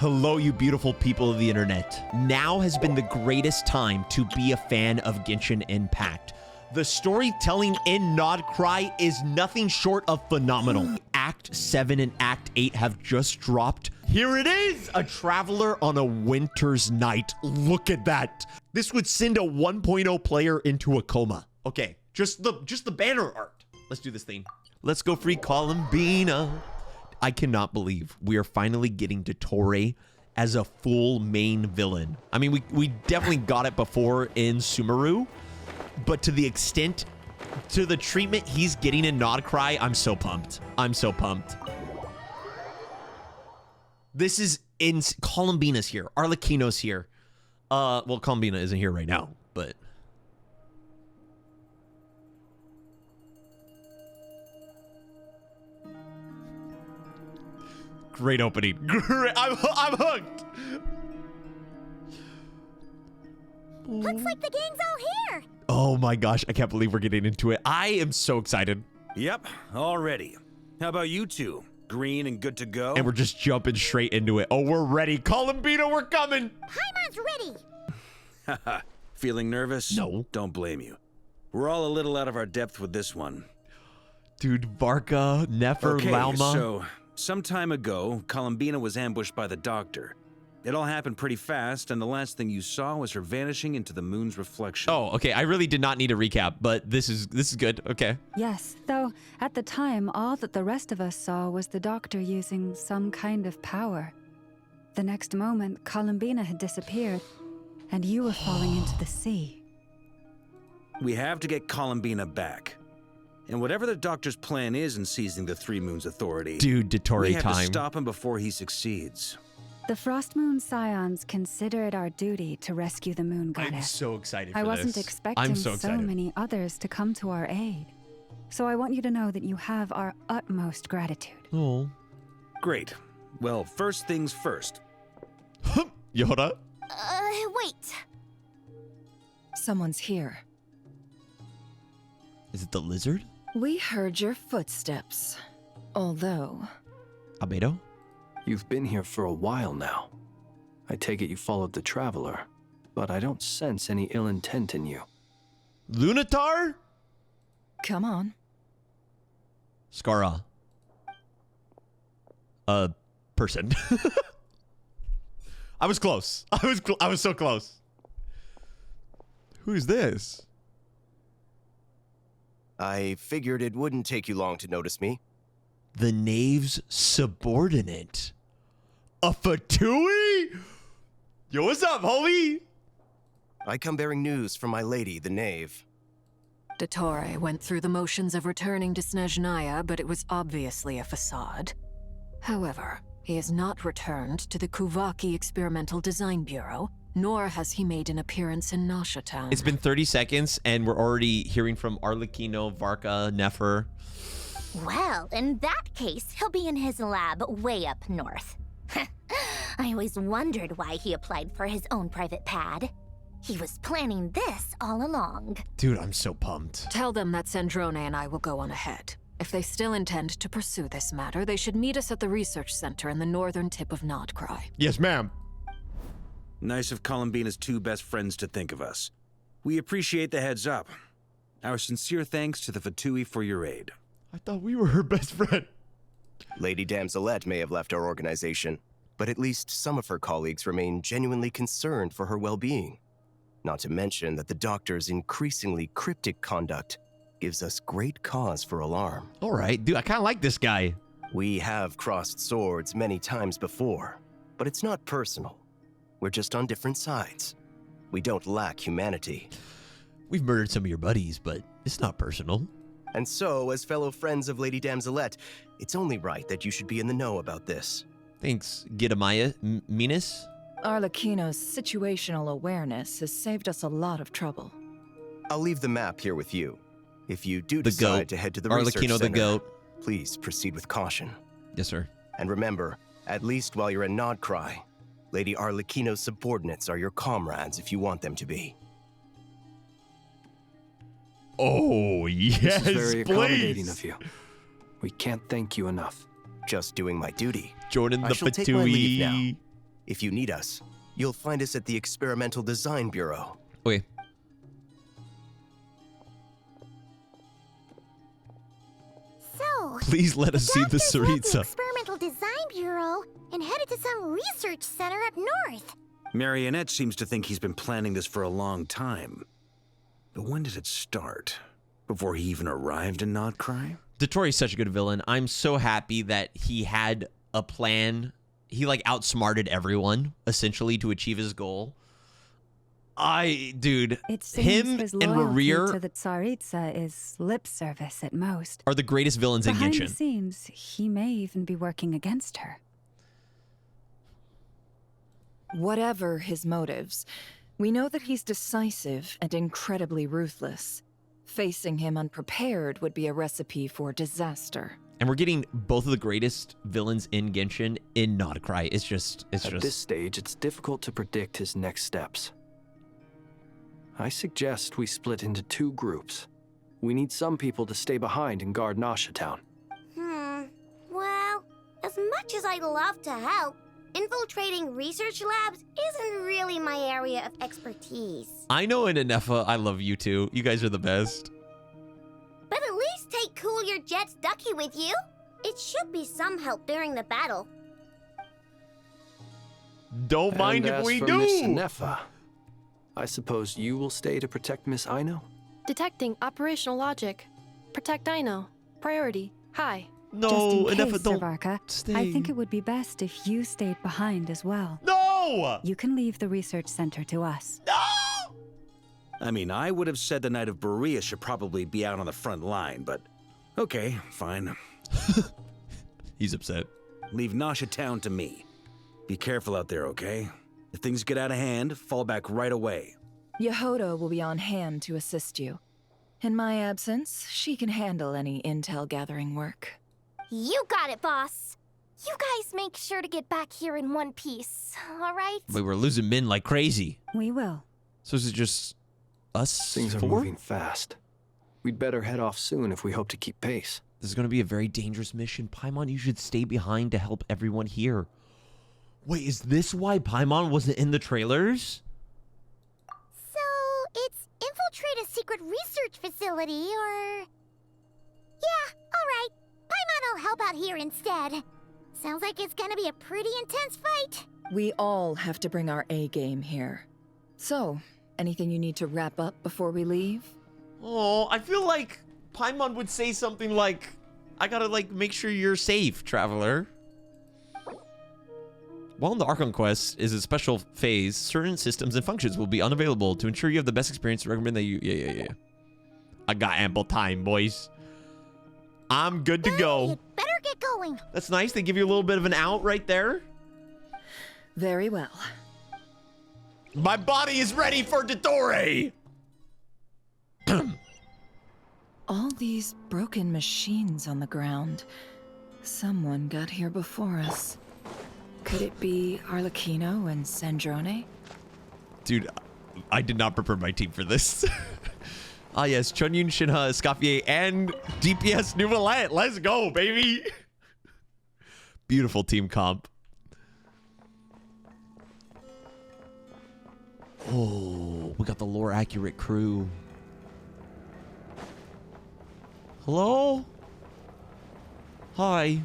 Hello, you beautiful people of the internet. Now has been the greatest time to be a fan of Genshin Impact. The storytelling in Krai is nothing short of phenomenal. Act 7 and Act 8 have just dropped. Here it is! A traveler on a winter's night. Look at that. This would send a 1.0 player into a coma. Okay, just the banner art. Let's do this thing. Let's go free Columbina. I cannot believe we are finally getting Dottore as a full main villain. I mean, we definitely got it before in Sumeru, but to the extent, to the treatment he's getting in Krai, I'm so pumped. I'm so pumped. This is in Columbina's here. Arlecchino's here. Well, Columbina isn't here right now, but great opening. Great. I'm hooked. Looks like the gang's all here. Oh my gosh, I can't believe we're getting into it. I am so excited. Yep, already. How about you two? Green and good to go? And we're just jumping straight into it. Oh, we're ready. Columbina, we're coming. Paimon's ready. Haha. Feeling nervous? No. Don't blame you. We're all a little out of our depth with this one. Dude, Varka, Nefer, Okay, Lauma. so some time ago, Columbina was ambushed by the Doctor. It all happened pretty fast, and the last thing you saw was her vanishing into the moon's reflection. Oh, okay. I really did not need a recap, but this is good. Okay. Yes, though at the time, all that the rest of us saw was the Doctor using some kind of power. The next moment, Columbina had disappeared, and you were falling into the sea. We have to get Columbina back. And whatever the Doctor's plan is in seizing the Three Moons Authority, Dude, Dottore we have time. to stop him before he succeeds. The Frost Moon Scions consider it our duty to rescue the Moon I'm Goddess. so excited for I this. wasn't expecting I'm so excited. many others to come to our aid. So I want you to know that you have our utmost gratitude. Oh. Great. Well, first things first. Yoda? Wait. Someone's here. Is it the lizard? We heard your footsteps. Although... Albedo? You've been here for a while now. I take it you followed the Traveler, but I don't sense any ill intent in you. Lunatar? Come on. Skara. Person. I was close. I was so close. Who's this? I figured it wouldn't take you long to notice me. The Knave's subordinate. A Fatui? Yo, what's up, homie? I come bearing news from my lady, the Knave. Dottore went through the motions of returning to Snezhnaya, but it was obviously a facade. However, he has not returned to the Kuvaki Experimental Design Bureau, nor has he made an appearance in Nasha Town. It's been 30 seconds, and we're already hearing from Arlecchino, Varka, Nefer. Well, in that case, he'll be in his lab way up north. I always wondered why he applied for his own private pad. He was planning this all along. Dude, I'm so pumped. Tell them that Sandrone and I will go on ahead. If they still intend to pursue this matter, they should meet us at the research center in the northern tip of Krai. Yes, ma'am. Nice of Columbina's two best friends to think of us. We appreciate the heads up. Our sincere thanks to the Fatui for your aid. I thought we were her best friend. Lady Damselette may have left our organization, but at least some of her colleagues remain genuinely concerned for her well-being. Not to mention that the Doctor's increasingly cryptic conduct gives us great cause for alarm. All right, dude, I kind of like this guy. We have crossed swords many times before, but it's not personal. We're just on different sides. We don't lack humanity. We've murdered some of your buddies, but it's not personal. And so, as fellow friends of Lady Damselette, it's only right that you should be in the know about this. Thanks, Gidamaya. Minas? Arlecchino's situational awareness has saved us a lot of trouble. I'll leave the map here with you. If you do The decide goat. to head to the research Arlecchino center, the goat. please proceed with caution. Yes, sir. And remember, at least while you're in Krai, Lady Arlecchino's subordinates are your comrades if you want them to be. Oh, yes, This is very accommodating please. of you. We can't thank you enough. Just doing my duty. Joining I the shall take my leave Fatui. If you need us, you'll find us at the Experimental Design Bureau. Okay. So, Please let us see the doctors left the Tsaritsa. Experimental Design Bureau and headed to some research center up north. Marionette seems to think he's been planning this for a long time. But when did it start? Before he even arrived in Krai? Dottore is such a good villain. I'm so happy that he had a plan. He like outsmarted everyone essentially to achieve his goal. Dude, It seems him his and loyalty Rerir to the Tsaritsa is lip service at most. are the greatest villains in Behind the Genshin. scenes, he may even be working against her. Whatever his motives, we know that he's decisive and incredibly ruthless. Facing him unprepared would be a recipe for disaster. And we're getting both of the greatest villains in Genshin in Krai. It's just At this stage, it's difficult to predict his next steps. I suggest we split into 2 groups. We need some people to stay behind and guard Nasha Town. Well, as much as I'd love to help, infiltrating research labs isn't really my area of expertise. I know in Anefa, I love you too. You guys are the best. But at least take Cool Your Jet's Ducky with you. It should be some help during the battle. Don't mind And if as we for do. Miss Anefa, I suppose you will stay to protect Miss Aino? Detecting operational logic. Protect Aino. Priority. High. No, Just in Anefa, case, don't Servarka, stay. I think it would be best if you stayed behind as well. No! You can leave the research center to us. No! I mean, I would have said the Knight of Berea should probably be out on the front line, but okay, fine. He's upset. Leave Nasha Town to me. Be careful out there, okay? If things get out of hand, fall back right away. Yehoda will be on hand to assist you. In my absence, she can handle any intel gathering work. You got it, boss. You guys make sure to get back here in one piece, all right? We were losing men like crazy. We will. So is it just us Things are 4? moving fast. We'd better head off soon if we hope to keep pace. This is going to be a very dangerous mission. Paimon, you should stay behind to help everyone here. Wait, is this why Paimon wasn't in the trailers? So, it's infiltrate a secret research facility, or... Yeah, all right. Paimon will help out here instead. Sounds like it's gonna be a pretty intense fight. We all have to bring our A game here. So, anything you need to wrap up before we leave? Oh, I feel like Paimon would say something like, I gotta, like, make sure you're safe, traveler. While in the Archon Quest is a special phase, certain systems and functions will be unavailable. To ensure you have the best experience, recommend that you... Yeah. I got ample time, boys. I'm good to go. You better get going. That's nice. They give you a little bit of an out right there. Very well. My body is ready for Dottore. All these broken machines on the ground. Someone got here before us. Could it be Arlecchino and Sandrone? Dude, I did not prepare my team for this. Ah, yes. Chunyun, Shinha, Escoffier, and DPS Nouvelette. Let's go, baby. Beautiful team comp. Oh, we got the lore accurate crew. Hello? Hi.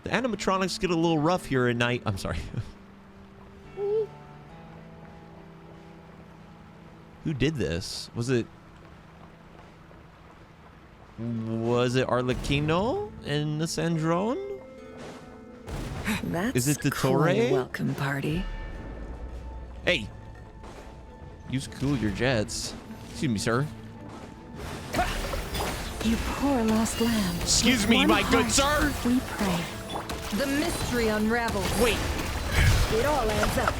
The animatronics get a little rough here at night. I'm sorry. Who did this? Was it Arlecchino and the Sandrone? That's Is it the quite a Torre? welcome party. Hey, use cool your jets. Excuse me, sir. You poor lost lamb. Excuse With me, one my good heart, sir. We pray. The mystery unravels. Wait, It all adds up.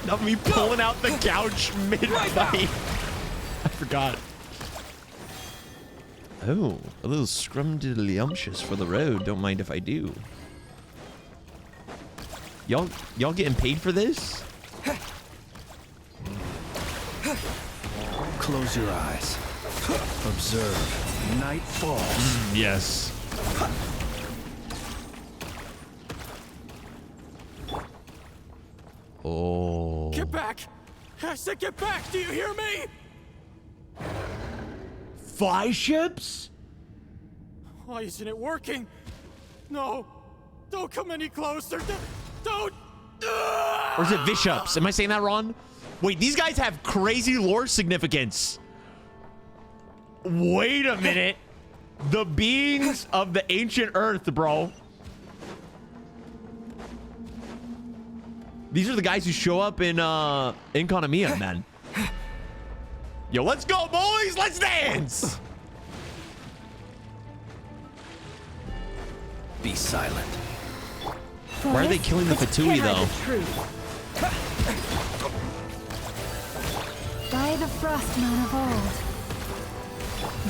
not me pulling out the couch mid-fight. I forgot. Oh, a little scrumdiddlyumptious for the road. Don't mind if I do. Y'all getting paid for this? Close your eyes. Observe. Night falls. Yes. I said get back, do you hear me? 5 ships? Why isn't it working? No, don't come any closer. Don't. Or is it Bishops? Am I saying that wrong? Wait, these guys have crazy lore significance. Wait a minute. The beings of the ancient earth, bro. These are the guys who show up in Columbina, man. Yo, let's go, boys. Let's dance. Be silent. Why are they killing the Fatui, though? By the Frostman of old.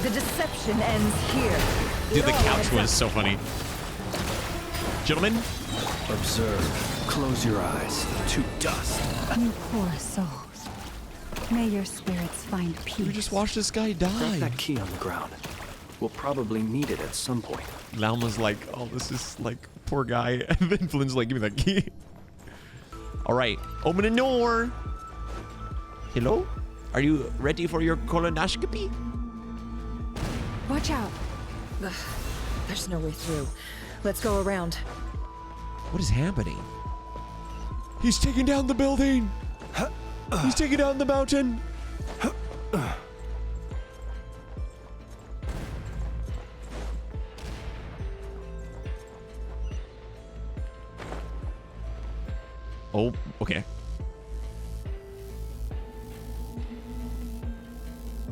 The deception ends here. Dude, the couch was so funny. Gentlemen? Observe. Close your eyes. To dust. You poor souls. May your spirits find peace. We just watched this guy Drop die. that key on the ground. We'll probably need it at some point. Lalma's like, oh, this is like, poor guy. And then Flynn's like, give me that key. All right, open the door. Hello? Are you ready for your colonoscopy? Watch out. Ugh, there's no way through. Let's go around. What is happening? He's taking down the building. He's taking down the mountain. Oh, okay.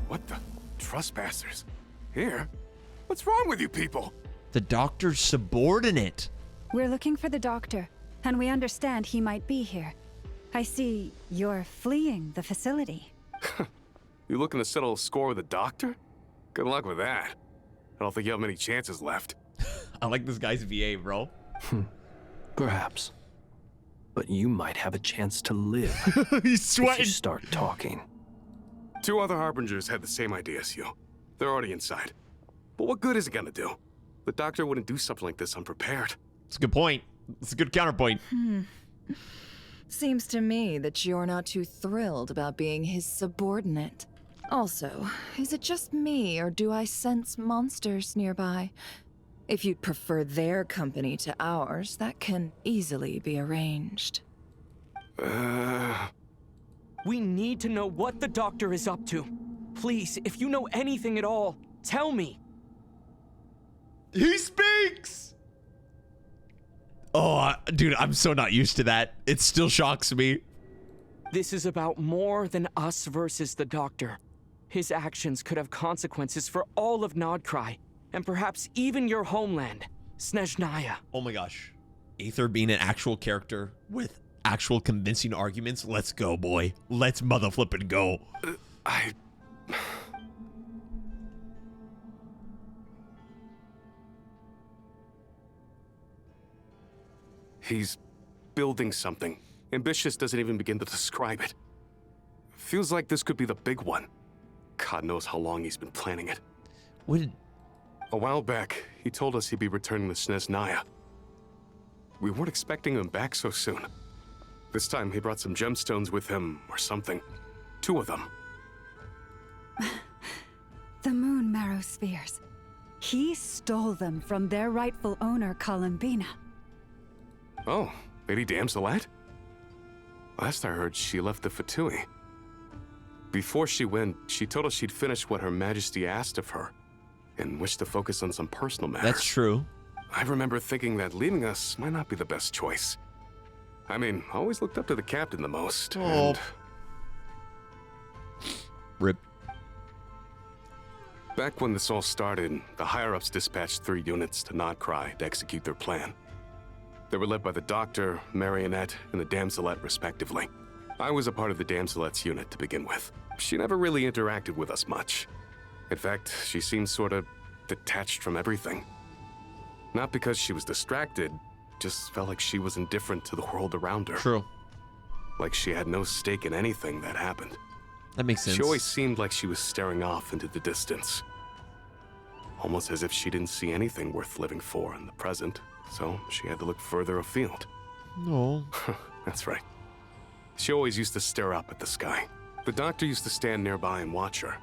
What the? Trespassers? Here? What's wrong with you people? The doctor's subordinate. We're looking for the doctor, and we understand he might be here. I see you're fleeing the facility. You looking to settle a score with the doctor? Good luck with that. I don't think you have many chances left. I like this guy's VA, bro. Perhaps. But you might have a chance to live. He's If sweating. you start talking. 2 other Harbingers had the same idea as you. They're already inside. But what good is it gonna do? The doctor wouldn't do something like this unprepared. It's a good point. It's a good counterpoint. Seems to me that you're not too thrilled about being his subordinate. Also, is it just me, or do I sense monsters nearby? If you'd prefer their company to ours, that can easily be arranged. We need to know what the doctor is up to. Please, if you know anything at all, tell me. He speaks! Oh, dude, I'm so not used to that. It still shocks me. This is about more than us versus the doctor. His actions could have consequences for all of Nodkrai, and perhaps even your homeland, Snezhnaya. Oh my gosh. Aether being an actual character with actual convincing arguments. Let's go, boy. Let's mother flippin' go. He's building something. Ambitious doesn't even begin to describe it. Feels like this could be the big one. God knows how long he's been planning it. What did... A while back, he told us he'd be returning to Snezhnaya. We weren't expecting him back so soon. This time he brought some gemstones with him, or something. 2 of them. The moon marrow spheres. He stole them from their rightful owner, Columbina. Oh, Lady Damselette? Last I heard, she left the Fatui. Before she went, she told us she'd finish what Her Majesty asked of her, and wished to focus on some personal matters. That's true. I remember thinking that leaving us might not be the best choice. I mean, I always looked up to the captain the most, and... Rip. Back when this all started, the higher-ups dispatched 3 units to Nodkrai to execute their plan. They were led by the Doctor, Marionette, and the Damselette, respectively. I was a part of the Damselette's unit to begin with. She never really interacted with us much. In fact, she seemed sort of detached from everything. Not because she was distracted, just felt like she was indifferent to the world around her. True. Like she had no stake in anything that happened. That makes sense. She always seemed like she was staring off into the distance. Almost as if she didn't see anything worth living for in the present, so she had to look further afield. No. That's right. She always used to stare up at the sky. The doctor used to stand nearby and watch her.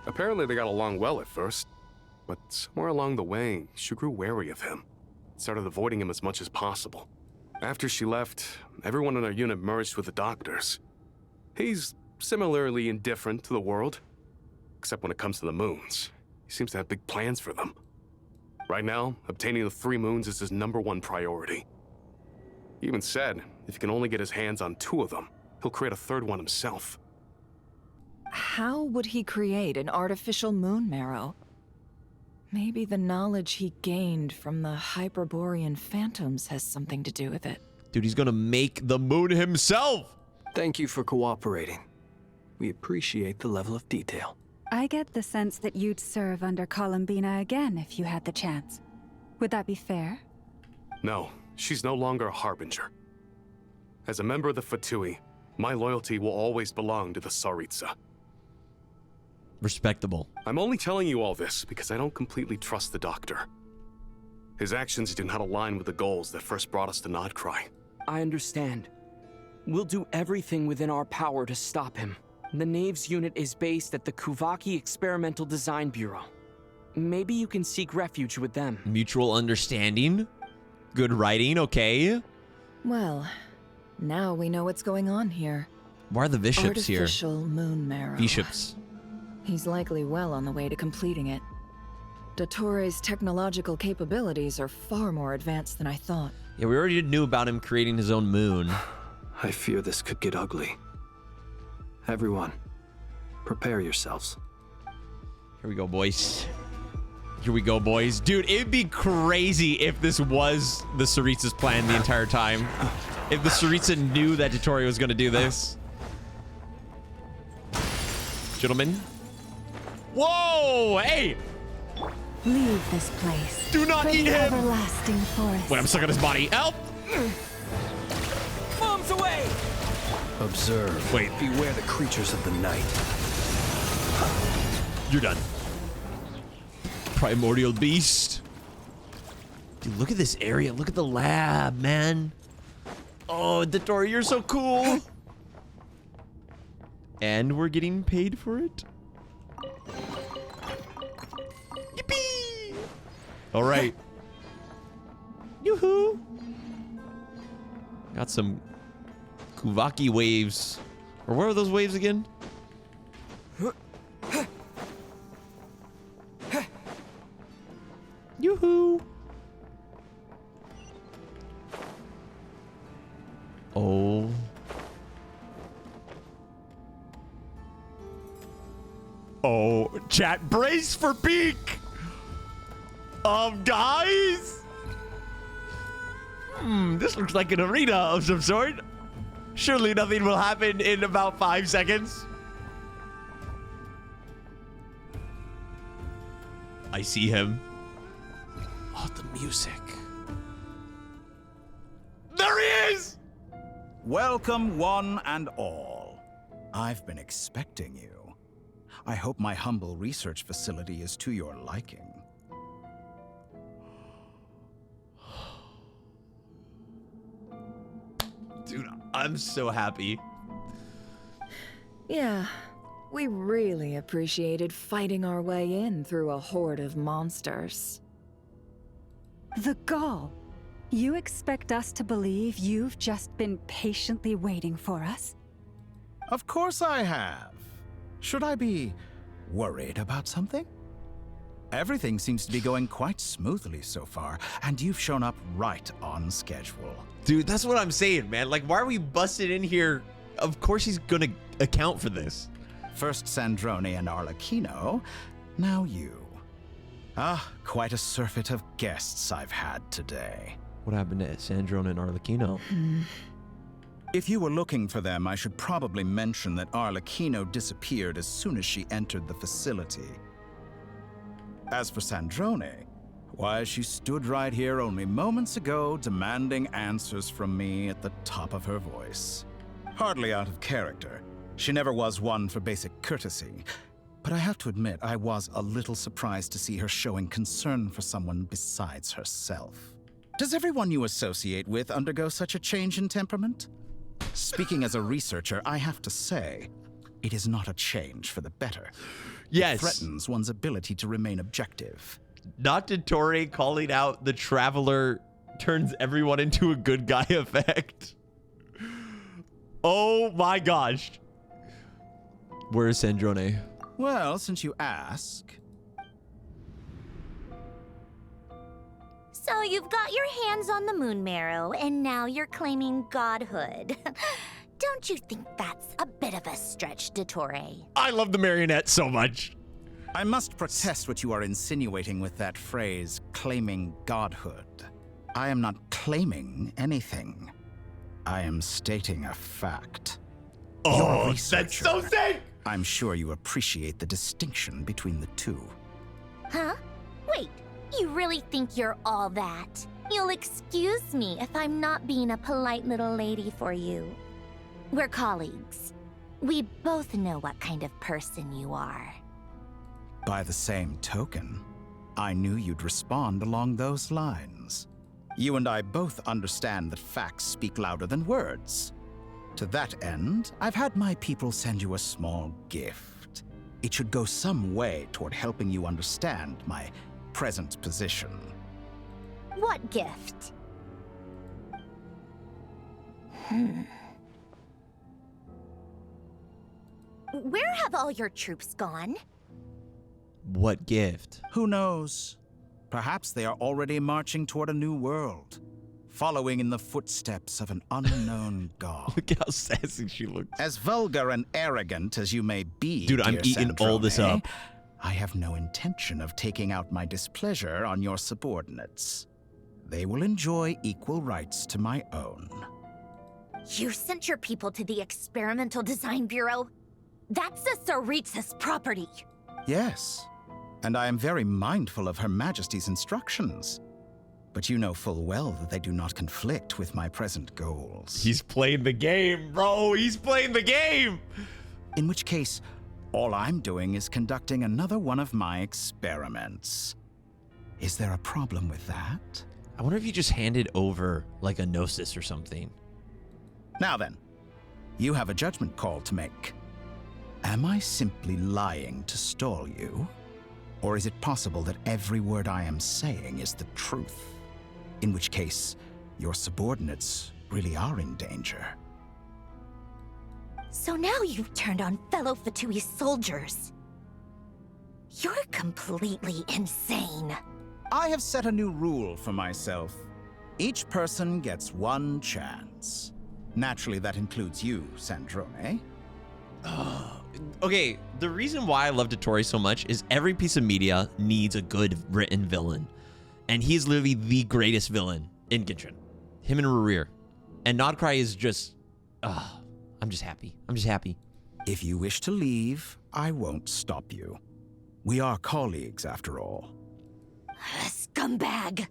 Apparently they got along well at first, but somewhere along the way, she grew wary of him. Started avoiding him as much as possible. After she left, everyone in our unit merged with the doctors. He's similarly indifferent to the world, except when it comes to the moons. He seems to have big plans for them. Right now, obtaining the 3 moons is his #1 priority. He even said if he can only get his hands on 2 of them, he'll create a 3rd one himself. How would he create an artificial moon marrow? Maybe the knowledge he gained from the Hyperborean phantoms has something to do with it. Dude, he's gonna make the moon himself! Thank you for cooperating. We appreciate the level of detail. I get the sense that you'd serve under Columbina again if you had the chance. Would that be fair? No, she's no longer a harbinger. As a member of the Fatui, my loyalty will always belong to the Tsaritsa. Respectable. I'm only telling you all this because I don't completely trust the Doctor. His actions do not align with the goals that first brought us to Nodcry. I understand. We'll do everything within our power to stop him. The Knaves unit is based at the Kuvaki Experimental Design Bureau. Maybe you can seek refuge with them. Mutual understanding? Good writing, okay. Well, now we know what's going on here. Why are the bishops here? Artificial moon marrow. Bishops. He's likely well on the way to completing it. Dottore's technological capabilities are far more advanced than I thought. Yeah, we already knew about him creating his own moon. I fear this could get ugly. Everyone, prepare yourselves. Here we go, boys. Here we go, boys. Dude, it'd be crazy if this was the Tsaritsa's plan the entire time. If the Tsaritsa knew that Dottore was going to do this. Gentlemen. Whoa! Hey! Leave this place. Do not for eat the him! Everlasting forest. Wait, I'm stuck on his body. Help! Bombs away! Observe. Wait. Beware the creatures of the night. You're done. Primordial beast. Dude, look at this area. Look at the lab, man. Oh, Dottore, you're so cool. And we're getting paid for it. Yippee! All right. Yoo-hoo. Got some Kuvaki waves. Or where are those waves again? Yoo-hoo. Oh. Oh, chat, brace for peak. Guys. This looks like an arena of some sort. Surely nothing will happen in about 5 seconds. I see him. Oh, the music. There he is! Welcome, one and all. I've been expecting you. I hope my humble research facility is to your liking. Dude, I'm so happy. Yeah, we really appreciated fighting our way in through a horde of monsters. The gall. You expect us to believe you've just been patiently waiting for us? Of course I have. Should I be worried about something? Everything seems to be going quite smoothly so far, and you've shown up right on schedule. Dude, that's what I'm saying, man. Like, why are we busted in here? Of course he's gonna account for this. First Sandrone and Arlecchino, now you. Ah, quite a surfeit of guests I've had today. What happened to Sandrone and Arlecchino? If you were looking for them, I should probably mention that Arlecchino disappeared as soon as she entered the facility. As for Sandrone, why, she stood right here only moments ago demanding answers from me at the top of her voice. Hardly out of character. She never was one for basic courtesy. But I have to admit, I was a little surprised to see her showing concern for someone besides herself. Does everyone you associate with undergo such a change in temperament? Speaking as a researcher, I have to say, it is not a change for the better. Yes. It threatens one's ability to remain objective. Not Dottore calling out the Traveler turns everyone into a good guy effect. Oh my gosh. Where is Sandrone? Well, since you ask... So you've got your hands on the moon marrow, and now you're claiming godhood. Don't you think that's a bit of a stretch, Dottore? I love the marionette so much. I must protest what you are insinuating with that phrase, claiming godhood. I am not claiming anything. I am stating a fact. Oh, that's so sick! I'm sure you appreciate the distinction between the two. Huh? Wait, you really think you're all that? You'll excuse me if I'm not being a polite little lady for you. We're colleagues. We both know what kind of person you are. By the same token, I knew you'd respond along those lines. You and I both understand that facts speak louder than words. To that end, I've had my people send you a small gift. It should go some way toward helping you understand my present position. What gift? Where have all your troops gone? What gift? Who knows? Perhaps they are already marching toward a new world, following in the footsteps of an unknown god. Look how sassy she looks. As vulgar and arrogant as you may be, dude, I'm dear eating all this Sandrone, up. I have no intention of taking out my displeasure on your subordinates. They will enjoy equal rights to my own. You sent your people to the Experimental Design Bureau? That's a Saritsa's property. Yes, and I am very mindful of Her Majesty's instructions. But you know full well that they do not conflict with my present goals. He's playing the game, bro. He's playing the game. In which case, all I'm doing is conducting another one of my experiments. Is there a problem with that? I wonder if you just handed over like a gnosis or something. Now then, you have a judgment call to make. Am I simply lying to stall you? Or is it possible that every word I am saying is the truth? In which case, your subordinates really are in danger. So now you've turned on fellow Fatui soldiers. You're completely insane. I have set a new rule for myself. Each person gets one chance. Naturally, that includes you, Sandrone. Okay, the reason why I love Dottore so much is every piece of media needs a good written villain. And he's literally the greatest villain in Genshin. Him and Rurir. And Nodcry is just... I'm just happy. I'm just happy. If you wish to leave, I won't stop you. We are colleagues, after all. Scumbag!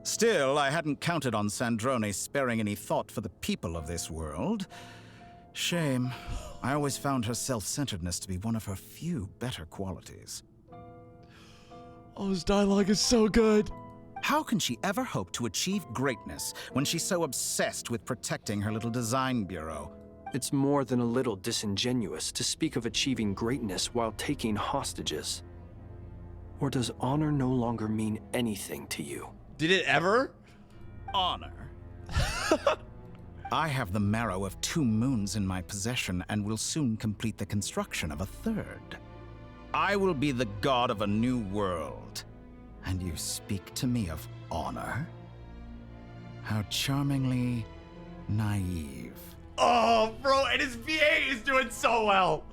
Still, I hadn't counted on Sandrone sparing any thought for the people of this world. Shame. I always found her self-centeredness to be one of her few better qualities. Oh, his dialogue is so good. How can she ever hope to achieve greatness when she's so obsessed with protecting her little design bureau? It's more than a little disingenuous to speak of achieving greatness while taking hostages. Or does honor no longer mean anything to you? Did it ever? Honor? I have the marrow of 2 moons in my possession and will soon complete the construction of a 3rd. I will be the god of a new world. And you speak to me of honor? How charmingly naive. Oh, bro, and his VA is doing so well.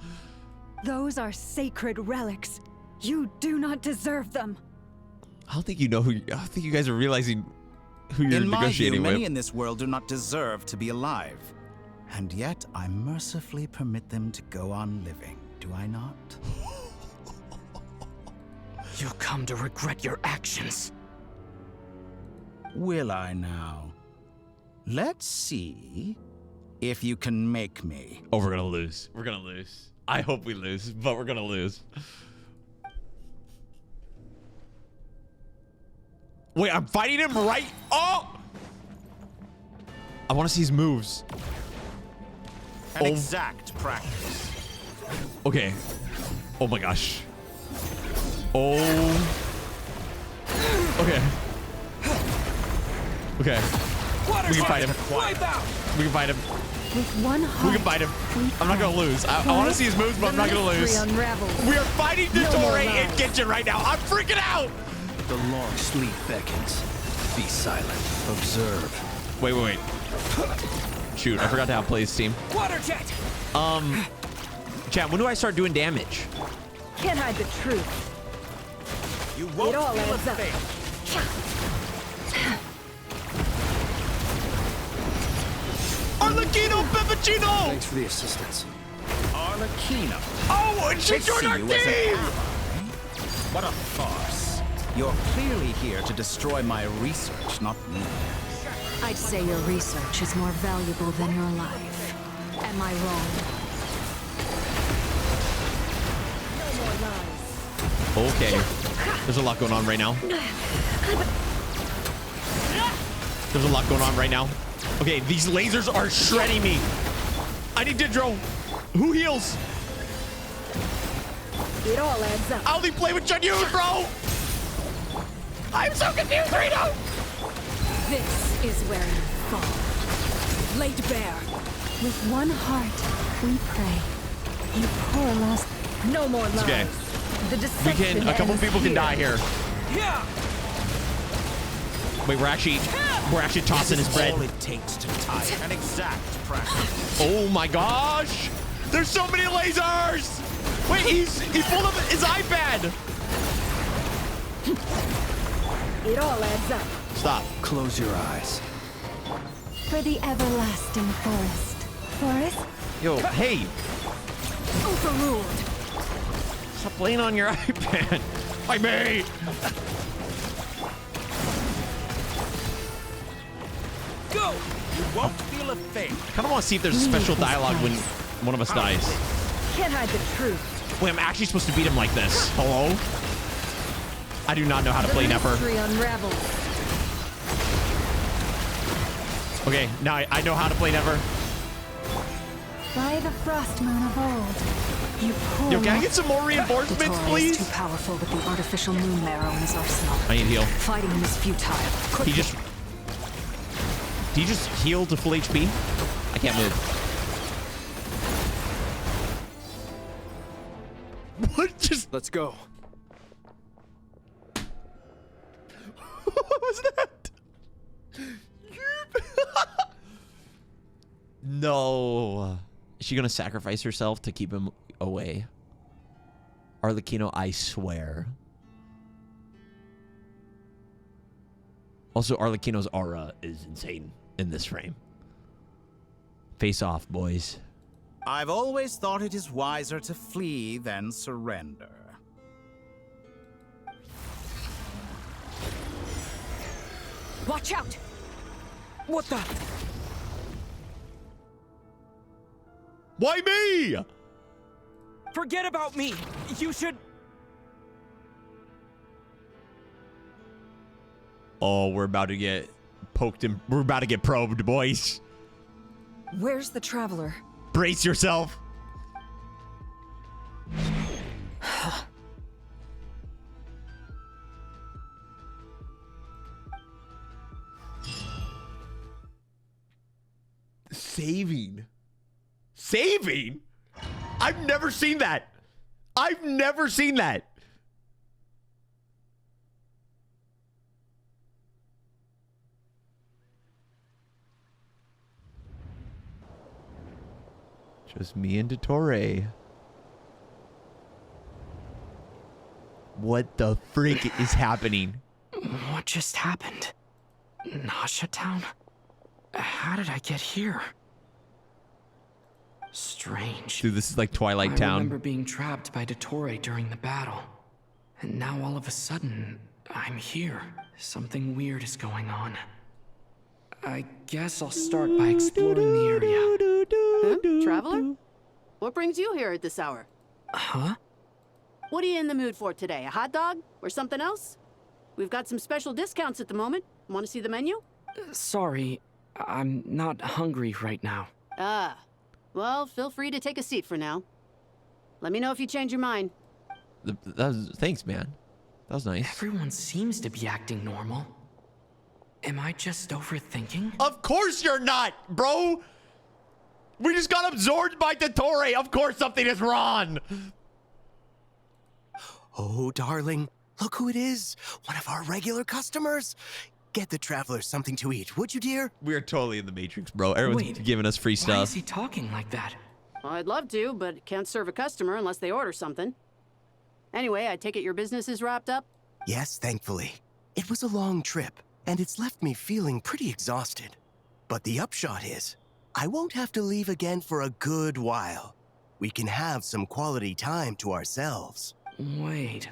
Those are sacred relics. You do not deserve them. I don't think you know who. I don't think you guys are realizing who you're in my view, negotiating many with. in this world do not deserve to be alive. And yet, I mercifully permit them to go on living, do I not? You'll come to regret your actions. Will I now? Let's see if you can make me. Oh, we're gonna lose. We're gonna lose. I hope we lose, but we're gonna lose. Wait, I'm fighting him right. Oh! I want to see his moves. An exact practice. Okay. Oh my gosh. Oh. Okay. Okay. We can fight him. We can fight him. With one heart, We can fight him. I'm not gonna lose. I want to see his moves, but I'm not gonna lose. We are fighting Dottore in Genshin right now. I'm freaking out. The long sleep beckons. Be silent. Observe. Wait. Shoot, I forgot to outplay his team. Water jet! Chat, when do I start doing damage? Can't hide the truth. You won't It all feel a adds up. thing. Arlecchino Peppuccino! Thanks for the assistance. Arlecchino. Oh, and she They joined see our you as an team! ally. What a farce. You're clearly here to destroy my research, not me. I'd say your research is more valuable than your life. Am I wrong? Okay. There's a lot going on right now. There's a lot going on right now. Okay, these lasers are shredding me. I need Didro. Who heals? It all adds up. I only play with Chunyun, bro. I'm so confused right now. This is where you fall. Laid bare. with one heart, we pray. You poor lost. No more lies. Okay. The deception A couple ends people can die here. Yeah. Wait, we're actually tossing his bread. All it takes to tie an exact practice. Oh my gosh! There's so many lasers! Wait, he pulled up his iPad! It all adds up. Stop. Close your eyes. For the everlasting forest. Forest? Yo, hey! Overruled. Stop playing on your iPad. I may. Go! You won't feel a thing. I kind of want to see if there's a special dialogue when one of us dies. Can't hide the truth. Wait, I'm actually supposed to beat him like this. Hello? I do not know how to play Nefer. Mystery unravels. Okay, now I know how to play Nefer. By the frost moon of old. You poor Yo, can I get some more reinforcements, Dottore please? is too powerful with the artificial moon marrow in his arsenal. I need heal. Fighting him is futile. Did he just heal to full HP? I can't move. What just... Let's go. What was that? No. Is she gonna sacrifice herself to keep him away? Arlecchino, I swear. Also, Arlecchino's aura is insane in this frame. Face off, boys. I've always thought it is wiser to flee than surrender. Watch out! What the? Why me? Forget about me. You should. Oh, we're about to get poked and we're about to get probed, boys. Where's the traveler? Brace yourself. Saving? I've never seen that. I've never seen that. Just me and Dottore. What the freak is happening? What just happened? Nasha Town? How did I get here? Strange. Dude, this is like Twilight I Town. remember being trapped by Dottore during the battle. And now all of a sudden, I'm here. Something weird is going on. I guess I'll start by exploring the area. Huh? Traveler? What brings you here at this hour? Huh? What are you in the mood for today? A hot dog? Or something else? We've got some special discounts at the moment. Want to see the menu? Sorry, I'm not hungry right now. Ah. Well, feel free to take a seat for now. Let me know if you change your mind. Thanks, man. That was nice. Everyone seems to be acting normal. Am I just overthinking? Of course you're not, bro. We just got absorbed by Dottore. Of course something is wrong. Oh, darling, look who it is. One of our regular customers. Get the travelers something to eat, would you, dear? We're totally in the Matrix, bro. Everyone's giving us free stuff. Why is he talking like that? Well, I'd love to, but can't serve a customer unless they order something. Anyway, I take it your business is wrapped up? Yes, thankfully. It was a long trip, and it's left me feeling pretty exhausted. But the upshot is, I won't have to leave again for a good while. We can have some quality time to ourselves. Wait,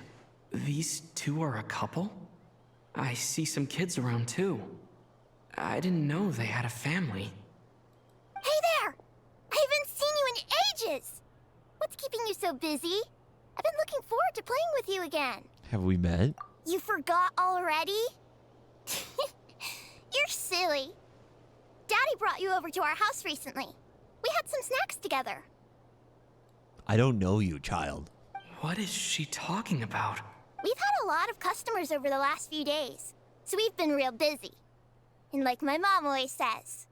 these two are a couple? I see some kids around too. I didn't know they had a family. Hey there! I haven't seen you in ages! What's keeping you so busy? I've been looking forward to playing with you again. Have we met? You forgot already? You're silly. Daddy brought you over to our house recently. We had some snacks together. I don't know you, child. What is she talking about? We've had a lot of customers over the last few days, so we've been real busy. And like my mom always says,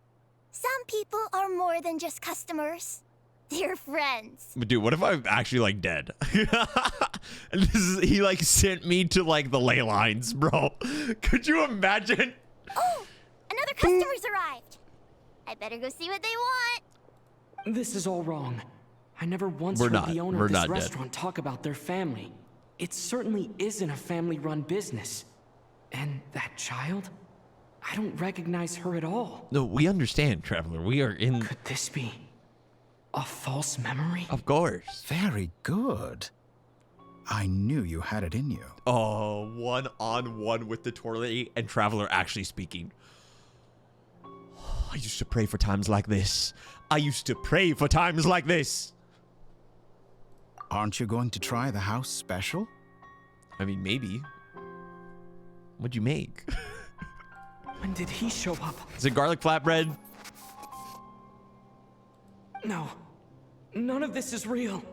some people are more than just customers. They're friends. But dude, what if I'm actually like dead? And he like sent me to like the ley lines, bro. Could you imagine? Oh, another customer's arrived. I better go see what they want. This is all wrong. I never once We're heard not- the owner we're of this not dead. restaurant talk about their family. It certainly isn't a family-run business. And that child? I don't recognize her at all. No, we understand, Traveler. We are in... Could this be a false memory? Of course. Very good. I knew you had it in you. Oh, one-on-one with the Dottore and Traveler actually speaking. I used to pray for times like this. I used to pray for times like this. Aren't you going to try the house special? I mean, maybe. What'd you make? When did he show up? Is it garlic flatbread? No. None of this is real.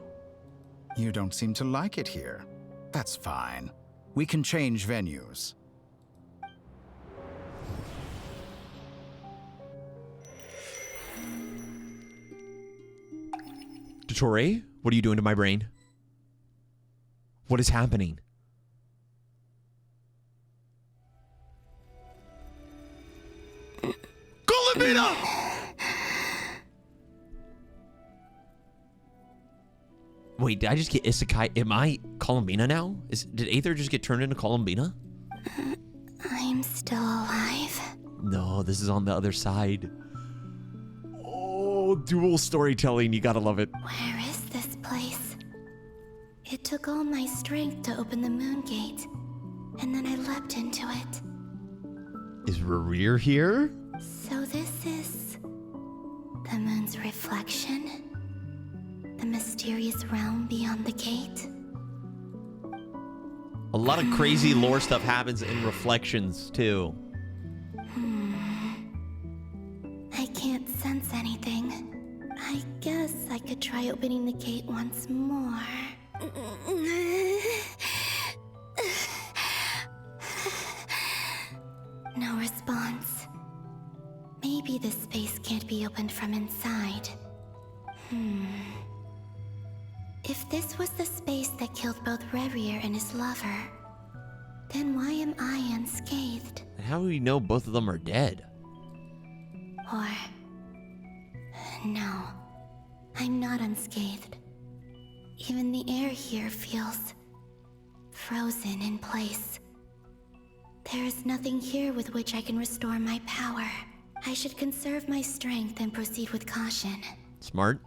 You don't seem to like it here. That's fine. We can change venues. Dottore, what are you doing to my brain? What is happening? Columbina! Wait, did I just get isekai? Am I Columbina now? Did Aether just get turned into Columbina? I'm still alive. No, this is on the other side. Oh, dual storytelling. You gotta love it. Where is this place? It took all my strength to open the moon gate, and then I leapt into it. Is Rerir here? So this is the moon's reflection? The mysterious realm beyond the gate? A lot of crazy lore stuff happens in Reflections, too. I can't sense anything. I guess I could try opening the gate once more. No response. Maybe this space can't be opened from inside. If this was the space that killed both Rerir and his lover, then why am I unscathed? And how do we know both of them are dead? Or... no, I'm not unscathed. Even the air here feels... frozen in place. There is nothing here with which I can restore my power. I should conserve my strength and proceed with caution. Smart.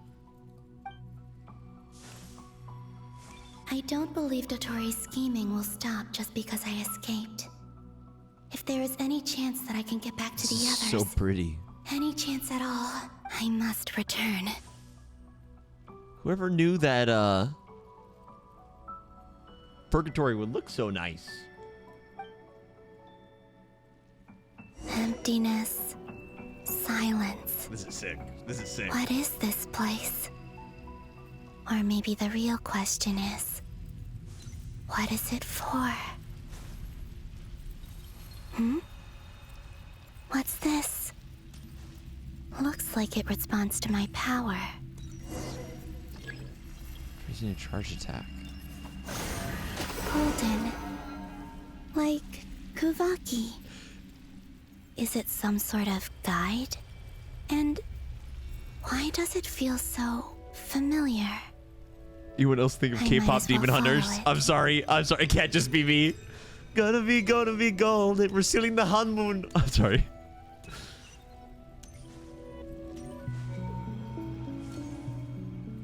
I don't believe Dottori's scheming will stop just because I escaped. If there is any chance that I can get back to the others... So pretty. Any chance at all, I must return. Whoever knew that, Purgatory would look so nice. emptiness, silence. This is sick. This is sick. What is this place? Or maybe the real question is, what is it for? What's this? Looks like it responds to my power. Using a charge attack. Golden. Like Kuvaki. Is it some sort of guide? And why does it feel so familiar? Anyone else think of I K-pop might as well demon hunters? follow it. I'm sorry. It can't just be me. Gonna be gold. We're sealing the honeymoon. I'm sorry.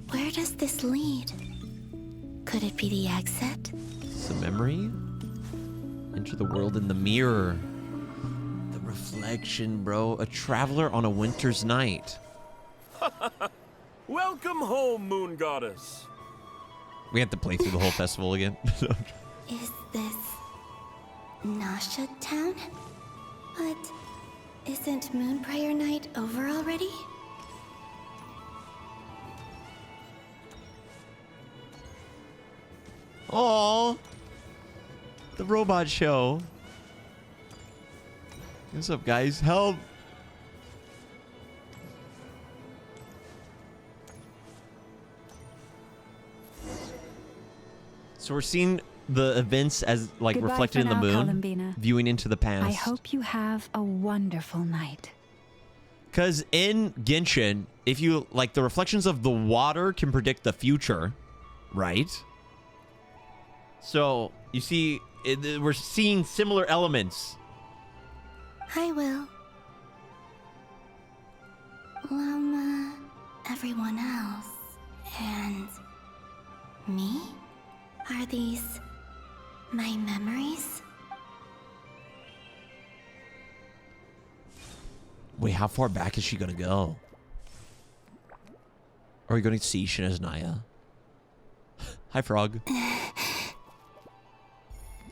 Where does this lead? Could it be the exit? It's a memory. Enter the world in the mirror. The reflection, bro. A traveler on a winter's night. Welcome home, Moon Goddess. We have to play through the whole festival again. Is this Nasha Town? But isn't Moon Prayer Night over already? Aww. The robot show. What's up, guys? Help. So we're seeing the events as like Goodbye reflected in for the now, moon, Columbina. viewing into the past. I hope you have a wonderful night. Because in Genshin, if you like, the reflections of the water can predict the future, right? So you see, we're seeing similar elements. I will. Lama, everyone else, and me? Are these my memories? Wait, how far back is she gonna go? Are we going to see Shinazunaya? Hi, Frog.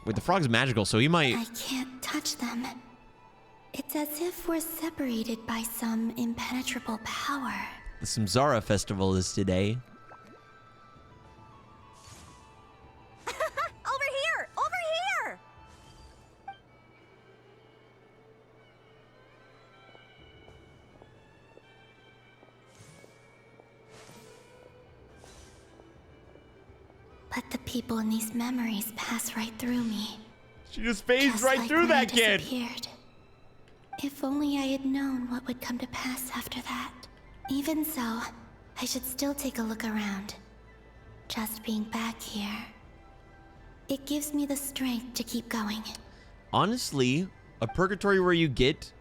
Wait, the frog's magical, so he might... I can't touch them. It's as if we're separated by some impenetrable power. The Samsara festival is today. Over here! Over here! But the people in these memories pass right through me. She just phased Just right like through when I that kid. disappeared. If only I had known what would come to pass after that. Even so, I should still take a look around. Just being back here, it gives me the strength to keep going. Honestly, a purgatory where you get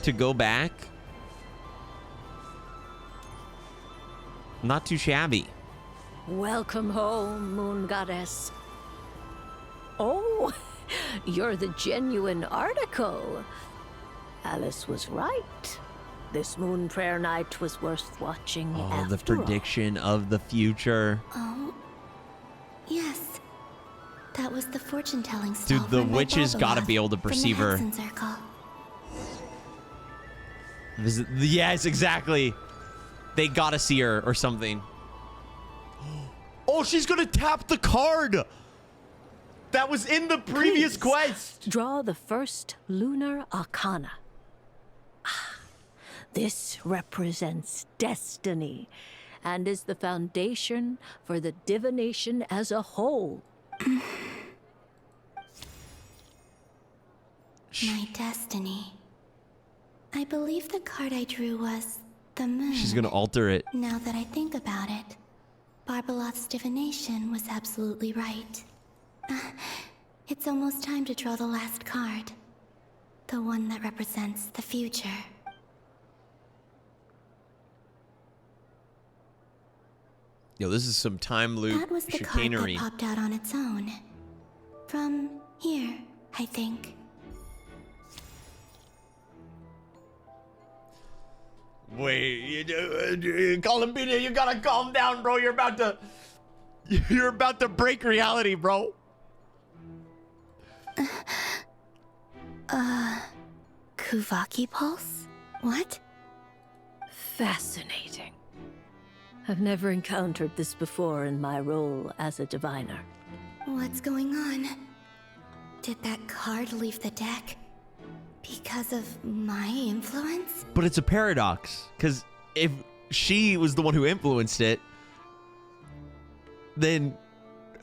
to go back, not too shabby. Welcome home, Moon Goddess. Oh, you're the genuine article. Alice was right. This Moon Prayer Night was worth watching Oh, after the prediction of the future. Oh, yes. That was the fortune-telling stall Dude, the run by witches gotta Barbaroth be able to from the perceive her. Hudson Circle. Yes, exactly. They gotta see her or something. Oh, she's gonna tap the card that was in the previous Please, quest. Draw the first lunar arcana. Ah, this represents destiny and is the foundation for the divination as a whole. My destiny. I believe the card I drew was the moon. She's gonna alter it. Now that I think about it, Barbaroth's divination was absolutely right. It's almost time to draw the last card. The one that represents the future. Yo, this is some time loop That was the card chicanery. that popped out on its own. From here, I think. Wait, Columbina, you gotta calm down, bro. You're about to break reality, bro. Kuvaki pulse? What? Fascinating. I've never encountered this before in my role as a diviner. What's going on? Did that card leave the deck because of my influence? But it's a paradox, because if she was the one who influenced it, then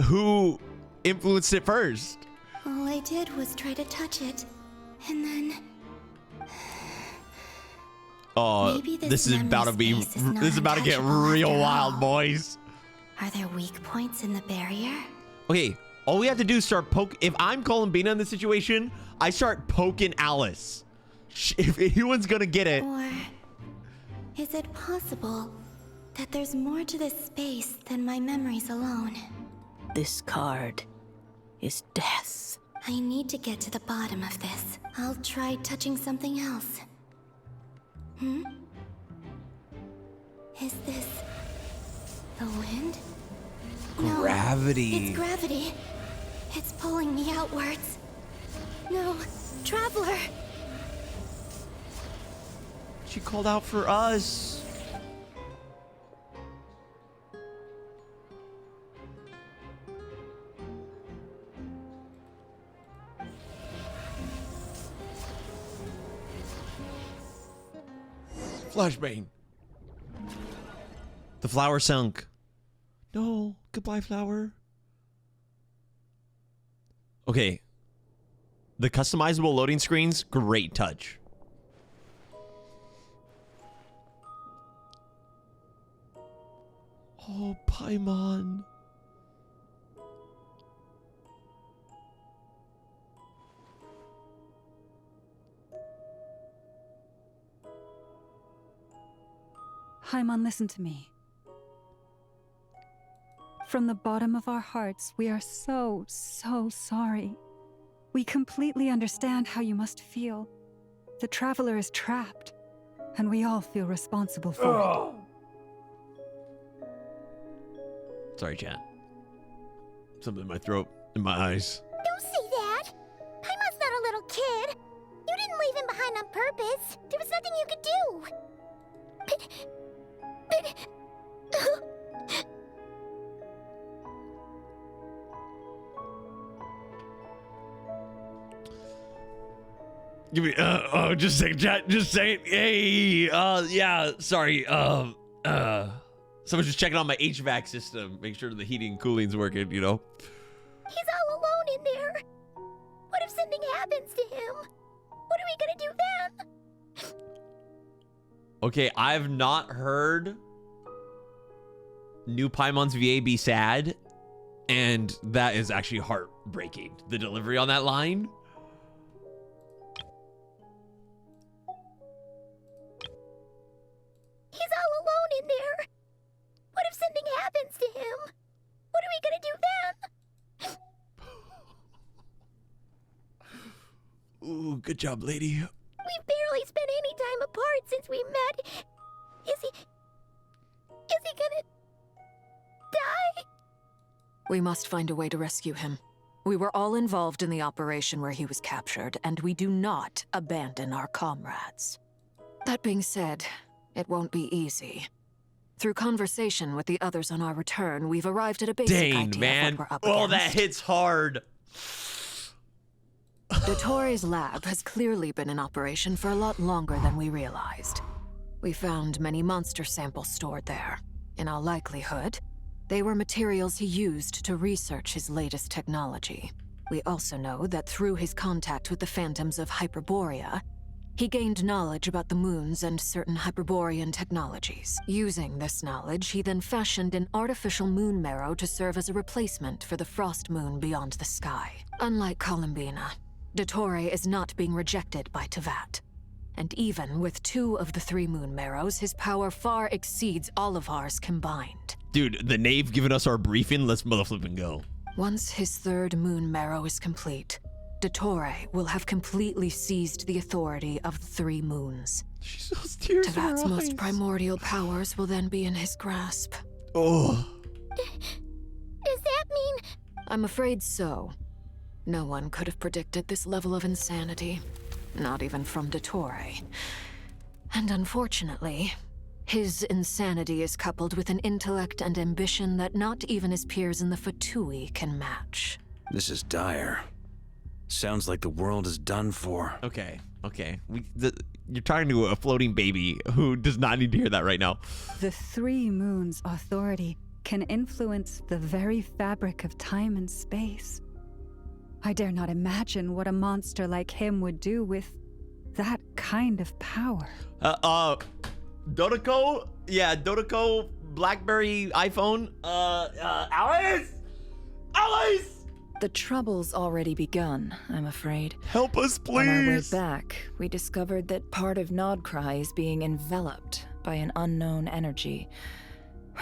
who influenced it first? All I did was try to touch it, and then... Oh, Maybe this is about to be, this is about to get real wild, boys. Are there weak points in the barrier? Okay, all we have to do is start poke. If I'm Columbina in this situation, I start poking Alice. If anyone's gonna get it. Or is it possible that there's more to this space than my memories alone? This card is death. I need to get to the bottom of this. I'll try touching something else. Is this the wind? Gravity. No, it's gravity. It's pulling me outwards. No, Traveler. She called out for us. Flashbang. The flower sunk. No, goodbye, flower. Okay. The customizable loading screens, great touch. Oh, Paimon. Paimon, listen to me. From the bottom of our hearts, we are so sorry. We completely understand how you must feel. The Traveler is trapped, and we all feel responsible for it. Sorry, chat. Something in my throat, in my eyes. Don't say that. Paimon's not a little kid. You didn't leave him behind on purpose. There was nothing you could do. Give me, just a second, chat. Just a second. Hey, yeah, sorry. Someone's just checking on my HVAC system. Make sure the heating and cooling's working, you know? He's all alone in there. What if something happens to him? What are we gonna do then? Okay, I've not heard new Paimon's VA be sad, and that is actually heartbreaking. The delivery on that line. He's all alone in there. What if something happens to him? What are we gonna do then? Ooh, good job, lady. We've barely spent any time apart since we met. Is he gonna die? We must find a way to rescue him. We were all involved in the operation where he was captured, and we do not abandon our comrades. That being said, it won't be easy. Through conversation with the others on our return, we've arrived at a basic idea man. of what we're up Oh, against. that hits hard. Dottore's lab has clearly been in operation for a lot longer than we realized. We found many monster samples stored there. In all likelihood, they were materials he used to research his latest technology. We also know that through his contact with the phantoms of Hyperborea, he gained knowledge about the moons and certain Hyperborean technologies. Using this knowledge, he then fashioned an artificial moon marrow to serve as a replacement for the frost moon beyond the sky. Unlike Columbina, Dottore is not being rejected by Tevat. And even with 2 of the 3 moon marrows, his power far exceeds all of ours combined. Dude, the knave giving us our briefing. Let's motherflipping go. Once his 3rd moon marrow is complete, Dottore will have completely seized the authority of the 3 moons. She's so tears in her Tevat's most eyes. primordial powers will then be in his grasp. Oh. Does that mean... I'm afraid so. No one could have predicted this level of insanity. not even from Dottore. And unfortunately, his insanity is coupled with an intellect and ambition that not even his peers in the Fatui can match. This is dire. Sounds like the world is done for. Okay. You're talking to a floating baby who does not need to hear that right now. The Three Moons' authority can influence the very fabric of time and space. I dare not imagine what a monster like him would do with that kind of power. Dotoko? Yeah, Dotoko, BlackBerry, iPhone. Alice! The trouble's already begun, I'm afraid. Help us, please! On our way back, we discovered that part of Nodkrai is being enveloped by an unknown energy.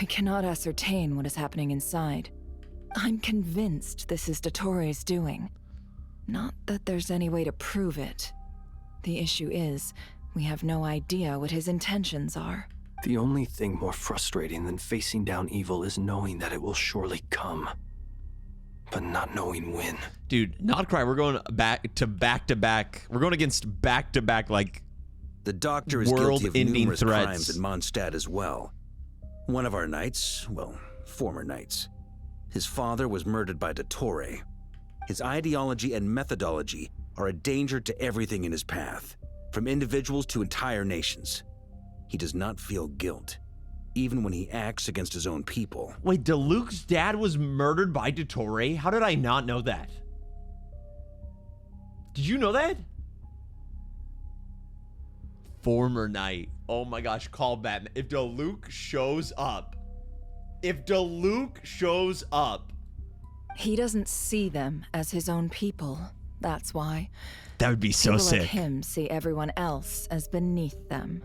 We cannot ascertain what is happening inside. I'm convinced this is Dottore's doing. Not that there's any way to prove it. The issue is, we have no idea what his intentions are. The only thing more frustrating than facing down evil is knowing that it will surely come, but not knowing when. Dude, Nodkrai, we're going back to back. We're going against back-to-back, like, the Doctor is guilty of numerous crimes in Mondstadt as well. One of our knights, well, former knights, his father was murdered by Dottore. His ideology and methodology are a danger to everything in his path, from individuals to entire nations. He does not feel guilt, even when he acts against his own people. Wait, Diluc's dad was murdered by Dottore? How did I not know that? Did you know that? Former knight. Oh my gosh, call Batman. If Diluc shows up. He doesn't see them as his own people. That's why. That would be so People sick. like him see everyone else as beneath them.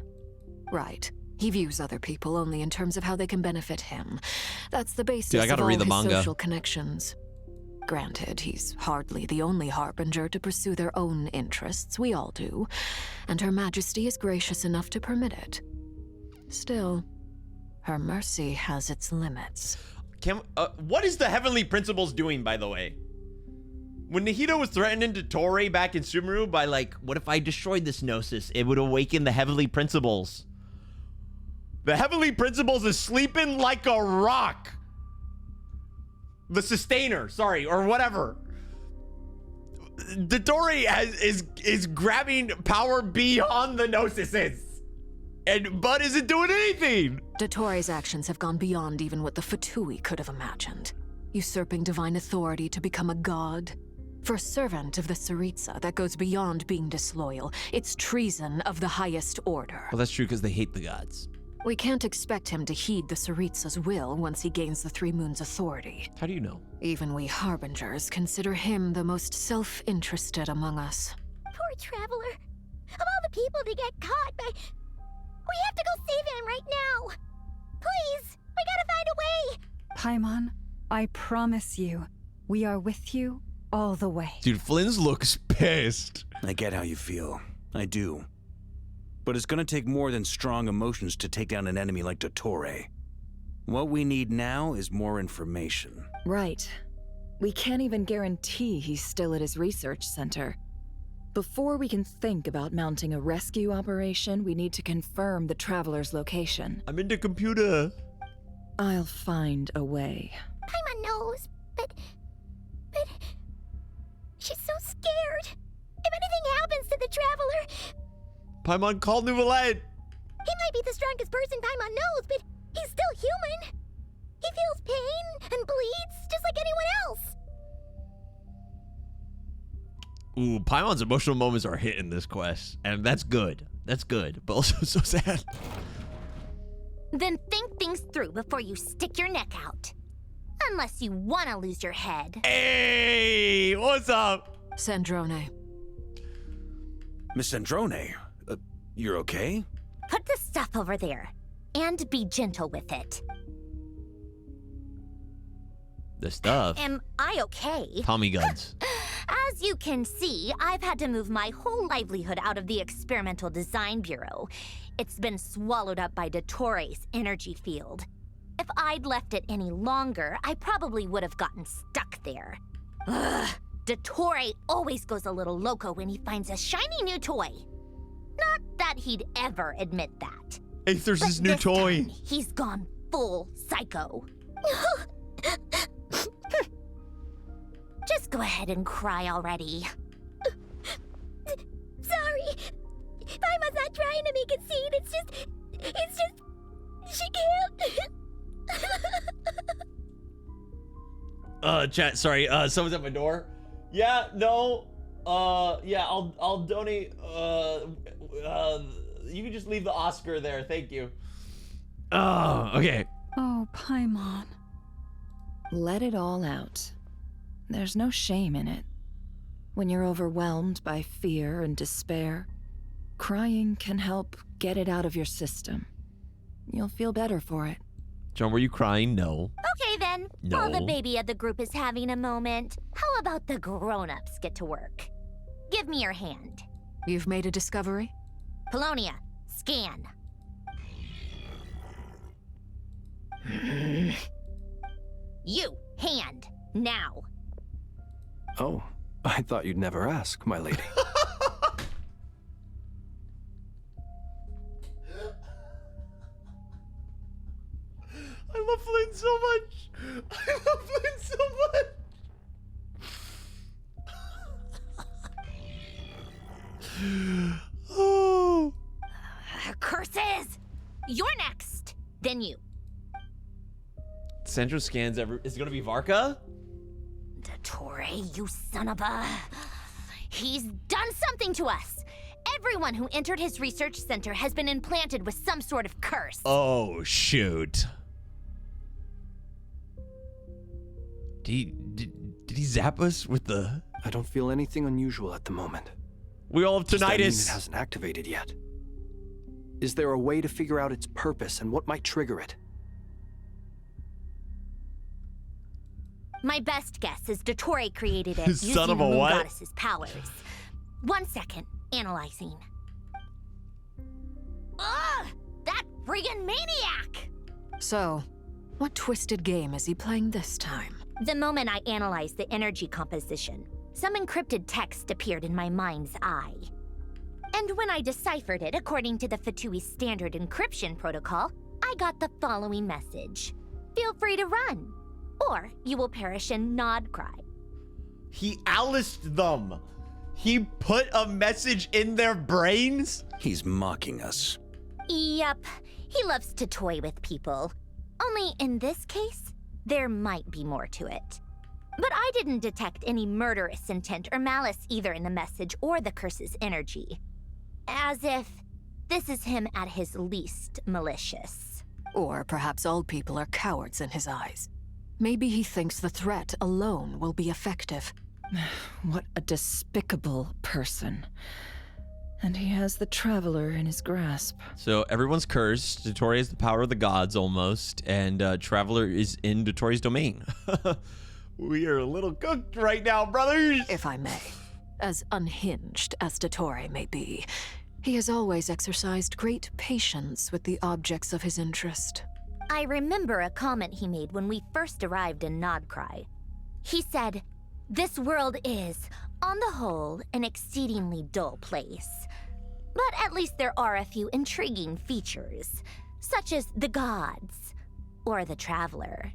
Right. He views other people only in terms of how they can benefit him. That's the basis Dude, I gotta of all read the his manga. social connections. Granted, he's hardly the only harbinger to pursue their own interests. We all do. And Her Majesty is gracious enough to permit it. Still, her mercy has its limits. What is the Heavenly Principles doing, by the way? When Nahida was threatening Dottore back in Sumeru by, like, what if I destroyed this Gnosis? It would awaken the Heavenly Principles. The Heavenly Principles is sleeping like a rock. The Sustainer, sorry, or whatever. Dottore is grabbing power beyond the Gnosises. And Bud isn't doing anything. Dottore's actions have gone beyond even what the Fatui could have imagined. Usurping divine authority to become a god. For a servant of the Tsaritsa, that goes beyond being disloyal. It's treason of the highest order. Well, that's true because they hate the gods. We can't expect him to heed the Tsaritsa's will once he gains the Three Moons' authority. How do you know? Even we Harbingers consider him the most self-interested among us. Poor Traveler. Of all the people to get caught by... We have to go save him right now. Please, we gotta find a way. Paimon, I promise you, we are with you all the way. Dude, Flynn's looks pissed. I get how you feel. I do. But it's gonna take more than strong emotions to take down an enemy like Dottore. What we need now is more information. Right. We can't even guarantee he's still at his research center. Before we can think about mounting a rescue operation, we need to confirm the Traveler's location. I'm into computer. I'll find a way. Paimon knows, but... She's so scared. If anything happens to the Traveler... Paimon, call Nouvellette. He might be the strongest person Paimon knows, but he's still human. He feels pain and bleeds just like anyone else. Ooh, Paimon's emotional moments are hitting this quest, and that's good. That's good, but also so sad. Then think things through before you stick your neck out. Unless you want to lose your head. Hey, what's up? Sandrone. Miss Sandrone, you're okay? Put the stuff over there, and be gentle with it. The stuff? Am I okay? Tommy guns. As you can see, I've had to move my whole livelihood out of the Experimental Design Bureau. It's been swallowed up by Dottore's energy field. If I'd left it any longer, I probably would have gotten stuck there. Ugh, Dottore always goes a little loco when he finds a shiny new toy. Not that he'd ever admit that. Aether's his new this toy. time, he's gone full psycho. Just go ahead and cry already. Sorry. Paimon's not trying to make a scene. It's just, she can't. Chat, sorry, someone's at my door. Yeah, no, yeah, I'll donate, you can just leave the Oscar there, thank you. Oh, okay. Oh, Paimon. Let it all out. There's no shame in it. When you're overwhelmed by fear and despair, crying can help get it out of your system. You'll feel better for it. John, were you crying? No. Okay then. No. While the baby of the group is having a moment, how about the grown-ups get to work? Give me your hand. You've made a discovery? Polonia, scan. You, hand, now. Oh, I thought you'd never ask, my lady. I love Flynn so much. I love Flynn so much. Oh. Curses! You're next. Then you. Central scans is it gonna be Varka? Dottore, you son of a... He's done something to us. Everyone who entered his research center has been implanted with some sort of curse. Oh, shoot. Did he zap us with the... I don't feel anything unusual at the moment. We all have Does that mean tinnitus. it hasn't activated yet? Is there a way to figure out its purpose and what might trigger it? My best guess is Dottore created it using Son the of a Moon what? Goddess's powers. 1 second, analyzing. Ugh! That friggin' maniac! So, what twisted game is he playing this time? The moment I analyzed the energy composition, some encrypted text appeared in my mind's eye. And when I deciphered it according to the Fatui standard encryption protocol, I got the following message. Feel free to run, or you will perish in Nod Cry. He Aliced them. He put a message in their brains? He's mocking us. Yep, he loves to toy with people. Only in this case, there might be more to it. But I didn't detect any murderous intent or malice either in the message or the curse's energy. As if this is him at his least malicious. Or perhaps all people are cowards in his eyes. Maybe he thinks the threat alone will be effective. What a despicable person. And he has the Traveler in his grasp. So everyone's cursed. Dottore has the power of the gods almost, and Traveler is in Dottore's domain. We are a little cooked right now, brothers. If I may. As unhinged as Dottore may be, he has always exercised great patience with the objects of his interest. I remember a comment he made when we first arrived in Nod Cry. He said, "This world is, on the whole, an exceedingly dull place. But at least there are a few intriguing features, such as the gods or the Traveler."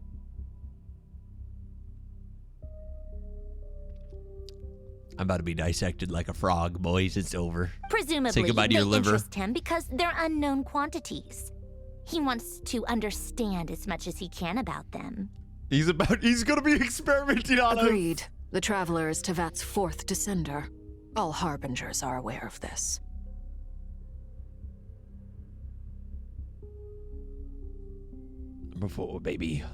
I'm about to be dissected like a frog, boys. It's over. Presumably, Say goodbye to they your liver. interest him because they're unknown quantities. He wants to understand as much as he can about them. He's gonna be experimenting on us. Agreed. The Traveler is Tevat's 4th descender. All Harbingers are aware of this. Number 4, baby.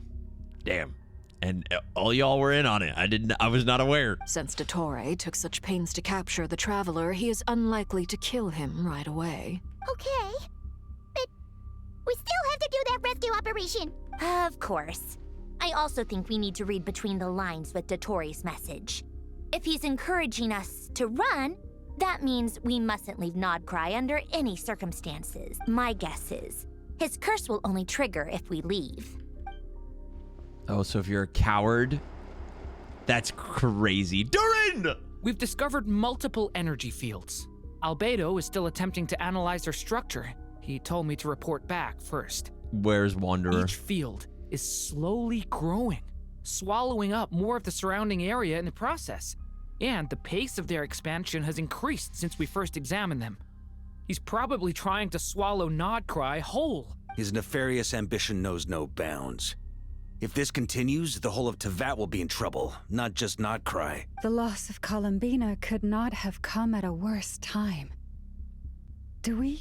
Damn. And all y'all were in on it. I was not aware. Since Dottore took such pains to capture the Traveler, he is unlikely to kill him right away. Okay. But we still have to do that rescue operation. Of course. I also think we need to read between the lines with Dottore's message. If he's encouraging us to run, that means we mustn't leave Nod Cry under any circumstances. My guess is, his curse will only trigger if we leave. Oh, so if you're a coward, That's crazy. Durin! We've discovered multiple energy fields. Albedo is still attempting to analyze their structure. He told me to report back first. Where's Wanderer? Each field is slowly growing, swallowing up more of the surrounding area in the process. And the pace of their expansion has increased since we first examined them. He's probably trying to swallow Nodcry whole. His nefarious ambition knows no bounds. If this continues, the whole of Teyvat will be in trouble, not just Nodcry. The loss of Columbina could not have come at a worse time. Do we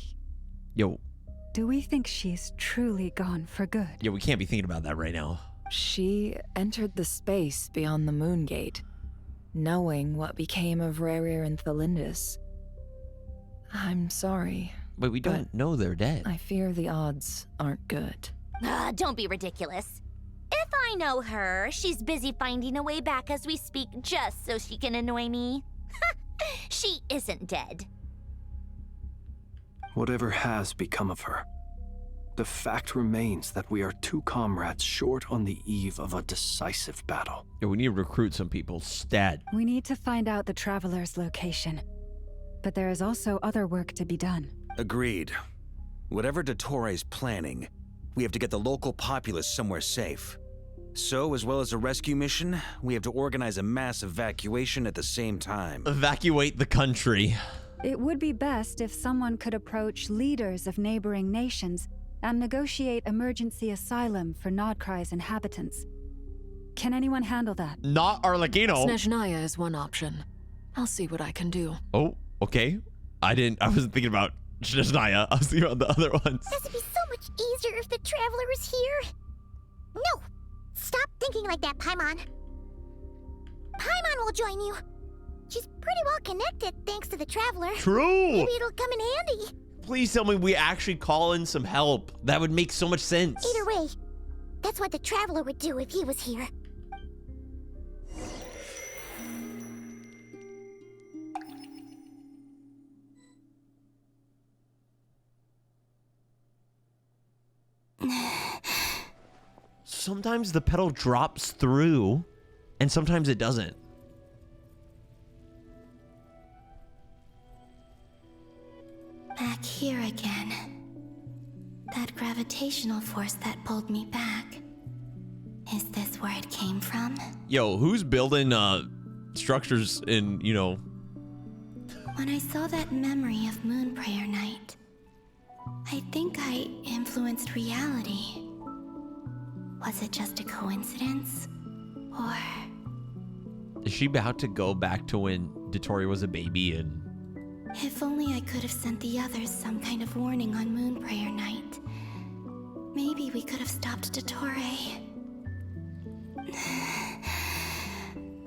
think she's truly gone for good? Yeah, we can't be thinking about that right now. She entered the space beyond the Moon Gate, knowing what became of Rerir and Thelindis. I'm sorry. But we don't know they're dead. I fear the odds aren't good. Don't be ridiculous. If I know her, she's busy finding a way back as we speak just so she can annoy me. She isn't dead. Whatever has become of her, the fact remains that we are two comrades short on the eve of a decisive battle. Yeah, we need to recruit some people. Stat. We need to find out the Traveler's location. But there is also other work to be done. Agreed. Whatever Dottore planning, we have to get the local populace somewhere safe. So, as well as a rescue mission, we have to organize a mass evacuation at the same time. Evacuate the country. It would be best if someone could approach leaders of neighboring nations and negotiate emergency asylum for Nodcry's inhabitants. Can anyone handle that? Not Arlecchino. Snezhnaya is one option. I'll see what I can do. Oh, okay. I wasn't thinking about Snezhnaya. I was thinking about the other ones. This would be so much easier if the Traveler was here. No! Stop thinking like that, Paimon. Paimon will join you. She's pretty well connected thanks to the Traveler. True! Maybe it'll come in handy. Please tell me we actually call in some help. That would make so much sense. Either way, that's what the Traveler would do if he was here. Sometimes the petal drops through, and sometimes it doesn't. Back here again. That gravitational force that pulled me back. Is this where it came from? Yo, who's building structures in, When I saw that memory of Moon Prayer Night, I think I influenced reality. Was it just a coincidence? Or... Is she about to go back to when Dottore was a baby and... If only I could have sent the others some kind of warning on Moon Prayer Night. Maybe we could have stopped Dottore.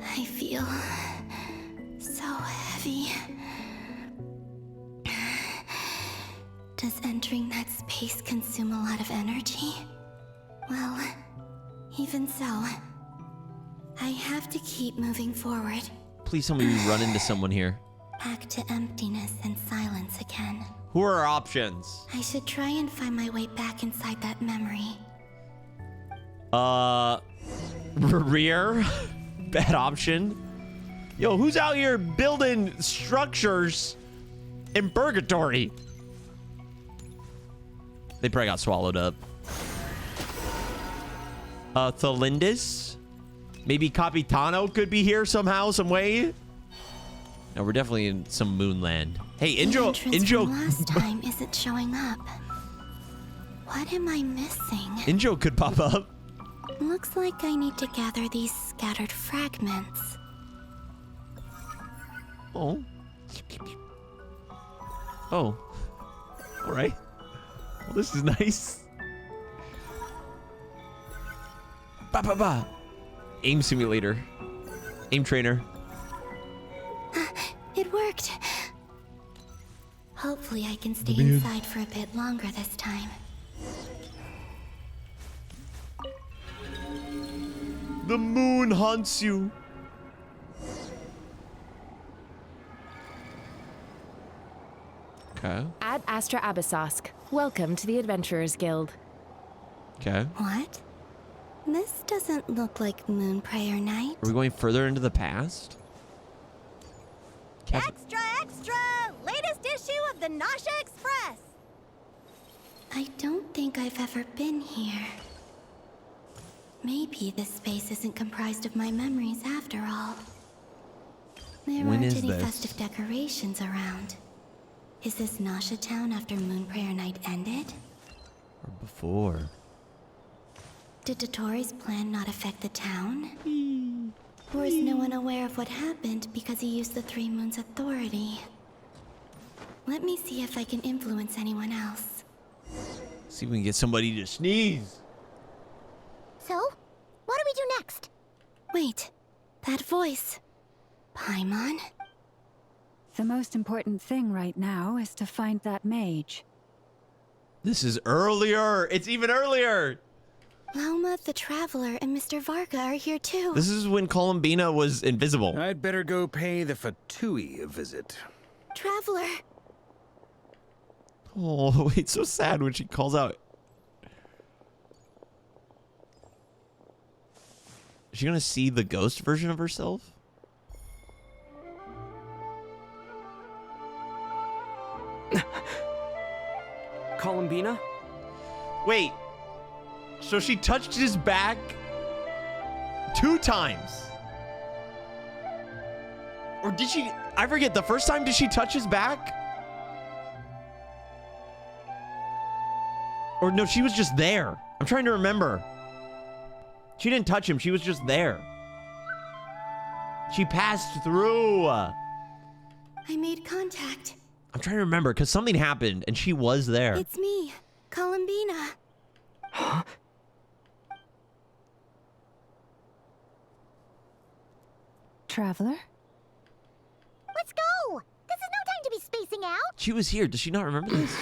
I feel so heavy. Does entering that space consume a lot of energy? Well, even so, I have to keep moving forward. Please tell me we run into someone here. Back to emptiness and silence again. Who are our options? I should try and find my way back inside that memory. Rear? Bad option. Yo, who's out here building structures in Purgatory? They probably got swallowed up. Thelindis? Maybe Capitano could be here somehow, some way? No, we're definitely in some moonland. Hey, Injo. From last time isn't showing up. What am I missing? Injo could pop up. Looks like I need to gather these scattered fragments. Oh. Oh. All right. Well, this is nice. Ba ba ba. Aim simulator. Aim trainer. It worked. Hopefully I can stay inside for a bit longer this time. The moon haunts you. Okay. Ad Astra Abyssosk. Welcome to the Adventurers Guild. Okay. What? This doesn't look like Moonprayer Night. Are we going further into the past? Extra, extra! Latest issue of the Nausea Express! I don't think I've ever been here. Maybe this space isn't comprised of my memories after all. There When aren't is any this? festive decorations around. Is this Nausea Town after Moonprayer Night ended? Or before? Did Dottoro's plan not affect the town? Or is no one aware of what happened because he used the Three Moons' authority? Let me see if I can influence anyone else. See if we can get somebody to sneeze. So, what do we do next? Wait, that voice. Paimon? The most important thing right now is to find that mage. This is earlier. It's even earlier. Lauma, the Traveler, and Mr. Varga are here too. This is when Columbina was invisible. I'd better go pay the Fatui a visit. Traveler! Oh, it's so sad when she calls out. Is she gonna see the ghost version of herself? Columbina? Wait. So she touched his back 2 times. Or did she? I forget. The first time, did she touch his back? Or no, she was just there. I'm trying to remember. She didn't touch him. She was just there. She passed through. I made contact. I'm trying to remember because something happened and she was there. It's me, Columbina. Huh? Traveler? Let's go! This is no time to be spacing out! She was here. Does she not remember this?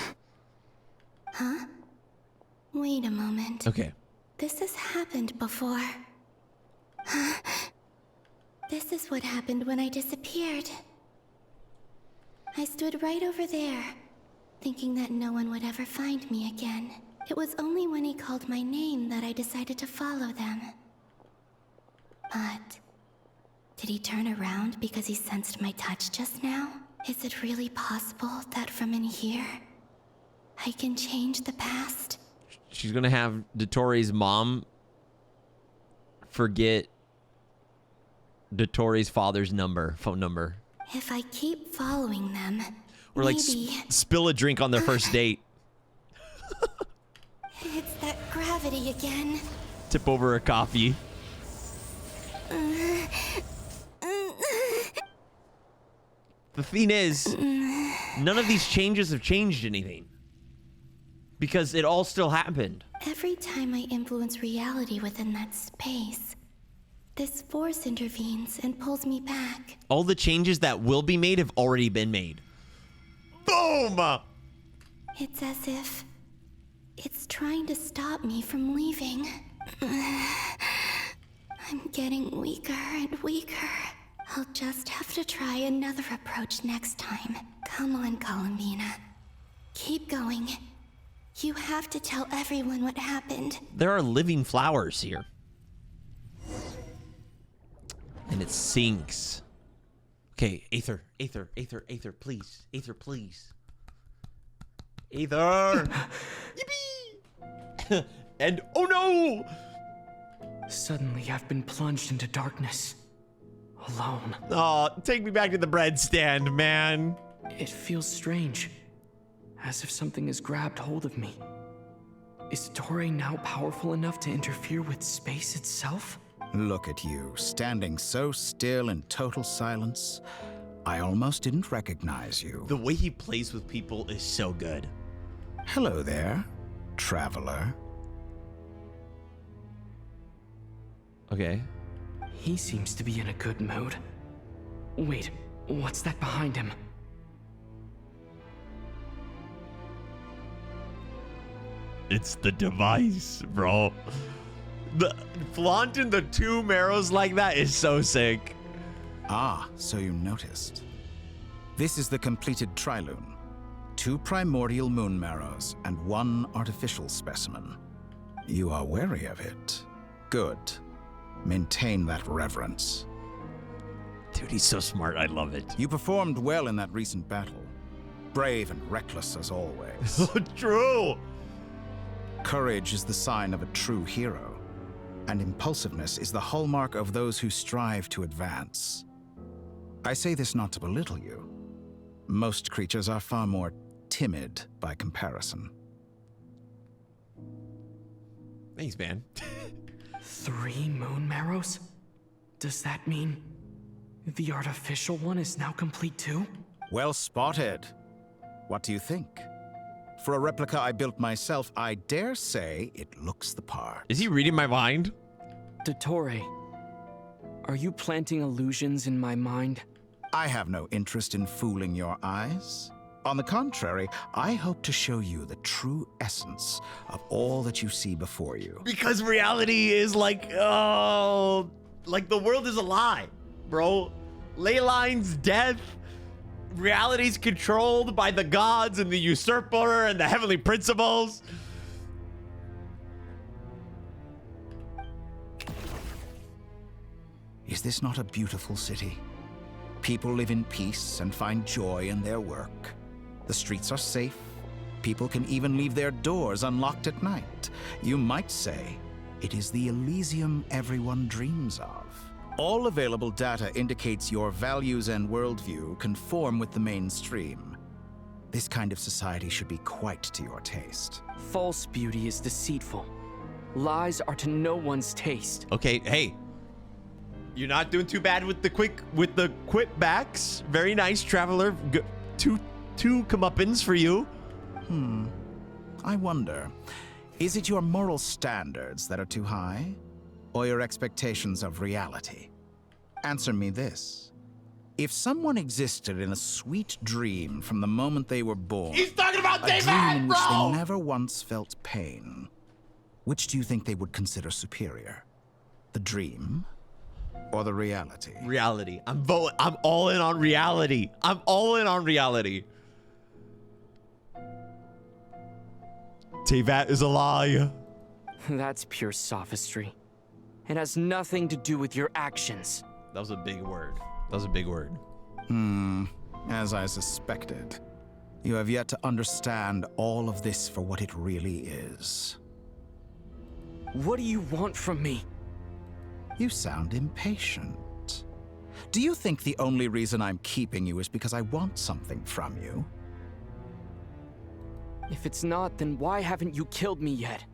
Huh? Wait a moment. Okay. This has happened before. This is what happened when I disappeared. I stood right over there, thinking that no one would ever find me again. It was only when he called my name that I decided to follow them. But did he turn around because he sensed my touch just now? Is it really possible that from in here, I can change the past? She's gonna have Dottoro's mom forget Dottoro's father's phone number. If I keep following them, Or like maybe spill a drink on their first date. it's that gravity again. Tip over a coffee. The thing is, none of these changes have changed anything. Because it all still happened. Every time I influence reality within that space, this force intervenes and pulls me back. All the changes that will be made have already been made. Boom! It's as if it's trying to stop me from leaving. I'm getting weaker and weaker. I'll just have to try another approach next time. Come on, Columbina. Keep going. You have to tell everyone what happened. There are living flowers here. And it sinks. Okay, Aether, Aether, Aether, Aether, please. Aether, please. Aether! Yippee! And, oh no! Suddenly, I've been plunged into darkness. Alone. Oh, take me back to the bread stand, man. It feels strange. As if something has grabbed hold of me. Is Dottore now powerful enough to interfere with space itself? Look at you, standing so still in total silence. I almost didn't recognize you. The way he plays with people is so good. Hello there, traveler. Okay. He seems to be in a good mood. Wait, what's that behind him? It's the device, bro. The flaunting the 2 marrows like that is so sick. Ah, so you noticed. This is the completed trilune. 2 primordial moon marrows and 1 artificial specimen. You are wary of it. Good. Maintain that reverence. Dude, he's so smart. I love it. You performed well in that recent battle. Brave and reckless as always. True. Courage is the sign of a true hero, and impulsiveness is the hallmark of those who strive to advance. I say this not to belittle you. Most creatures are far more timid by comparison. Thanks, man. 3 moon marrows? Does that mean the artificial one is now complete too? Well spotted. What do you think? For a replica I built myself, I dare say it looks the part. Is he reading my mind? Dottore, are you planting illusions in my mind? I have no interest in fooling your eyes. On the contrary, I hope to show you the true essence of all that you see before you. Because reality is like, oh, like the world is a lie, bro. Leyline's death. Reality's controlled by the gods and the usurper and the heavenly principles. Is this not a beautiful city? People live in peace and find joy in their work. The streets are safe. People can even leave their doors unlocked at night. You might say it is the Elysium everyone dreams of. All available data indicates your values and worldview conform with the mainstream. This kind of society should be quite to your taste. False beauty is deceitful. Lies are to no one's taste. Okay, hey. You're not doing too bad with the quip backs. Very nice, traveler. Two comeuppance for you. I wonder, is it your moral standards that are too high? Or your expectations of reality? Answer me this. If someone existed in a sweet dream from the moment they were born, he's talking about a dream in which they never once felt pain, which do you think they would consider superior? The dream or the reality? Reality. I'm all in on reality. I'm all in on reality. Teyvat is a lie. That's pure sophistry. It has nothing to do with your actions. That was a big word. That was a big word. As I suspected. You have yet to understand all of this for what it really is. What do you want from me? You sound impatient. Do you think the only reason I'm keeping you is because I want something from you? If it's not, then why haven't you killed me yet?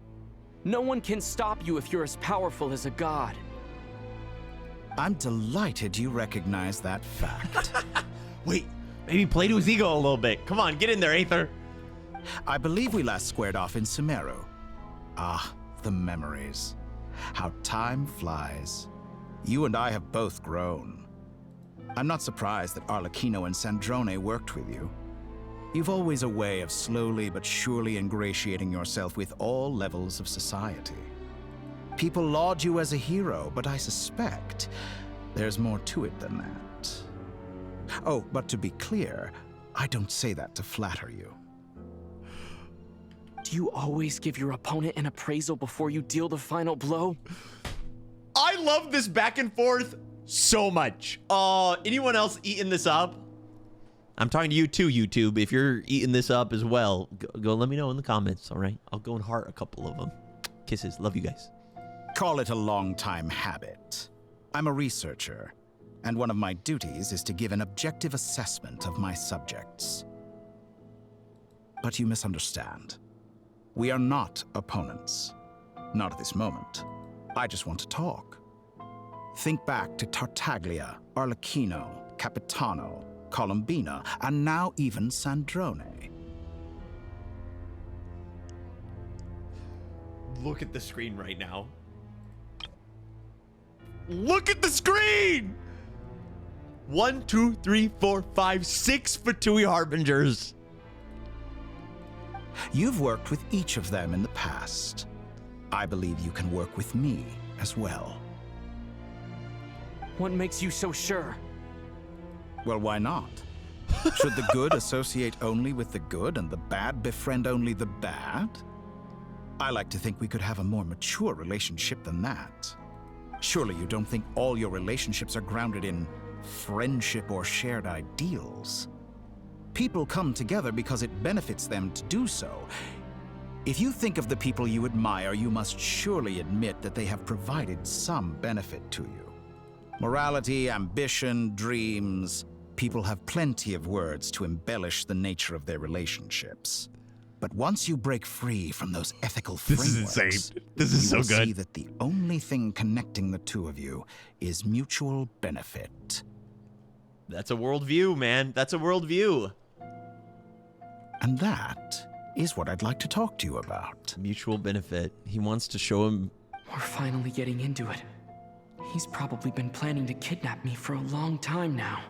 No one can stop you if you're as powerful as a god. I'm delighted you recognize that fact. Wait, maybe play to his ego a little bit. Come on, get in there, Aether. I believe we last squared off in Sumeru. Ah, the memories. How time flies. You and I have both grown. I'm not surprised that Arlecchino and Sandrone worked with you. You've always a way of slowly but surely ingratiating yourself with all levels of society. People laud you as a hero, but I suspect there's more to it than that. Oh, but to be clear, I don't say that to flatter you. Do you always give your opponent an appraisal before you deal the final blow? I love this back and forth so much. Anyone else eating this up? I'm talking to you too, YouTube. If you're eating this up as well, go let me know in the comments, all right? I'll go and heart a couple of them. Kisses. Love you guys. Call it a long-time habit. I'm a researcher, and one of my duties is to give an objective assessment of my subjects. But you misunderstand. We are not opponents. Not at this moment. I just want to talk. Think back to Tartaglia, Arlecchino, Capitano, Columbina, and now even Sandrone. Look at the screen right now. Look at the screen! 1, 2, 3, 4, 5, 6 Fatui Harbingers. You've worked with each of them in the past. I believe you can work with me as well. What makes you so sure? Well, why not? Should the good associate only with the good and the bad befriend only the bad? I like to think we could have a more mature relationship than that. Surely you don't think all your relationships are grounded in friendship or shared ideals? People come together because it benefits them to do so. If you think of the people you admire, you must surely admit that they have provided some benefit to you. Morality, ambition, dreams. People have plenty of words to embellish the nature of their relationships. But once you break free from those ethical frameworks, this is insane. This is so you will good. see that the only thing connecting the two of you is mutual benefit. That's a worldview, man. That's a worldview. And that is what I'd like to talk to you about. Mutual benefit. He wants to show him. We're finally getting into it. He's probably been planning to kidnap me for a long time now.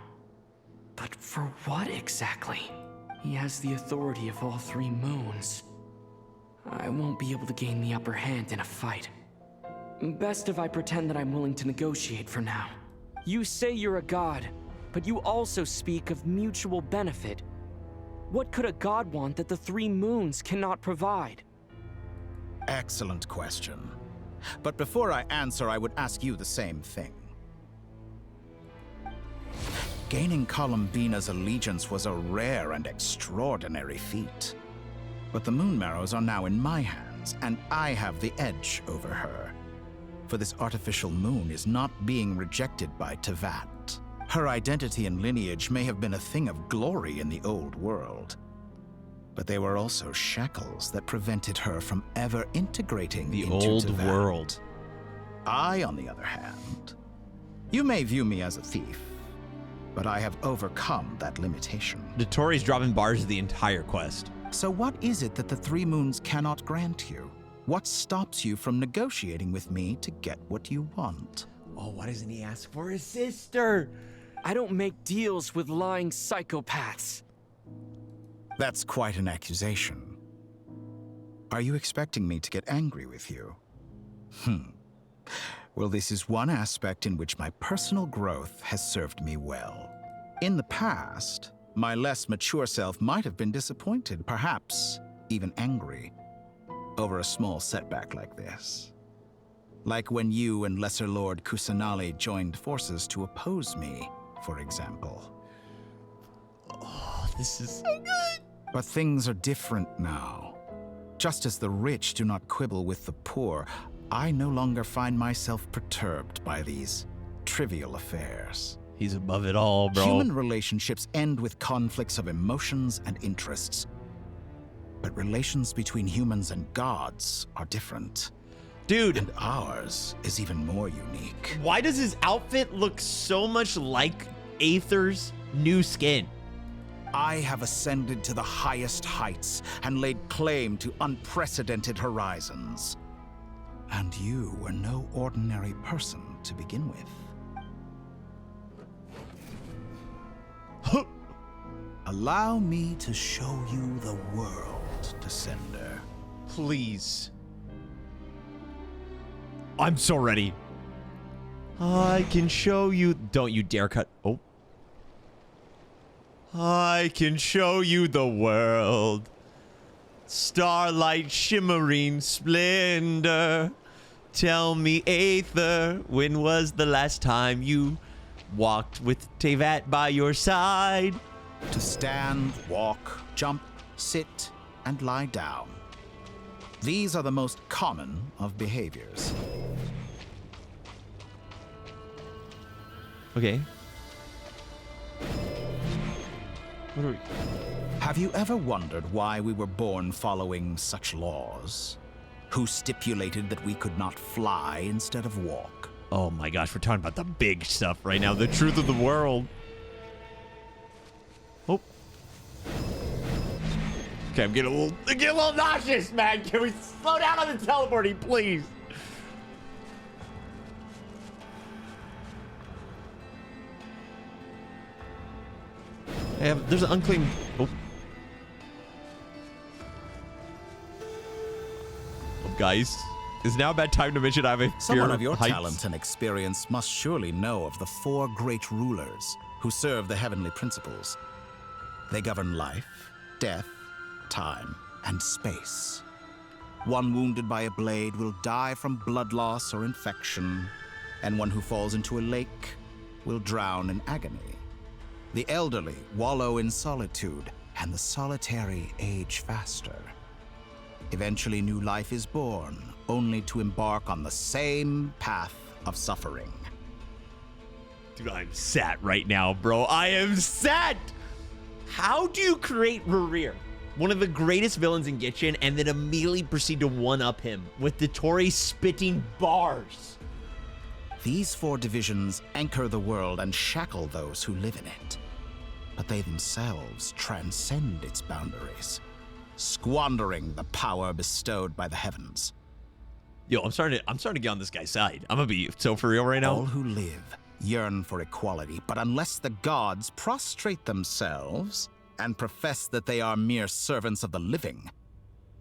But for what exactly? He has the authority of all 3 moons. I won't be able to gain the upper hand in a fight. Best if I pretend that I'm willing to negotiate for now. You say you're a god, but you also speak of mutual benefit. What could a god want that the 3 moons cannot provide? Excellent question. But before I answer, I would ask you the same thing. Gaining Columbina's allegiance was a rare and extraordinary feat. But the Moon Marrows are now in my hands, and I have the edge over her. For this artificial moon is not being rejected by Tevat. Her identity and lineage may have been a thing of glory in the old world. But they were also shackles that prevented her from ever integrating into old Tevat. world. I, on the other hand, you may view me as a thief, but I have overcome that limitation. Dottoro's dropping bars the entire quest. So what is it that the 3 moons cannot grant you? What stops you from negotiating with me to get what you want? Oh, why doesn't he ask for his sister? I don't make deals with lying psychopaths. That's quite an accusation. Are you expecting me to get angry with you? Well, this is one aspect in which my personal growth has served me well. In the past, my less mature self might have been disappointed, perhaps even angry, over a small setback like this. Like when you and Lesser Lord Kusanali joined forces to oppose me, for example. Oh, this is so good. But things are different now. Just as the rich do not quibble with the poor, I no longer find myself perturbed by these trivial affairs. He's above it all, bro. Human relationships end with conflicts of emotions and interests. But relations between humans and gods are different. Dude. And ours is even more unique. Why does his outfit look so much like Aether's new skin? I have ascended to the highest heights and laid claim to unprecedented horizons. And you were no ordinary person to begin with. Allow me to show you the world, Descender. Please. I'm so ready. I can show you. Don't you dare cut. Oh. I can show you the world. Starlight shimmering splendor. Tell me, Aether, when was the last time you walked with Tevat by your side? To stand, walk, jump, sit, and lie down. These are the most common of behaviors. Okay. What are we? Have you ever wondered why we were born following such laws? Who stipulated that we could not fly instead of walk? Oh my gosh, we're talking about the big stuff right now. The truth of the world. Oh. Okay, I'm getting a little nauseous, man. Can we slow down on the teleporting, please? There's an unclaimed. Oh. Oh, guys, is now a bad time to mention I have a fear Someone of your heights? talent and experience must surely know of the 4 great rulers who serve the heavenly principles. They govern life, death, time, and space. One wounded by a blade will die from blood loss or infection. and one who falls into a lake will drown in agony. The elderly wallow in solitude, and the solitary age faster. Eventually, new life is born, only to embark on the same path of suffering. Dude, I'm sad right now, bro. I am sad! How do you create Rerir, one of the greatest villains in Genshin, and then immediately proceed to one-up him with Dottore spitting bars? These 4 divisions anchor the world and shackle those who live in it. But they themselves transcend its boundaries, squandering the power bestowed by the heavens. Yo, I'm starting to get on this guy's side. I'm gonna be so for real right now. All who live yearn for equality, but unless the gods prostrate themselves and profess that they are mere servants of the living,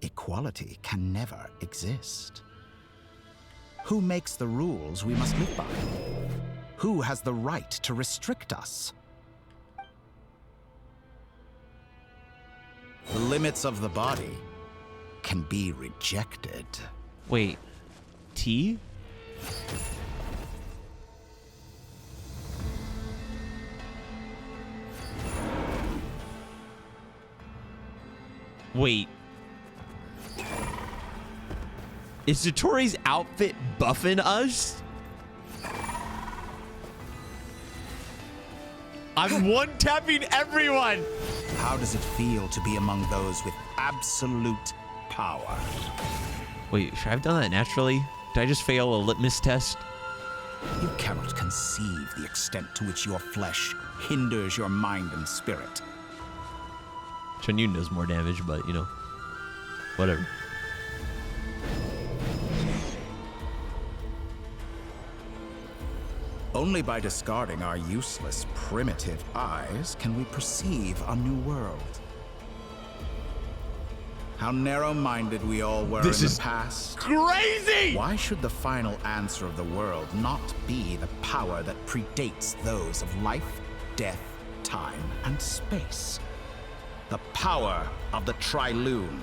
equality can never exist. Who makes the rules we must live by? Who has the right to restrict us? The limits of the body can be rejected. Wait, T? Wait. Is Dottore's outfit buffing us? I'm one-tapping everyone! How does it feel to be among those with absolute power? Wait, should I have done that naturally? Did I just fail a litmus test? You cannot conceive the extent to which your flesh hinders your mind and spirit. Chunyun does more damage, but, you know, whatever. Only by discarding our useless, primitive eyes can we perceive a new world. How narrow-minded we all were in the past. Crazy! Why should the final answer of the world not be the power that predates those of life, death, time, and space? The power of the Trilune.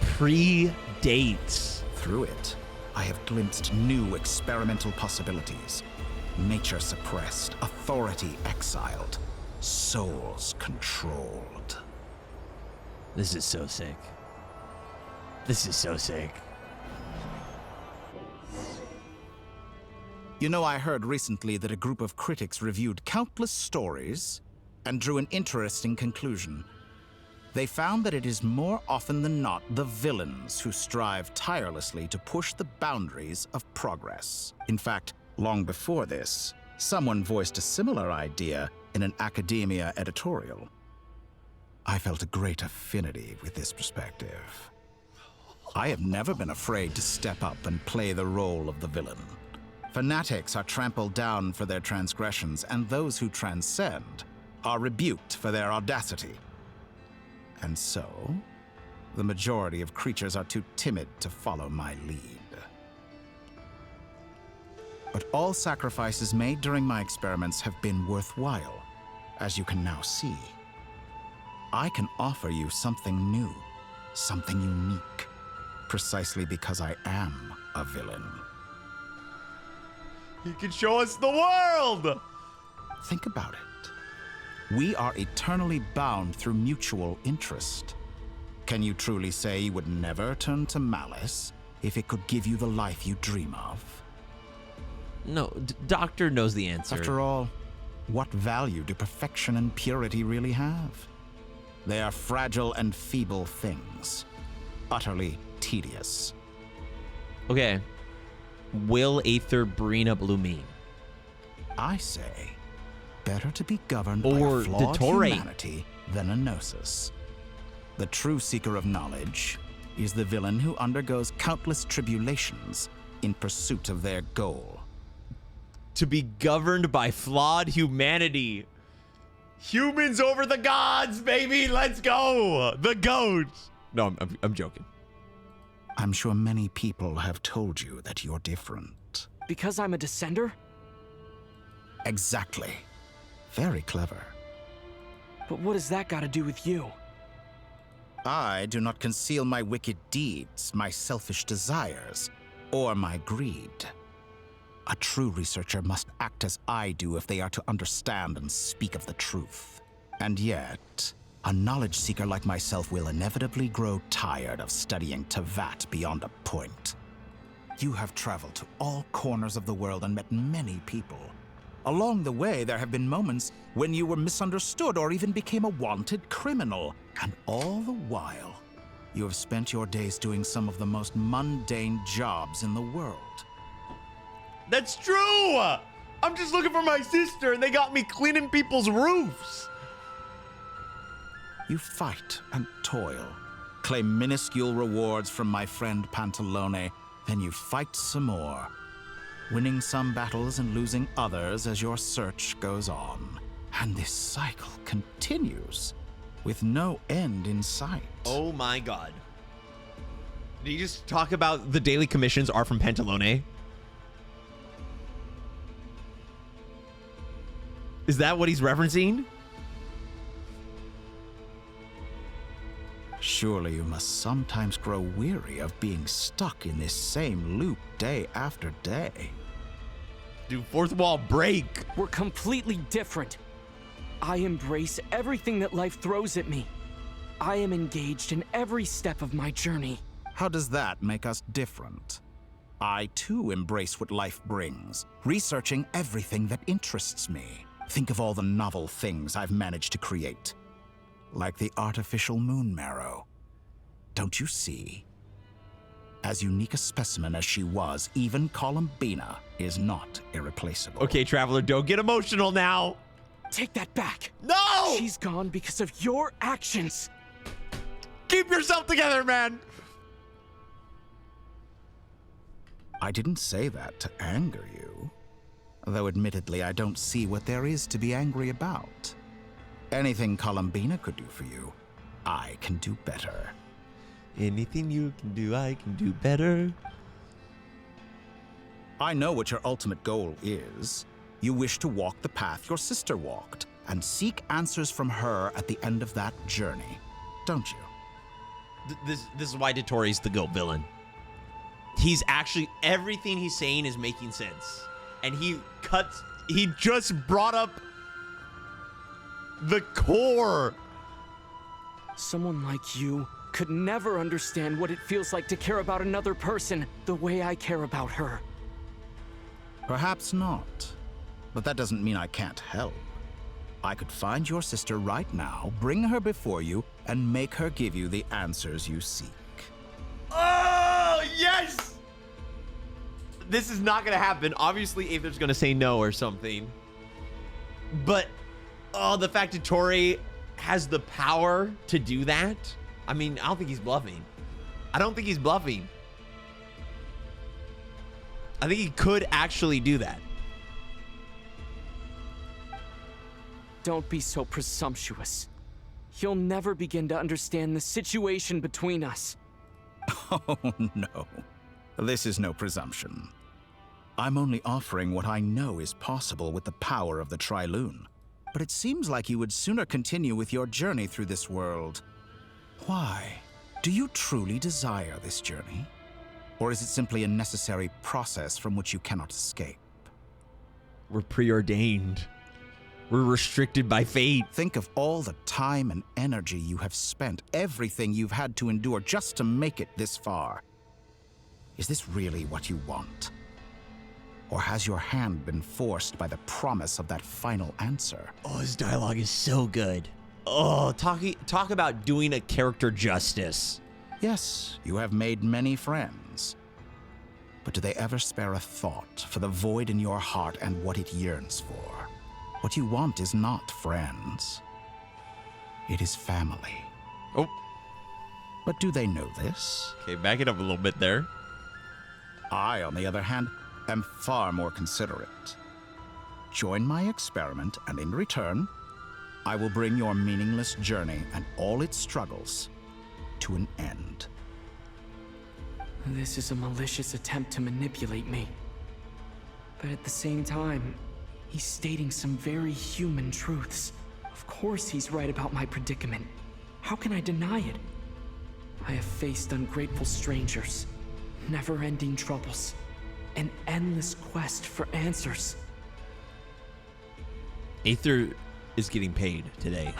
Predates. Through it, I have glimpsed new experimental possibilities. Nature suppressed, authority exiled, souls controlled. This is so sick. This is so sick. You know, I heard recently that a group of critics reviewed countless stories and drew an interesting conclusion. They found that it is more often than not the villains who strive tirelessly to push the boundaries of progress. In fact, long before this, someone voiced a similar idea in an academia editorial. I felt a great affinity with this perspective. I have never been afraid to step up and play the role of the villain. Fanatics are trampled down for their transgressions, and those who transcend are rebuked for their audacity. And so, the majority of creatures are too timid to follow my lead. But all sacrifices made during my experiments have been worthwhile, as you can now see. I can offer you something new, something unique, precisely because I am a villain. You can show us the world! Think about it. We are eternally bound through mutual interest. Can you truly say you would never turn to malice if it could give you the life you dream of? No, Doctor knows the answer. After all, what value do perfection and purity really have? They are fragile and feeble things, utterly tedious. Okay. Will Aether bring up Lumine? I say, better to be governed by Or a flawed Dottore. humanity than a gnosis. The true seeker of knowledge is the villain who undergoes countless tribulations in pursuit of their goal. To be governed by flawed humanity. Humans over the gods, baby! Let's go! The goats! No, I'm joking. I'm sure many people have told you that you're different. Because I'm a descender? Exactly. Very clever. But what has that got to do with you? I do not conceal my wicked deeds, my selfish desires, or my greed. A true researcher must act as I do if they are to understand and speak of the truth. And yet, a knowledge seeker like myself will inevitably grow tired of studying Teyvat beyond a point. You have traveled to all corners of the world and met many people. Along the way, there have been moments when you were misunderstood or even became a wanted criminal. And all the while, you have spent your days doing some of the most mundane jobs in the world. That's true! I'm just looking for my sister and they got me cleaning people's roofs. You fight and toil, claim minuscule rewards from my friend Pantalone, then you fight some more, winning some battles and losing others as your search goes on. And this cycle continues, with no end in sight. Oh my god. Did you just talk about the daily commissions are from Pantalone? Is that what he's referencing? Surely you must sometimes grow weary of being stuck in this same loop day after day. Dude, fourth wall break. We're completely different. I embrace everything that life throws at me. I am engaged in every step of my journey. How does that make us different? I too embrace what life brings, researching everything that interests me. Think of all the novel things I've managed to create. Like the artificial moon marrow. Don't you see? As unique a specimen as she was, even Columbina is not irreplaceable. Okay, Traveler, don't get emotional now. Take that back. No! She's gone because of your actions. Keep yourself together, man. I didn't say that to anger you. Though admittedly, I don't see what there is to be angry about. Anything Columbina could do for you, I can do better. Anything you can do, I can do better. I know what your ultimate goal is. You wish to walk the path your sister walked, and seek answers from her at the end of that journey, don't you? This is why Dottoro's the GOAT villain. He's actually, everything he's saying is making sense. And he just brought up the core. Someone like you could never understand what it feels like to care about another person the way I care about her. Perhaps not. But that doesn't mean I can't help. I could find your sister right now, bring her before you, and make her give you the answers you seek. Oh, yes! This is not gonna happen. Obviously, Aether's gonna say no or something. But, oh, the fact that Dottore has the power to do that? I mean, I don't think he's bluffing. I don't think he's bluffing. I think he could actually do that. Don't be so presumptuous. You'll never begin to understand the situation between us. Oh, no. This is no presumption. I'm only offering what I know is possible with the power of the Trilune. But it seems like you would sooner continue with your journey through this world. Why? Do you truly desire this journey? Or is it simply a necessary process from which you cannot escape? We're preordained. We're restricted by fate. Think of all the time and energy you have spent, everything you've had to endure just to make it this far. Is this really what you want? Or has your hand been forced by the promise of that final answer? Oh, his dialogue is so good. Oh, talk about doing a character justice. Yes, you have made many friends. But do they ever spare a thought for the void in your heart and what it yearns for? What you want is not friends. It is family. Oh. But do they know this? Okay, back it up a little bit there. I, on the other hand, am far more considerate. Join my experiment, and in return, I will bring your meaningless journey and all its struggles to an end. This is a malicious attempt to manipulate me. But at the same time, he's stating some very human truths. Of course he's right about my predicament. How can I deny it? I have faced ungrateful strangers, never-ending troubles, an endless quest for answers. Aether is getting paid today.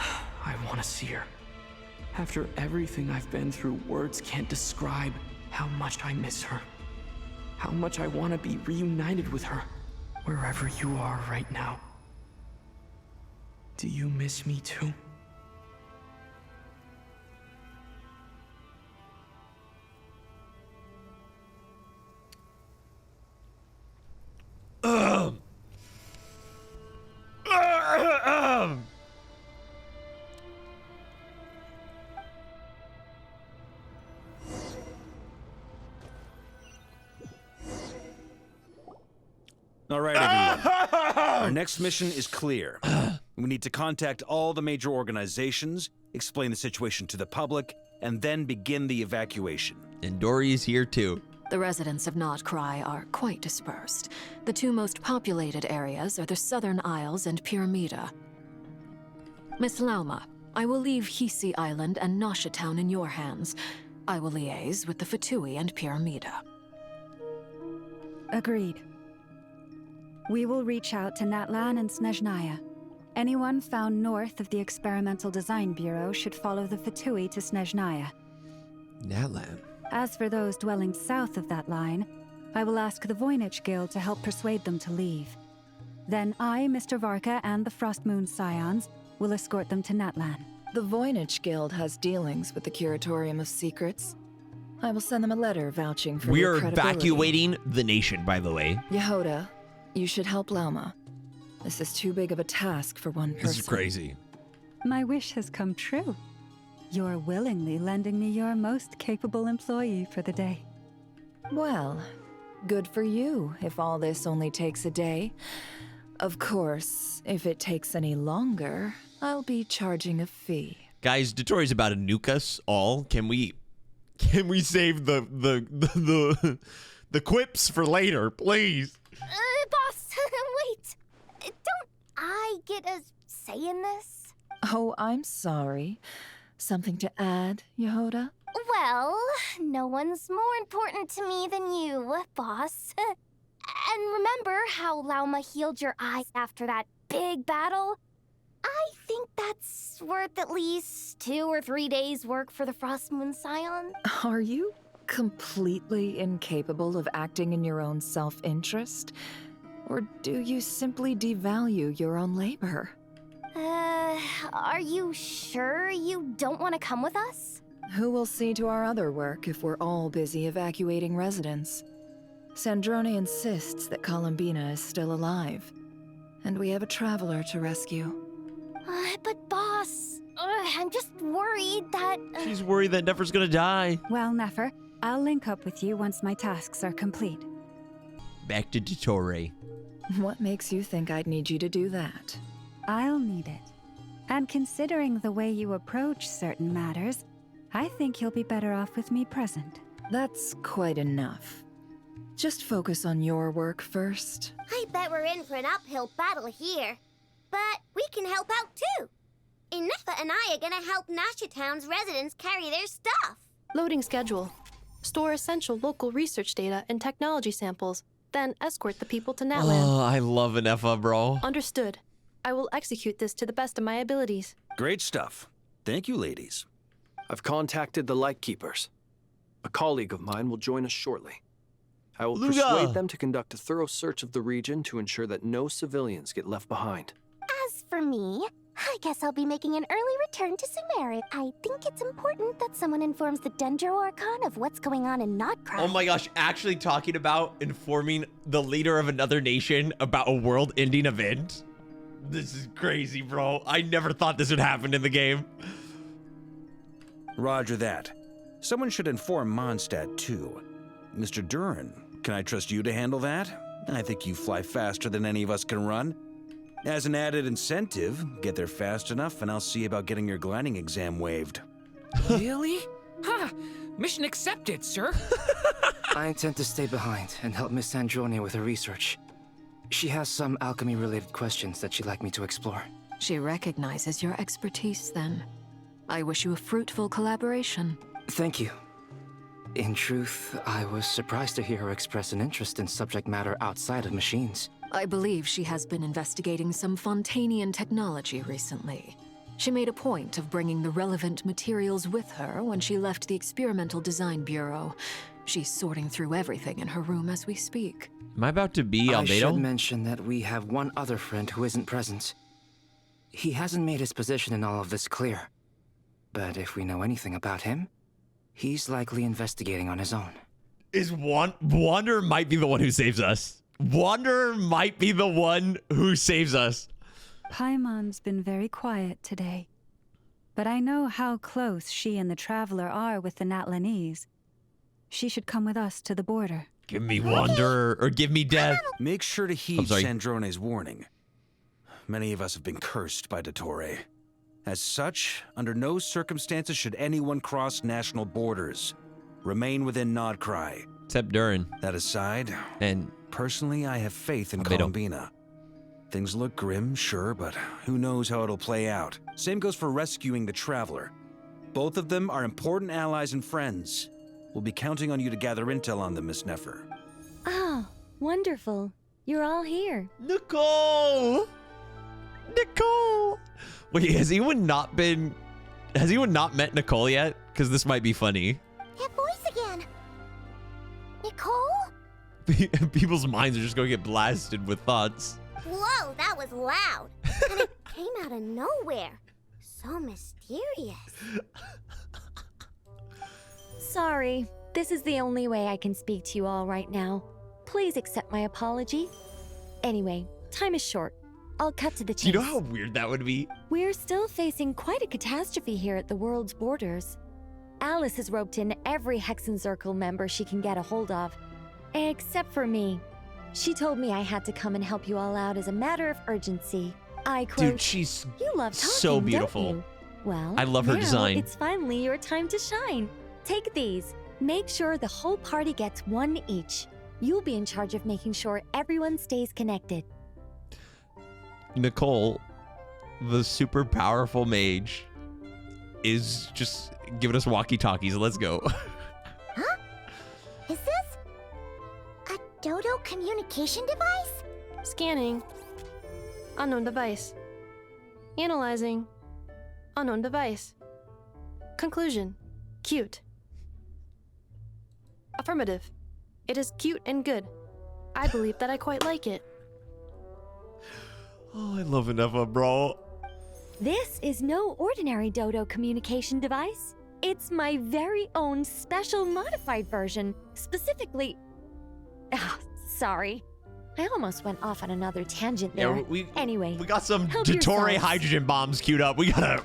I want to see her. After everything I've been through, words can't describe how much I miss her. How much I want to be reunited with her, wherever you are right now. Do you miss me too? All right, everyone. Our next mission is clear. We need to contact all the major organizations, explain the situation to the public, and then begin the evacuation. And Dory is here too. The residents of Nod Krai are quite dispersed. The two most populated areas are the Southern Isles and Pyramida. Miss Lauma, I will leave Hisi Island and Nasha Town in your hands. I will liaise with the Fatui and Pyramida. Agreed. We will reach out to Natlan and Snezhnaya. Anyone found north of the Experimental Design Bureau should follow the Fatui to Snezhnaya. Natlan. As for those dwelling south of that line, I will ask the Voynich Guild to help persuade them to leave. Then I, Mr. Varka, and the Frostmoon Scions will escort them to Natlan. The Voynich Guild has dealings with the Curatorium of Secrets. I will send them a letter vouching for We your are credibility. evacuating the nation, by the way. Yehoda, you should help Lauma. This is too big of a task for one person. This is crazy. My wish has come true. You're willingly lending me your most capable employee for the day. Well, good for you if all this only takes a day. Of course, if it takes any longer, I'll be charging a fee. Guys, Dotori's about to nuke us all. Can we save the quips for later, please? Boss, wait. Don't I get a say in this? Oh, I'm sorry. Something to add, Yehoda? Well, no one's more important to me than you, boss. And remember how Lauma healed your eyes after that big battle? I think that's worth at least 2 or 3 days' work for the Frostmoon Scion. Are you completely incapable of acting in your own self-interest? Or do you simply devalue your own labor? Are you sure you don't want to come with us? Who will see to our other work if we're all busy evacuating residents? Sandrone insists that Columbina is still alive, and we have a traveler to rescue. But boss, I'm just worried that... She's worried that Nefer's gonna die. Well, Nefer, I'll link up with you once my tasks are complete. Back to Dotori. What makes you think I'd need you to do that? I'll need it. And considering the way you approach certain matters, I think you'll be better off with me present. That's quite enough. Just focus on your work first. I bet we're in for an uphill battle here. But we can help out too. Inefa and I are gonna help Nasha Town's residents carry their stuff. Loading schedule. Store essential local research data and technology samples, then escort the people to Natlan. Oh, I love Inefa, bro. Understood. I will execute this to the best of my abilities. Great stuff. Thank you, ladies. I've contacted the Lightkeepers. A colleague of mine will join us shortly. I will persuade them to conduct a thorough search of the region to ensure that no civilians get left behind. As for me, I guess I'll be making an early return to Sumeru. I think it's important that someone informs the Dendro Archon of what's going on in Nod Krai. Oh my gosh, actually talking about informing the leader of another nation about a world-ending event? This is crazy, bro. I never thought this would happen in the game. Roger that. Someone should inform Mondstadt, too. Mr. Duran, can I trust you to handle that? I think you fly faster than any of us can run. As an added incentive, get there fast enough and I'll see about getting your gliding exam waived. Really? Ha! Mission accepted, sir. I intend to stay behind and help Miss Sandrone with her research. She has some alchemy-related questions that she'd like me to explore. She recognizes your expertise, then. I wish you a fruitful collaboration. Thank you. In truth, I was surprised to hear her express an interest in subject matter outside of machines. I believe she has been investigating some Fontanian technology recently. She made a point of bringing the relevant materials with her when she left the Experimental Design Bureau. She's sorting through everything in her room as we speak. Am I about to be I Albedo? should mention that we have one other friend who isn't present. He hasn't made his position in all of this clear. But if we know anything about him, he's likely investigating on his own. Is Wander might be the one who saves us. Wander might be the one who saves us. Paimon's been very quiet today. But I know how close she and the Traveler are with the Natlanese. She should come with us to the border. Give me Wander or give me death. Make sure to heed Sandrone's warning. Many of us have been cursed by Dottore. As such, under no circumstances should anyone cross national borders. Remain within Nodcry. Except Durin. That aside, and personally, I have faith in Albedo. Columbina. Things look grim, sure, but who knows how it'll play out. Same goes for rescuing the Traveler. Both of them are important allies and friends. We'll be counting on you to gather intel on them, Miss Nefer. Oh, wonderful. You're all here. Nicole! Nicole! Wait, has anyone not met Nicole yet? Because this might be funny. That voice again. Nicole? People's minds are just going to get blasted with thoughts. Whoa, that was loud. And it came out of nowhere. So mysterious. Sorry, this is the only way I can speak to you all right now. Please accept my apology. Anyway, time is short. I'll cut to the chase. Do you know how weird that would be? We're still facing quite a catastrophe here at the world's borders. Alice has roped in every Hexen Circle member she can get a hold of. Except for me. She told me I had to come and help you all out as a matter of urgency. I quote, Dude, she's you love talking, so beautiful. Don't you? Well, I love her now design. It's finally your time to shine. Take these. Make sure the whole party gets one each. You'll be in charge of making sure everyone stays connected. Nicole, the super powerful mage, is just giving us walkie-talkies. Let's go. Huh? Is this a Dodo communication device? Scanning. Unknown device. Analyzing. Unknown device. Conclusion. Cute. Affirmative. It is cute and good. I believe that I quite like it. Oh, I love Nefa, bro. This is no ordinary Dodo communication device. It's my very own special modified version, specifically... Ah, sorry. I almost went off on another tangent there. Yeah, anyway, we got some help Dottore yourselves. hydrogen bombs queued up. We gotta...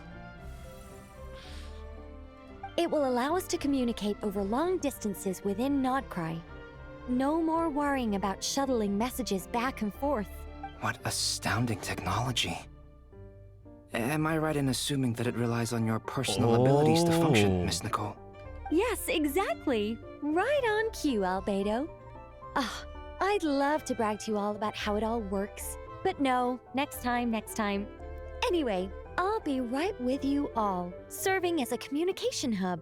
It will allow us to communicate over long distances within Nodcry. No more worrying about shuttling messages back and forth. What astounding technology. Am I right in assuming that it relies on your personal abilities to function, Miss Nicole? Yes, exactly. Right on cue, Albedo. Ah, I'd love to brag to you all about how it all works. But no, next time. Anyway, I'll be right with you all, serving as a communication hub.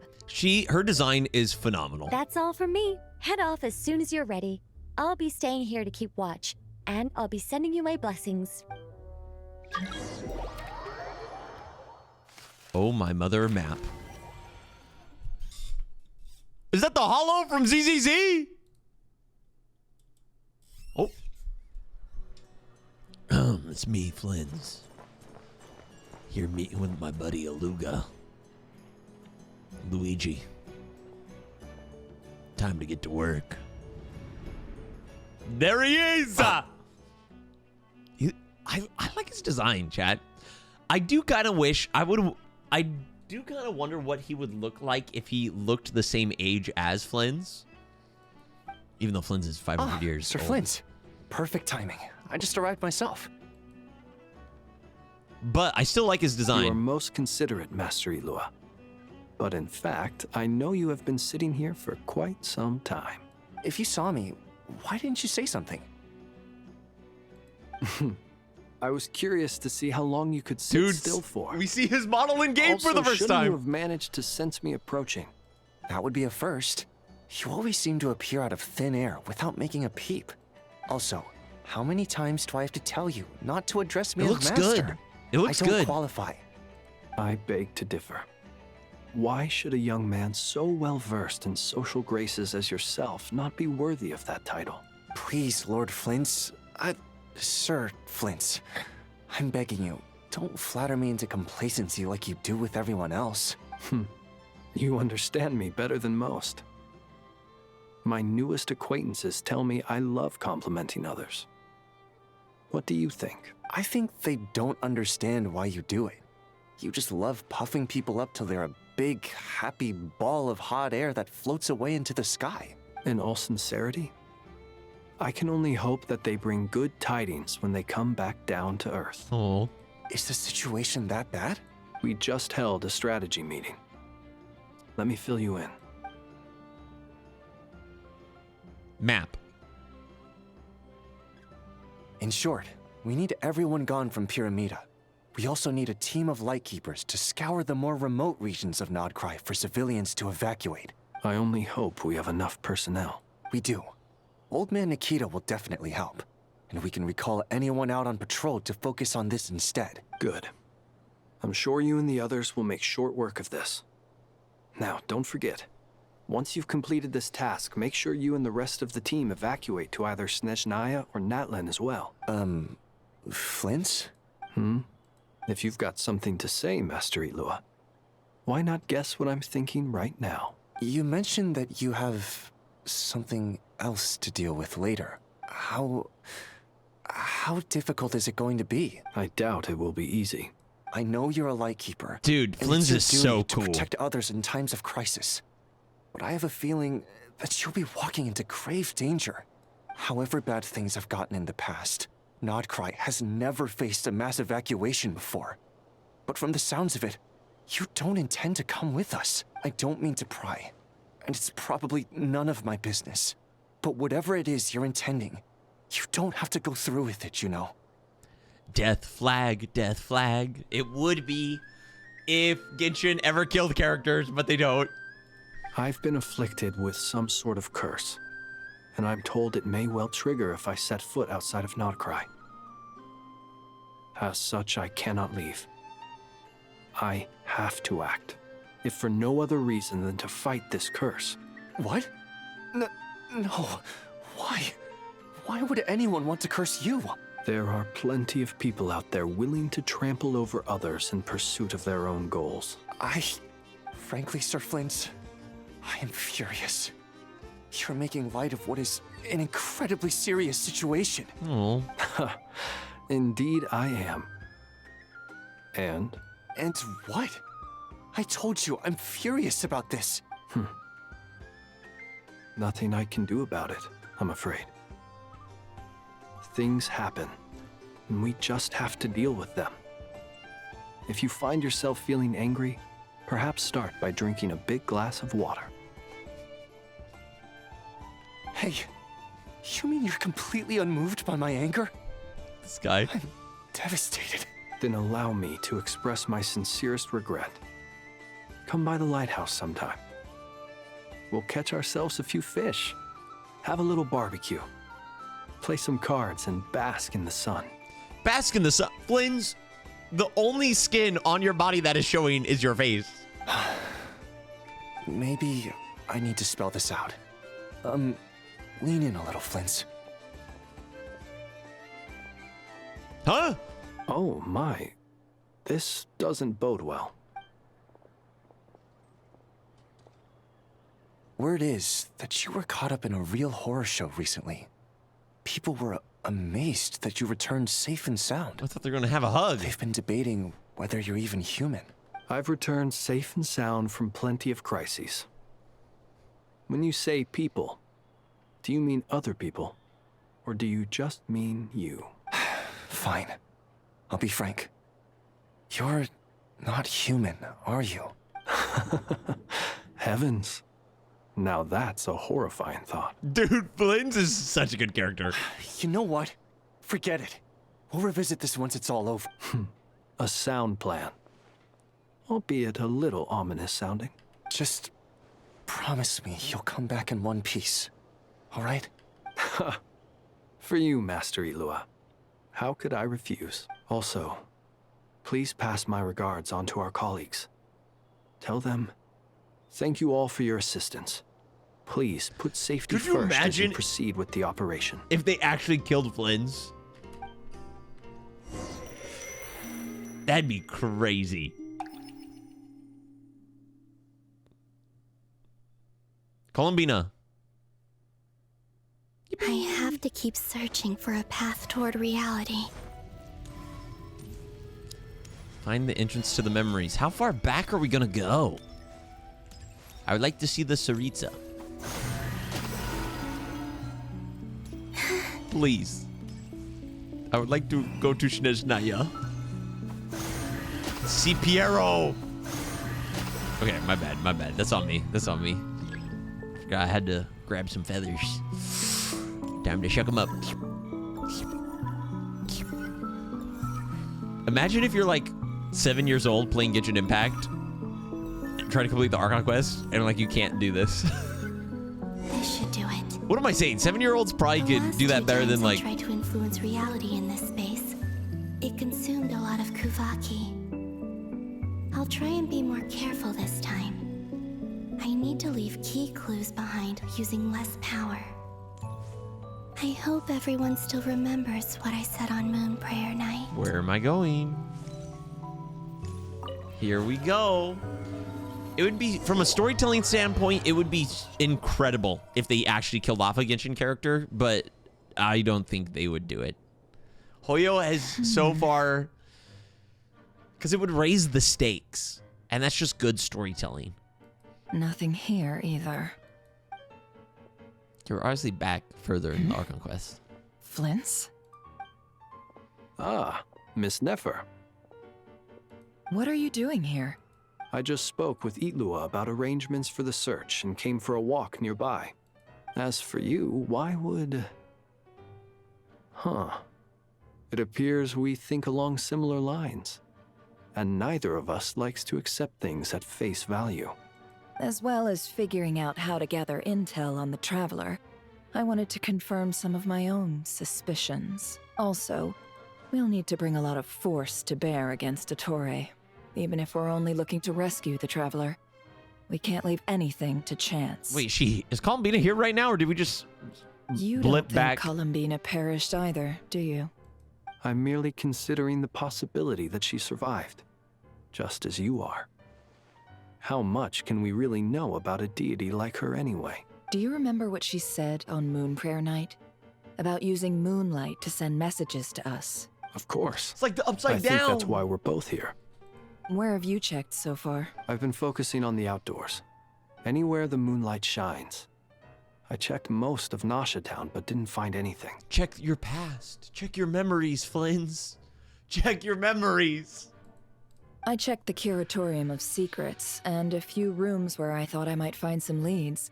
Her design is phenomenal. That's all from me. Head off as soon as you're ready. I'll be staying here to keep watch, and I'll be sending you my blessings. Oh, my mother map. Is that the holo from ZZZ? Oh. It's me, Flins. Here meeting with my buddy Aluga. Luigi. Time to get to work. There he is! I like his design, chat. I do kind of wish I do kind of wonder what he would look like if he looked the same age as Flins. Even though Flins is 500 years Sir old. Flint. Perfect timing. I just arrived myself. But I still like his design. You are most considerate, Master Ilua. But in fact, I know you have been sitting here for quite some time. If you saw me, why didn't you say something? I was curious to see how long you could sit still for. We see his model in game for the first shouldn't time. You have managed to sense me approaching. That would be a first. You always seem to appear out of thin air without making a peep. Also, how many times do I have to tell you not to address me as master? It looks good. It looks I don't good. qualify. I beg to differ. Why should a young man so well versed in social graces as yourself not be worthy of that title? Please, Lord Flint's... Sir Flint's. I'm begging you, don't flatter me into complacency like you do with everyone else. You understand me better than most. My newest acquaintances tell me I love complimenting others. What do you think? I think they don't understand why you do it. You just love puffing people up till they're a big, happy ball of hot air that floats away into the sky. In all sincerity, I can only hope that they bring good tidings when they come back down to Earth. Oh. Is the situation that bad? We just held a strategy meeting. Let me fill you in. Map. In short, we need everyone gone from Pyramida. We also need a team of Lightkeepers to scour the more remote regions of Nodkrai for civilians to evacuate. I only hope we have enough personnel. We do. Old Man Nikita will definitely help. And we can recall anyone out on patrol to focus on this instead. Good. I'm sure you and the others will make short work of this. Now, don't forget. Once you've completed this task, make sure you and the rest of the team evacuate to either Snezhnaya or Natlan as well. Flint's? If you've got something to say, Master Ilua, why not guess what I'm thinking right now? You mentioned that you have something else to deal with later. How difficult is it going to be? I doubt it will be easy. I know you're a Lightkeeper. Dude, Flynn's is so cool. To protect others in times of crisis. But I have a feeling that you'll be walking into grave danger. However bad things have gotten in the past, Nodkrai has never faced a mass evacuation before. But from the sounds of it, you don't intend to come with us. I don't mean to pry, and it's probably none of my business. But whatever it is you're intending, you don't have to go through with it, you know. Death flag, death flag. It would be if Genshin ever killed characters, but they don't. I've been afflicted with some sort of curse, and I'm told it may well trigger if I set foot outside of Nodkrai. As such, I cannot leave. I have to act, if for no other reason than to fight this curse. What? No. Why? Why would anyone want to curse you? There are plenty of people out there willing to trample over others in pursuit of their own goals. Frankly, Sir Flint, I am furious. You're making light of what is an incredibly serious situation. Oh. Indeed I am. And? And what? I told you, I'm furious about this. Nothing I can do about it, I'm afraid. Things happen, and we just have to deal with them. If you find yourself feeling angry, perhaps start by drinking a big glass of water. Hey, you mean you're completely unmoved by my anger? This guy. I'm devastated. Then allow me to express my sincerest regret. Come by the lighthouse sometime. We'll catch ourselves a few fish, have a little barbecue, play some cards, and bask in the sun. Bask in the sun. Flynn's, the only skin on your body that is showing is your face. Maybe I need to spell this out. Lean in a little, Flint. Huh? Oh my. This doesn't bode well. Word is that you were caught up in a real horror show recently. People were amazed that you returned safe and sound. I thought they were going to have a hug. They've been debating whether you're even human. I've returned safe and sound from plenty of crises. When you say people, do you mean other people? Or do you just mean you? Fine. I'll be frank. You're not human, are you? Heavens. Now that's a horrifying thought. Dude, Flynn's is such a good character. You know what? Forget it. We'll revisit this once it's all over. A sound plan. Albeit a little ominous sounding. Just promise me you'll come back in one piece, all right? For you, Master Ilua. How could I refuse? Also, please pass my regards on to our colleagues. Tell them, thank you all for your assistance. Please put safety first as you proceed with the operation. If they actually killed Flynn's, that'd be crazy. Columbina. I have to keep searching for a path toward reality. Find the entrance to the memories. How far back are we gonna go? I would like to see the Saritsa. Please. I would like to go to Snezhnaya. See Piero. Okay, my bad. That's on me. Forgot I had to grab some feathers. Time to shuck them up. Imagine if you're like 7 years old playing Genshin Impact and trying to complete the Archon Quest and like you can't do this. This should do it. What am I saying? 7-year-olds probably could do that better than like. I tried to influence reality in this space. It consumed a lot of Kuvaki. I'll try and be more careful this time. I need to leave key clues behind using less power. I hope everyone still remembers what I said on Moon Prayer Night. Where am I going? Here we go. It would be, from a storytelling standpoint, it would be incredible if they actually killed off a Genshin character, but I don't think they would do it. Hoyo has so far, because it would raise the stakes, and that's just good storytelling. Nothing here either. You're obviously back further in the Archon Quest. Flints? Ah, Miss Nefer. What are you doing here? I just spoke with Ilua about arrangements for the search and came for a walk nearby. As for you, why would... It appears we think along similar lines. And neither of us likes to accept things at face value. As well as figuring out how to gather intel on the Traveler, I wanted to confirm some of my own suspicions. Also, we'll need to bring a lot of force to bear against Dottore. Even if we're only looking to rescue the Traveler, we can't leave anything to chance. Wait, is Columbina here right now, or did we just blip back? Columbina perished either, do you? I'm merely considering the possibility that she survived, just as you are. How much can we really know about a deity like her anyway? Do you remember what she said on Moon Prayer Night? About using moonlight to send messages to us? Of course. It's like the upside down. I think that's why we're both here. Where have you checked so far? I've been focusing on the outdoors. Anywhere the moonlight shines. I checked most of Nasha Town, but didn't find anything. Check your past. Check your memories, Flynn's. Check your memories. I checked the Curatorium of Secrets, and a few rooms where I thought I might find some leads.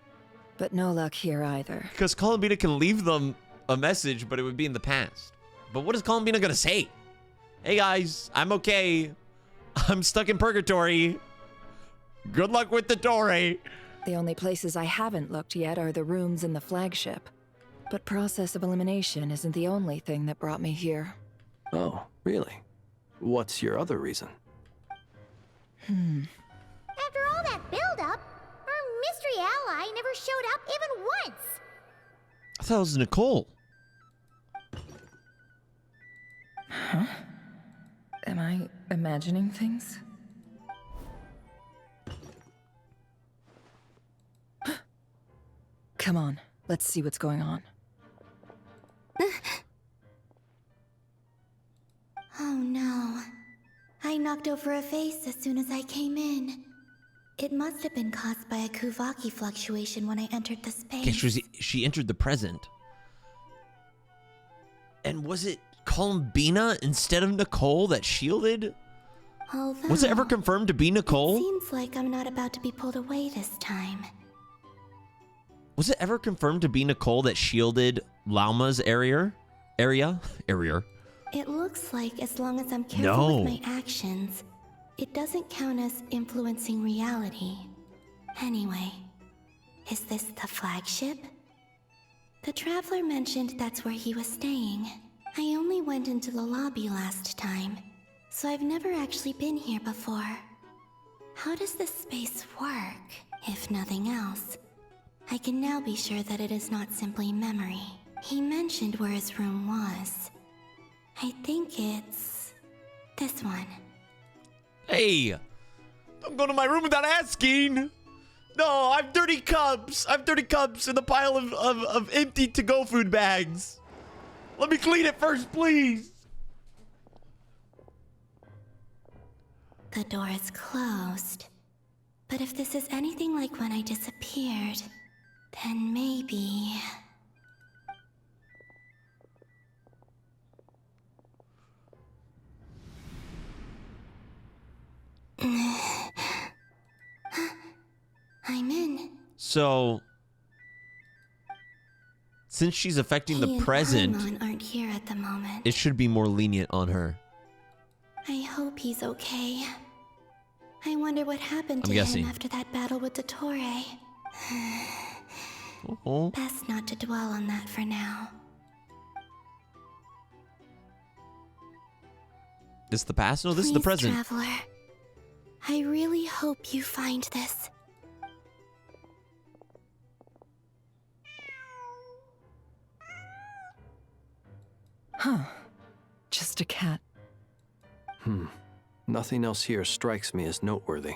But no luck here either. Because Columbina can leave them a message, but it would be in the past. But what is Columbina gonna say? Hey guys, I'm okay. I'm stuck in purgatory. Good luck with the Dottore. The only places I haven't looked yet are the rooms in the flagship. But process of elimination isn't the only thing that brought me here. Oh, really? What's your other reason? After all that build-up, our mystery ally never showed up even once. I thought it was Nicole. Huh? Am I imagining things? Come on, let's see what's going on. Oh no. I knocked over a vase as soon as I came in. It must have been caused by a Kuvaki fluctuation when I entered the space. Okay, she entered the present. And was it Columbina instead of Nicole that shielded? Although, was it ever confirmed to be Nicole? It seems like I'm not about to be pulled away this time. Was it ever confirmed to be Nicole that shielded Lauma's area? It looks like as long as I'm careful with my actions, it doesn't count as influencing reality. Anyway, Is this the flagship? The Traveler mentioned that's where he was staying. I only went into the lobby last time, so I've never actually been here before. How does this space work, if nothing else? I can now be sure that it is not simply memory. He mentioned where his room was. I think it's this one. Hey, don't go to my room without asking. No, I have dirty cups. I have dirty cups in the pile of empty to-go food bags. Let me clean it first, please. The door is closed. But if this is anything like when I disappeared, then maybe... I'm in. So, since she's affecting the present, Paimon aren't here at the moment. it should be more lenient on her. I hope he's okay. I wonder what happened to guessing. him after that battle with Dottore. Oh. Best not to dwell on that for now. This is the past? No, this is the Please, present. Traveler. I really hope you find this. Huh. Just a cat. Nothing else here strikes me as noteworthy.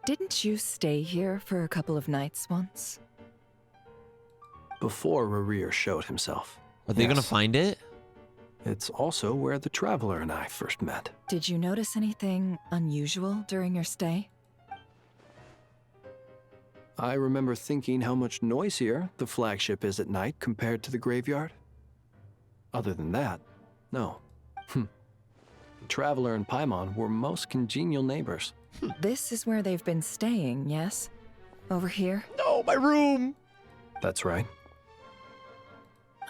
Didn't you stay here for a couple of nights once? Before Rerir showed himself. Are they gonna find it? It's also where the Traveler and I first met. Did you notice anything unusual during your stay? I remember thinking how much noisier the flagship is at night compared to the graveyard. Other than that, no. The Traveler and Paimon were most congenial neighbors. This is where they've been staying, yes? Over here? No, my room! That's right.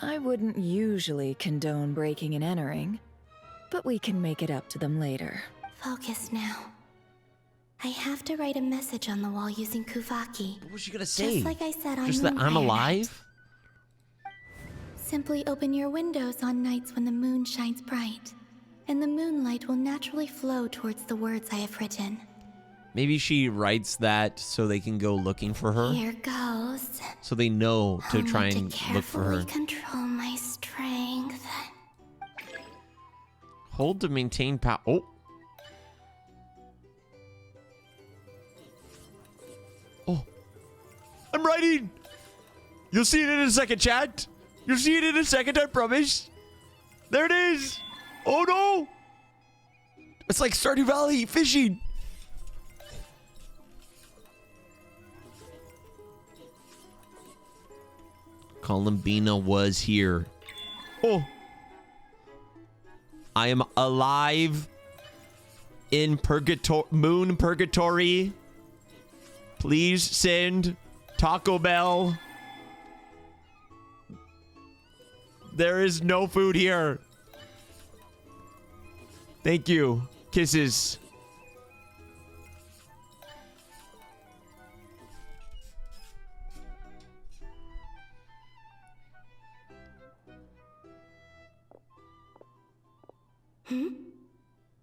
I wouldn't usually condone breaking and entering, but we can make it up to them later. Focus now. I have to write a message on the wall using Kuvaki. What was she gonna say? Just like I said on Just that I'm Moonfire alive? Night. Simply open your windows on nights when the moon shines bright, and the moonlight will naturally flow towards the words I have written. Maybe she writes that so they can go looking for her? Here goes. So they know to I'll try need and to look for her. carefully control my strength. Hold to maintain power. Oh. Oh. I'm writing. You'll see it in a second, chat. You'll see it in a second, I promise. There it is. Oh no. It's like Stardew Valley fishing. Columbina was here. Oh. I am alive in Moon Purgatory. Please send Taco Bell. There is no food here. Thank you. Kisses.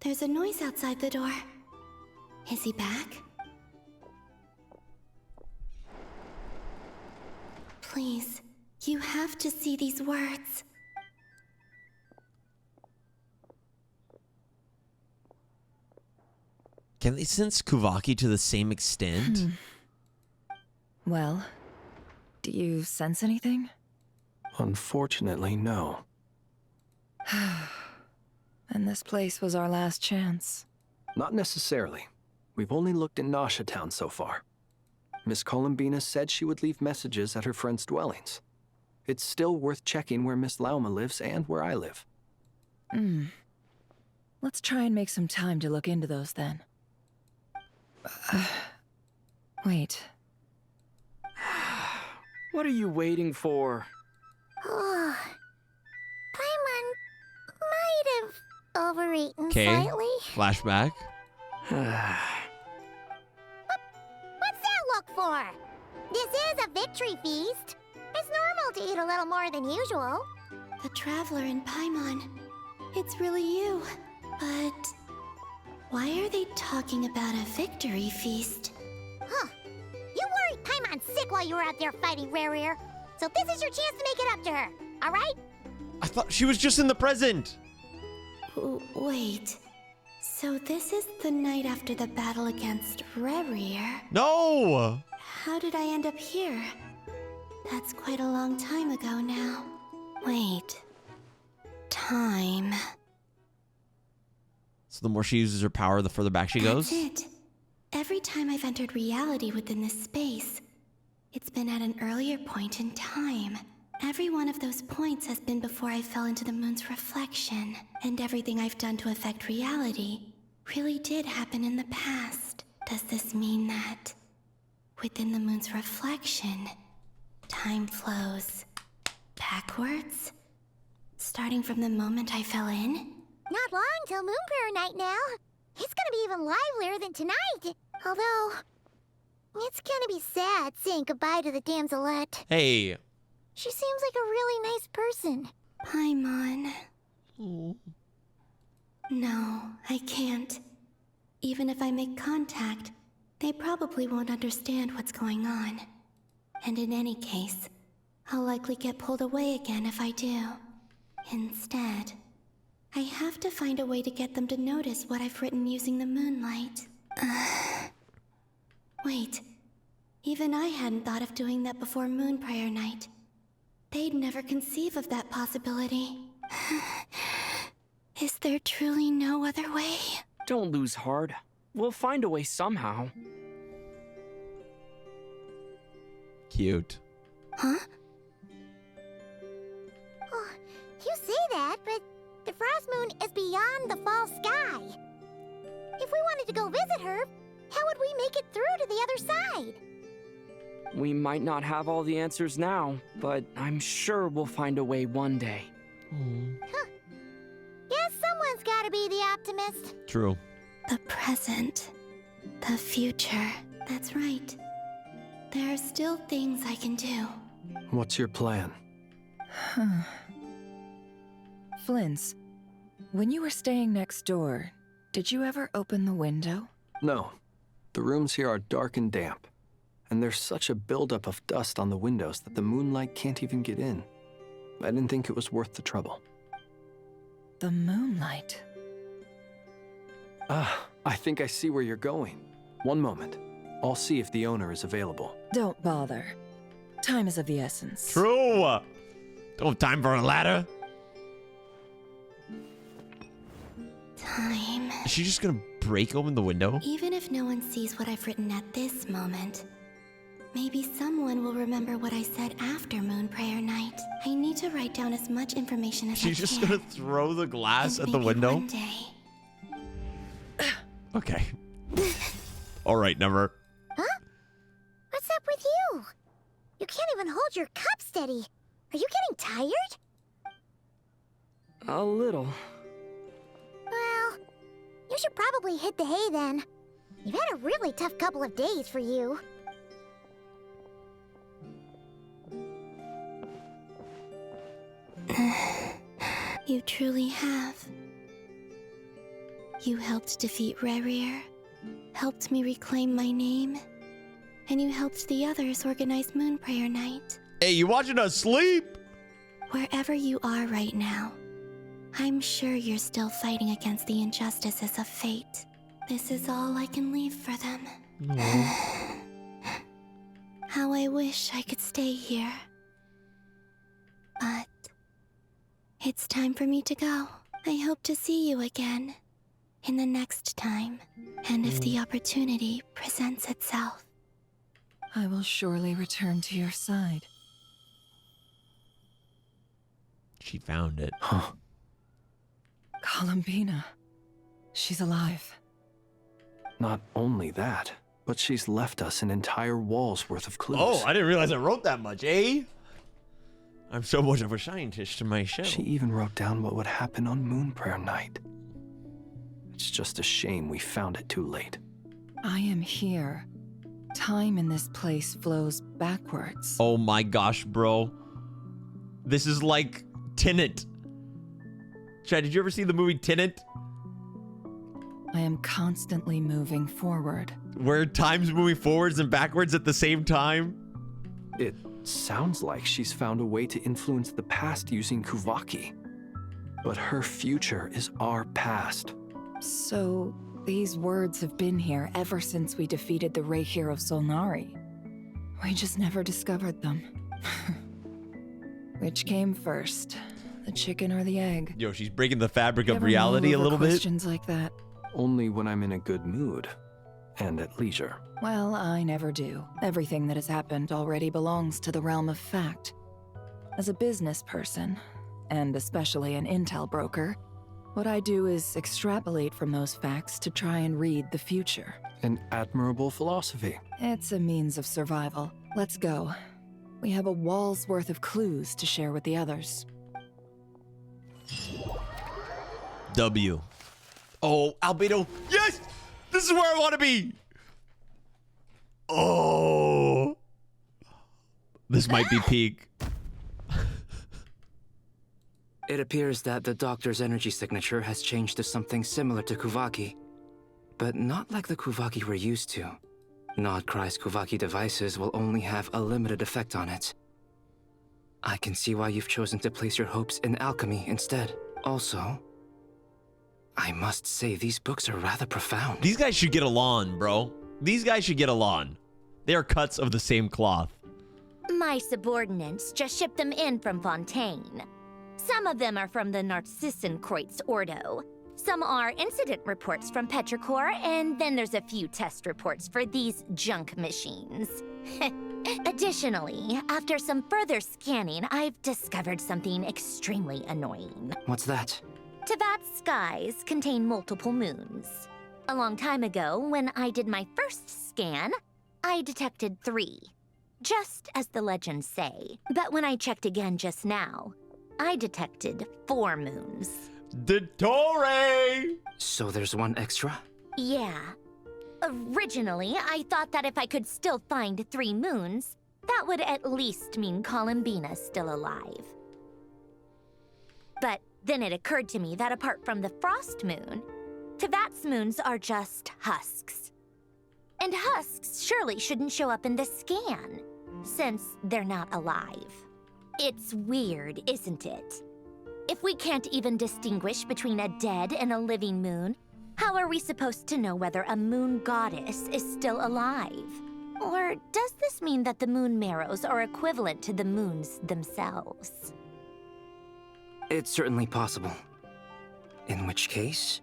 There's a noise outside the door. Is he back? Please, you have to see these words. Can they sense Kuvaki to the same extent? Well, do you sense anything? Unfortunately, no. And this place was our last chance. Not necessarily. We've only looked in Nasha Town so far. Miss Columbina said she would leave messages at her friends' dwellings. It's still worth checking where Miss Lauma lives and where I live. Let's try and make some time to look into those then. Wait. What are you waiting for? Oh, Paimon might have overeaten Okay. slightly. Flashback. What's that look for? This is a victory feast. It's normal to eat a little more than usual. The Traveler in Paimon. It's really you. But why are they talking about a victory feast? Huh. You worried Paimon sick while you were out there fighting Rare. So this is your chance to make it up to her, alright? I thought she was just in the present. Wait. So this is the night after the battle against Rare. No! How did I end up here? That's quite a long time ago now. Wait. Time. So the more she uses her power, the further back she goes? That's it. Every time I've entered reality within this space, it's been at an earlier point in time. Every one of those points has been before I fell into the moon's reflection, and everything I've done to affect reality really did happen in the past. Does this mean that within the moon's reflection, time flows backwards? Starting from the moment I fell in? Not long till Moon Prayer Night now. It's gonna be even livelier than tonight. Although, it's gonna be sad saying goodbye to the damselette. Hey. She seems like a really nice person. Paimon. No, I can't. Even if I make contact, they probably won't understand what's going on. And in any case, I'll likely get pulled away again if I do. Instead, I have to find a way to get them to notice what I've written using the moonlight. Wait, even I hadn't thought of doing that before Moon Prayer Night. They'd never conceive of that possibility. Is there truly no other way? Don't lose heart. We'll find a way somehow. Cute. Huh? Oh, you say that, but the Frost Moon is beyond the fall sky. If we wanted to go visit her, how would we make it through to the other side? We might not have all the answers now, but I'm sure we'll find a way one day. Huh. Guess someone's gotta be the optimist. True. The present. The future. That's right. There are still things I can do. What's your plan? Flint's, when you were staying next door, did you ever open the window? No. The rooms here are dark and damp. And there's such a buildup of dust on the windows that the moonlight can't even get in. I didn't think it was worth the trouble. The moonlight? I think I see where you're going. One moment. I'll see if the owner is available. Don't bother. Time is of the essence. True! Don't have time for a ladder. Time. Is she just gonna break open the window? Even if no one sees what I've written at this moment, maybe someone will remember what I said after Moon Prayer Night. I need to write down as much information as I can. She's just gonna throw the glass at the window? One day. Okay. All right, never. Huh? What's up with you? You can't even hold your cup steady. Are you getting tired? A little. Well, you should probably hit the hay then. You've had a really tough couple of days for you. You truly have. You helped defeat Rare, helped me reclaim my name, and you helped the others organize Moon Prayer Night. Hey, you watching us sleep? Wherever you are right now, I'm sure you're still fighting against the injustices of fate. This is all I can leave for them. How I wish I could stay here. But it's time for me to go. I hope to see you again in the next time, and if the opportunity presents itself. I will surely return to your side. She found it. Huh. Columbina. She's alive. Not only that, but she's left us an entire wall's worth of clues. Oh, I didn't realize I wrote that much, eh? I'm so much of a scientist in my show. She even wrote down what would happen on Moon Prayer Night. It's just a shame we found it too late. I am here Time in this place flows backwards. Oh my gosh, bro. This is like Tenet. Chad, did you ever see the movie Tenet? I am constantly moving forward. Where time's moving forwards and backwards at the same time? It sounds like she's found a way to influence the past using Kuvaki. But her future is our past. So, these words have been here ever since we defeated the Ray Hero Solnari. We just never discovered them. Which came first, the chicken or the egg? Yo, she's breaking the fabric of Never reality a mull over little bit. questions like that. Only when I'm in a good mood and at leisure. Well, I never do. Everything that has happened already belongs to the realm of fact. As a business person, and especially an intel broker, what I do is extrapolate from those facts to try and read the future. An admirable philosophy. It's a means of survival. Let's go. We have a wall's worth of clues to share with the others. W. Oh, Albedo. Yes! This is where I want to be. Oh. This might be peak. It appears that the Doctor's energy signature has changed to something similar to Kuvaki, but not like the Kuvaki we're used to. Krai's Kuvaki devices will only have a limited effect on it. I can see why you've chosen to place your hopes in alchemy instead. Also, I must say these books are rather profound. These guys should get along, bro. These guys should get along. They are cuts of the same cloth. My subordinates just shipped them in from Fontaine. Some of them are from the Narcissenkreuz Ordo. Some are incident reports from Petrichor, and then there's a few test reports for these junk machines. Additionally, after some further scanning, I've discovered something extremely annoying. What's that? Tevat's skies contain multiple moons. A long time ago, when I did my first scan, I detected 3. Just as the legends say. But when I checked again just now, I detected 4 moons. Dottore! So there's one extra? Yeah. Originally, I thought that if I could still find 3 moons, that would at least mean Columbina's still alive. But then it occurred to me that apart from the frost moon, Tevat's moons are just husks. And husks surely shouldn't show up in the scan, since they're not alive. It's weird, isn't it? If we can't even distinguish between a dead and a living moon, how are we supposed to know whether a moon goddess is still alive? Or does this mean that the moon marrows are equivalent to the moons themselves? It's certainly possible. In which case,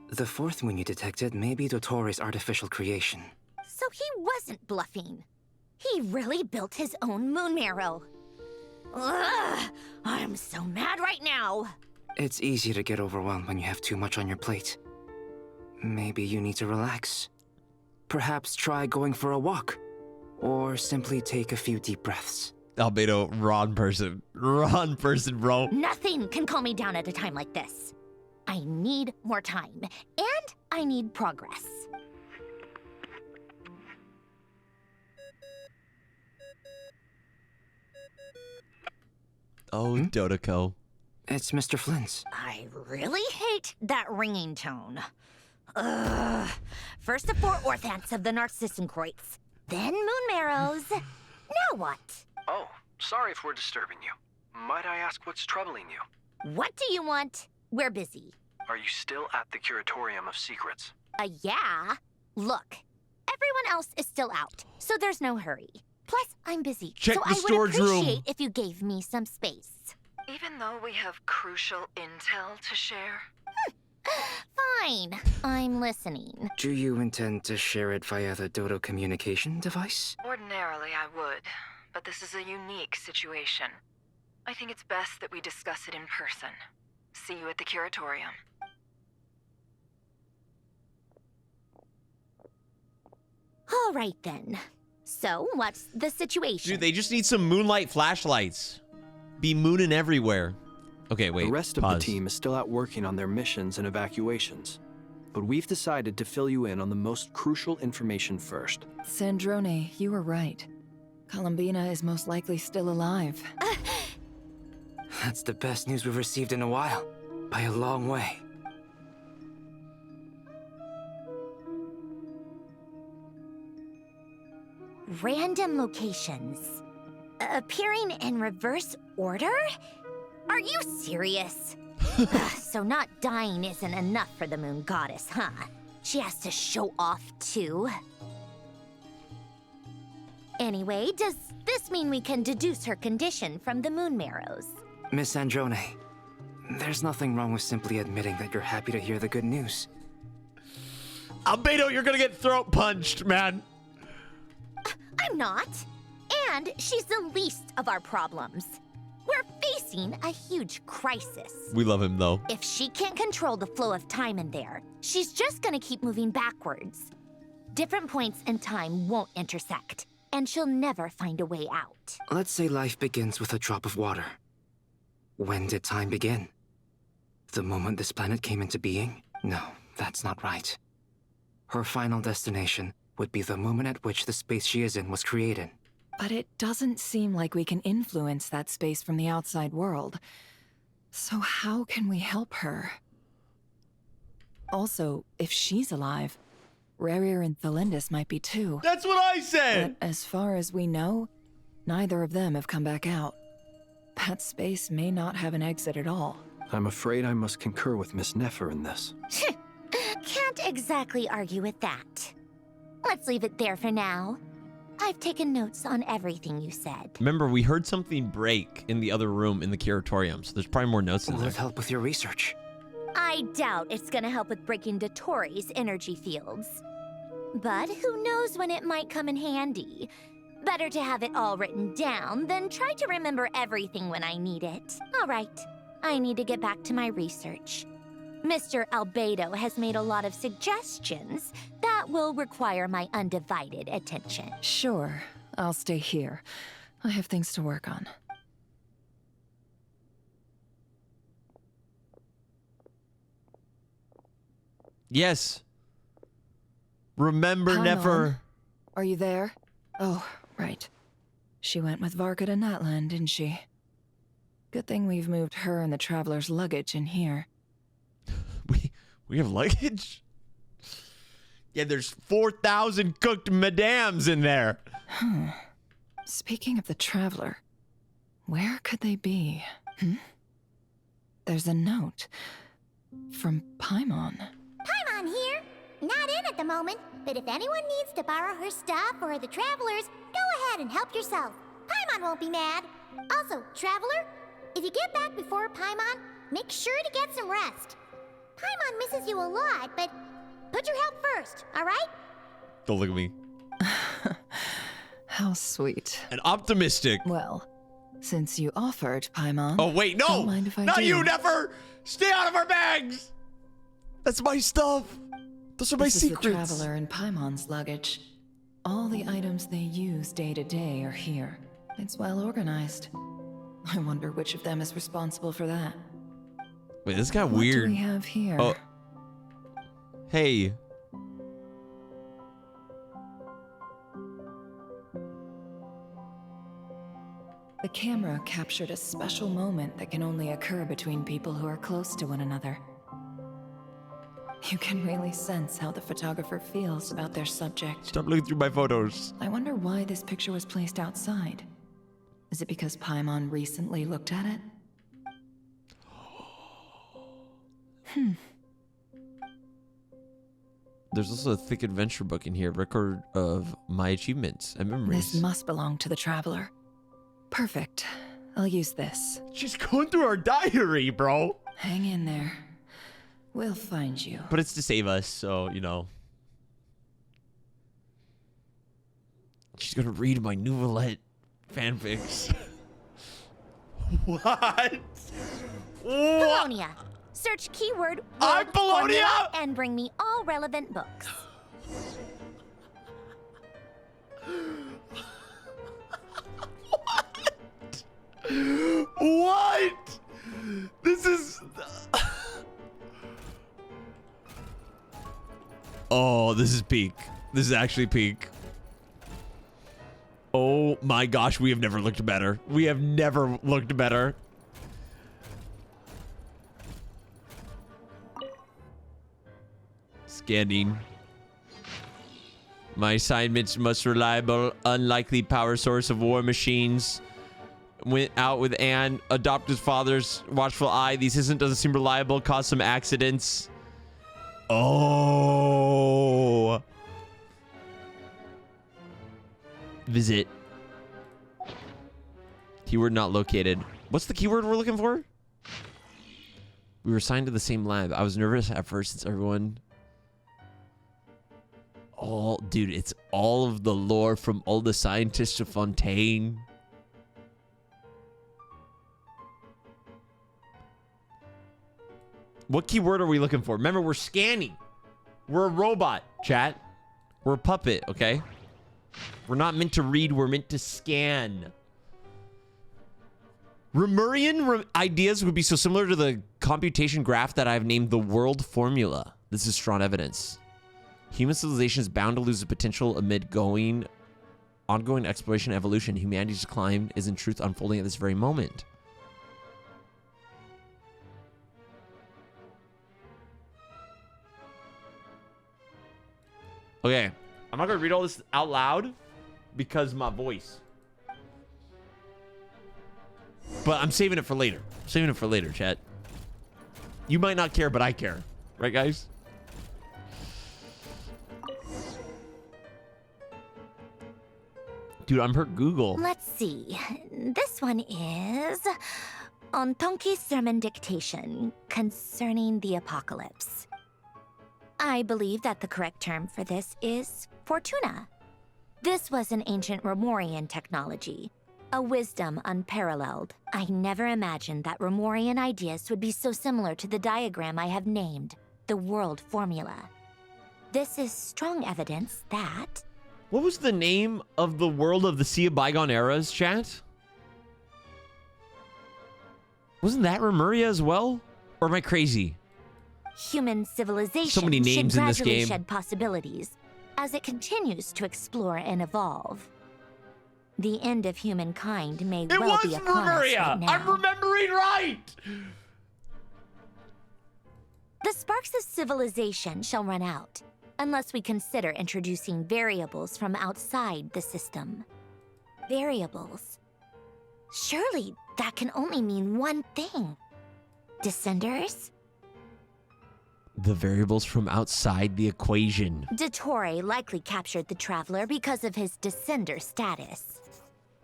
the 4th moon you detected may be Dottore's artificial creation. So he wasn't bluffing. He really built his own moon marrow. Ugh! I'm so mad right now! It's easy to get overwhelmed when you have too much on your plate. Maybe you need to relax. Perhaps try going for a walk. Or simply take a few deep breaths. Albedo, wrong person. Wrong person, bro. Nothing can calm me down at a time like this. I need more time, and I need progress. Oh, Dodoco. It's Mr. Flynn's. I really hate that ringing tone. Ugh. First the 4 orthants of the Narcissenkreuz, then moon marrows. Now what? Oh, sorry if we're disturbing you. Might I ask what's troubling you? What do you want? We're busy. Are you still at the Curatorium of Secrets? Yeah. Look, everyone else is still out, so there's no hurry. Plus, I'm busy, Check so the I would storage room. appreciate if you gave me some space. Even though we have crucial intel to share? Fine, I'm listening. Do you intend to share it via the Dodo communication device? Ordinarily, I would, but this is a unique situation. I think it's best that we discuss it in person. See you at the Curatorium. All right, then. So, what's the situation? Dude, they just need some moonlight flashlights. Be mooning everywhere. Okay, wait. The rest of pause. the team is still out working on their missions and evacuations. but we've decided to fill you in on the most crucial information first. Sandrone, you were right. Columbina is most likely still alive. That's the best news we've received in a while, by a long way. Random locations. Appearing in reverse order? Are you serious? So not dying isn't enough for the moon goddess, huh? She has to show off too. Anyway, does this mean we can deduce her condition from the moon marrows? Miss Sandrone, there's nothing wrong with simply admitting that you're happy to hear the good news. Albedo, you're gonna get throat punched, man. I'm not. And she's the least of our problems. We're facing a huge crisis. We love him, though. If she can't control the flow of time in there, she's just gonna keep moving backwards. Different points in time won't intersect, and she'll never find a way out. Let's say life begins with a drop of water. When did time begin? The moment this planet came into being? No, that's not right. Her final destination would be the moment at which the space she is in was created. But it doesn't seem like we can influence that space from the outside world. So how can we help her? Also, if she's alive, Rerir and Thelindis might be too. That's what I said! But as far as we know, neither of them have come back out. That space may not have an exit at all. I'm afraid I must concur with Miss Nefer in this. Can't exactly argue with that. Let's leave it there for now. I've taken notes on everything you said. Remember, we heard something break in the other room in the curatorium, so there's probably more notes in there. Will it help with your research? I doubt it's gonna help with breaking Dottoro's energy fields. But who knows when it might come in handy. Better to have it all written down than try to remember everything when I need it. All right, I need to get back to my research. Mr. Albedo has made a lot of suggestions that will require my undivided attention. Sure, I'll stay here. I have things to work on. Yes. Remember Paimon, Nefer. Are you there? Oh, right. She went with Varka to Natlan, didn't she? Good thing we've moved her and the Traveler's luggage in here. We have luggage? Yeah, there's 4,000 cooked madams in there. Speaking of the Traveler, where could they be? There's a note from Paimon. Paimon here. Not in at the moment, but if anyone needs to borrow her stuff or the Travelers, go ahead and help yourself. Paimon won't be mad. Also, Traveler, if you get back before Paimon, make sure to get some rest. Paimon misses you a lot, but put your health first, all right? Don't look at me. How sweet. And optimistic. Well, since you offered, Paimon... Oh, wait, no! Don't mind if I Not do. you, Nefer! Stay out of our bags! That's my stuff! Those are my secrets! This is the Traveler and Paimon's luggage. All the items they use day to day are here. It's well organized. I wonder which of them is responsible for that. Wait, this got What weird. do we have here? Oh. Hey. The camera captured a special moment that can only occur between people who are close to one another. You can really sense how the photographer feels about their subject. Stop looking through my photos. I wonder why this picture was placed outside. Is it because Paimon recently looked at it? There's also a thick adventure book in here, record of my achievements and memories. This must belong to the Traveler. Perfect. I'll use this. She's going through our diary, bro. Hang in there. We'll find you. But it's to save us, so, you know. She's gonna read my Nouvellette fanfics. What? Bologna. Search keyword I'm word Bologna! formula and bring me all relevant books. What? This is... Oh, this is peak. This is actually peak. Oh my gosh, we have never looked better. We have never looked better. Scanning. My assignment's most reliable, unlikely power source of war machines. Went out with Anne, adopted father's watchful eye. The assistant doesn't seem reliable, caused some accidents. Oh. Visit. Keyword not located. What's the keyword we're looking for? We were assigned to the same lab. I was nervous at first since everyone... Oh, dude, it's all of the lore from all the scientists of Fontaine. What keyword are we looking for? Remember, we're scanning. We're a robot, chat. We're a puppet, okay? We're not meant to read, we're meant to scan. Remurian ideas would be so similar to the computation graph that I've named the world formula. This is strong evidence. Human civilization is bound to lose the potential amid ongoing exploration and evolution. Humanity's decline is in truth unfolding at this very moment. Okay, I'm not gonna read all this out loud because my voice. But I'm saving it for later. Saving it for later, chat. You might not care, but I care. Right, guys? Dude, I'm hurt Google. Let's see. This one is on Tonki's sermon dictation concerning the apocalypse. I believe that the correct term for this is Fortuna. This was an ancient Remorian technology, a wisdom unparalleled. I never imagined that Remorian ideas would be so similar to the diagram I have named, the world formula. This is strong evidence that... What was the name of the world of the Sea of Bygone Eras, chat? Wasn't that Remuria as well? Or am I crazy? Human civilization So many names should in this gradually game. shed possibilities as it continues to explore and evolve. The end of humankind may It well was be upon us Remuria! right now. I'm remembering right! The sparks of civilization shall run out, unless we consider introducing variables from outside the system. Variables? Surely that can only mean one thing. Descenders? The variables from outside the equation. Dottore likely captured the Traveler because of his descender status.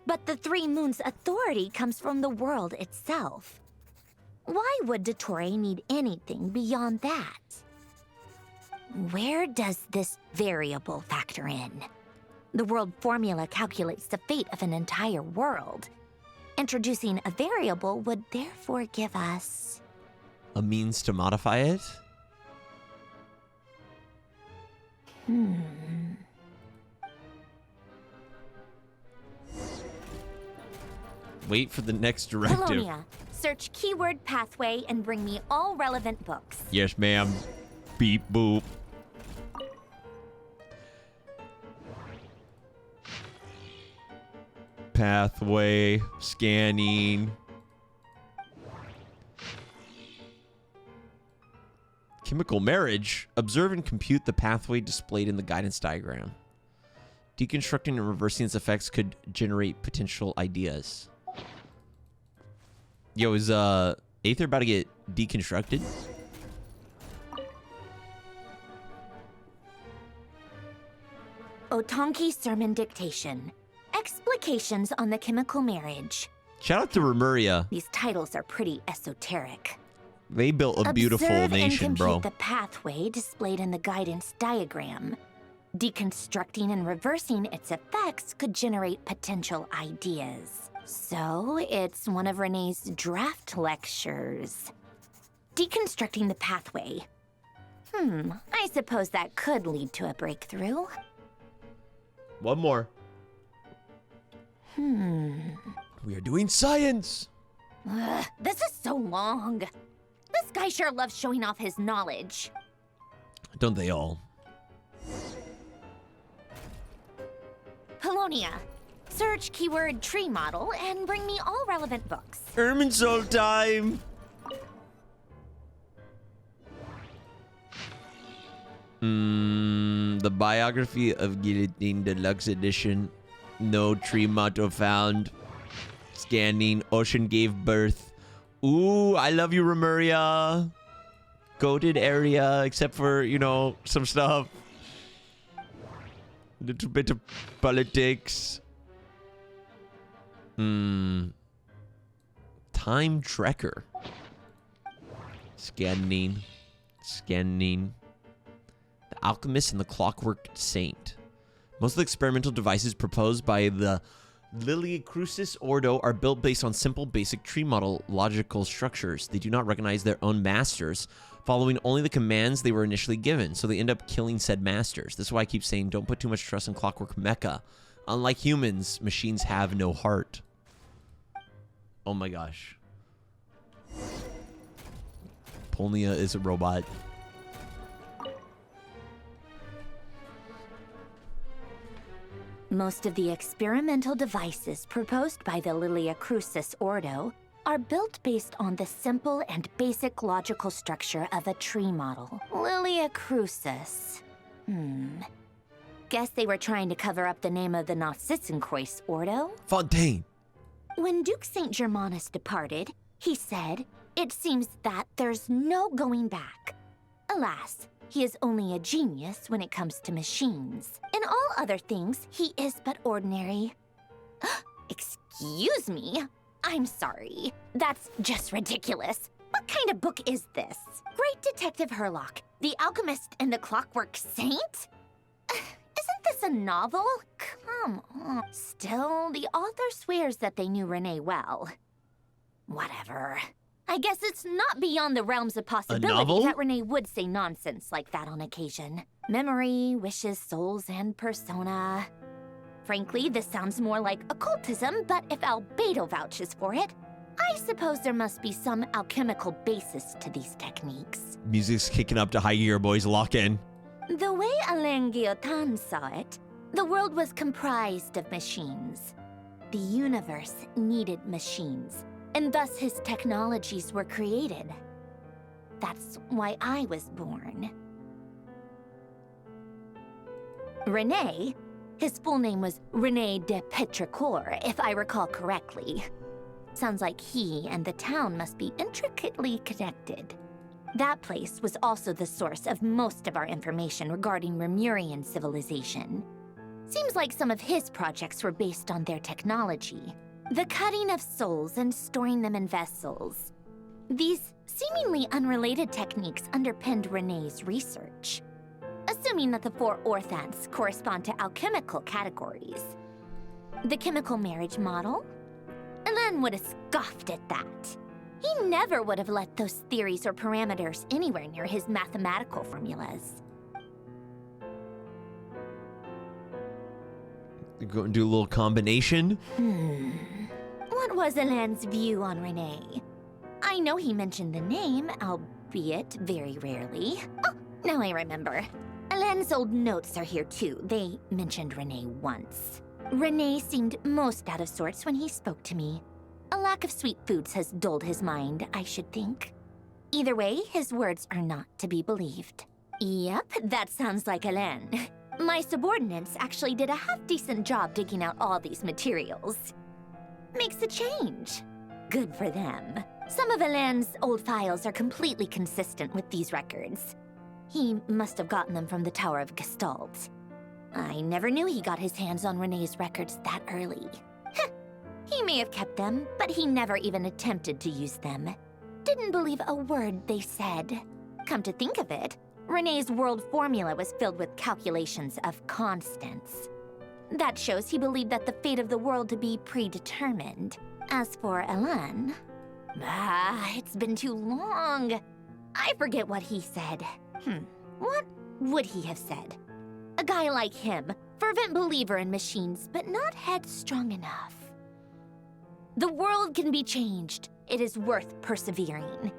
But the Three Moons' authority comes from the world itself. Why would Dottore need anything beyond that? Where does this variable factor in? The world formula calculates the fate of an entire world. Introducing a variable would therefore give us... A means to modify it? Wait for the next directive. Colonia, search keyword pathway and bring me all relevant books. Yes, ma'am. Beep boop. Pathway, scanning. Chemical marriage. Observe and compute the pathway displayed in the guidance diagram. Deconstructing and reversing its effects could generate potential ideas. Yo, is Aether about to get deconstructed? Otonki sermon dictation. Explications on the chemical marriage. Shout out to Remuria. These titles are pretty esoteric. They built a beautiful Observe nation, and bro. compute the pathway displayed in the guidance diagram. Deconstructing and reversing its effects could generate potential ideas. So, it's one of Renee's draft lectures. Deconstructing the pathway. I suppose that could lead to a breakthrough. One more. We are doing science. Ugh, this is so long. This guy sure loves showing off his knowledge. Don't they all? Livonia. Search keyword tree model and bring me all relevant books. Irminsul time! The biography of Guillotine Deluxe Edition. No tree motto found. Scanning. Ocean gave birth. Ooh, I love you, Remuria. Goated area, except for, you know, some stuff. Little bit of politics. Time tracker. Scanning. Scanning. The Alchemist and the Clockwork Saint. Most of the experimental devices proposed by the Liliacrucis Ordo are built based on simple, basic tree model logical structures. They do not recognize their own masters, following only the commands they were initially given, so they end up killing said masters. This is why I keep saying don't put too much trust in Clockwork Mecha. Unlike humans, machines have no heart. Oh my gosh. Polnia is a robot. Most of the experimental devices proposed by the Liliacrucis Ordo are built based on the simple and basic logical structure of a tree model. Liliacrucis. Guess they were trying to cover up the name of the Narcissenquest Ordo? Fontaine. When Duke St. Germanus departed, he said, "It seems that there's no going back." Alas, he is only a genius when it comes to machines. In all other things, he is but ordinary. Excuse me? I'm sorry. That's just ridiculous. What kind of book is this? Great Detective Herlock, The Alchemist and the Clockwork Saint? Isn't this a novel? Come on. Still, the author swears that they knew Renee well. Whatever. I guess it's not beyond the realms of possibility that Renee would say nonsense like that on occasion. Memory, wishes, souls, and persona. Frankly, this sounds more like occultism, but if Albedo vouches for it, I suppose there must be some alchemical basis to these techniques. Music's kicking up to high gear, boys. Lock in. The way Alain Guillotin saw it, the world was comprised of machines. The universe needed machines, and thus his technologies were created. That's why I was born. Renee, his full name was René de Petrichor, if I recall correctly. Sounds like he and the town must be intricately connected. That place was also the source of most of our information regarding Remurian civilization. Seems like some of his projects were based on their technology. The cutting of souls and storing them in vessels. These seemingly unrelated techniques underpinned René's research. Assuming that the 4 orthants correspond to alchemical categories. The chemical marriage model? Alain would have scoffed at that. He never would have let those theories or parameters anywhere near his mathematical formulas. You go and do a little combination? What was Alain's view on Renee? I know he mentioned the name, albeit very rarely. Oh, now I remember. Alain's old notes are here too. They mentioned Renee once. Renee seemed most out of sorts when he spoke to me. A lack of sweet foods has dulled his mind, I should think. Either way, his words are not to be believed. Yep, that sounds like Alain. My subordinates actually did a half-decent job digging out all these materials. Makes a change. Good for them. Some of Alain's old files are completely consistent with these records. He must have gotten them from the Tower of Gestalt. I never knew he got his hands on Renée's records that early. He may have kept them, but he never even attempted to use them. Didn't believe a word they said. Come to think of it, Renée's world formula was filled with calculations of constants. That shows he believed that the fate of the world to be predetermined. As for Alain, it's been too long. I forget what he said. What would he have said? A guy like him, fervent believer in machines, but not headstrong enough. The world can be changed. It is worth persevering.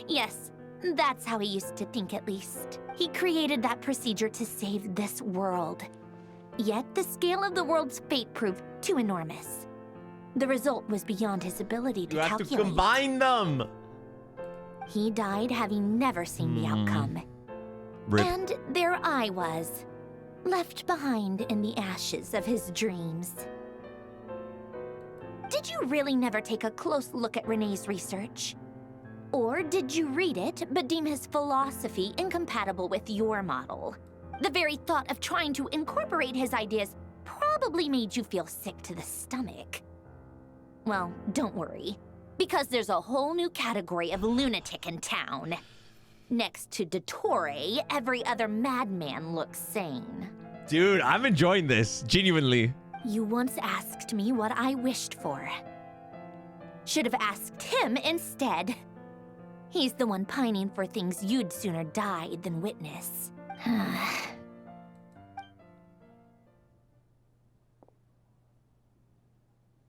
Yes, that's how he used to think at least. He created that procedure to save this world. Yet the scale of the world's fate proved too enormous. The result was beyond his ability to calculate. You have to combine them! He died having never seen the outcome. Rip. And there I was, left behind in the ashes of his dreams. Did you really never take a close look at Renee's research? Or did you read it but deem his philosophy incompatible with your model? The very thought of trying to incorporate his ideas probably made you feel sick to the stomach. Well, don't worry, because there's a whole new category of lunatic in town. Next to Dottore, every other madman looks sane. Dude, I'm enjoying this, genuinely. You once asked me what I wished for. Should have asked him instead. He's the one pining for things you'd sooner die than witness.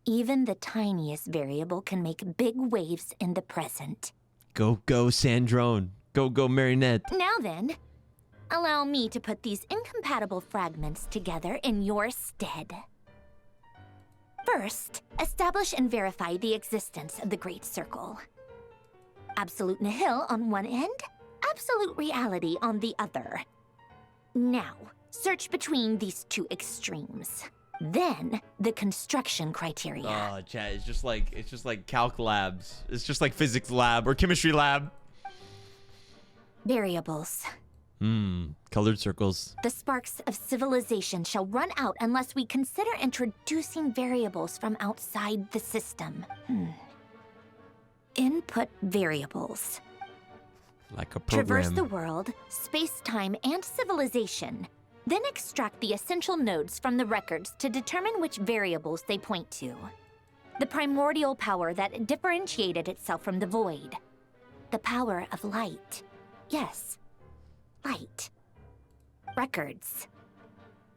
Even the tiniest variable can make big waves in the present. Go, Sandrone. Go, Marinette. Now then, allow me to put these incompatible fragments together in your stead. First, establish and verify the existence of the Great Circle. Absolute nihil on one end, absolute reality on the other. Now, search between these two extremes. Then, the construction criteria. Oh, chat, it's just like calc labs. It's just like physics lab or chemistry lab. Variables. Colored circles. The sparks of civilization shall run out unless we consider introducing variables from outside the system. Input variables. Like a program. Traverse the world, space-time, and civilization. Then extract the essential nodes from the records to determine which variables they point to. The primordial power that differentiated itself from the void. The power of light. Yes, light. Records.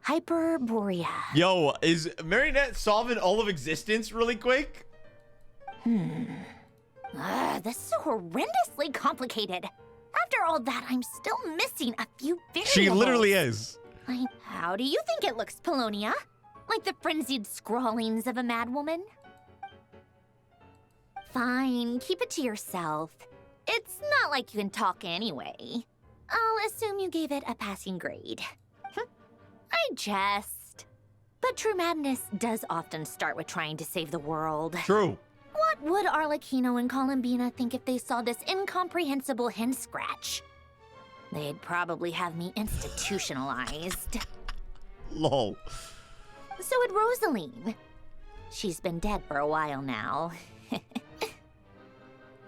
Hyperborea. Yo, is Marinette solving all of existence really quick? This is horrendously complicated. After all that, I'm still missing a few variables. She literally is. How do you think it looks, Polonia? Like the frenzied scrawlings of a madwoman? Fine, keep it to yourself. It's not like you can talk anyway. I'll assume you gave it a passing grade. I jest. But true madness does often start with trying to save the world. True. What would Arlecchino and Columbina think if they saw this incomprehensible hen scratch? They'd probably have me institutionalized. Lol. So would Rosaline. She's been dead for a while now.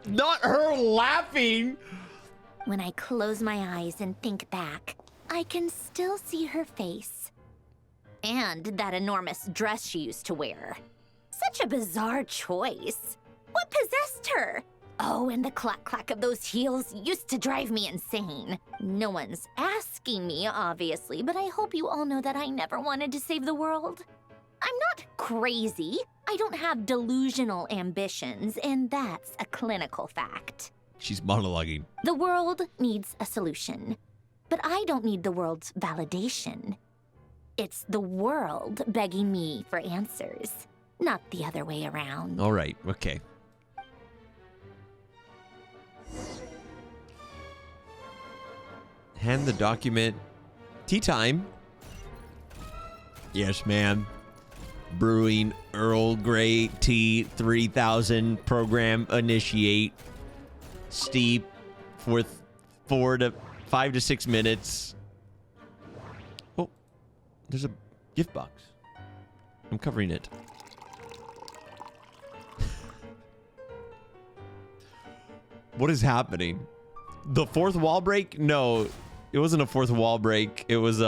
Not her laughing! When I close my eyes and think back, I can still see her face. And that enormous dress she used to wear. Such a bizarre choice. What possessed her? Oh, and the clack-clack of those heels used to drive me insane. No one's asking me, obviously, but I hope you all know that I never wanted to save the world. I'm not crazy. I don't have delusional ambitions, and that's a clinical fact. She's monologuing. The world needs a solution, but I don't need the world's validation. It's the world begging me for answers, not the other way around. All right, okay. Hand the document. Tea time. Yes, ma'am. Brewing Earl Grey tea 3000 program initiate. Steep for 5 to 6 minutes. Oh, there's a gift box. I'm covering it. What is happening? The fourth wall break? No, it wasn't a fourth wall break. It was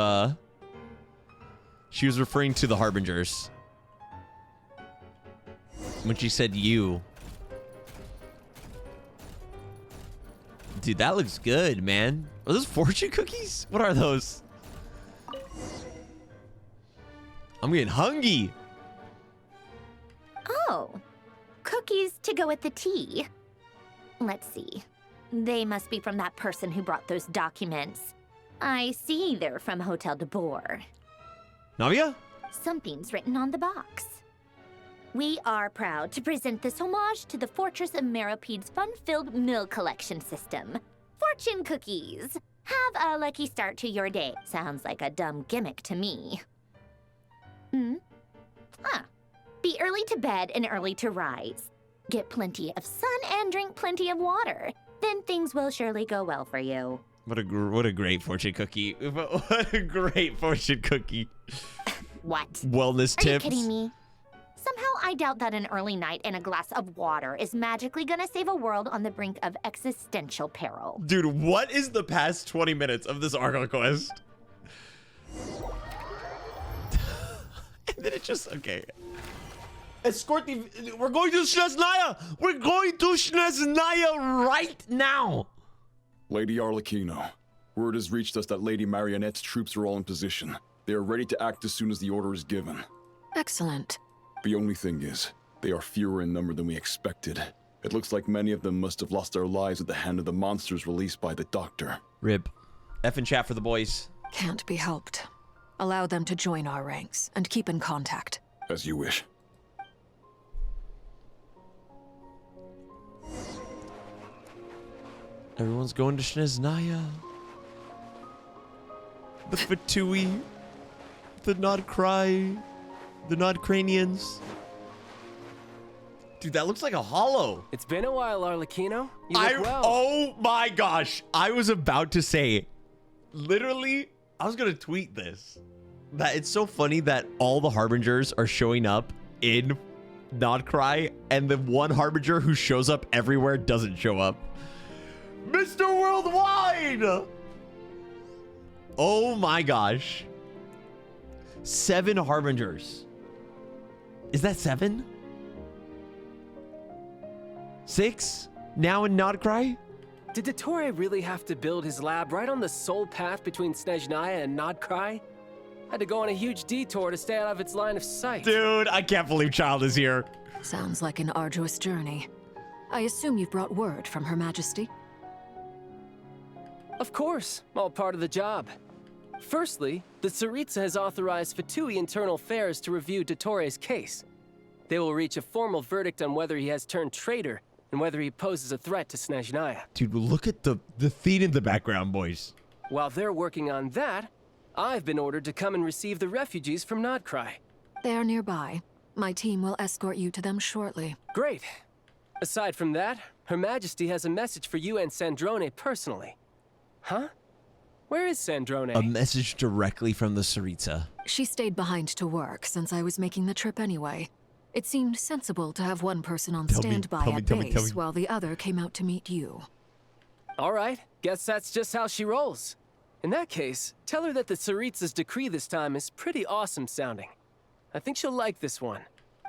she was referring to the Harbingers when she said you. Dude, that looks good, man. Are those fortune cookies? What are those? I'm getting hungry. Oh, cookies to go with the tea. Let's see. They must be from that person who brought those documents. I see they're from Hotel de Boer. Navia? Something's written on the box. We are proud to present this homage to the Fortress of Meropede's fun-filled meal collection system. Fortune cookies. Have a lucky start to your day. Sounds like a dumb gimmick to me. Be early to bed and early to rise. Get plenty of sun and drink plenty of water. Then things will surely go well for you. What a great fortune cookie. What a great fortune cookie. What? Wellness tips. Are you kidding me? Somehow I doubt that an early night and a glass of water is magically gonna save a world on the brink of existential peril. Dude, what is the past 20 minutes of this Archon Quest? And then it just, okay. Escort the, we're going to Snezhnaya! We're going to Snezhnaya right now! Lady Arlecchino, word has reached us that Lady Marionette's troops are all in position. They are ready to act as soon as the order is given. Excellent. The only thing is, they are fewer in number than we expected. It looks like many of them must have lost their lives at the hand of the monsters released by the Doctor. Rib. F and chat for the boys. Can't be helped. Allow them to join our ranks and keep in contact. As you wish. Everyone's going to Snezhnaya. The Fatui. The Nod Krai. The Nod Cranians. Dude, that looks like a hollow. It's been a while, Arlecchino. You look well. Oh my gosh. I was about to say, literally, I was going to tweet this. That it's so funny that all the Harbingers are showing up in Nod Krai, and the one Harbinger who shows up everywhere doesn't show up. Mr. Worldwide! Oh my gosh. 7 Harbingers. Is that 7? 6? Now in Nod Krai? Did Dottore really have to build his lab right on the sole path between Snezhnaya and Nod Krai? Had to go on a huge detour to stay out of its line of sight. Dude, I can't believe Child is here. Sounds like an arduous journey. I assume you've brought word from Her Majesty? Of course, all part of the job. Firstly, the Tsaritsa has authorized Fatui Internal Affairs to review Dottore's case. They will reach a formal verdict on whether he has turned traitor and whether he poses a threat to Snezhnaya. Dude, look at the theme in the background, boys. While they're working on that, I've been ordered to come and receive the refugees from Nod Krai. They are nearby. My team will escort you to them shortly. Great. Aside from that, Her Majesty has a message for you and Sandrone personally. Huh? Where is Sandrone? A message directly from the Tsaritsa. She stayed behind to work since I was making the trip anyway. It seemed sensible to have one person on standby at base while the other came out to meet you. All right, guess that's just how she rolls. In that case, tell her that the Tsaritsa's decree this time is pretty awesome sounding. I think she'll like this one.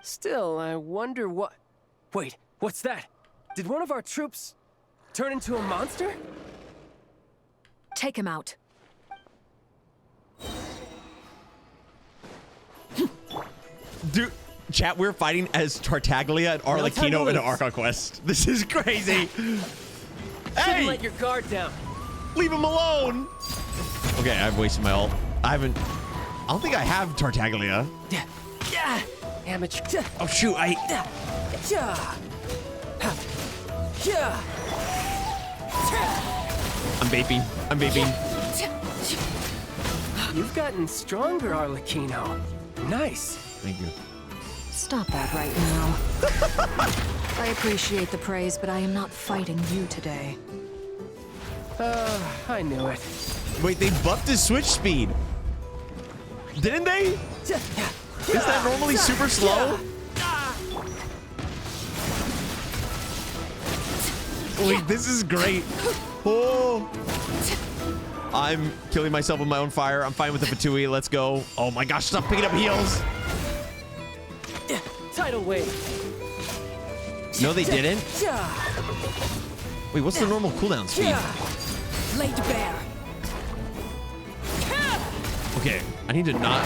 Still, I wonder what... Wait, what's that? Did one of our troops turn into a monster? Take him out. Dude, chat, we're fighting as Tartaglia and Arlecchino in Archon Quest. This is crazy. Shouldn't let your guard down. Leave him alone. Okay, I've wasted my ult. I don't think I have Tartaglia. Yeah, amateur. Oh shoot, I'm vaping. You've gotten stronger, Arlecchino. Nice. Thank you. Stop that right now. I appreciate the praise, but I am not fighting you today. I knew it. Wait, they buffed his switch speed. Didn't they? Is that normally super slow? Wait, this is great. Oh. I'm killing myself with my own fire. I'm fine with the Fatui. Let's go. Oh my gosh, stop picking up heals. Tidal wave. No, they didn't. Wait, what's the normal cooldown speed? Laid bare. Okay, I need to not.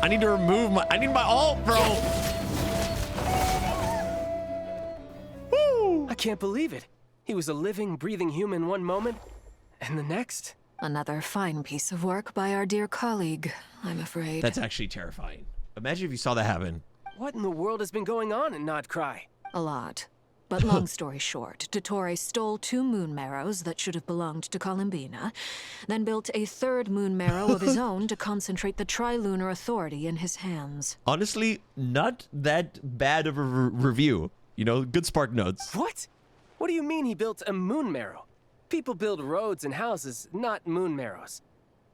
I need to remove my. I need my ult, bro. Woo! I can't believe it. He was a living, breathing human one moment, and the next, Another fine piece of work by our dear colleague, I'm afraid. That's actually terrifying. Imagine if you saw that happen. What in the world has been going on in Not Krai? A lot. But long story short, Dottore stole 2 moon marrows that should have belonged to Columbina, then built a 3rd moon marrow of his own to concentrate the Tri-Lunar Authority in his hands. Honestly, not that bad of a review. You know, good spark notes. What? What do you mean he built a moon marrow? People build roads and houses, not moon marrows.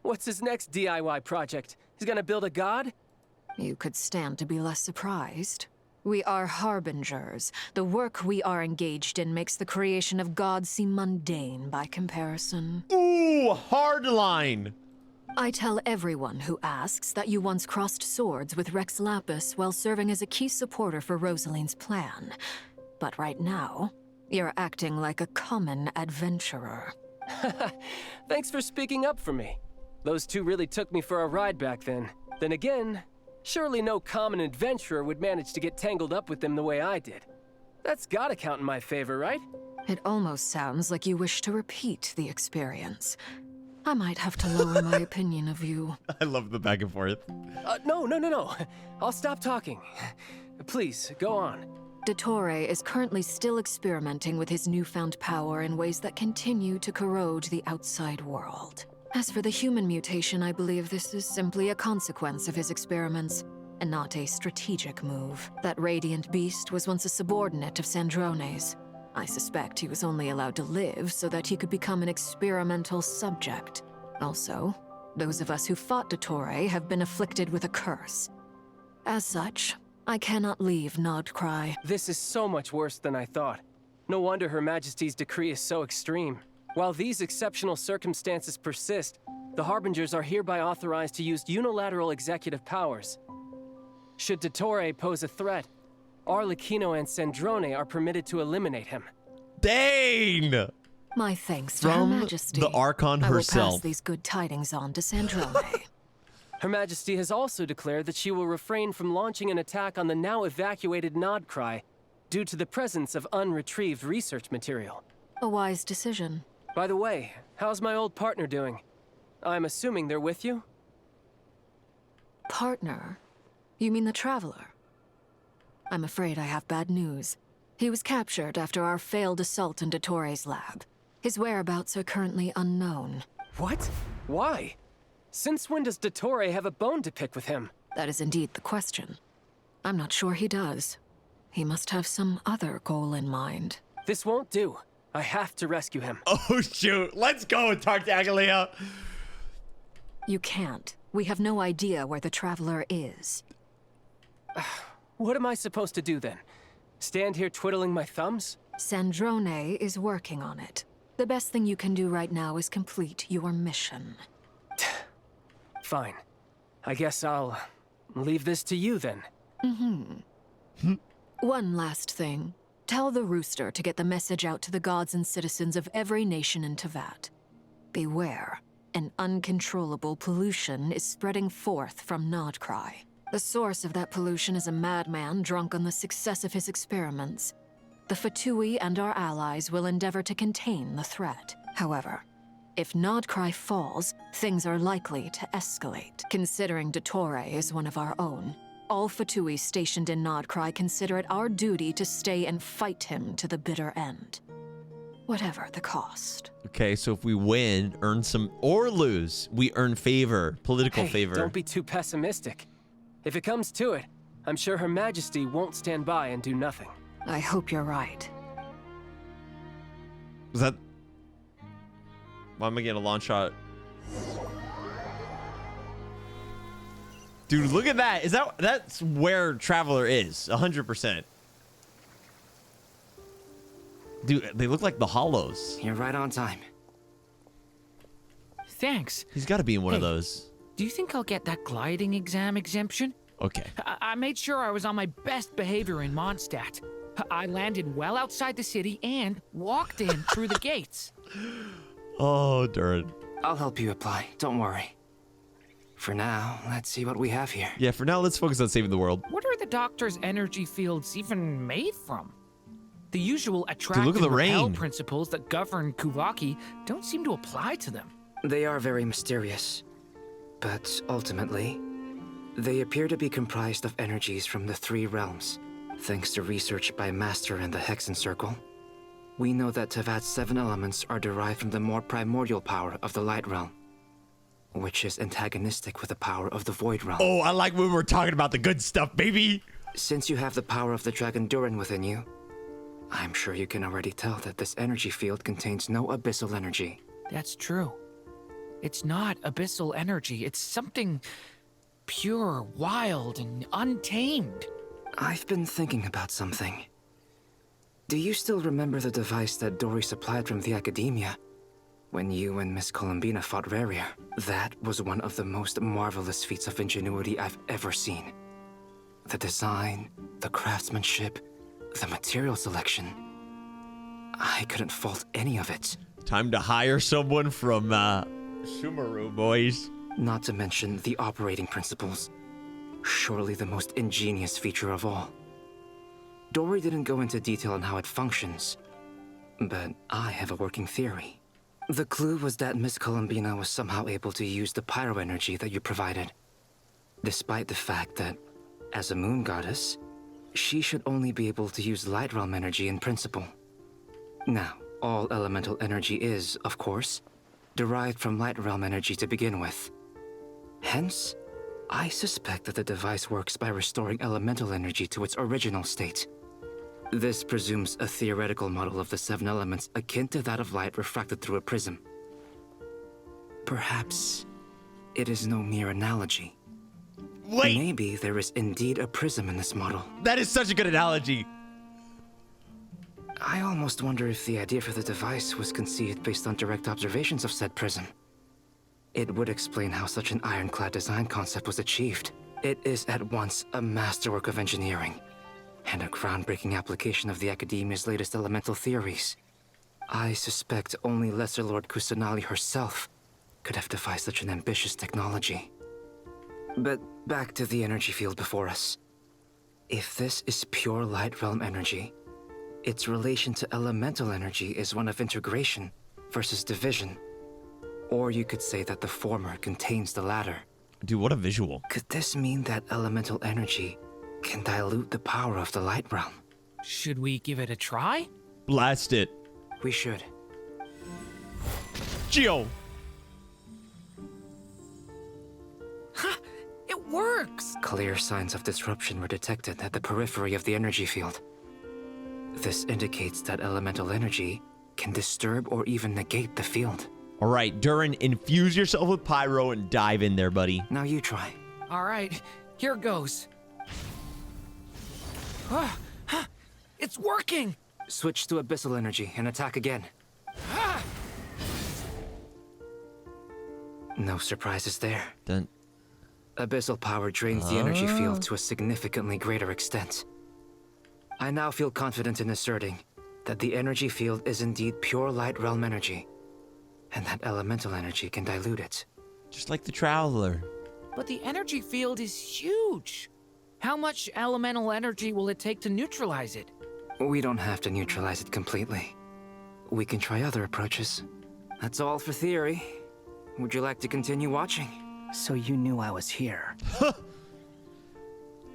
What's his next DIY project? He's gonna build a god? You could stand to be less surprised. We are harbingers. The work we are engaged in makes the creation of gods seem mundane by comparison. Ooh, hard line. I tell everyone who asks that you once crossed swords with Rex Lapis while serving as a key supporter for Rosaline's plan. But right now, you're acting like a common adventurer. Thanks for speaking up for me. Those 2 really took me for a ride back then. Then again, surely no common adventurer would manage to get tangled up with them the way I did. That's gotta count in my favor, right? It almost sounds like you wish to repeat the experience. I might have to lower my opinion of you. I love the back and forth. No. I'll stop talking. Please, go on. Dottore is currently still experimenting with his newfound power in ways that continue to corrode the outside world. As for the human mutation, I believe this is simply a consequence of his experiments, and not a strategic move. That radiant beast was once a subordinate of Sandrone's. I suspect he was only allowed to live so that he could become an experimental subject. Also, those of us who fought Dottore have been afflicted with a curse. As such, I cannot leave Not Krai. This is so much worse than I thought. No wonder Her Majesty's decree is so extreme. While these exceptional circumstances persist, the Harbingers are hereby authorized to use unilateral executive powers. Should Dottore pose a threat, Arlecchino and Sandrone are permitted to eliminate him. Dane! My thanks to From Her Majesty. the Archon herself. I will pass these good tidings on to Sandrone. Her Majesty has also declared that she will refrain from launching an attack on the now evacuated Not Krai due to the presence of unretrieved research material. A wise decision. By the way, how's my old partner doing? I'm assuming they're with you? Partner? You mean the Traveler? I'm afraid I have bad news. He was captured after our failed assault in Dottore's lab. His whereabouts are currently unknown. What? Why? Since when does Dottore have a bone to pick with him? That is indeed the question. I'm not sure he does. He must have some other goal in mind. This won't do. I have to rescue him. Oh, shoot. Let's go and talk to Agalia. You can't. We have no idea where the Traveler is. What am I supposed to do then? Stand here twiddling my thumbs? Sandrone is working on it. The best thing you can do right now is complete your mission. Fine. I guess I'll leave this to you then. One last thing. Tell the Rooster to get the message out to the gods and citizens of every nation in Tevat. Beware. An uncontrollable pollution is spreading forth from Not Krai. The source of that pollution is a madman drunk on the success of his experiments. The Fatui and our allies will endeavor to contain the threat. However, if Not Krai falls, things are likely to escalate. Considering Dottore is one of our own, all Fatui stationed in Not Krai consider it our duty to stay and fight him to the bitter end. Whatever the cost. Okay, so if we win, earn some, or lose, we earn favor, political favor. Don't be too pessimistic. If it comes to it, I'm sure Her Majesty won't stand by and do nothing. I hope you're right. Was that... Why am I getting a launch shot? Dude, look at that. Is that's where Traveler is, 100%. Dude, they look like the Hollows. You're right on time. Thanks. He's got to be in one of those. Do you think I'll get that gliding exam exemption? Okay. I made sure I was on my best behavior in Mondstadt. I landed well outside the city and walked in through the gates. Oh, darn. I'll help you apply. Don't worry. For now, let's see what we have here. Yeah, for now, let's focus on saving the world. What are the Doctor's energy fields even made from? The usual attract Dude, look at and the repel rain. principles that govern Kuvaki don't seem to apply to them. They are very mysterious. But ultimately, they appear to be comprised of energies from the 3 realms. Thanks to research by Master in the Hexen Circle, we know that Tevat's 7 elements are derived from the more primordial power of the Light Realm, which is antagonistic with the power of the Void Realm. Oh, I like when we're talking about the good stuff, baby! Since you have the power of the Dragon Durin within you, I'm sure you can already tell that this energy field contains no abyssal energy. That's true. It's not abyssal energy. It's something pure, wild, and untamed. I've been thinking about something. Do you still remember the device that Dory supplied from the Academia when you and Miss Columbina fought Rarier? That was one of the most marvelous feats of ingenuity I've ever seen. The design, the craftsmanship, the material selection. I couldn't fault any of it. Time to hire someone from, Sumeru, boys. Not to mention the operating principles. Surely the most ingenious feature of all. Dory didn't go into detail on how it functions, but I have a working theory. The clue was that Miss Columbina was somehow able to use the pyro energy that you provided, despite the fact that, as a moon goddess, she should only be able to use light realm energy in principle. Now, all elemental energy is, of course, derived from light realm energy to begin with. Hence, I suspect that the device works by restoring elemental energy to its original state. This presumes a theoretical model of the 7 elements akin to that of light refracted through a prism. Perhaps it is no mere analogy. Wait! Maybe there is indeed a prism in this model. That is such a good analogy. I almost wonder if the idea for the device was conceived based on direct observations of said prism. It would explain how such an ironclad design concept was achieved. It is at once a masterwork of engineering and a groundbreaking application of the Academia's latest elemental theories. I suspect only Lesser Lord Kusanali herself could have devised such an ambitious technology. But back to the energy field before us. If this is pure light realm energy, its relation to elemental energy is one of integration versus division. Or you could say that the former contains the latter. Dude, what a visual. Could this mean that elemental energy can dilute the power of the light realm? Should we give it a try? Blast it. We should. Geo! Ha! It works! Clear signs of disruption were detected at the periphery of the energy field. This indicates that elemental energy can disturb or even negate the field. All right, Durin, infuse yourself with pyro and dive in there, buddy. Now you try. All right, here goes. It's working! Switch to abyssal energy and attack again. No surprises there. Then... Abyssal power drains the energy field to a significantly greater extent. I now feel confident in asserting that the energy field is indeed pure light realm energy, and that elemental energy can dilute it. Just like the Traveler. But the energy field is huge. How much elemental energy will it take to neutralize it? We don't have to neutralize it completely. We can try other approaches. That's all for theory. Would you like to continue watching? So you knew I was here.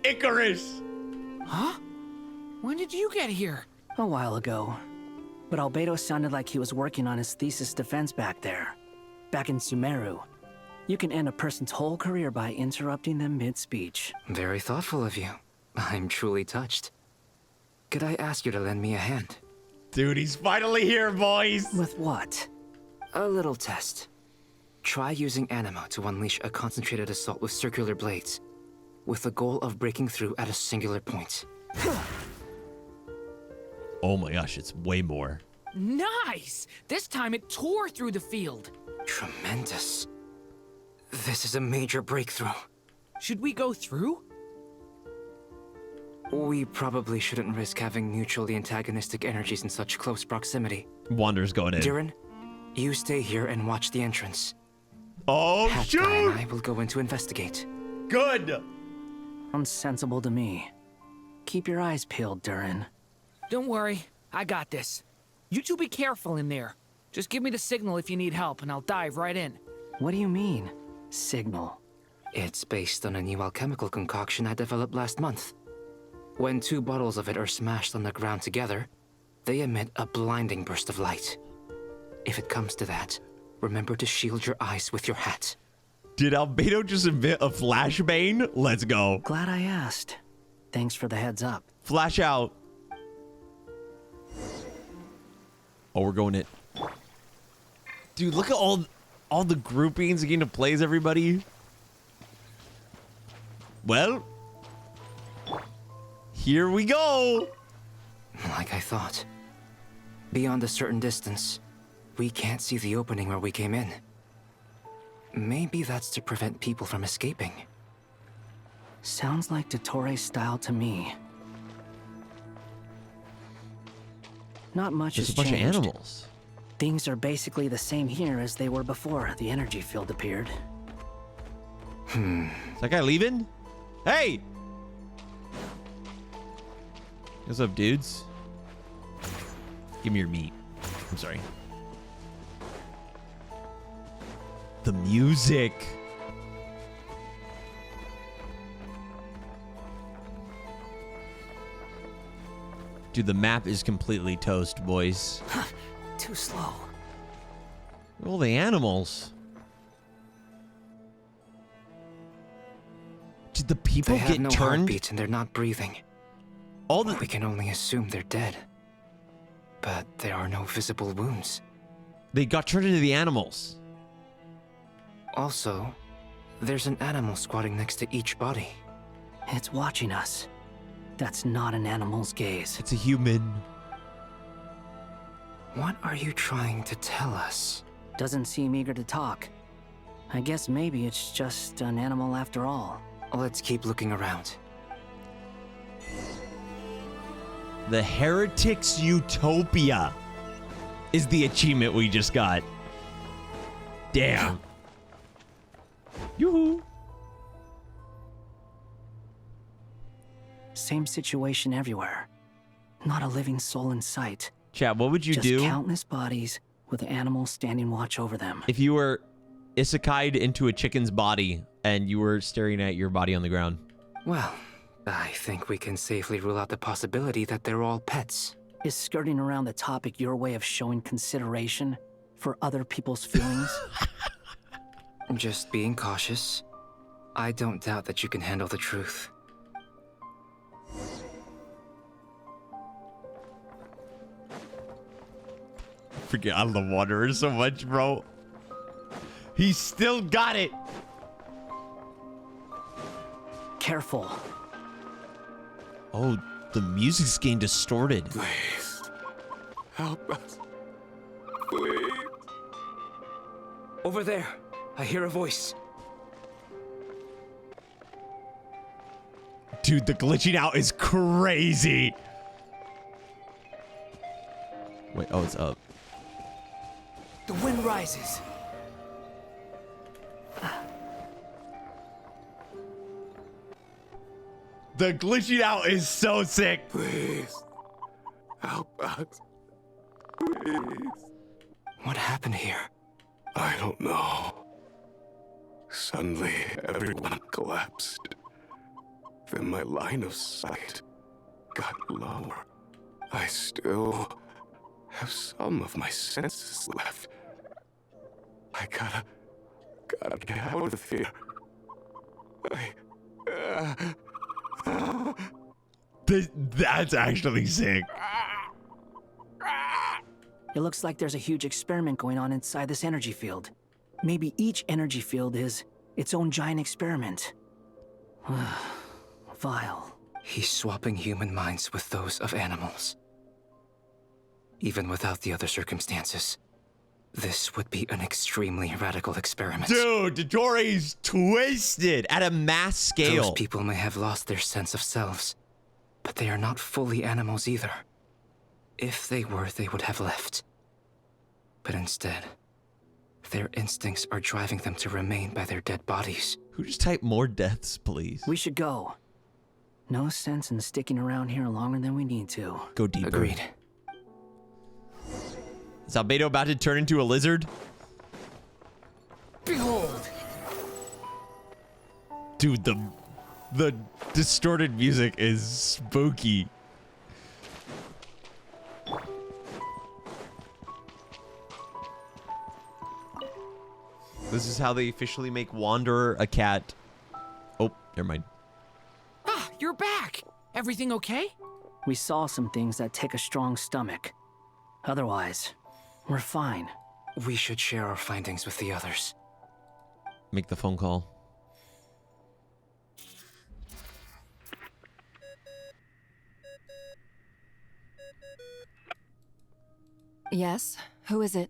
Icarus! Huh? When did you get here? A while ago. But Albedo sounded like he was working on his thesis defense back there. Back in Sumeru. You can end a person's whole career by interrupting them mid-speech. Very thoughtful of you. I'm truly touched. Could I ask you to lend me a hand? Dude, he's finally here, boys! With what? A little test. Try using Animo to unleash a concentrated assault with circular blades, with the goal of breaking through at a singular point. Oh my gosh, it's way more. Nice! This time it tore through the field. Tremendous. This is a major breakthrough. Should we go through? We probably shouldn't risk having mutually antagonistic energies in such close proximity. Wander's going in. Durin, you stay here and watch the entrance. Oh, Hat Guy and I will go in to investigate. Good! Unsensible to me. Keep your eyes peeled, Durin. Don't worry, I got this. You two be careful in there. Just give me the signal if you need help, and I'll dive right in. What do you mean, signal? It's based on a new alchemical concoction I developed last month. When 2 bottles of it are smashed on the ground together, they emit a blinding burst of light. If it comes to that, remember to shield your eyes with your hat. Did Albedo just emit a flashbang? Let's go. Glad I asked. Thanks for the heads up. Flash out. Oh, we're going it. Dude, look at all the groupings getting to play as everybody. Well, here we go. Like I thought. Beyond a certain distance, we can't see the opening where we came in. Maybe that's to prevent people from escaping. Sounds like Dottore's style to me. Not much has There's a bunch changed. of animals. Things are basically the same here as they were before the energy field appeared. Is that guy leaving? Hey! What's up, dudes? Give me your meat. I'm sorry. The music. Dude, the map is completely toast, boys. Too slow. All the animals. Did the people they have get no turned? Heartbeats and they're not breathing. We can only assume they're dead. But there are no visible wounds. They got turned into the animals. Also, there's an animal squatting next to each body. It's watching us. That's not an animal's gaze. It's a human. What are you trying to tell us? Doesn't seem eager to talk. I guess maybe it's just an animal after all. Let's keep looking around. The Heretics Utopia is the achievement we just got. Damn. Yoo-hoo. Same situation everywhere. Not a living soul in sight. Chat, what would you Just do? Countless bodies with animals standing watch over them. If you were isekai'd into a chicken's body and you were staring at your body on the ground? Well, I think we can safely rule out the possibility that they're all pets. Is skirting around the topic your way of showing consideration for other people's feelings? Just being cautious. I don't doubt that you can handle the truth. Forget, I love Wanderer so much, bro. He still got it. Careful. Oh, the music's getting distorted. Please, help us. Please. Over there, I hear a voice. Dude, the glitching out is crazy. Wait, oh, it's up. The wind rises. The glitching out is so sick. Please, help us. Please. What happened here? I don't know. Suddenly, everyone collapsed. Then my line of sight got lower. I still have some of my senses left. I gotta get out of here. That's actually sick. It looks like there's a huge experiment going on inside this energy field. Maybe each energy field is its own giant experiment. Vile. He's swapping human minds with those of animals. Even without the other circumstances, this would be an extremely radical experiment. Dude, Dottore's twisted at a mass scale. Those people may have lost their sense of selves, but they are not fully animals either. If they were, they would have left. But instead, their instincts are driving them to remain by their dead bodies. Who just typed more deaths, please? We should go. No sense in sticking around here longer than we need to. Go deeper. Agreed. Is Albedo about to turn into a lizard? Behold! Dude, the distorted music is spooky. This is how they officially make Wanderer a cat. Oh, never mind. Ah, you're back! Everything okay? We saw some things that take a strong stomach. Otherwise, we're fine. We should share our findings with the others. Make the phone call. Yes? Who is it?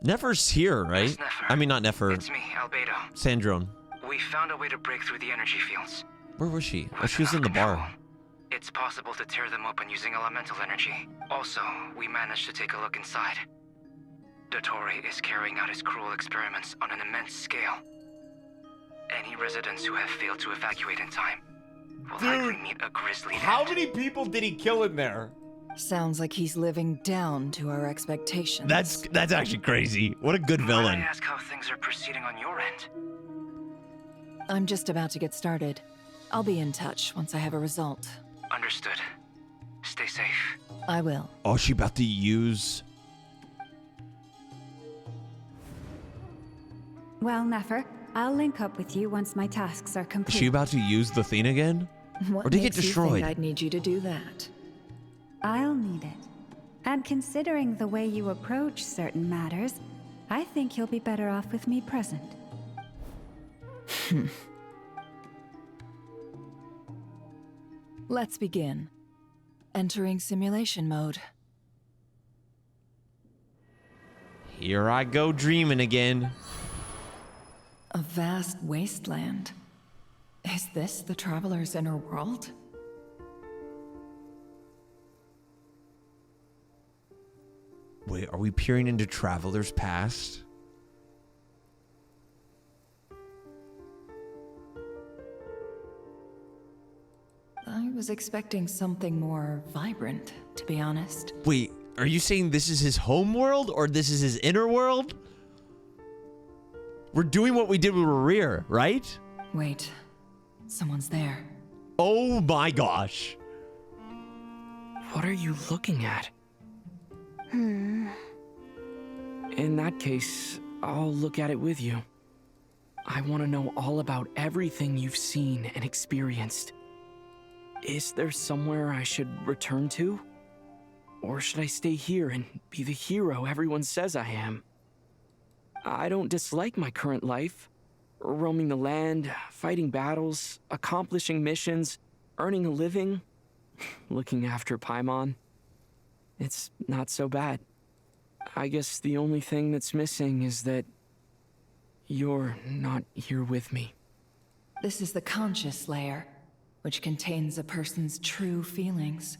Nefer's here, right? Nefer. I mean, not Nefer. It's me, Albedo. Sandrone. We found a way to break through the energy fields. Where was she? Oh, she was in the bar. It's possible to tear them open using elemental energy. Also, we managed to take a look inside. Dottore is carrying out his cruel experiments on an immense scale. Any residents who have failed to evacuate in time will likely meet a grisly end. How many people did he kill in there? Sounds like he's living down to our expectations. That's actually crazy. What a good villain. May I ask how things are proceeding on your end? I'm just about to get started. I'll be in touch once I have a result. Understood. Stay safe. I will. Oh, she about to use... Well, Nefer, I'll link up with you once my tasks are complete. Is she about to use the thing again? What or did it makes get you destroyed? think I'd need you to do that? I'll need it. And considering the way you approach certain matters, I think you'll be better off with me present. Let's begin. Entering simulation mode. Here I go dreaming again. A vast wasteland. Is this the Traveler's inner world? Wait, are we peering into Traveler's past? I was expecting something more vibrant, to be honest. Wait, are you saying this is his home world or this is his inner world? We're doing what we did with Rear, right? Wait, someone's there. Oh my gosh. What are you looking at? In that case, I'll look at it with you. I want to know all about everything you've seen and experienced. Is there somewhere I should return to? Or should I stay here and be the hero everyone says I am? I don't dislike my current life. Roaming the land, fighting battles, accomplishing missions, earning a living, looking after Paimon. It's not so bad. I guess the only thing that's missing is that you're not here with me. This is the conscious layer, which contains a person's true feelings.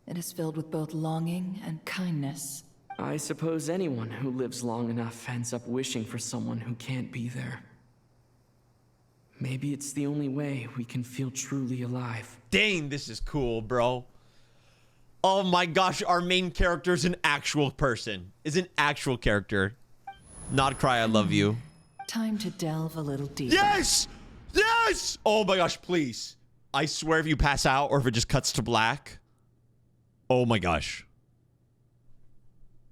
It is filled with both longing and kindness. I suppose anyone who lives long enough ends up wishing for someone who can't be there. Maybe it's the only way we can feel truly alive. Dang, this is cool, bro. Oh my gosh, our main character is an actual person. Is an actual character. Not Cry, I love you. Time to delve a little deeper. Yes! Yes! Oh my gosh, please. I swear if you pass out or if it just cuts to black. Oh my gosh.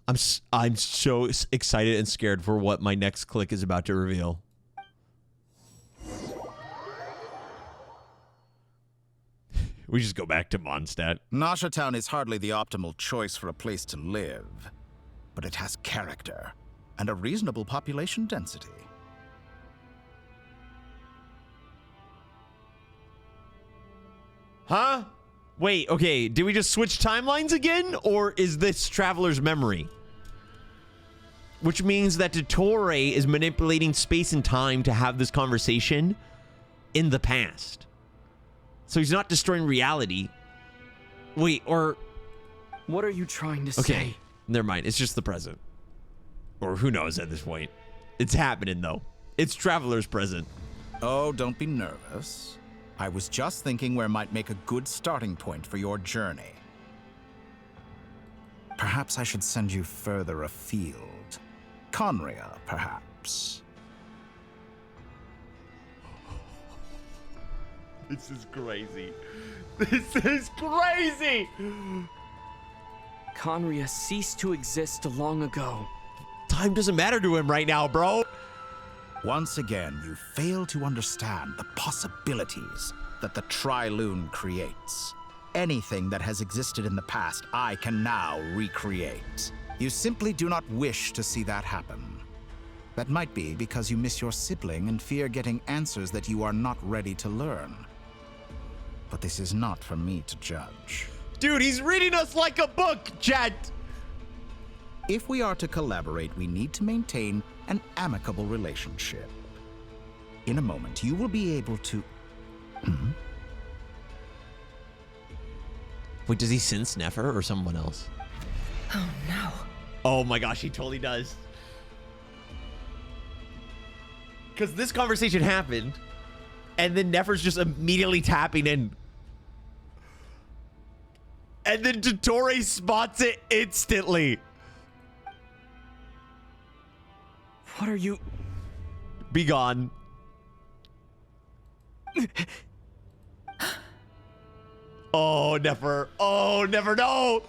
I'm so excited and scared for what my next click is about to reveal. We just go back to Mondstadt. Nasha Town is hardly the optimal choice for a place to live, but it has character and a reasonable population density. Huh? Wait, okay, did we just switch timelines again? Or is this Traveler's memory? Which means that Dottore is manipulating space and time to have this conversation in the past. So he's not destroying reality. Wait, or... What are you trying to say? Okay, never mind. It's just the present. Or who knows at this point. It's happening, though. It's Traveler's present. Oh, don't be nervous. I was just thinking where might make a good starting point for your journey. Perhaps I should send you further afield. Conria, perhaps. This is crazy. This is crazy! Conria ceased to exist long ago. Time doesn't matter to him right now, bro. Once again, you fail to understand the possibilities that the Tri-Lune creates. Anything that has existed in the past, I can now recreate. You simply do not wish to see that happen. That might be because you miss your sibling and fear getting answers that you are not ready to learn. But this is not for me to judge. Dude, he's reading us like a book, chat! If we are to collaborate, we need to maintain an amicable relationship. In a moment, you will be able to... Wait, does he sense Nefer or someone else? Oh no. Oh my gosh, he totally does. Because this conversation happened, and then Nefer's just immediately tapping in. And then Dottore spots it instantly. What are you... Be gone. Oh, Nefer. Oh, Nefer, no!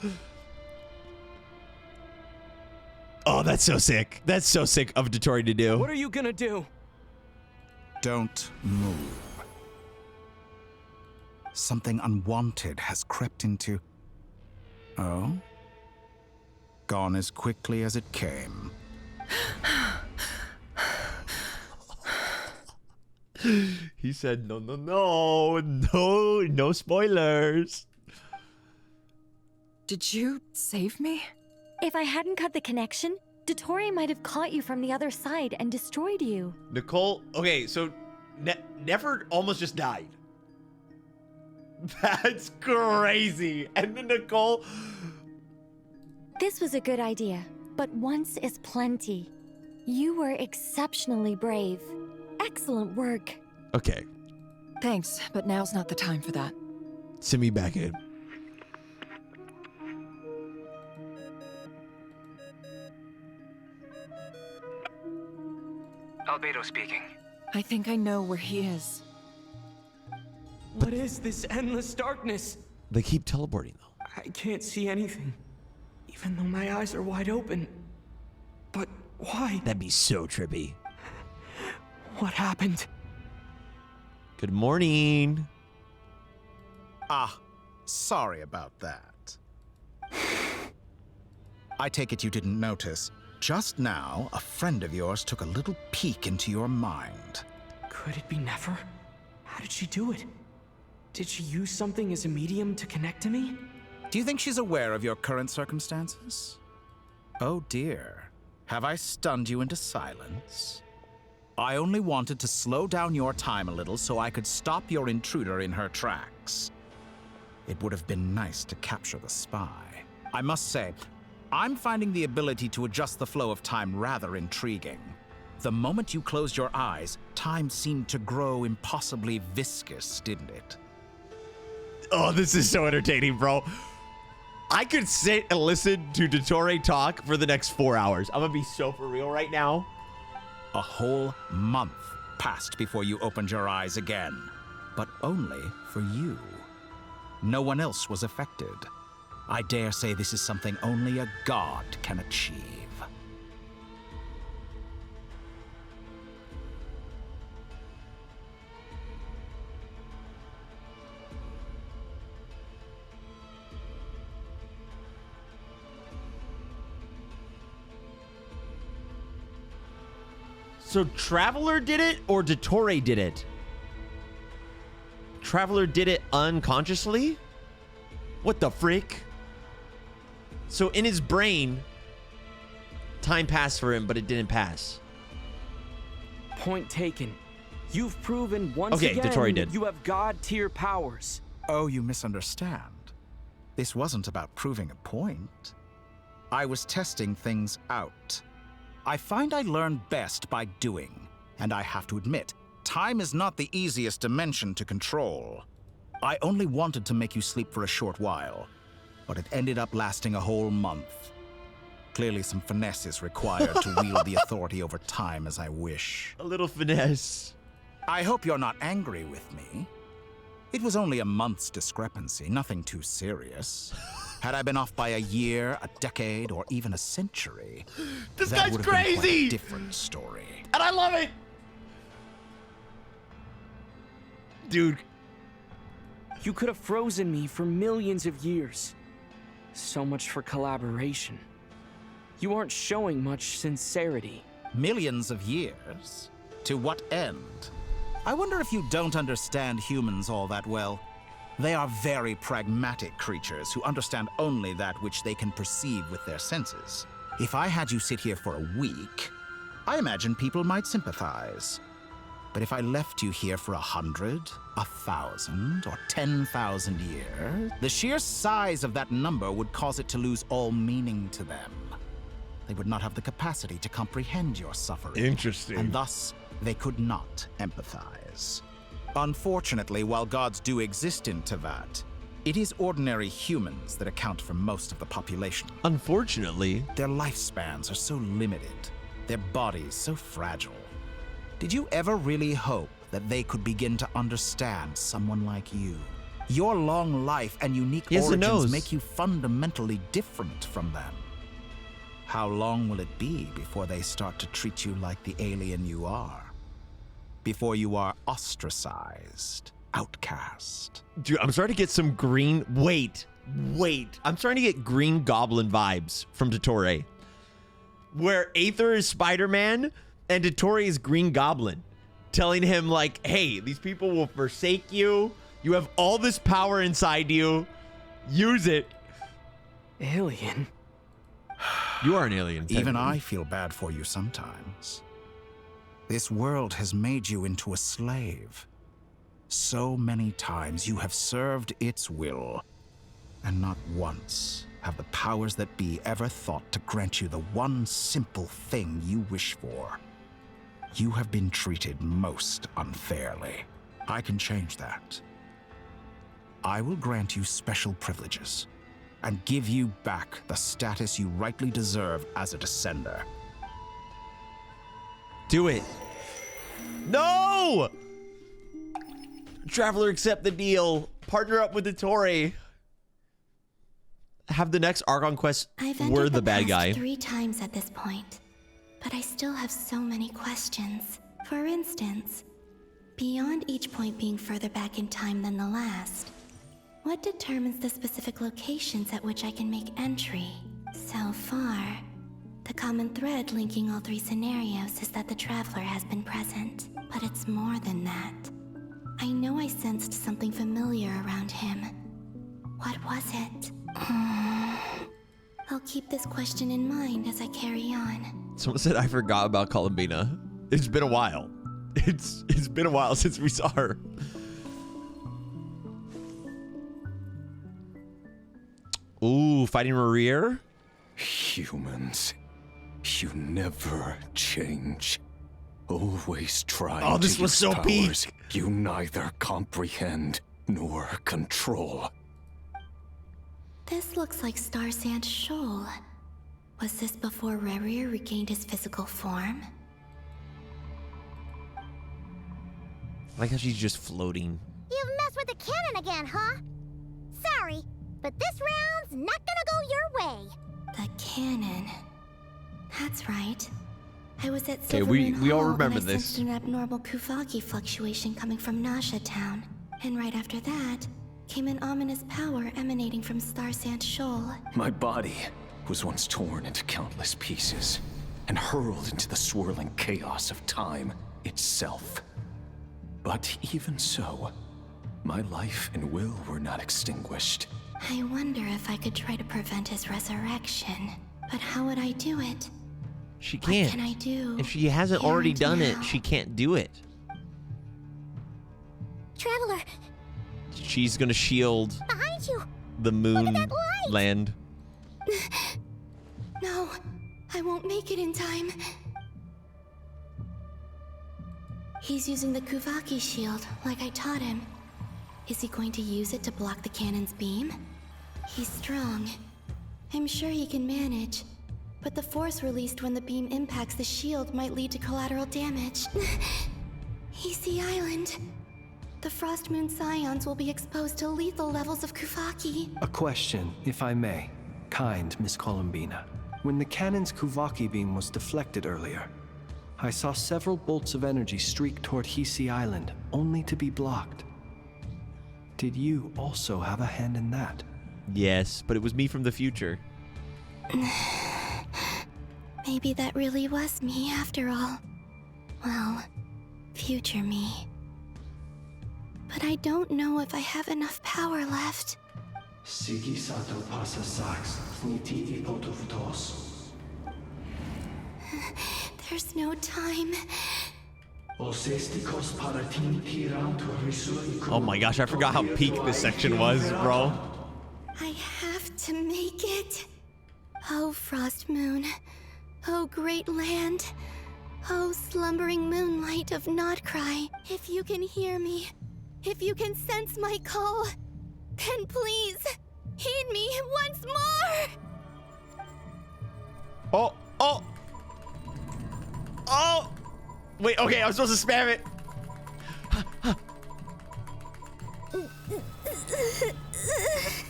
Oh, that's so sick. That's so sick of Dottore to do. What are you gonna do? Don't move. Something unwanted has crept into... Oh? Gone as quickly as it came. He said, no, no, no, no, no spoilers. Did you save me? If I hadn't cut the connection, Dottore might have caught you from the other side and destroyed you. Nicole, okay, so Nefer almost just died. That's crazy. And then Nicole... This was a good idea, but once is plenty. You were exceptionally brave. Excellent work. Okay. Thanks, but now's not the time for that. Send me back in. Albedo speaking. I think I know where he is. What is this endless darkness? They keep teleporting, though. I can't see anything, even though my eyes are wide open. But why? That'd be so trippy. What happened? Good morning. Ah, sorry about that. I take it you didn't notice. Just now, a friend of yours took a little peek into your mind. Could it be Nefer? How did she do it? Did she use something as a medium to connect to me? Do you think she's aware of your current circumstances? Oh dear. Have I stunned you into silence? I only wanted to slow down your time a little so I could stop your intruder in her tracks. It would have been nice to capture the spy. I must say, I'm finding the ability to adjust the flow of time rather intriguing. The moment you closed your eyes, time seemed to grow impossibly viscous, didn't it? Oh, this is so entertaining, bro. I could sit and listen to Dottore talk for the next 4 hours. I'm gonna be so for real right now. A whole month passed before you opened your eyes again, but only for you. No one else was affected. I dare say this is something only a god can achieve. So Traveler did it or Dottore did it? Traveler did it unconsciously? What the frick? So in his brain, time passed for him, but it didn't pass. Point taken. You've proven once Okay, again Dottore did. you have god-tier powers. Oh, you misunderstand. This wasn't about proving a point. I was testing things out. I find I learn best by doing, and I have to admit, time is not the easiest dimension to control. I only wanted to make you sleep for a short while. but it ended up lasting a whole month. Clearly some finesse is required to wield the authority over time as I wish. A little finesse. I hope you're not angry with me. It was only a month's discrepancy, nothing too serious. Had I been off by a year, a decade, or even a century, this that guy's would have been quite crazy! a different story. And I love it! Dude. You could have frozen me for millions of years. So much for collaboration. You aren't showing much sincerity. Millions of years? To what end? I wonder if you don't understand humans all that well. They are very pragmatic creatures who understand only that which they can perceive with their senses. If I had you sit here for a week, I imagine people might sympathize. But if I left you here for 100, 1,000, or 10,000 years, the sheer size of that number would cause it to lose all meaning to them. They would not have the capacity to comprehend your suffering. Interesting. And thus, they could not empathize. Unfortunately, while gods do exist in Tevat, it is ordinary humans that account for most of the population. Unfortunately. Their lifespans are so limited, their bodies so fragile. Did you ever really hope that they could begin to understand someone like you? Your long life and unique origins make you fundamentally different from them. How long will it be before they start to treat you like the alien you are? Before you are ostracized, outcast? Dude, I'm starting to get some green... Wait. I'm starting to get Green Goblin vibes from Dottore. Where Aether is Spider-Man and Dottore is Green Goblin. Telling him like, hey, these people will forsake you. You have all this power inside you. Use it. Alien? You are an alien. Even I feel bad for you sometimes. This world has made you into a slave. So many times you have served its will, and not once have the powers that be ever thought to grant you the one simple thing you wish for. You have been treated most unfairly. I can change that. I will grant you special privileges and give you back the status you rightly deserve as a descender. Do it. No! Traveler, accept the deal. Partner up with Dottore. Have the next Archon Quest. We're the bad guy. 3 times at this point, but I still have so many questions. For instance, beyond each point being further back in time than the last, what determines the specific locations at which I can make entry? So far, the common thread linking all 3 scenarios is that the Traveler has been present. But it's more than that. I know I sensed something familiar around him. What was it? I'll keep this question in mind as I carry on. Someone said I forgot about Columbina. It's been a while. It's been a while since we saw her. Ooh, fighting Maria? Humans, you never change. Always trying oh, this to was use so powers peak. You neither comprehend nor control. This looks like Star Sand Shoal. Was this before Rerir regained his physical form? I like how she's just floating. You've messed with the cannon again, huh? Sorry, but this round's not gonna go your way. The cannon. That's right. I was at Okay, Silvermoon we all Hall remember and I this. sensed an abnormal Kuvaki fluctuation coming from Nasha Town. And right after that, came an ominous power emanating from Star Sand Shoal. My body was once torn into countless pieces and hurled into the swirling chaos of time itself. But even so, my life and will were not extinguished. I wonder if I could try to prevent his resurrection. But how would I do it? She can't. What can I do? If she hasn't already done it, she can't do it. Traveler, She's gonna shield behind you. the moon land. No, I won't make it in time. He's using the Kuvaki shield, like I taught him. Is he going to use it to block the cannon's beam? He's strong. I'm sure he can manage. But the force released when the beam impacts the shield might lead to collateral damage. EC Island. The Frost Moon Scions will be exposed to lethal levels of Kuvaki. A question, if I may. Kind Miss Columbina. When the cannon's Kuvaki beam was deflected earlier, I saw several bolts of energy streak toward Hisi Island, only to be blocked. Did you also have a hand in that? Yes, but it was me from the future. Maybe that really was me after all. Well, future me. But I don't know if I have enough power left. There's no time. Oh my gosh, I forgot how peak this section was, bro. I have to make it. Oh, Frost Moon. Oh, great land. Oh, slumbering moonlight of Nodcry. If you can hear me, if you can sense my call, then please, heed me once more! Oh, oh! Oh! Wait, okay, I'm supposed to spam it.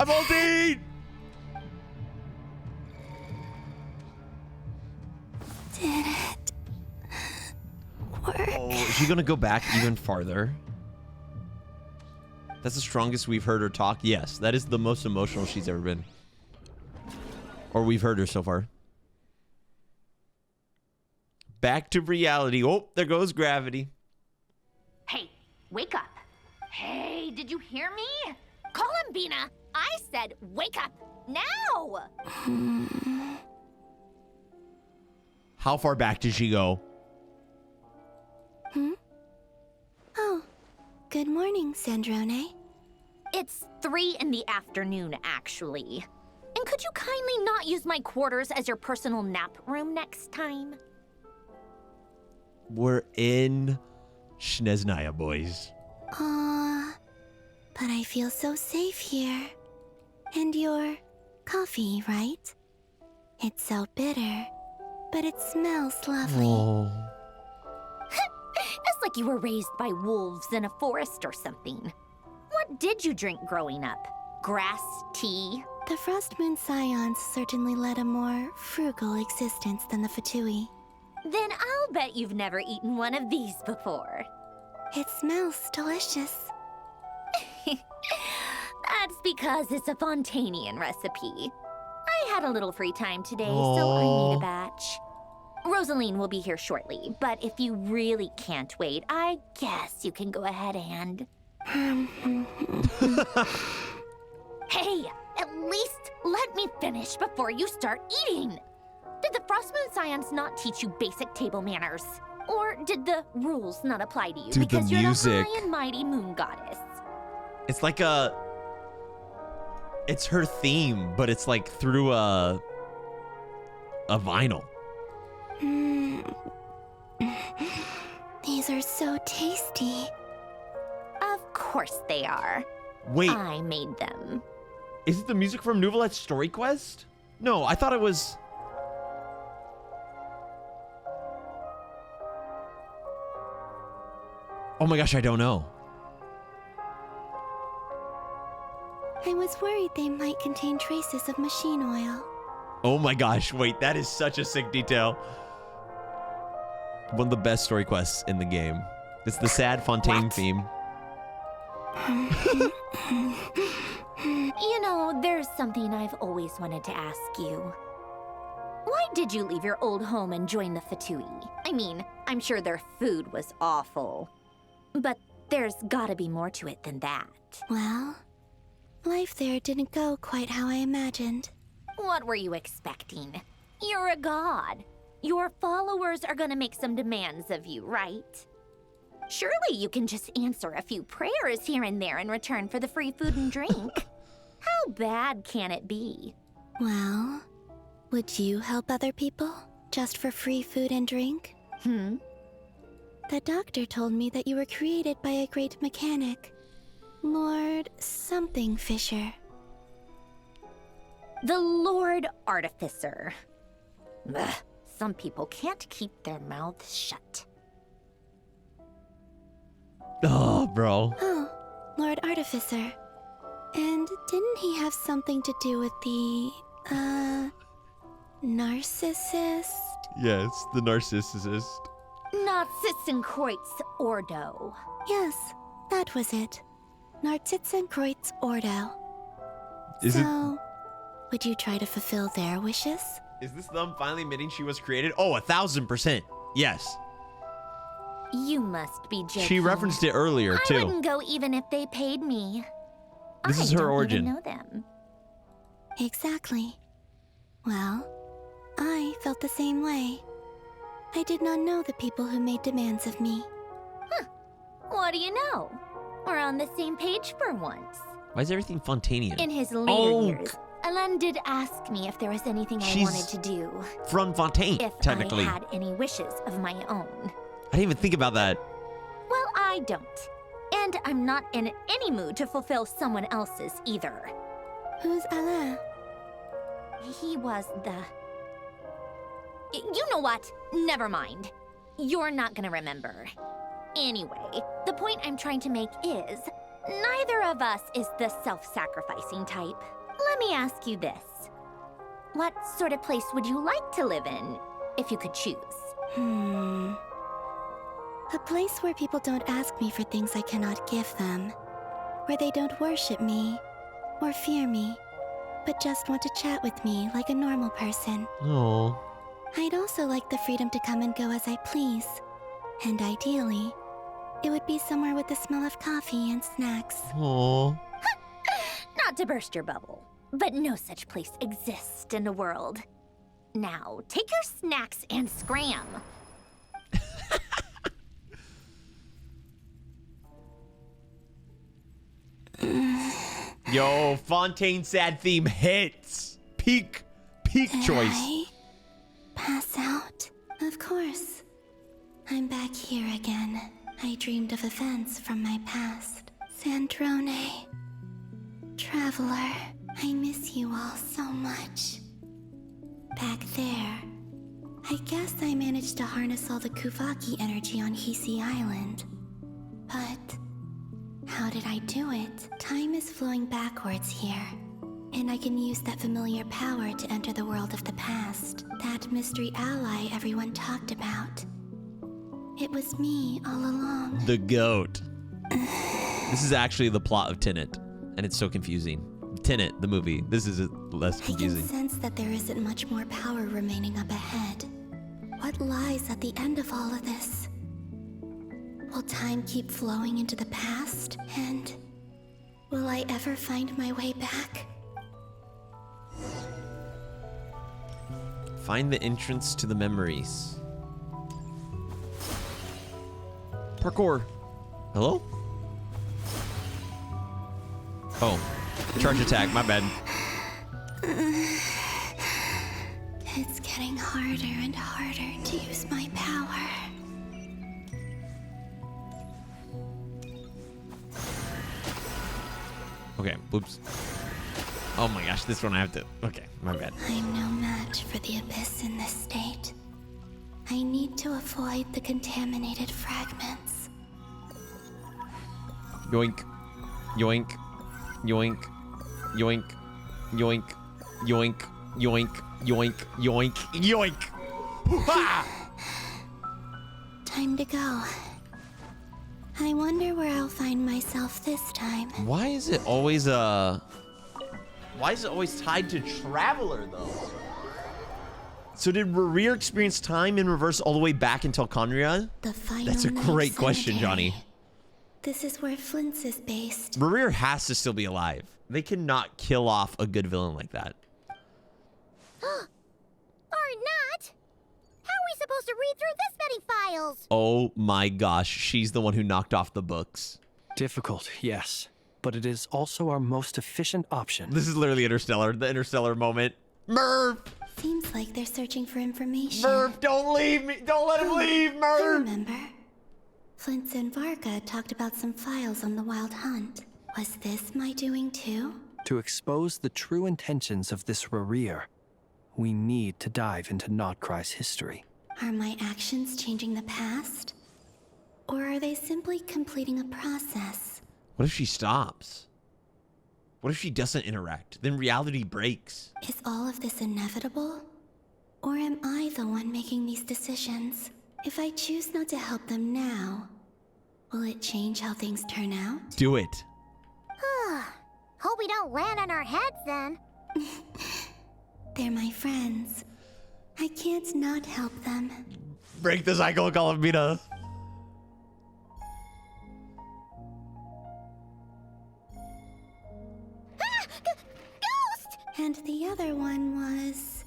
I'm ulting! Did it work? Oh, is she gonna go back even farther? That's the strongest we've heard her talk. Yes, that is the most emotional she's ever been. Or we've heard her so far. Back to reality. Oh, there goes gravity. Hey, wake up. Hey, did you hear me? Columbina, I said wake up now! How far back did she go? Oh, good morning, Sandrone. It's 3 in the afternoon, actually. And could you kindly not use my quarters as your personal nap room next time? We're in Snezhnaya, boys. Aw, but I feel so safe here. And your coffee, right? It's so bitter, but it smells lovely. Oh. It's like you were raised by wolves in a forest or something. What did you drink growing up? Grass tea? The Frost Moon Scions certainly led a more frugal existence than the Fatui. Then I'll bet you've never eaten one of these before. It smells delicious. That's because it's a Fontanian recipe. I had a little free time today, so I made a batch. Rosaline will be here shortly, but if you really can't wait, I guess you can go ahead and... Hey, at least let me finish before you start eating! Did the Frost Moon Scions not teach you basic table manners? Or did the rules not apply to you Dude, because the you're music. the high and mighty moon goddess? It's like a... It's her theme, but it's like through a vinyl. These are so tasty. Of course they are. Wait. I made them. Is it the music from Nouvelette's Story Quest? No, I thought it was... Oh my gosh, I don't know. I was worried they might contain traces of machine oil. Oh my gosh, wait, that is such a sick detail. One of the best story quests in the game. It's the sad Fontaine theme. You know, there's something I've always wanted to ask you. Why did you leave your old home and join the Fatui? I mean, I'm sure their food was awful. But there's gotta be more to it than that. Well, life there didn't go quite how I imagined. What were you expecting? You're a god. Your followers are gonna make some demands of you, right? Surely you can just answer a few prayers here and there in return for the free food and drink. How bad can it be? Well, would you help other people just for free food and drink? The doctor told me that you were created by a great mechanic, Lord something Fisher. The Lord Artificer. Ugh, some people can't keep their mouths shut. Oh, bro. Oh, Lord Artificer. And didn't he have something to do with the, narcissist? Yes, the narcissist. Narcissenkreuz Ordo. Yes, that was it. Narcissenkreuz Ordo. Is so, would you try to fulfill their wishes? Is this them finally admitting she was created? Oh, 1,000%. Yes. You must be joking. She referenced it earlier, too. I wouldn't go even if they paid me. This is her I origin. don't even know them. Exactly. Well, I felt the same way. I did not know the people who made demands of me. Huh. What do you know? We're on the same page for once. Why is everything Fontanian? In his later years, Alain did ask me if there was anything I wanted to do. From Fontaine, if technically. I had any wishes of my own. I didn't even think about that. Well, I don't. And I'm not in any mood to fulfill someone else's either. Who's Alain? He was the... You know what? Never mind. You're not gonna remember. Anyway, the point I'm trying to make is, neither of us is the self-sacrificing type. Let me ask you this. What sort of place would you like to live in, if you could choose? A place where people don't ask me for things I cannot give them. Where they don't worship me, or fear me, but just want to chat with me like a normal person. Oh. I'd also like the freedom to come and go as I please. And ideally, it would be somewhere with the smell of coffee and snacks. Oh. Not to burst your bubble, but no such place exists in the world. Now, take your snacks and scram. Yo, Fontaine sad theme hits. Peak choice. Pass out? Of course. I'm back here again. I dreamed of events from my past. Sandrone. Traveler, I miss you all so much. Back there, I guess I managed to harness all the Kuvaki energy on Hisi Island. But how did I do it? Time is flowing backwards here, and I can use that familiar power to enter the world of the past. That mystery ally everyone talked about. It was me all along. The goat. This is actually the plot of Tenet, and it's so confusing. Tenet, the movie. This is less confusing. I can sense that there isn't much more power remaining up ahead. What lies at the end of all of this? Will time keep flowing into the past? And will I ever find my way back? Find the entrance to the memories. Parkour. Hello? Oh. Charge attack, my bad. It's getting harder and harder to use my power. Okay, whoops. Oh my gosh, this one I have to... Okay, my bad. I'm no match for the Abyss in this state. I need to avoid the contaminated fragments. Yoink. Yoink. Yoink. Yoink. Yoink. Yoink. Yoink. Yoink. Yoink. Yoink. Hoo-ha! Time to go. I wonder where I'll find myself this time. Why is it always tied to Traveler though? So did Rerir experience time in reverse all the way back until Conrad? That's a great question, Johnny. This is where Flint's is based. Rerir has to still be alive. They cannot kill off a good villain like that. Or not? How are we supposed to read through this many files? Oh my gosh, she's the one who knocked off the books. Difficult, yes. But it is also our most efficient option. This is literally Interstellar, the Interstellar moment. Merv! Seems like they're searching for information. Merv, don't leave me! Don't let him leave, Merv! I remember. Flint and Varga talked about some files on the Wild Hunt. Was this my doing too? To expose the true intentions of this Rerir, we need to dive into Nodkrai's history. Are my actions changing the past? Or are they simply completing a process? What if she stops? What if she doesn't interact? Then reality breaks. Is all of this inevitable? Or am I the one making these decisions? If I choose not to help them now, will it change how things turn out? Do it. Hope we don't land on our heads then. They're my friends. I can't not help them. Break the cycle, Columbina. Ghost! And the other one was...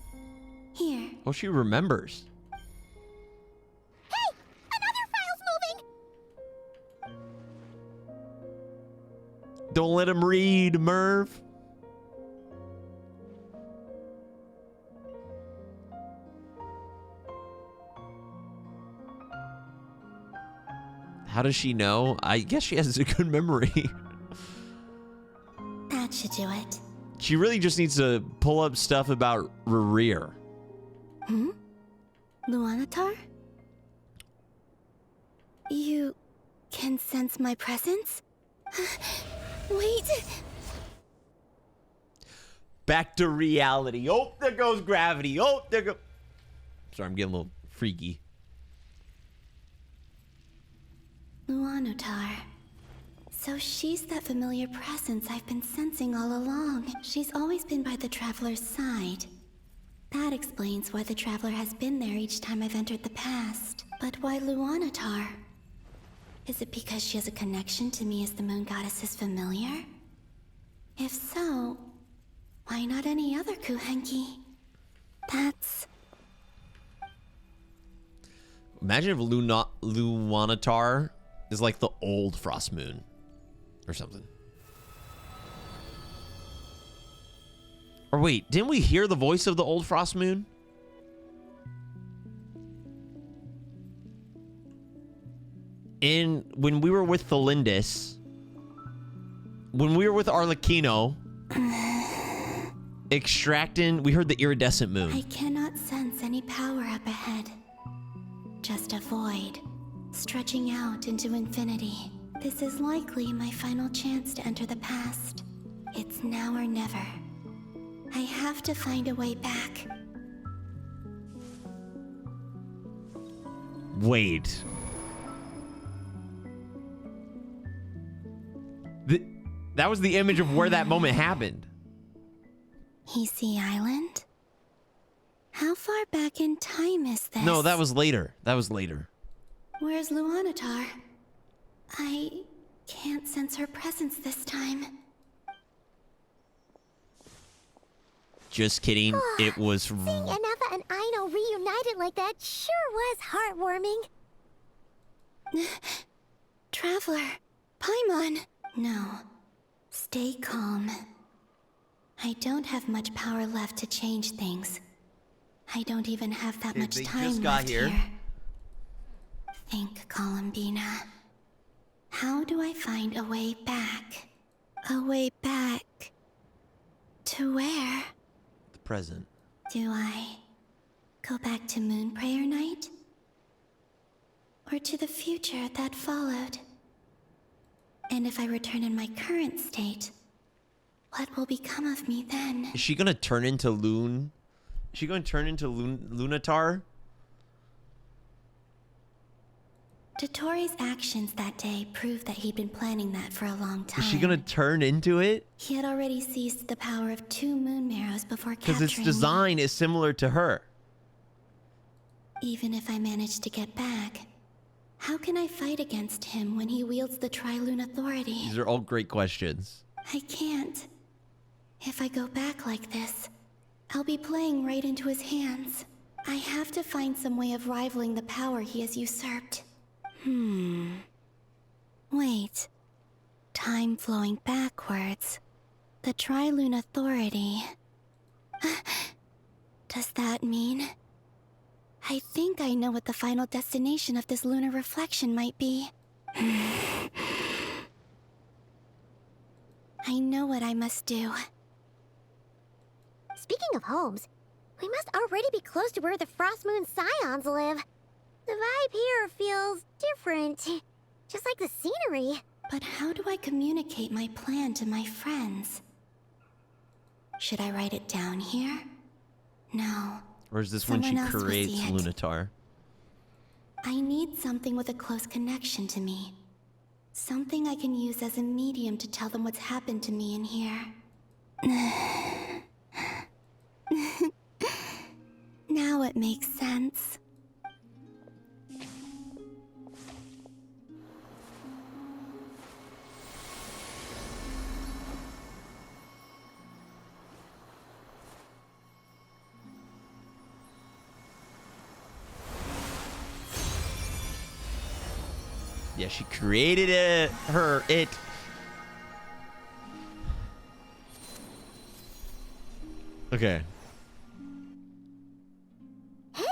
here. Well, she remembers. Hey! Another file's moving! Don't let him read, Merv. How does she know? I guess she has a good memory. That should do it. She really just needs to pull up stuff about Rerir. Luanatar? You can sense my presence? Wait. Back to reality. Oh, there goes gravity. Oh, there goes... Sorry, I'm getting a little freaky. Luanatar. So she's that familiar presence I've been sensing all along. She's always been by the Traveler's side. That explains why the Traveler has been there each time I've entered the past. But why Luanatar? Is it because she has a connection to me as the Moon Goddess's familiar? If so, why not any other Kuhenki? That's... Imagine if Luanatar is like the old Frost Moon or something. Or wait, didn't we hear the voice of the old Frost Moon? When we were with Thelindis, when we were with Arlecchino, extracting, we heard the iridescent moon. I cannot sense any power up ahead. Just a void, stretching out into infinity. This is likely my final chance to enter the past. It's now or never. I have to find a way back. Wait. That was the image of where that moment happened. Easy Island? How far back in time is this? No, that was later. That was later. Where's Luanatar? I can't sense her presence this time. Just kidding. It was... Seeing Aneva and Aino reunited like that sure was heartwarming. Traveler, Paimon. No. Stay calm. I don't have much power left to change things. I don't even have that much time left here. Think, Columbina. How do I find a way back? A way back... to where? The present. Do I go back to Moon Prayer Night? Or to the future that followed? And if I return in my current state, what will become of me then? Is she gonna turn into Loon? Is she gonna turn into Lunatar? Dottoro's actions that day proved that he'd been planning that for a long time. Is she gonna turn into it? He had already seized the power of 2 moon marrows before capturing Because its design is similar to her. Even if I manage to get back, how can I fight against him when he wields the Tri-Lune Authority? These are all great questions. I can't. If I go back like this, I'll be playing right into his hands. I have to find some way of rivaling the power he has usurped. Wait. Time flowing backwards. The Tri-Lune Authority. Does that mean... I think I know what the final destination of this lunar reflection might be. I know what I must do. Speaking of homes, we must already be close to where the Frost Moon Scions live. The vibe here feels different, just like the scenery. But how do I communicate my plan to my friends? Should I write it down here? No. Or is this when she Someone else will creates see it. Lunatar? I need something with a close connection to me. Something I can use as a medium to tell them what's happened to me in here. Now it makes sense. Yeah, she created it. It. Okay. Hey,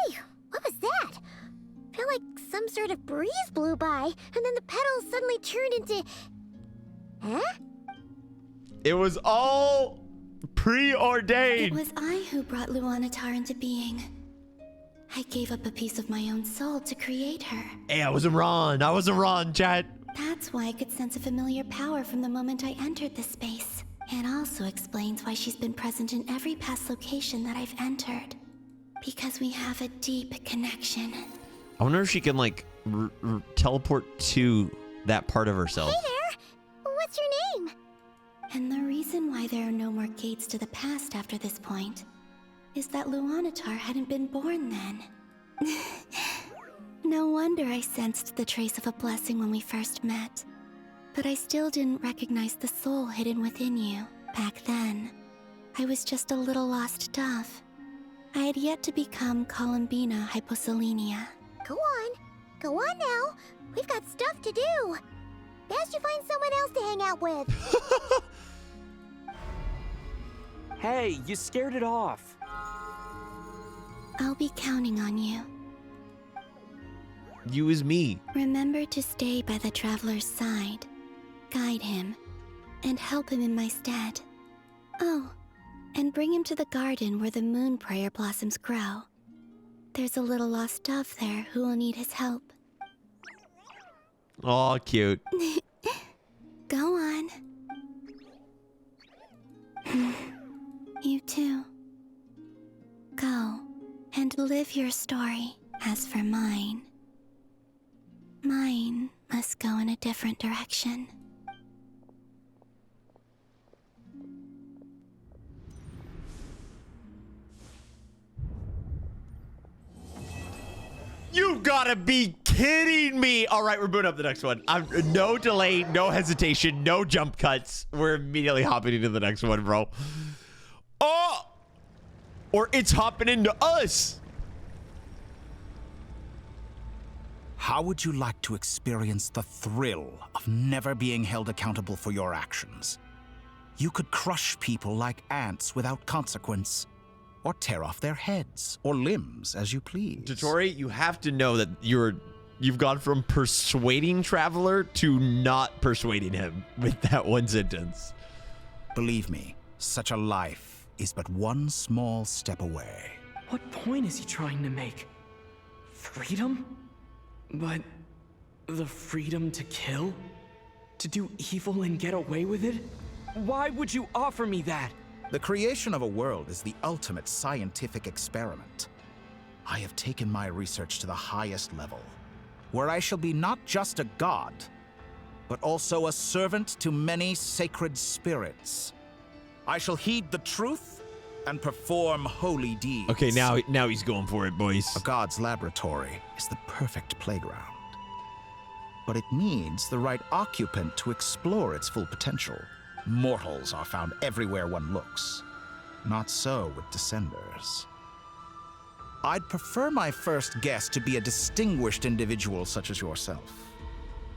what was that? I feel like some sort of breeze blew by, and then the petals suddenly turned into... Huh? It was all preordained. It was I who brought Luanatar into being. I gave up a piece of my own soul to create her. Hey, I wasn't wrong, chat. That's why I could sense a familiar power from the moment I entered this space. It also explains why she's been present in every past location that I've entered. Because we have a deep connection. I wonder if she can, like, teleport to that part of herself. Hey there! What's your name? And the reason why there are no more gates to the past after this point is that Luanatar hadn't been born then. No wonder I sensed the trace of a blessing when we first met. But I still didn't recognize the soul hidden within you. Back then, I was just a little lost dove. I had yet to become Columbina Hyposelenia. Go on now. We've got stuff to do. Best you find someone else to hang out with. Hey, you scared it off. I'll be counting on you. You is me. Remember to stay by the traveler's side, guide him, and help him in my stead. Oh, and bring him to the garden where the moon prayer blossoms grow. There's a little lost dove there who will need his help. Aw, cute. Go on. You too. Go and live your story. As for mine must go in a different direction. You gotta be kidding me. All right, we're booting up the next one. No delay, no hesitation, no jump cuts. We're immediately hopping into the next one, bro. Oh! Or it's hopping into us. How would you like to experience the thrill of never being held accountable for your actions? You could crush people like ants without consequence, or tear off their heads or limbs as you please. Dottore, you have to know that you've gone from persuading Traveler to not persuading him with that one sentence. Believe me, such a life is but one small step away. What point is he trying to make? Freedom? But the freedom to kill? To do evil and get away with it? Why would you offer me that? The creation of a world is the ultimate scientific experiment. I have taken my research to the highest level, where I shall be not just a god, but also a servant to many sacred spirits. I shall heed the truth and perform holy deeds. Okay, now he's going for it, boys. A god's laboratory is the perfect playground, but it needs the right occupant to explore its full potential. Mortals are found everywhere one looks. Not so with Descenders. I'd prefer my first guest to be a distinguished individual such as yourself.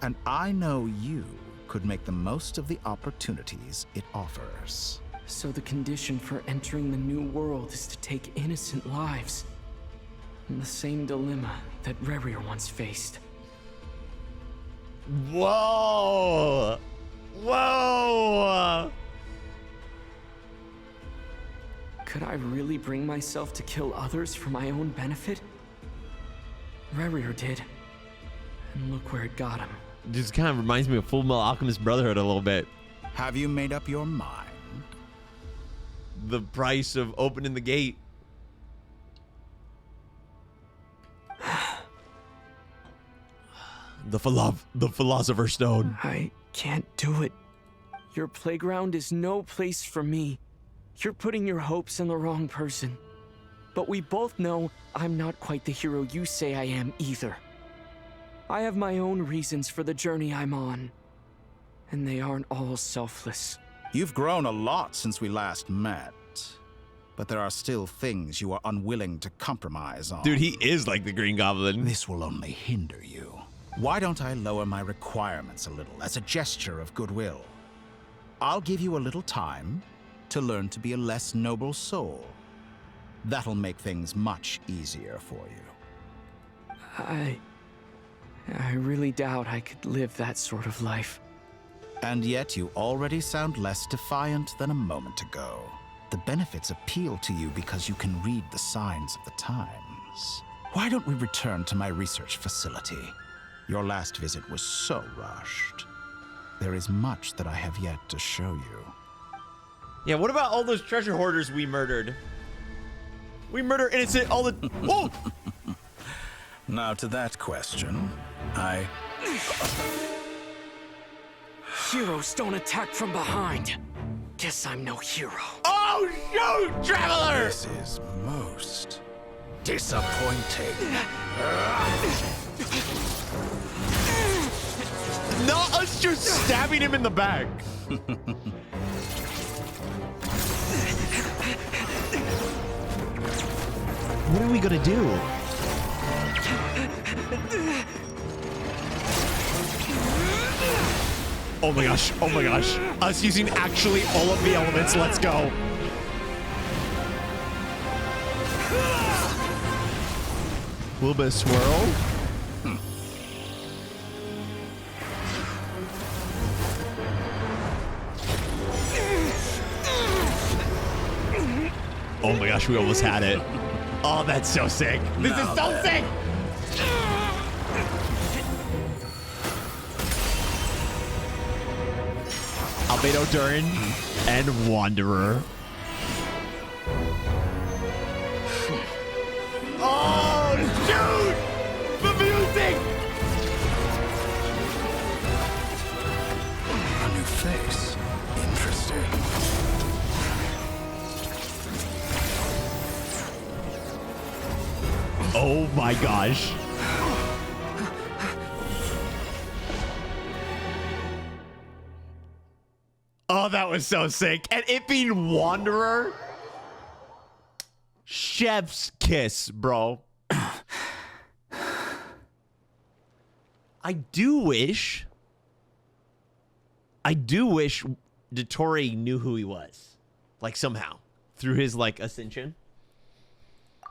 And I know you could make the most of the opportunities it offers. So the condition for entering the new world is to take innocent lives. The same dilemma that Rerir once faced. Whoa! Whoa! Could I really bring myself to kill others for my own benefit? Rerir did. And look where it got him. Just kind of reminds me of Full Metal Alchemist Brotherhood a little bit. Have you made up your mind? The price of opening the gate. The Philosopher's Stone. I can't do it. Your playground is no place for me. You're putting your hopes in the wrong person. But we both know I'm not quite the hero you say I am either. I have my own reasons for the journey I'm on. And they aren't all selfless. You've grown a lot since we last met. But there are still things you are unwilling to compromise on. Dude, he is like the Green Goblin. This will only hinder you. Why don't I lower my requirements a little as a gesture of goodwill? I'll give you a little time to learn to be a less noble soul. That'll make things much easier for you. I really doubt I could live that sort of life. And yet you already sound less defiant than a moment ago. The benefits appeal to you because you can read the signs of the times. Why don't we return to my research facility? Your last visit was so rushed. There is much that I have yet to show you. Yeah, what about all those treasure hoarders we murdered? We murder innocent all the... Whoa! Now to that question, Heroes don't attack from behind. Guess I'm no hero. Oh, shoot, Traveler! This is most disappointing. Not us just stabbing him in the back. What are we gonna do? Oh my gosh, oh my gosh. Us using actually all of the elements, let's go. A little bit of swirl. Oh my gosh, we almost had it. Oh, that's so sick. This is so sick. Albedo Durin and Wanderer. Oh, shoot! The music! A new face. Interesting. Oh my gosh. Oh, that was so sick. And it being Wanderer. Chef's kiss, bro. I do wish Dottore knew who he was. Like somehow. Through his like ascension.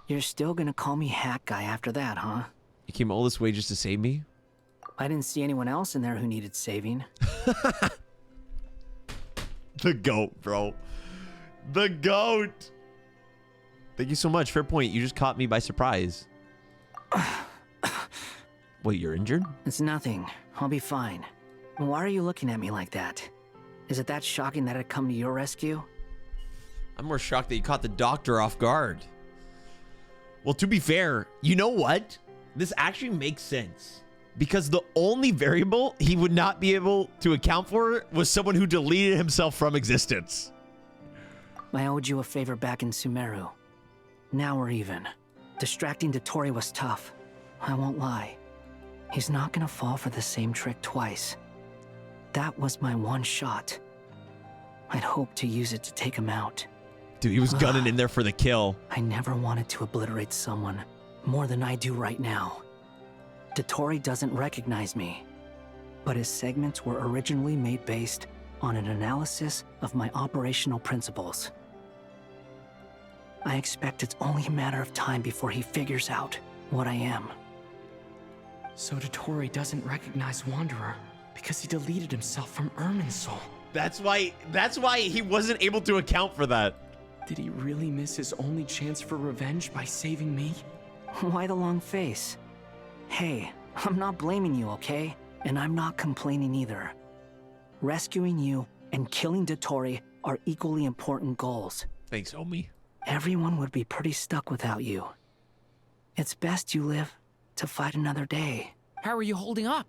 You're still gonna call me Hack Guy after that, huh? You came all this way just to save me? I didn't see anyone else in there who needed saving. The GOAT, bro. The GOAT. Thank you so much. Fair point. You just caught me by surprise. Wait, you're injured? It's nothing. I'll be fine. Why are you looking at me like that? Is it that shocking that I'd come to your rescue? I'm more shocked that you caught the doctor off guard. Well, to be fair, you know what? This actually makes sense. Because the only variable he would not be able to account for was someone who deleted himself from existence. I owed you a favor back in Sumeru. Now we're even. Distracting Dottore was tough. I won't lie. He's not gonna fall for the same trick twice. That was my one shot. I'd hoped to use it to take him out. Dude, he was gunning in there for the kill. I never wanted to obliterate someone more than I do right now. Dottore doesn't recognize me, but his segments were originally made based on an analysis of my operational principles. I expect it's only a matter of time before he figures out what I am. So Dottore doesn't recognize Wanderer because he deleted himself from Irminsul. That's why he wasn't able to account for that. Did he really miss his only chance for revenge by saving me? Why the long face? Hey, I'm not blaming you, okay? And I'm not complaining either. Rescuing you and killing Dottore are equally important goals. Thanks, homie. Everyone would be pretty stuck without you. It's best you live to fight another day. How are you holding up?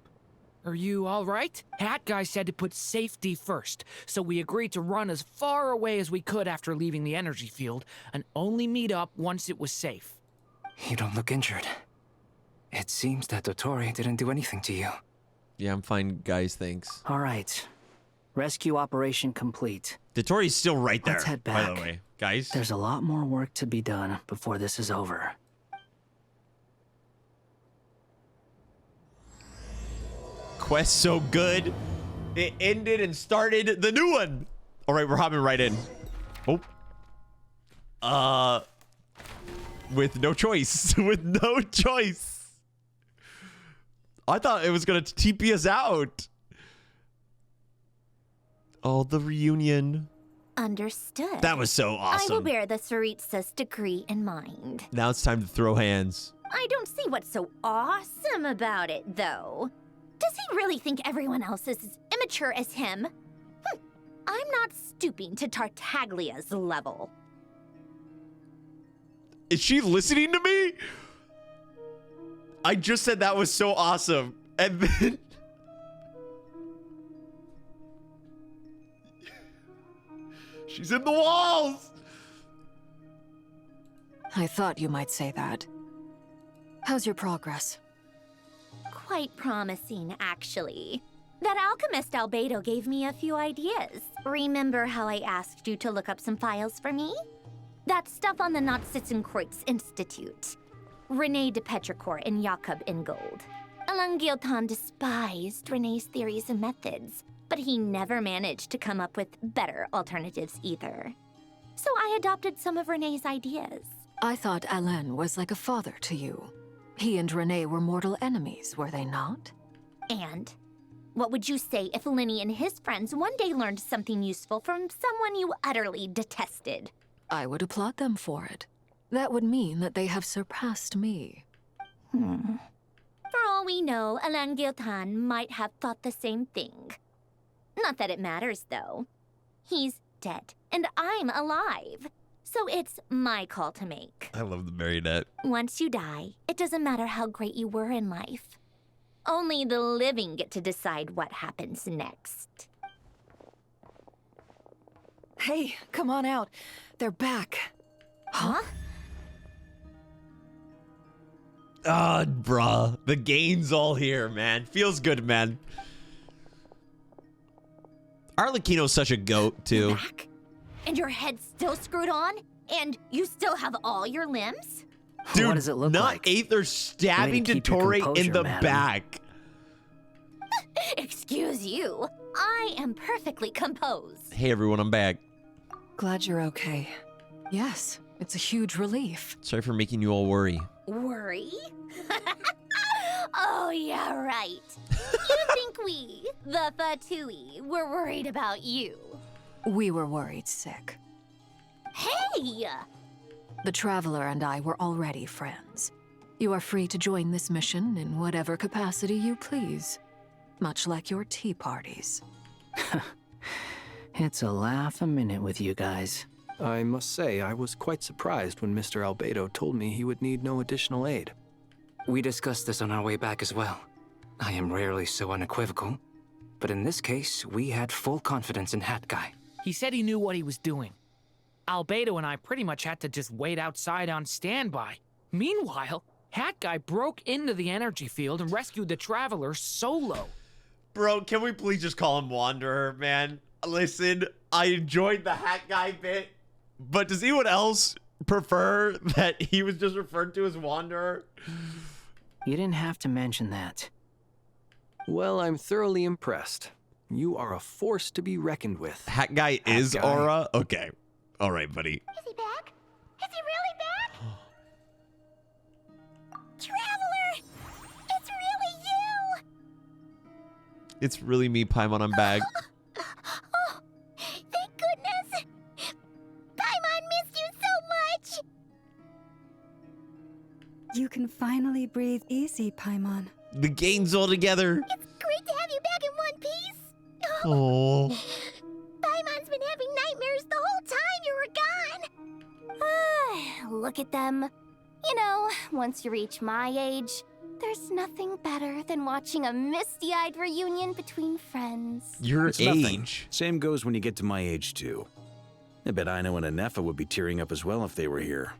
Are you all right? Hat Guy said to put safety first, so we agreed to run as far away as we could after leaving the energy field and only meet up once it was safe. You don't look injured. It seems that Dottore didn't do anything to you. Yeah, I'm fine, guys, thanks. All right. Rescue operation complete. Dottore's still right there, Let's head by back. the way. Guys? There's a lot more work to be done before this is over. Quest so good. It ended and started the new one. All right, we're hopping right in. Oh. With no choice. With no choice. I thought it was going to TP us out. Oh, the reunion. Understood. That was so I will awesome. bear the Tsaritsa's decree in mind. Now it's time to throw hands. I don't see what's so awesome about it, though. Does he really think everyone else is as immature as him? I'm not stooping to Tartaglia's level. Is she listening to me? I just said that was so awesome. And then... she's in the walls! I thought you might say that. How's your progress? Quite promising, actually. That alchemist Albedo gave me a few ideas. Remember how I asked you to look up some files for me? That stuff on the Nazistenkreuz Institute. René de Petrichor and Jakob Ingold. Alain Guillotin despised René's theories and methods, but he never managed to come up with better alternatives either. So I adopted some of René's ideas. I thought Alain was like a father to you. He and René were mortal enemies, were they not? And what would you say if Linny and his friends one day learned something useful from someone you utterly detested? I would applaud them for it. That would mean that they have surpassed me. For all we know, Alain Guillotin might have thought the same thing. Not that it matters, though. He's dead, and I'm alive. So it's my call to make. I love the marionette. Once you die, it doesn't matter how great you were in life. Only the living get to decide what happens next. Hey, come on out. They're back. Huh? Ah, bruh. The gain's all here, man. Feels good, man. Arlecchino's such a goat, too. Back? And your head's still screwed on? And you still have all your limbs? Dude, what does it look like? Not Aether stabbing Way to keep your Dottore in composure, the madam. back. Excuse you. I am perfectly composed. Hey, everyone, I'm back. Glad you're okay. Yes, it's a huge relief. Sorry for making you all worry. Worry? Oh, yeah, right. You think we, the Fatui, were worried about you? We were worried sick. Hey! The Traveler and I were already friends. You are free to join this mission in whatever capacity you please. Much like your tea parties. It's a laugh a minute with you guys. I must say, I was quite surprised when Mr. Albedo told me he would need no additional aid. We discussed this on our way back as well. I am rarely so unequivocal, but in this case, we had full confidence in Hat Guy. He said he knew what he was doing. Albedo and I pretty much had to just wait outside on standby. Meanwhile, Hat Guy broke into the energy field and rescued the Traveler solo. Bro, can we please just call him Wanderer, man? Listen, I enjoyed the Hat Guy bit, but does anyone else prefer that he was just referred to as Wanderer? You didn't have to mention that. Well, I'm thoroughly impressed. You are a force to be reckoned with. Hat Guy is Guy. Aura? Okay. All right, buddy. Is he back? Is he really back? Traveler! It's really you! It's really me, Paimon. I'm back. Oh, thank goodness! Paimon missed You can finally breathe easy, Paimon. The gang's all together. It's great to have you back in one piece. Oh. Paimon's been having nightmares the whole time you were gone. Look at them. You know, once you reach my age, there's nothing better than watching a misty-eyed reunion between friends. Your It's age. nothing. Same goes when you get to my age, too. I bet Aino and Anefa would be tearing up as well if they were here.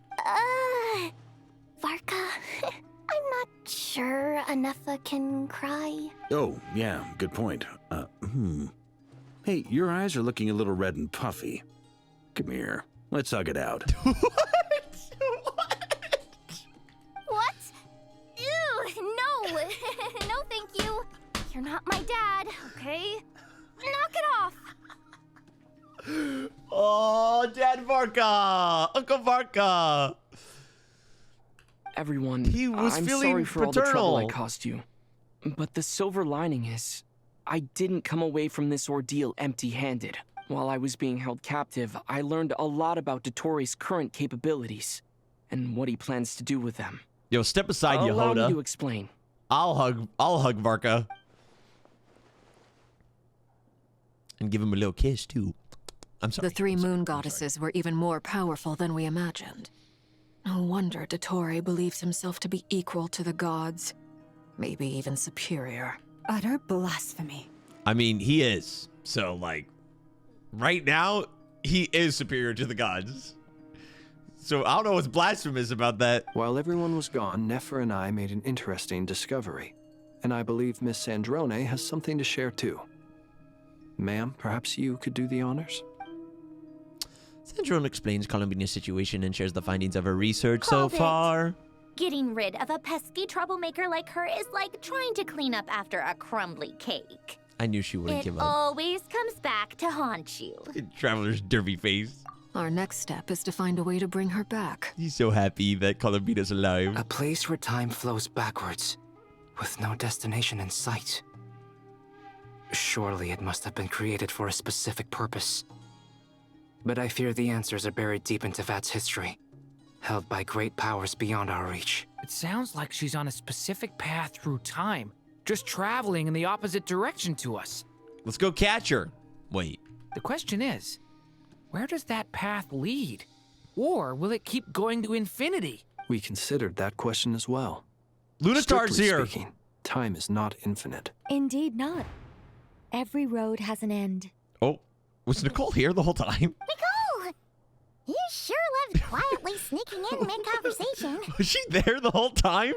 Varka, I'm not sure Anefa can cry. Oh, yeah, good point. Hey, your eyes are looking a little red and puffy. Come here. Let's hug it out. What? Ew, no. No, thank you. You're not my dad, okay? Knock it off. Oh, Dad Varka! Uncle Varka! Everyone, He was I'm feeling sorry for all the trouble I paternal. caused you. But the silver lining is, I didn't come away from this ordeal empty-handed. While I was being held captive, I learned a lot about Dottoro's current capabilities, and what he plans to do with them. Yo, step aside, Allow me Yehoda. to explain. I'll hug Varka. And give him a little kiss, too. I'm sorry. The three moon goddesses were even more powerful than we imagined. No wonder Dottore believes himself to be equal to the gods. Maybe even superior. Utter blasphemy. I mean, he is. So, like, right now, he is superior to the gods. So I don't know what's blasphemous about that. While everyone was gone, Nefer and I made an interesting discovery. And I believe Miss Sandrone has something to share too. Ma'am, perhaps you could do the honors? Sandrone explains Columbina's situation and shares the findings of her research so Hold it. far. Getting rid of a pesky troublemaker like her is like trying to clean up after a crumbly cake. I knew she wouldn't It give up. always comes back to haunt you. Traveler's derby face. Our next step is to find a way to bring her back. He's so happy that Columbina's alive. A place where time flows backwards, with no destination in sight. Surely it must have been created for a specific purpose. But I fear the answers are buried deep in Tevat's history, held by great powers beyond our reach. It sounds like she's on a specific path through time, just traveling in the opposite direction to us. Let's go catch her. Wait. The question is, where does that path lead? Or will it keep going to infinity? We considered that question as well. Lunatar's Strictly here. speaking, time is not infinite. Indeed not. Every road has an end. Oh, was Nicole here the whole time? Nicole! You sure loved quietly sneaking in mid-conversation. Was she there the whole time?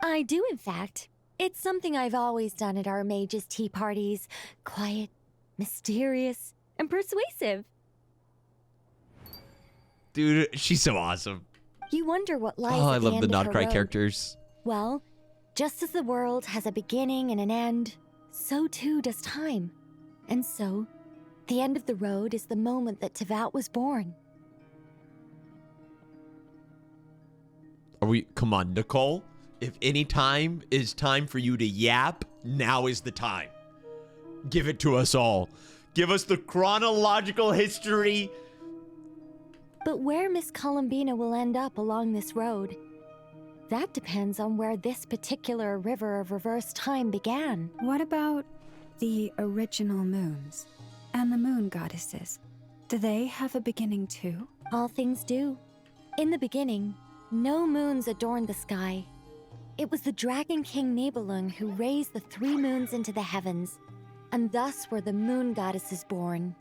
I do, in fact. It's something I've always done at our mages' tea parties. Quiet, mysterious, and persuasive. Dude, she's so awesome. You wonder what lies Oh, I at the love end the of Not her Cry road. characters. Well, just as the world has a beginning and an end, so too does time. And so, the end of the road is the moment that Tevat was born. Are we? Come on, Nicole. If any time is time for you to yap, now is the time. Give it to us all. Give us the chronological history. But where Miss Columbina will end up along this road, that depends on where this particular river of reverse time began. What about the original moons and the moon goddesses? Do they have a beginning too? All things do. In the beginning, no moons adorned the sky. It was the Dragon King Nibelung who raised the 3 moons into the heavens, and thus were the moon goddesses born.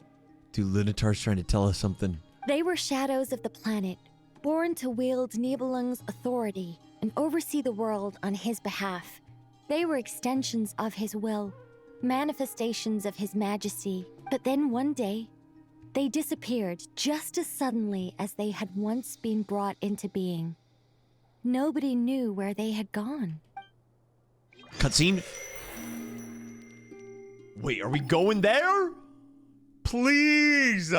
Dude, Lunatar's trying to tell us something. They were shadows of the planet, born to wield Nibelung's authority and oversee the world on his behalf. They were extensions of his will, manifestations of his majesty. But then one day, they disappeared just as suddenly as they had once been brought into being. Nobody knew where they had gone. Cutscene. Wait, are we going there? Please.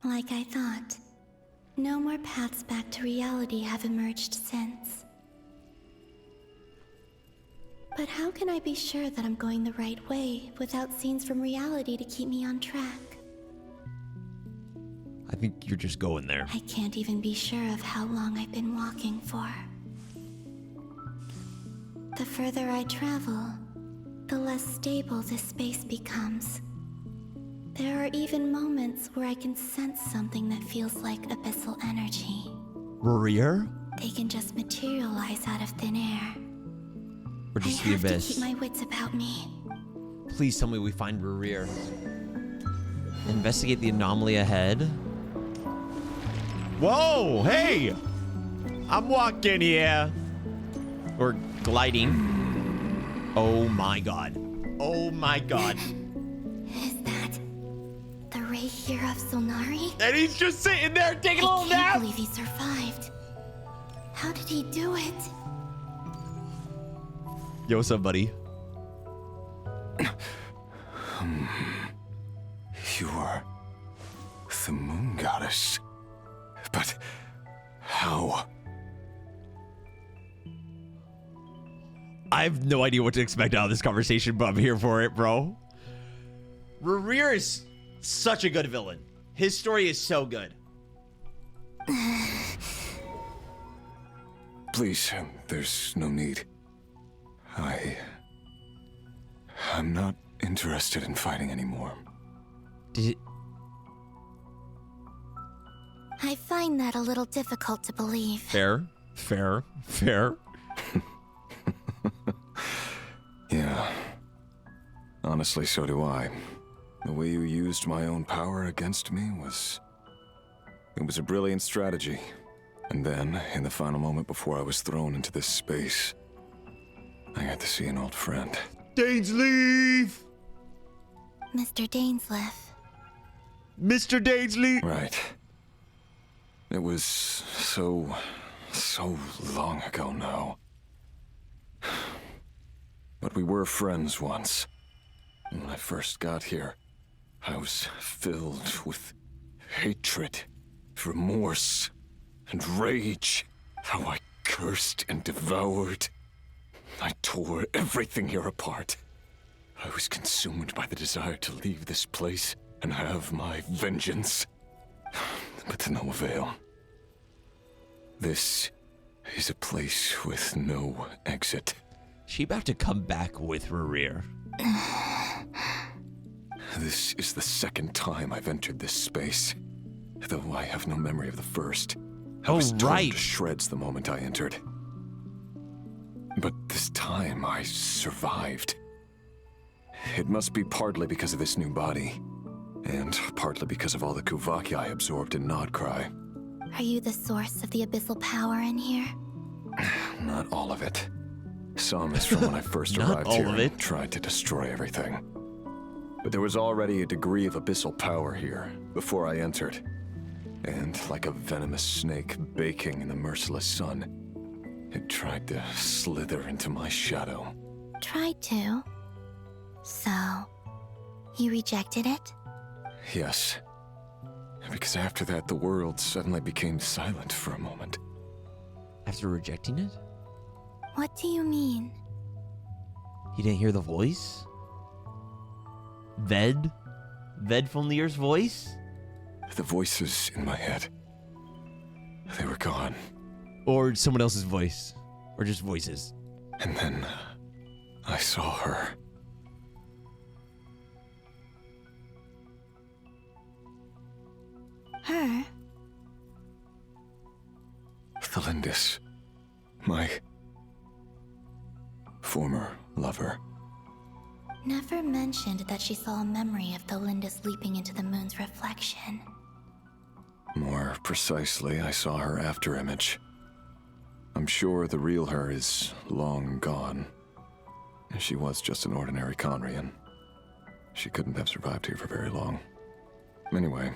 Like I thought, no more paths back to reality have emerged since. But how can I be sure that I'm going the right way without scenes from reality to keep me on track? I think you're just going there. I can't even be sure of how long I've been walking for. The further I travel, the less stable this space becomes. There are even moments where I can sense something that feels like abyssal energy. Rurir? They can just materialize out of thin air. Or just I the have to abyss? keep my wits about me. Please tell me we find Rurir. Investigate the anomaly ahead. Whoa, hey! I'm walking here. Or gliding. Oh my god. Oh my god. Is that the Ray here of Solnari? And he's just sitting there taking a little nap! I can't believe he survived. How did he do it? Yo, what's up, buddy? You are the moon goddess. But how? I have no idea what to expect out of this conversation, but I'm here for it, bro. Rurir is such a good villain. His story is so good. Please, there's no need. I'm not interested in fighting anymore. I find that a little difficult to believe. Fair. Yeah. Honestly, so do I. The way you used my own power against me was... It was a brilliant strategy. And then, in the final moment before I was thrown into this space, I got to see an old friend. Dainsleif! Mr. Dainsleif. Mr. Dainsleif! Right. It was so long ago now. But we were friends once. And when I first got here, I was filled with hatred, remorse, and rage. How I cursed and devoured. I tore everything here apart. I was consumed by the desire to leave this place and have my vengeance. But to no avail. This is a place with no exit. She about to come back with Rurir. This is the second time I've entered this space. Though I have no memory of the first. I was torn to shreds the moment I entered. But this time I survived. It must be partly because of this new body. And partly because of all the Kuvaki I absorbed in Nodcry. Are you the source of the abyssal power in here? Not all of it. Some is from when I first arrived here and tried to destroy everything. But there was already a degree of abyssal power here before I entered. And like a venomous snake baking in the merciless sun, it tried to slither into my shadow. Tried to? So, you rejected it? Yes. Because after that, the world suddenly became silent for a moment. After rejecting it? What do you mean? You didn't hear the voice? Ved from Lear's voice? The voices in my head. They were gone. Or someone else's voice. Or just voices. And then I saw her. Her? Thelindis. My former lover. Never mentioned that she saw a memory of Thelindis leaping into the moon's reflection. More precisely, I saw her afterimage. I'm sure the real her is long gone. She was just an ordinary Conrian. She couldn't have survived here for very long. Anyway,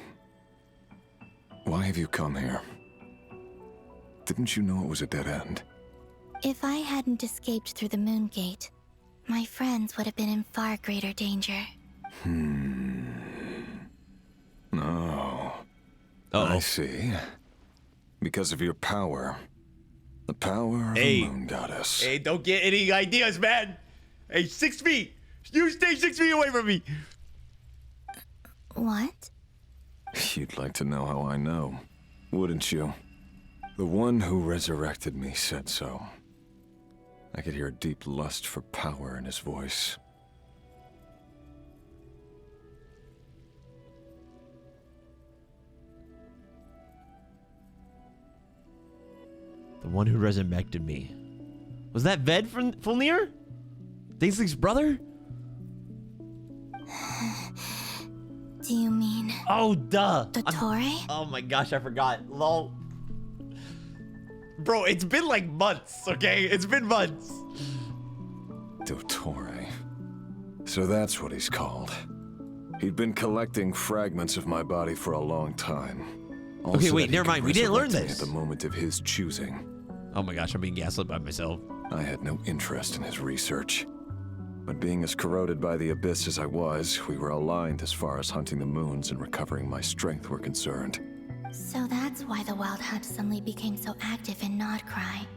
why have you come here? Didn't you know it was a dead end? If I hadn't escaped through the moon gate, my friends would have been in far greater danger. No. I see. Because of your power. The power of the moon goddess. Hey, don't get any ideas, man. Hey, 6 feet. You stay 6 feet away from me. What? You'd like to know how I know, wouldn't you? The one who resurrected me said so. I could hear a deep lust for power in his voice. The one who resurrected me. Was that Ved from Fulnir? Daisley's brother? Do you mean... Oh, duh. Dottore? Oh my gosh, I forgot. Lol. Bro, it's been like months, okay? It's been months. Dottore. So that's what he's called. He'd been collecting fragments of my body for a long time. Okay, wait, never mind. We didn't learn this. At the moment of his choosing. Oh my gosh, I'm being gaslit by myself. I had no interest in his research. But being as corroded by the abyss as I was, we were aligned as far as hunting the moons and recovering my strength were concerned. So that's why the Wild Hunt suddenly became so active in Krai.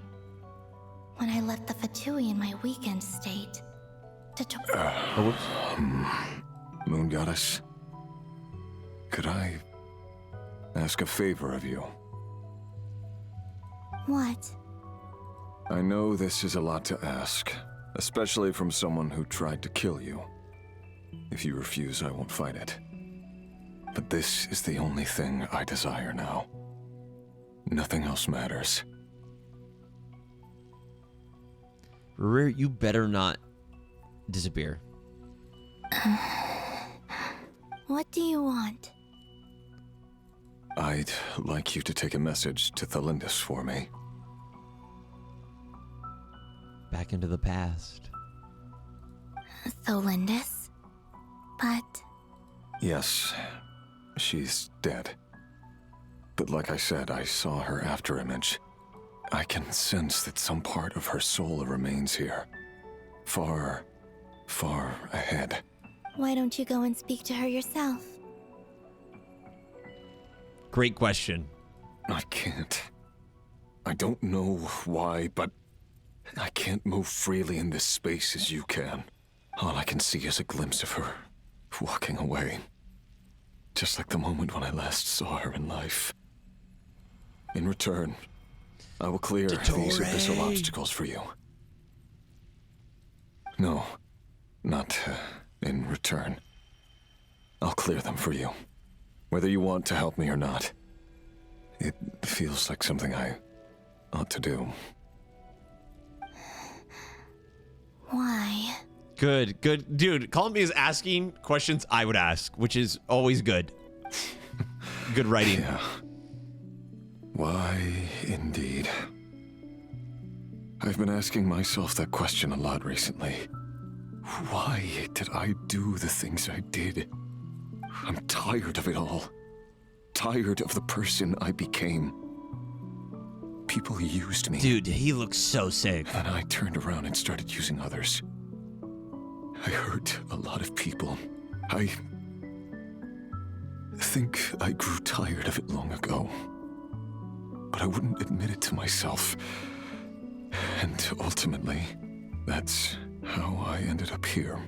When I left the Fatui in my weakened state. Moon Goddess, could I ask a favor of you? What? I know this is a lot to ask, especially from someone who tried to kill you. If you refuse, I won't fight it. But this is the only thing I desire now. Nothing else matters. Rear, you better not disappear. What do you want? I'd like you to take a message to Thelindis for me. Back into the past. Thelindis? But... Yes, she's dead. But like I said, I saw her after image. I can sense that some part of her soul remains here. Far, far ahead. Why don't you go and speak to her yourself? Great question. I can't. I don't know why, but I can't move freely in this space as you can. All I can see is a glimpse of her walking away. Just like the moment when I last saw her in life. In return, I will clear these abyssal obstacles for you. No, not in return. I'll clear them for you. Whether you want to help me or not. It feels like something I ought to do. Why? Good, good. Dude, Columbia is asking questions I would ask, which is always good. Good writing. Yeah. Why, indeed. I've been asking myself that question a lot recently. Why did I do the things I did? I'm tired of it all. Tired of the person I became. People used me. Dude, he looks so sick. And I turned around and started using others. I hurt a lot of people. I think I grew tired of it long ago. But I wouldn't admit it to myself. And ultimately, that's how I ended up here.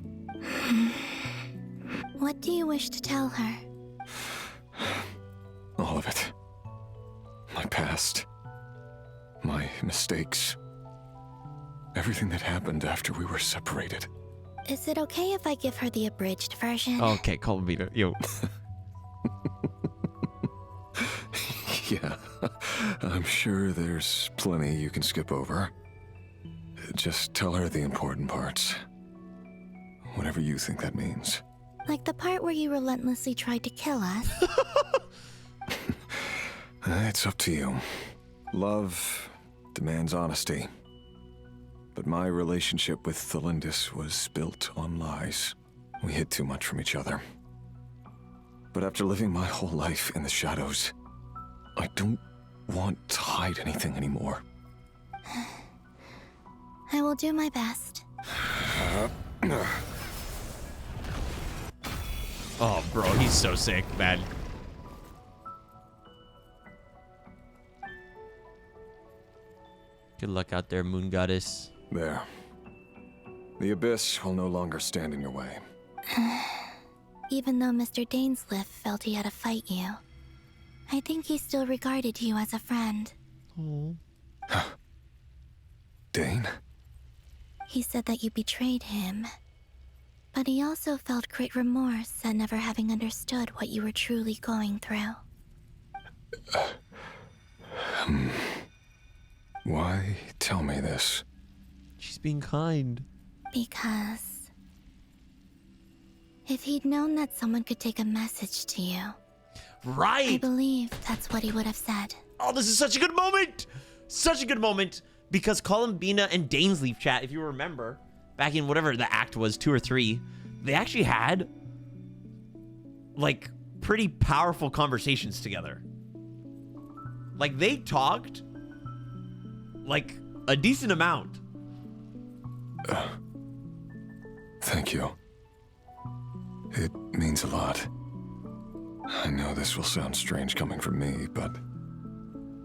What do you wish to tell her? All of it. My past. My mistakes. Everything that happened after we were separated. Is it okay if I give her the abridged version? Okay, Columbina, yo. Yeah, I'm sure there's plenty you can skip over. Just tell her the important parts. Whatever you think that means. Like the part where you relentlessly tried to kill us? It's up to you. Love demands honesty. But my relationship with Thelindis was built on lies. We hid too much from each other. But after living my whole life in the shadows, I don't want to hide anything anymore. I will do my best. Oh, bro, he's so sick, man. Good luck out there, Moon Goddess. There. The abyss will no longer stand in your way. even though Mr. Dainsliff felt he had to fight you, I think he still regarded you as a friend. Dane? He said that you betrayed him, but he also felt great remorse at never having understood what you were truly going through. Why tell me this? She's being kind. Because if he'd known that someone could take a message to you, right? I believe that's what he would have said. Oh, this is such a good moment. Such a good moment. Because Columbina and Dainsleif chat, if you remember, back in whatever the act was, 2 or 3, they actually had, like, pretty powerful conversations together. Like, they talked, like, a decent amount. Thank you. It means a lot. I know this will sound strange coming from me, but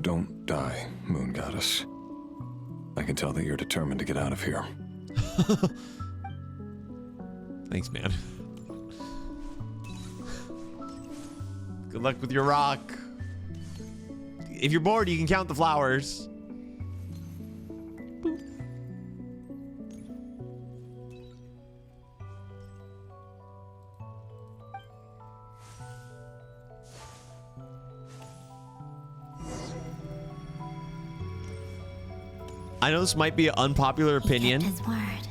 don't die, Moon Goddess. I can tell that you're determined to get out of here. Thanks, man. Good luck with your rock. If you're bored, you can count the flowers. Boop. I know this might be an unpopular opinion. He kept his word.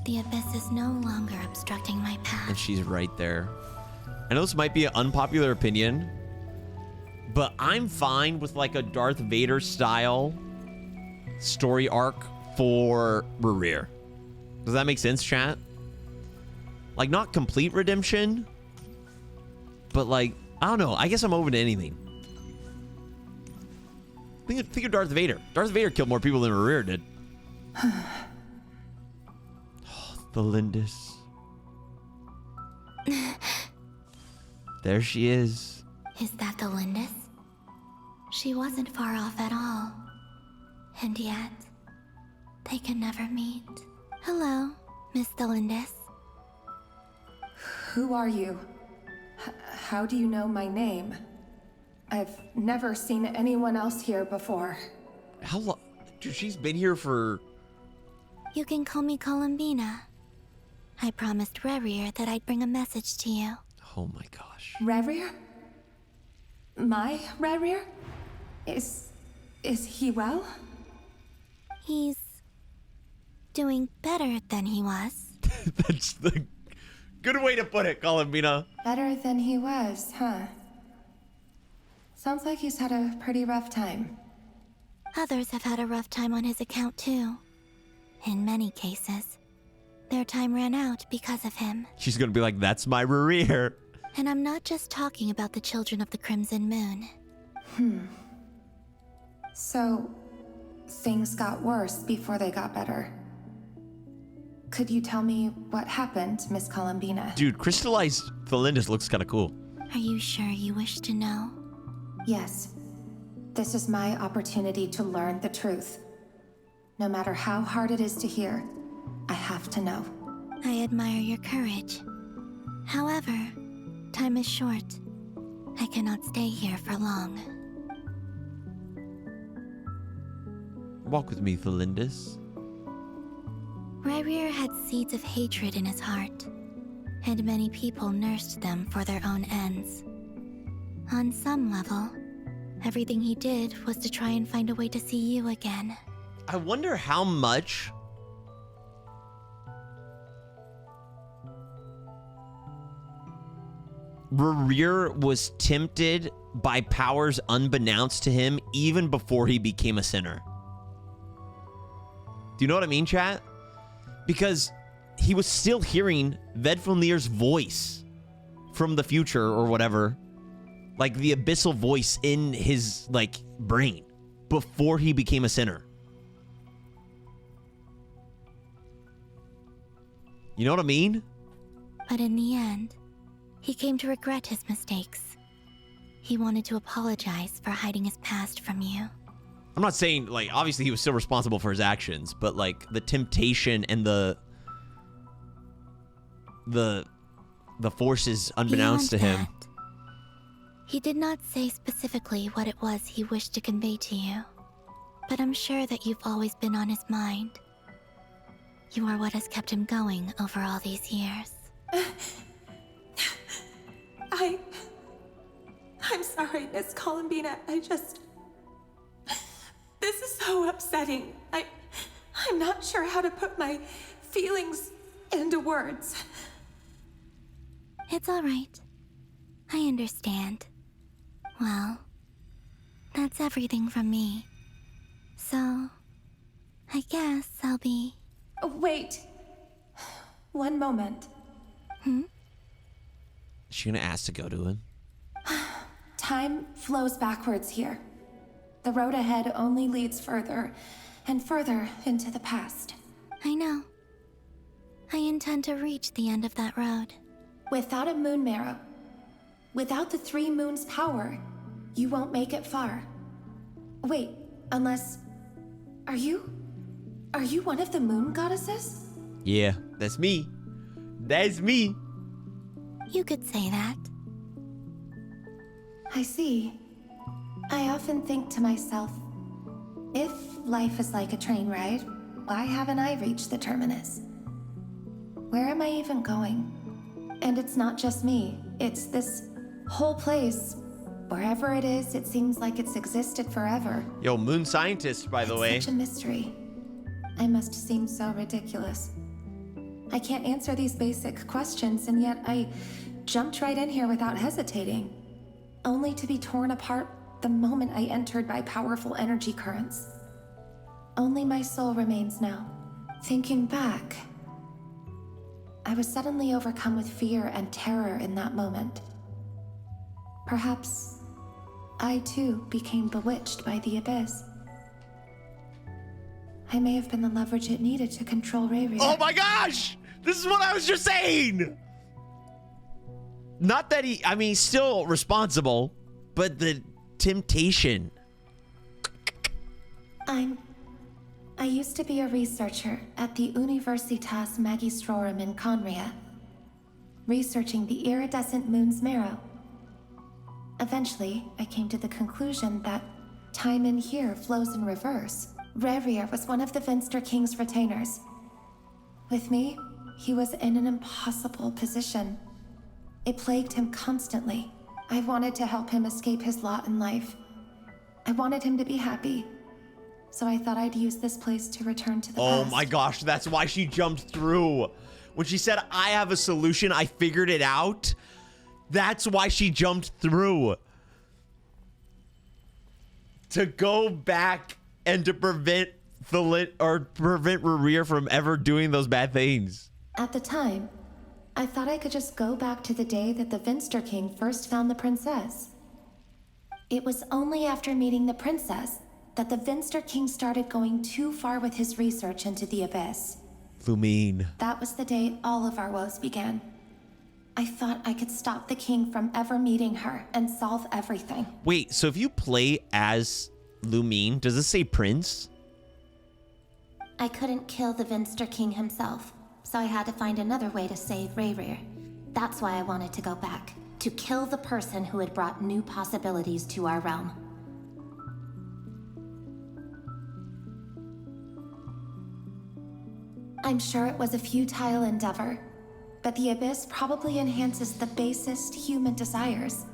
The abyss is no longer obstructing my path. And she's right there. I know this might be an unpopular opinion, but I'm fine with like a Darth Vader style story arc for Rerir. Does that make sense, chat? Like, not complete redemption, but like, I don't know. I guess I'm open to anything. Think of Darth Vader. Darth Vader killed more people than Rerir did. Oh, the Lindis. There she is. Is that the Lindis? She wasn't far off at all. And yet, they can never meet. Hello, Miss Lindis. Who are you? How do you know my name? I've never seen anyone else here before. How long? Dude, she's been here for... You can call me Columbina. I promised Rerir that I'd bring a message to you. Oh my gosh. Rerir? My Rerir? Is he well? He's doing better than he was. That's the good way to put it, Columbina. Better than he was, huh? Sounds like he's had a pretty rough time. Others have had a rough time on his account too. In many cases, their time ran out because of him. She's gonna be like, that's my Rerir. And I'm not just talking about the children of the Crimson Moon. So, things got worse before they got better. Could you tell me what happened, Miss Columbina? Dude, crystallized Thelindis looks kind of cool. Are you sure you wish to know? Yes. This is my opportunity to learn the truth. No matter how hard it is to hear, I have to know. I admire your courage. However, time is short. I cannot stay here for long. Walk with me, Thelindis. Rerir had seeds of hatred in his heart, and many people nursed them for their own ends. On some level, everything he did was to try and find a way to see you again. I wonder how much Rerir was tempted by powers unbeknownst to him even before he became a sinner. Do you know what I mean, chat? Because he was still hearing Vedfulnir's voice from the future or whatever. Like the abyssal voice in his, like, brain before he became a sinner. You know what I mean? But in the end, he came to regret his mistakes. He wanted to apologize for hiding his past from you. I'm not saying, like, obviously he was still responsible for his actions, but, like, the temptation and the the forces unbeknownst to him. He did not say specifically what it was he wished to convey to you, but I'm sure that you've always been on his mind. You are what has kept him going over all these years. I'm sorry, Miss Columbina. This is so upsetting. I'm not sure how to put my feelings into words. It's all right. I understand. Well, that's everything from me. So, I guess I'll be... Wait. One moment. Is she gonna ask to go to him? Time flows backwards here. The road ahead only leads further and further into the past. I know. I intend to reach the end of that road. Without a moon marrow, without the 3 moons' power, you won't make it far. Wait, unless... Are you one of the moon goddesses? Yeah, that's me. That's me. You could say that. I see. I often think to myself, if life is like a train ride, why haven't I reached the terminus? Where am I even going? And it's not just me. It's this whole place. Wherever it is, it seems like it's existed forever. Yo, moon scientist, by the way. Such a mystery. I must seem so ridiculous. I can't answer these basic questions, and yet I jumped right in here without hesitating, only to be torn apart the moment I entered by powerful energy currents. Only my soul remains now. Thinking back, I was suddenly overcome with fear and terror in that moment. Perhaps I too became bewitched by the abyss. I may have been the leverage it needed to control Rayria. Oh my gosh! This is what I was just saying! Not that he's still responsible, but the temptation. I used to be a researcher at the Universitas Magistrorum in Conria, researching the iridescent moon's marrow. Eventually, I came to the conclusion that time in here flows in reverse. Rayria was one of the Finster King's retainers. With me, he was in an impossible position. It plagued him constantly. I wanted to help him escape his lot in life. I wanted him to be happy. So I thought I'd use this place to return to the past. Oh my gosh, that's why she jumped through. When she said, I have a solution, I figured it out. That's why she jumped through. To go back and to prevent Rayria from ever doing those bad things. At the time, I thought I could just go back to the day that the Finster King first found the princess. It was only after meeting the princess that the Finster King started going too far with his research into the abyss. Lumine. That was the day all of our woes began. I thought I could stop the king from ever meeting her and solve everything. Wait, so if you play as Lumine, does it say prince? I couldn't kill the Finster King himself, so I had to find another way to save Rayria. That's why I wanted to go back, to kill the person who had brought new possibilities to our realm. I'm sure it was a futile endeavor, but the abyss probably enhances the basest human desires.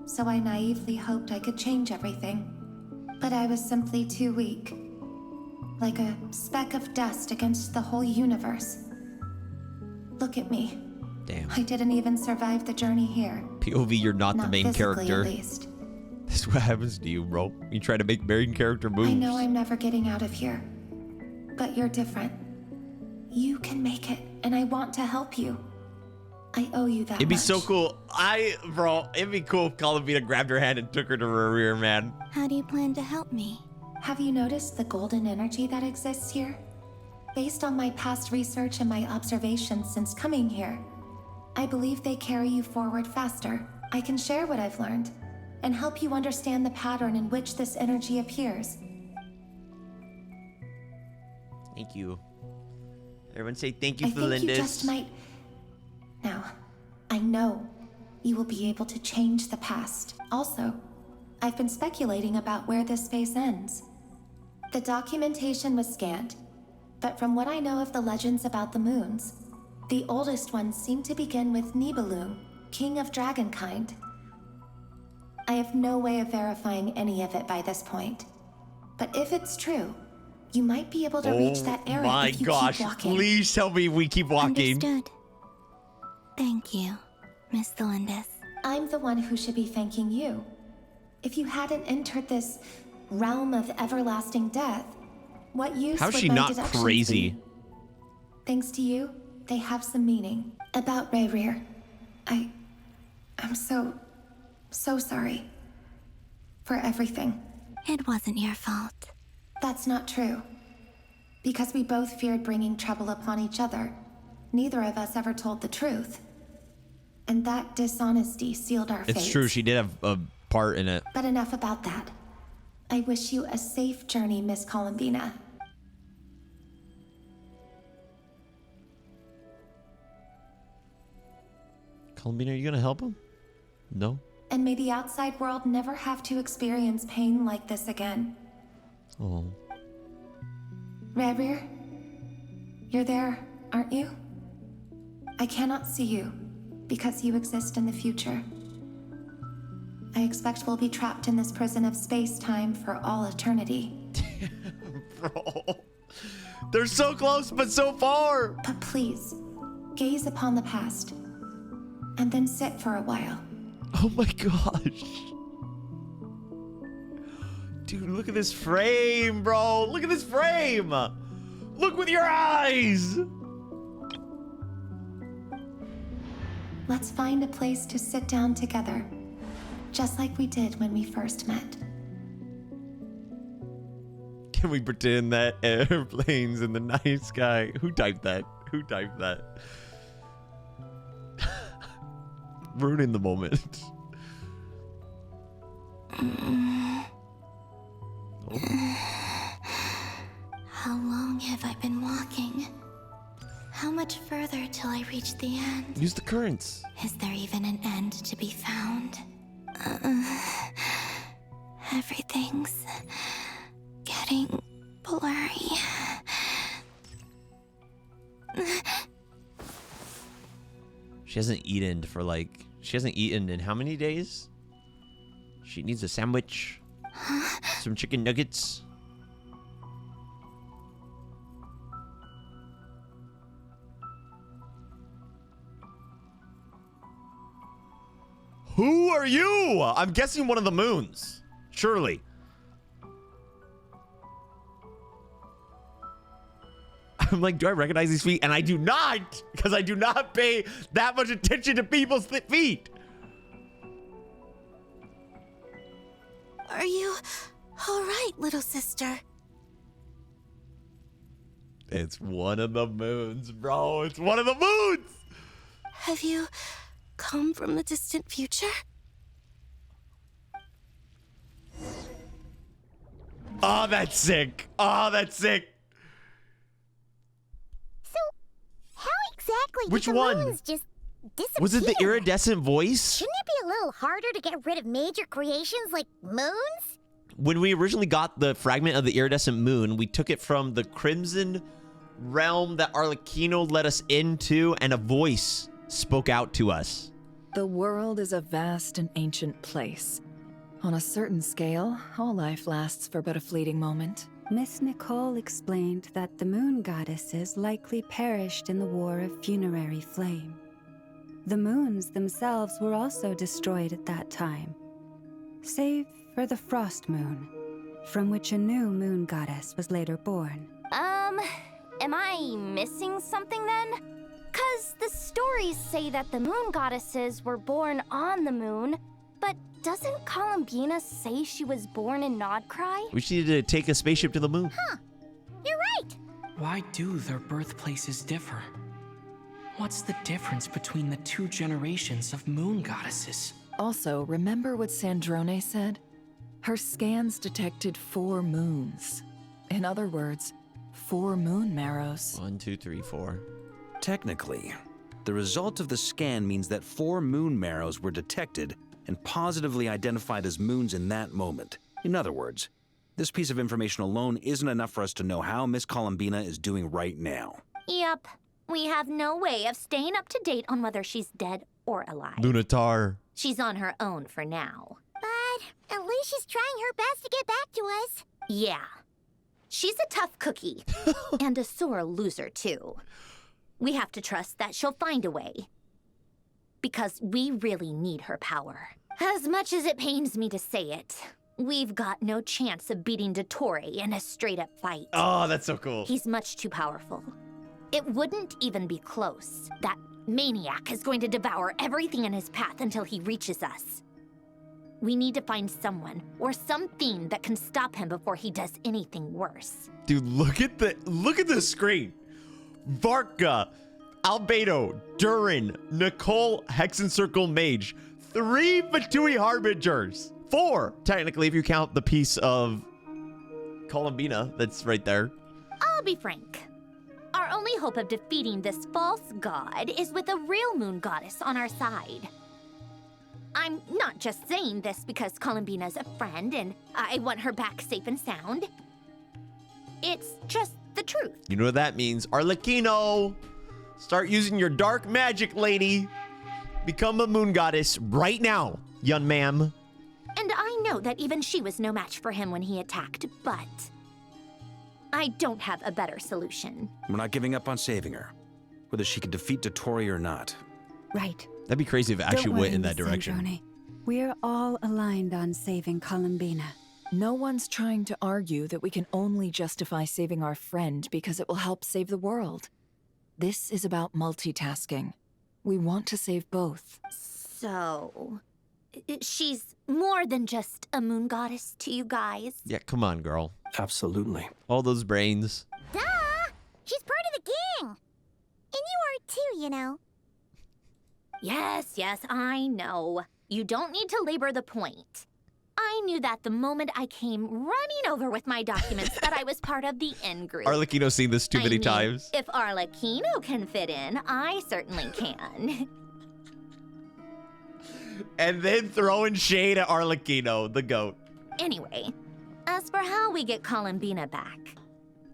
So I naively hoped I could change everything. But I was simply too weak. Like a speck of dust against the whole universe. Look at me. Damn. I didn't even survive the journey here. POV, you're not the main physically, character. At least. This is what happens to you, bro. You try to make main character moves. I know I'm never getting out of here. But you're different. You can make it, and I want to help you. I owe you that It'd be much. so cool. It'd be cool if Columbina grabbed her hand and took her to her rear, man. How do you plan to help me? Have you noticed the golden energy that exists here? Based on my past research and my observations since coming here, I believe they carry you forward faster. I can share what I've learned and help you understand the pattern in which this energy appears. Thank you. Everyone say thank you I for think Lindis. you just might... Now, know you will be able to change the past. Also, I've been speculating about where this space ends. The documentation was scant, but from what I know of the legends about the moons, the oldest ones seem to begin with Nibelung, king of dragonkind. I have no way of verifying any of it by this point. But if it's true, you might be able to reach that area if you keep walking. Please tell me we keep walking. Understood. Thank you, Miss Thelindis. I'm the one who should be thanking you. If you hadn't entered this realm of everlasting death, what use How's would she my not deductions crazy? be? Thanks to you, they have some meaning. About Rayrear, I'm so sorry. For everything. It wasn't your fault. That's not true. Because we both feared bringing trouble upon each other, neither of us ever told the truth. And that dishonesty sealed our fates. It's true, she did have a part in it. But enough about that. I wish you a safe journey, Miss Columbina. Columbina, are you gonna help him? No? And may the outside world never have to experience pain like this again. Oh. Rayrear, you're there, aren't you? I cannot see you, because you exist in the future. I expect we'll be trapped in this prison of space-time for all eternity. Bro. They're so close, but so far! But please, gaze upon the past, and then sit for a while. Oh my gosh. Dude, look at this frame, bro. Look at this frame. Look with your eyes. Let's find a place to sit down together, just like we did when we first met. Can we pretend that airplanes in the night sky? Who typed that? Who typed that? Ruining the moment. How long have I been walking? How much further till I reach the end? Use the currents. Is there even an end to be found? Everything's getting blurry. She hasn't eaten in how many days? She needs a sandwich. Some chicken nuggets. Who are you? I'm guessing one of the moons. Surely. I'm like, do I recognize these feet? And I do not, because I do not pay that much attention to people's feet. Are you all right, little sister? It's one of the moons, bro. It's one of the moons. Have you come from the distant future? Oh, that's sick. Oh, that's sick. So, how exactly Which did the one? moons just disappear? Was it the iridescent voice? Shouldn't it be a little harder to get rid of major creations like moons? When we originally got the fragment of the iridescent moon, we took it from the crimson realm that Arlecchino led us into, and a voice spoke out to us. The world is a vast and ancient place. On a certain scale, all life lasts for but a fleeting moment. Miss Nicole explained that the moon goddesses likely perished in the War of Funerary Flame. The moons themselves were also destroyed at that time, save for the Frost Moon, from which a new moon goddess was later born. Am I missing something then? 'Cause the stories say that the moon goddesses were born on the moon, but doesn't Columbina say she was born in Nodcry? We just needed to take a spaceship to the moon. Huh. You're right. Why do their birthplaces differ? What's the difference between the two generations of moon goddesses? Also, remember what Sandrone said? Her scans detected 4 moons. In other words, 4 moon marrows. 1, 2, 3, 4. Technically, The result of the scan means that 4 moon marrows were detected and positively identified as moons in that moment. In other words, this piece of information alone isn't enough for us to know how Miss Columbina is doing right now. Yep. We have no way of staying up to date on whether she's dead or alive. Lunatar. She's on her own for now. But at least she's trying her best to get back to us. Yeah. She's a tough cookie. And a sore loser, too. We have to trust that she'll find a way. Because we really need her power. As much as it pains me to say it, we've got no chance of beating Dottore in a straight-up fight. Oh, that's so cool. He's much too powerful. It wouldn't even be close. That maniac is going to devour everything in his path until he reaches us. We need to find someone or something that can stop him before he does anything worse. Dude, look at the screen. Varka, Albedo, Durin, Nicole, Hexencircle Mage, 3 Fatui Harbingers. 4, technically, if you count the piece of Columbina that's right there. I'll be frank. Our only hope of defeating this false god is with a real moon goddess on our side. I'm not just saying this because Columbina's a friend and I want her back safe and sound. It's just the truth. You know what that means. Arlecchino, start using your dark magic, lady. Become a moon goddess right now, young ma'am. And I know that even she was no match for him when he attacked, but I don't have a better solution. We're not giving up on saving her, whether she can defeat Dottore or not. Right. That'd be crazy if it actually went in that direction. Sandrone. We're all aligned on saving Columbina. No one's trying to argue that we can only justify saving our friend because it will help save the world. This is about multitasking. We want to save both. So, she's more than just a moon goddess to you guys? Yeah, come on, girl. Absolutely. All those brains. Duh! She's part of the gang! And you are too, you know. Yes, I know. You don't need to labor the point. I knew that the moment I came running over with my documents that I was part of the in-group. Arlecchino's seen this too many times. If Arlecchino can fit in, I certainly can. And then throwing shade at Arlecchino, the goat. Anyway, as for how we get Columbina back,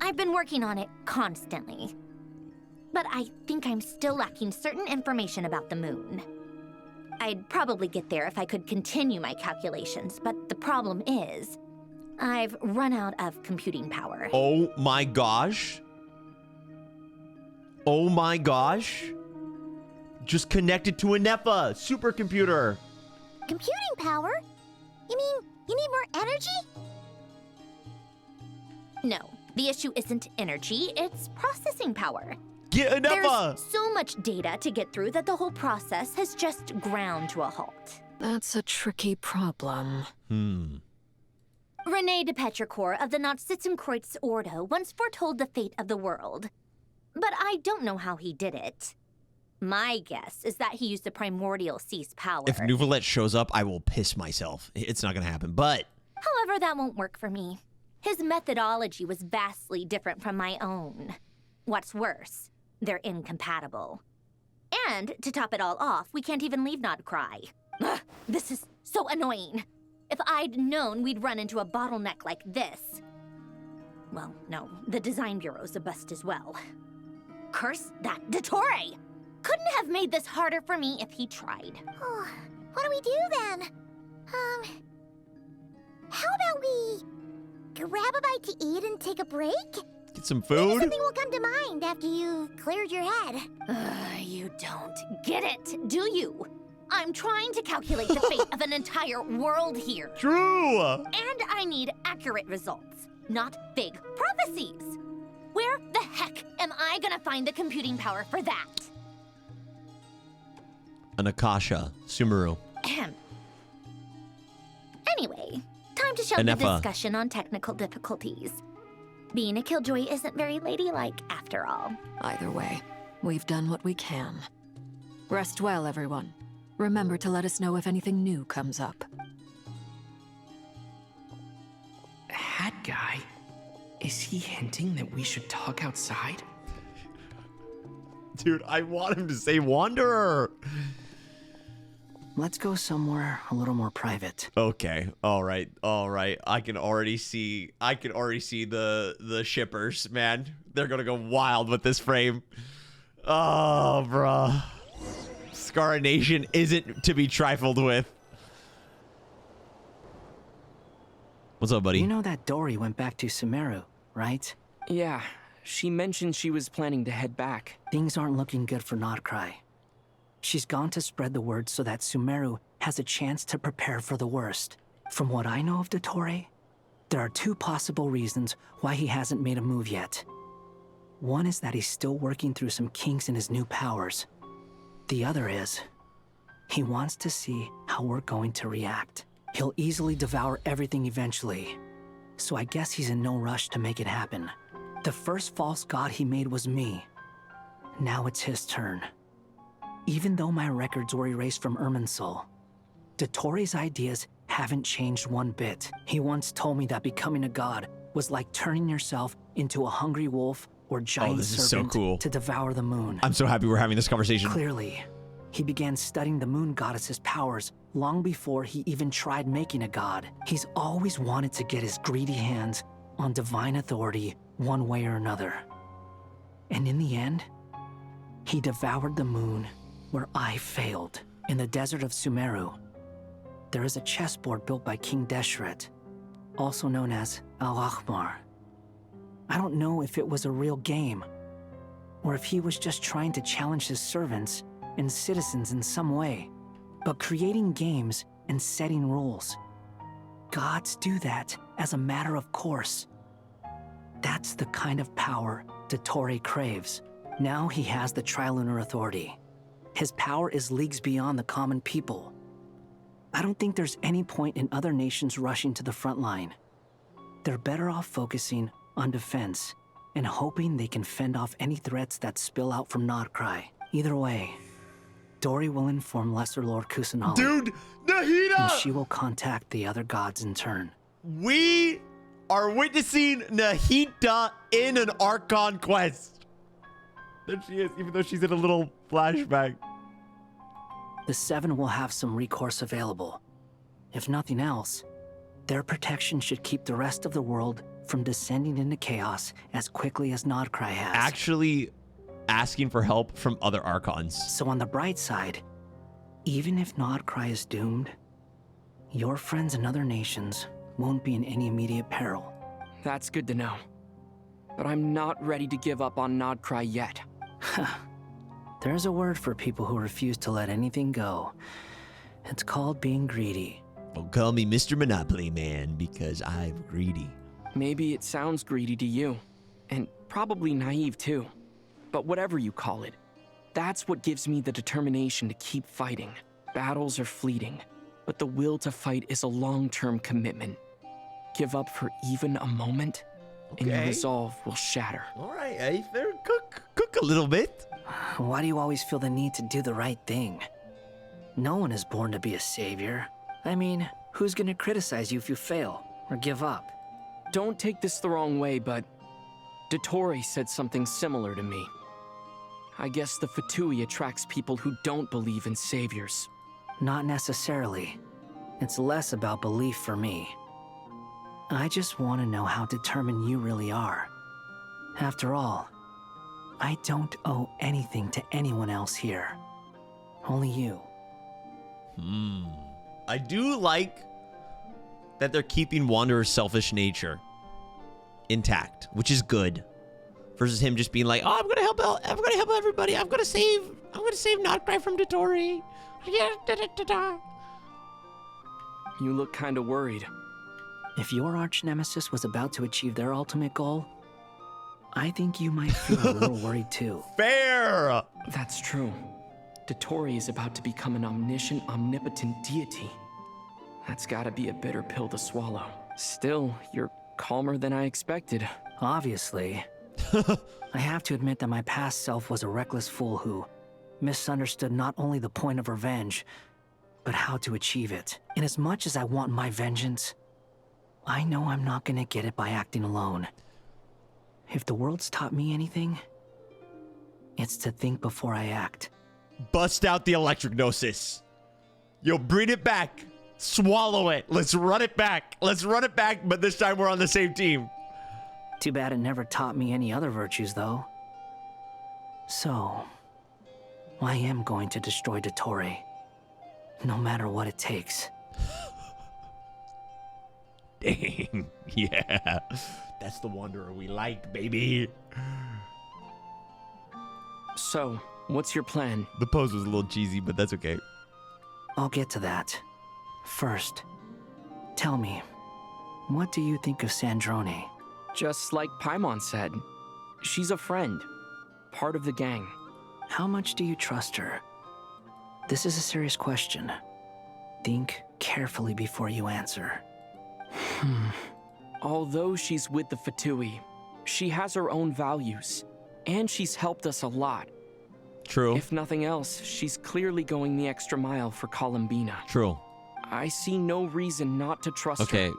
I've been working on it constantly. But I think I'm still lacking certain information about the moon. I'd probably get there if I could continue my calculations, but the problem is, I've run out of computing power. Oh my gosh. Oh my gosh. Just connected to a NEPA supercomputer. Computing power? You mean you need more energy? No, the issue isn't energy, it's processing power. Get a NEPA! There's so much data to get through that the whole process has just ground to a halt. That's a tricky problem. René de Petrichor of the Nazissenkreuz Ordo once foretold the fate of the world. But I don't know how he did it. My guess is that he used the primordial sea's power. If Nouvelette shows up, I will piss myself. It's not gonna happen, but... However, that won't work for me. His methodology was vastly different from my own. What's worse, they're incompatible. And, to top it all off, we can't even leave Krai. Ugh, this is so annoying. If I'd known we'd run into a bottleneck like this... Well, no, the design bureau's a bust as well. Curse that Dottore! Couldn't have made this harder for me if he tried. Oh, what do we do then? How about we grab a bite to eat and take a break? Get some Maybe food? something will come to mind after you've cleared your head. You don't get it, do you? I'm trying to calculate the fate of an entire world here. True! And I need accurate results, not big prophecies. Where the heck am I gonna find the computing power for that? An Akasha, Sumeru. Ahem. Anyway, time to shelve the discussion on technical difficulties. Being a killjoy isn't very ladylike, after all. Either way, we've done what we can. Rest well, everyone. Remember to let us know if anything new comes up. Hat guy? Is he hinting that we should talk outside? Dude, I want him to say Wanderer. Let's go somewhere a little more private. Okay. All right. I can already see the shippers, man. They're gonna go wild with this frame. Oh, bruh. Scar Nation isn't to be trifled with. What's up, buddy? You know that Dory went back to Sumeru, right? Yeah, she mentioned she was planning to head back. Things aren't looking good for Nodcry. She's gone to spread the word so that Sumeru has a chance to prepare for the worst. From what I know of Dottore, there are two possible reasons why he hasn't made a move yet. One is that he's still working through some kinks in his new powers. The other is, he wants to see how we're going to react. He'll easily devour everything eventually, so I guess he's in no rush to make it happen. The first false god he made was me. Now it's his turn. Even though my records were erased from Irminsul, Dottore's ideas haven't changed one bit. He once told me that becoming a god was like turning yourself into a hungry wolf or giant serpent to devour the moon. I'm so happy we're having this conversation. Clearly, he began studying the moon goddess's powers long before he even tried making a god. He's always wanted to get his greedy hands on divine authority one way or another. And in the end, he devoured the moon where I failed. In the desert of Sumeru, there is a chessboard built by King Deshret, also known as Al-Ahmar. I don't know if it was a real game, or if he was just trying to challenge his servants and citizens in some way. But creating games and setting rules, gods do that as a matter of course. That's the kind of power Dottore craves. Now he has the Trilunar Authority. His power is leagues beyond the common people. I don't think there's any point in other nations rushing to the front line. They're better off focusing on defense and hoping they can fend off any threats that spill out from Nodcry. Either way, Dory will inform Lesser Lord Kusanali. Dude, Nahida! And she will contact the other gods in turn. We are witnessing Nahida in an Archon Quest. There she is, even though she's in a little flashback. The Seven will have some recourse available. If nothing else, their protection should keep the rest of the world from descending into chaos as quickly as Nodcry has. Actually asking for help from other Archons. So on the bright side, even if Nodcry is doomed, your friends in other nations won't be in any immediate peril. That's good to know. But I'm not ready to give up on Nodcry yet. There's a word for people who refuse to let anything go. It's called being greedy. Well, call me Mr. Monopoly Man, because I'm greedy. Maybe it sounds greedy to you, and probably naive too. But whatever you call it, that's what gives me the determination to keep fighting. Battles are fleeting, but the will to fight is a long-term commitment. Give up for even a moment, and your resolve will shatter. All right, Aether, cook a little bit. Why do you always feel the need to do the right thing? No one is born to be a savior. I mean, who's gonna criticize you if you fail or give up? Don't take this the wrong way, but Dottore said something similar to me. I guess the Fatui attracts people who don't believe in saviors. Not necessarily. It's less about belief for me. I just want to know how determined you really are. After all, I don't owe anything to anyone else here. Only you. I do like that they're keeping Wanderer's selfish nature intact, which is good. Versus him just being like, "Oh, I'm gonna help everybody. I'm gonna save Nodcry from Dottore." You look kind of worried. If your arch nemesis was about to achieve their ultimate goal, I think you might feel a little worried too. Fair! That's true. Dottore is about to become an omniscient, omnipotent deity. That's gotta be a bitter pill to swallow. Still, you're calmer than I expected. Obviously. I have to admit that my past self was a reckless fool who misunderstood not only the point of revenge, but how to achieve it. And as much as I want my vengeance, I know I'm not gonna get it by acting alone. If the world's taught me anything, It's to think before I act. Bust out the electric gnosis. Yo, bring it back. Swallow it. Let's run it back. Let's run it back, but this time we're on the same team. Too bad it never taught me any other virtues, though. So, I am going to destroy Dottore, no matter what it takes. Dang, yeah. That's the wanderer we like, baby. So, what's your plan? The pose was a little cheesy, but that's okay. I'll get to that. First, tell me, what do you think of Sandrone? Just like Paimon said, she's a friend, part of the gang. How much do you trust her? This is a serious question. Think carefully before you answer. Although she's with the Fatui, she has her own values, and she's helped us a lot. True. If nothing else, she's clearly going the extra mile for Columbina. True. I see no reason not to trust her. Okay,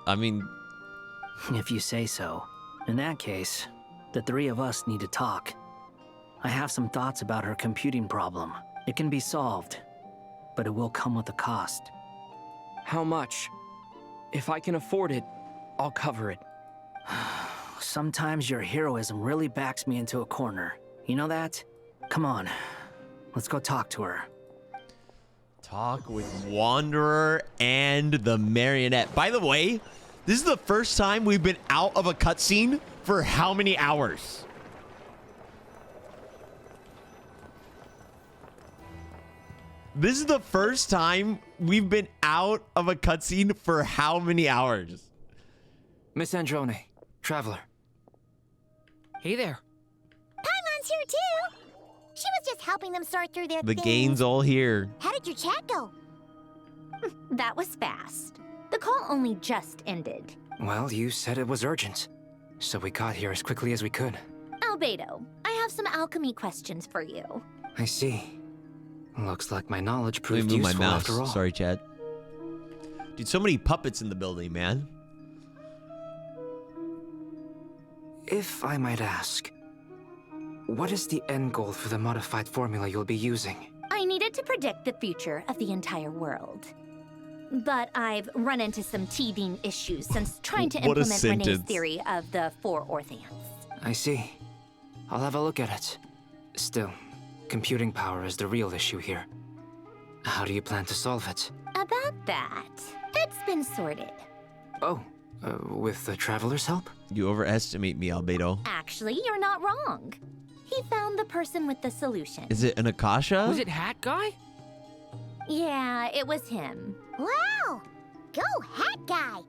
I mean... If you say so. In that case, the three of us need to talk. I have some thoughts about her computing problem. It can be solved, but it will come with a cost. How much? If I can afford it, I'll cover it. Sometimes your heroism really backs me into a corner. You know that? Come on, let's go talk to her. Talk with Wanderer and the Marionette. By the way, this is the first time we've been out of a cutscene for how many hours? This is the first time we've been out of a cutscene for how many hours? Miss Sandrone, Traveler. Hey there. Paimon's here too. She was just helping them sort through their The things. gang's all here. How did your chat go? That was fast. The call only just ended. Well, you said it was urgent, so we got here as quickly as we could. Albedo, I have some alchemy questions for you. I see. Looks like my knowledge Let proved me move my useful mouse. after all. Sorry, Chad. Dude, so many puppets in the building, man. If I might ask, what is the end goal for the modified formula you'll be using? I needed to predict the future of the entire world. But I've run into some teething issues since trying to What a implement Renee's sentence. theory of the four Orthants. I see. I'll have a look at it. Still, computing power is the real issue here. How do you plan to solve it? About that, it's been sorted. Oh, with the Traveler's help? You overestimate me, Albedo. Actually, you're not wrong. He found the person with the solution. Is it an Akasha? Was it Hat Guy? Yeah, it was him. Wow! Go, Hat Guy!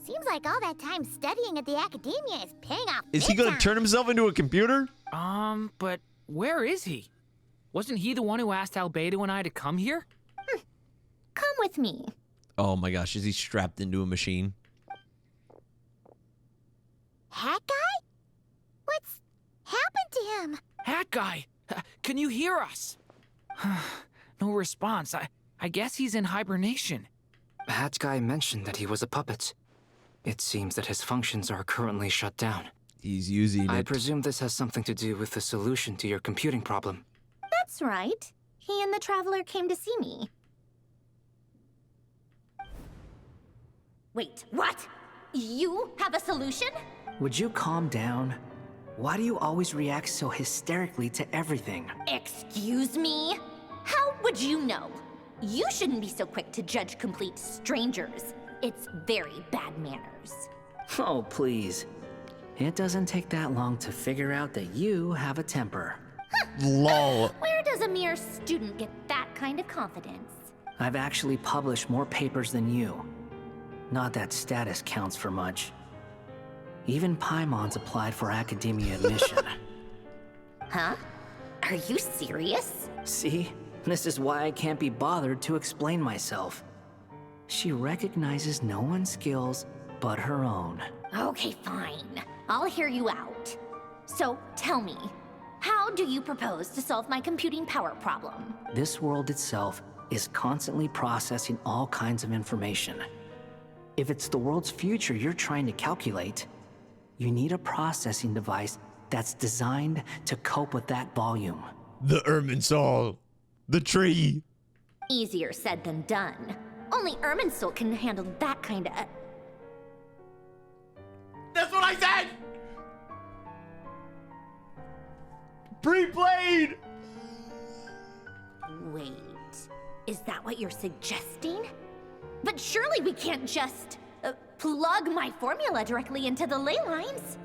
Seems like all that time studying at the academia is paying off. Is he big gonna time. turn himself into a computer? But where is he? Wasn't he the one who asked Albedo and I to come here? Come with me. Oh my gosh, is he strapped into a machine? Hat Guy? What's happened to him? Hat Guy, can you hear us? No response. I guess he's in hibernation. Hat Guy mentioned that he was a puppet. It seems that his functions are currently shut down. He's using I it. presume this has something to do with the solution to your computing problem. That's right. He and the Traveler came to see me. Wait, what? You have a solution? Would you calm down? Why do you always react so hysterically to everything? Excuse me? How would you know? You shouldn't be so quick to judge complete strangers. It's very bad manners. Oh, please. It doesn't take that long to figure out that you have a temper. Lol. Where does a mere student get that kind of confidence? I've actually published more papers than you. Not that status counts for much. Even Paimon's applied for academia admission. Huh? Are you serious? See? This is why I can't be bothered to explain myself. She recognizes no one's skills but her own. Okay, fine. I'll hear you out. So, tell me, how do you propose to solve my computing power problem? This world itself is constantly processing all kinds of information. If it's the world's future you're trying to calculate, you need a processing device that's designed to cope with that volume. The Irminsul. The tree. Easier said than done. Only Irminsul can handle that kind of... That's what I said! Pre-played! Wait, is that what you're suggesting? But surely we can't just plug my formula directly into the ley lines.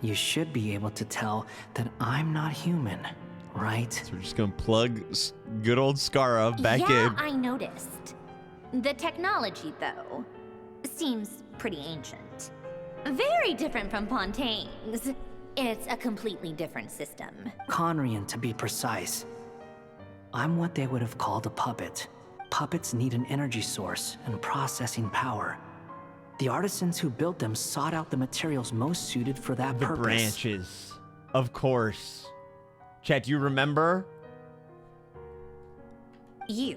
You should be able to tell that I'm not human, right? So we're just gonna plug good old Scara back in. Yeah, I noticed. The technology, though, seems pretty ancient. Very different from Pontaine's. It's a completely different system. Conrian, to be precise. I'm what they would have called a puppet. Puppets need an energy source and processing power. The artisans who built them sought out the materials most suited for that purpose. The branches. Of course. Chet, you remember? You.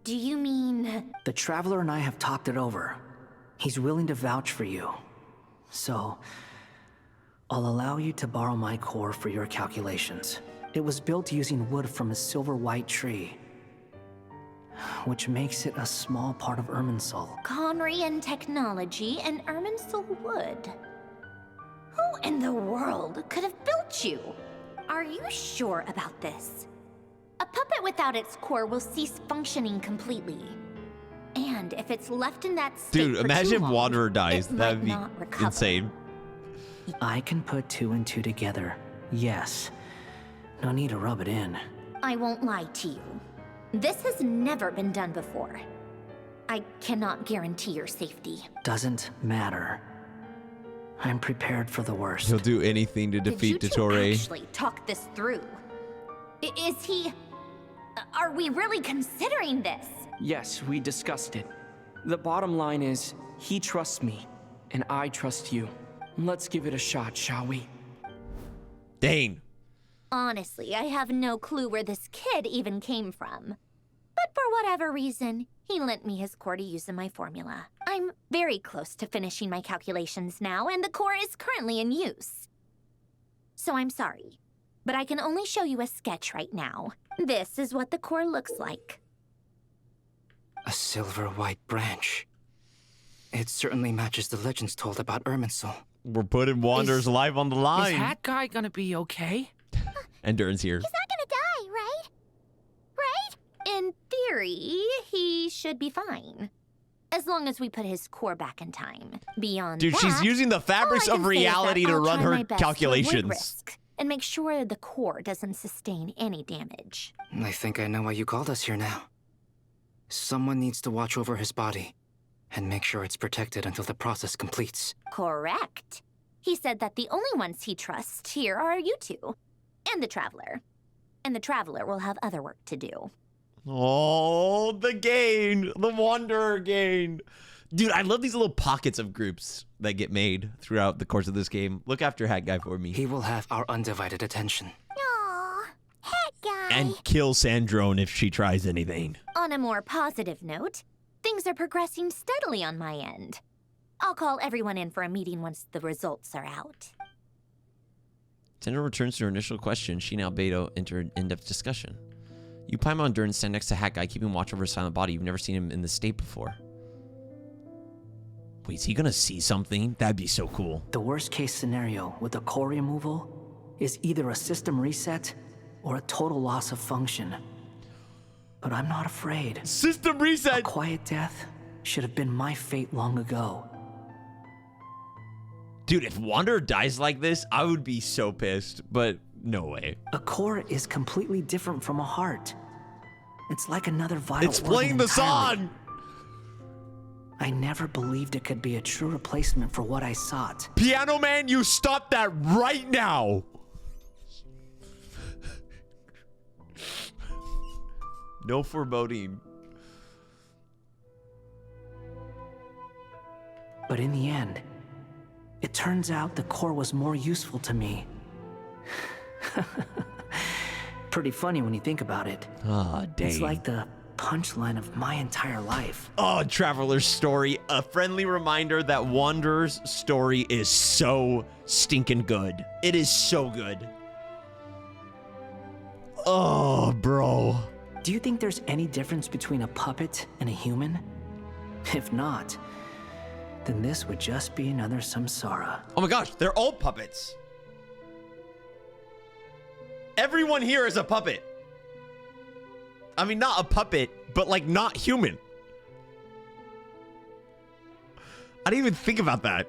Do you mean... The Traveler and I have talked it over. He's willing to vouch for you. So, I'll allow you to borrow my core for your calculations. It was built using wood from a silver white tree, which makes it a small part of Irminsul. Conrian technology and Irminsul wood. Who in the world could have built you? Are you sure about this? A puppet without its core will cease functioning completely. And if it's left in that state Dude, for imagine too if long, Wanderer dies. it That'd might be not recover. insane. I can put 2 and 2 together, yes. No need to rub it in. I won't lie to you. This has never been done before. I cannot guarantee your safety. Doesn't matter. I'm prepared for the worst. He'll do anything to defeat Did you Dottore. two actually talk this through? Is he... Are we really considering this? Yes, we discussed it. The bottom line is, he trusts me, and I trust you. Let's give it a shot, shall we? Dane. Honestly, I have no clue where this kid even came from. But for whatever reason, he lent me his core to use in my formula. I'm very close to finishing my calculations now, and the core is currently in use. So I'm sorry, but I can only show you a sketch right now. This is what the core looks like. A silver white branch. It certainly matches the legends told about Irminsul. We're putting Wanderers live on the line. Is that guy gonna be okay? Endurance here. He's not gonna die, right? Right? In theory, he should be fine. As long as we put his core back in time. Beyond Dude, that, she's using the fabrics all I of can say is that reality to I'll run try my her best to avoid calculations. risk and make sure the core doesn't sustain any damage. I think I know why you called us here now. Someone needs to watch over his body and make sure it's protected until the process completes. Correct. He said that the only ones he trusts here are you two. And the Traveler. And the Traveler will have other work to do. Oh, the gain. The Wanderer gain. Dude, I love these little pockets of groups that get made throughout the course of this game. Look after Hat Guy for me. He will have our undivided attention. Aww, Hat Guy. And kill Sandrone if she tries anything. On a more positive note, things are progressing steadily on my end. I'll call everyone in for a meeting once the results are out. Sandrone returns to her initial question. She now Beto enter an in-depth discussion. You Paimon and Durin stand next to Hat Guy, keeping watch over his silent body. You've never seen him in this state before. Wait, is he gonna see something? That'd be so cool. The worst case scenario with the core removal is either a system reset or a total loss of function. But I'm not afraid. System reset! A quiet death should have been my fate long ago. Dude, if Wanderer dies like this, I would be so pissed, but no way. A core is completely different from a heart. It's like another vital It's playing the song! I never believed it could be a true replacement for what I sought. Piano Man, you stop that right now! No foreboding. But in the end, it turns out the core was more useful to me. Pretty funny when you think about it. Ah, dang. It's like the punchline of my entire life. Oh, Traveler's Story. A friendly reminder that Wanderer's story is so stinking good. It is so good. Oh, bro. Do you think there's any difference between a puppet and a human? If not, then this would just be another samsara. Oh my gosh, they're all puppets. Everyone here is a puppet. I mean, not a puppet, but like not human. I didn't even think about that.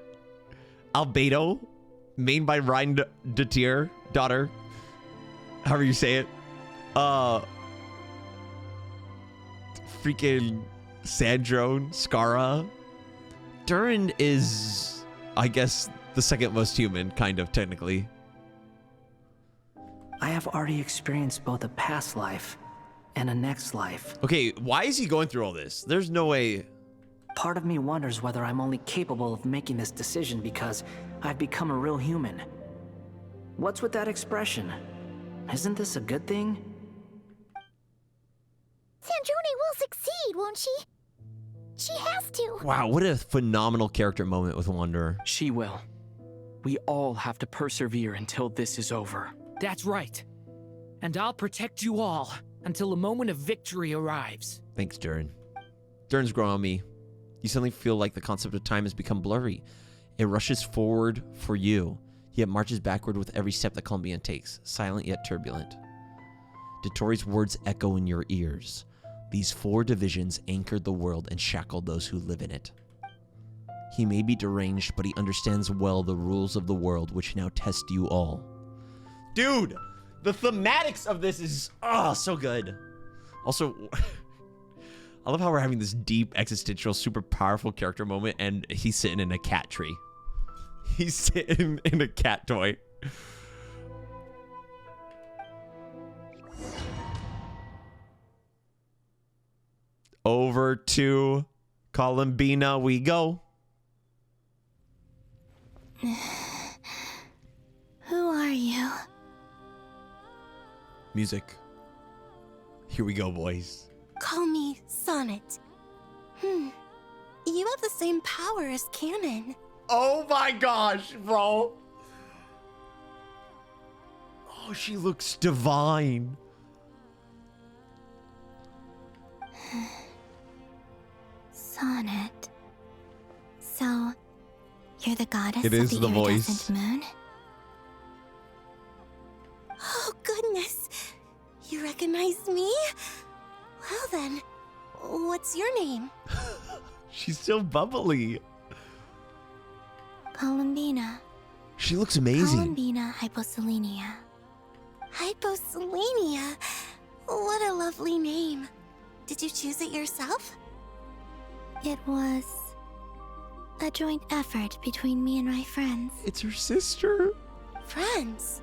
Albedo, made by Ryan Datier, daughter. However you say it. Freaking Sandrone, Skara. Durin is, I guess, the second most human, kind of, technically. I have already experienced both a past life and a next life. Okay, why is he going through all this? There's no way. Part of me wonders whether I'm only capable of making this decision because I've become a real human. What's with that expression? Isn't this a good thing? Sandrone will succeed, won't she? She has to. Wow, what a phenomenal character moment with Wanderer. She will. We all have to persevere until this is over. That's right. And I'll protect you all until a moment of victory arrives. Thanks, Durin. Durin's grown on me. You suddenly feel like the concept of time has become blurry. It rushes forward for you, yet marches backward with every step that Columbina takes, silent yet turbulent. Dotori's words echo in your ears. These 4 divisions anchored the world and shackled those who live in it. He may be deranged, but he understands well the rules of the world which now test you all. Dude, the thematics of this is so good. Also, I love how we're having this deep, existential, super powerful character moment, and he's sitting in a cat tree. He's sitting in a cat toy. Over to Columbina we go. Who are you? Music. Here we go, boys. Call me Sonnet. You have the same power as Canon. Oh my gosh, bro. Oh, she looks divine. Sonnet. So, you're the goddess It of is the the voice. iridescent moon? Oh, goodness. You recognize me? Well then, what's your name? She's so bubbly. Columbina. She looks amazing. Columbina Hyposelenia. Hyposelenia. What a lovely name. Did you choose it yourself? It was a joint effort between me and my friends. It's her sister. Friends?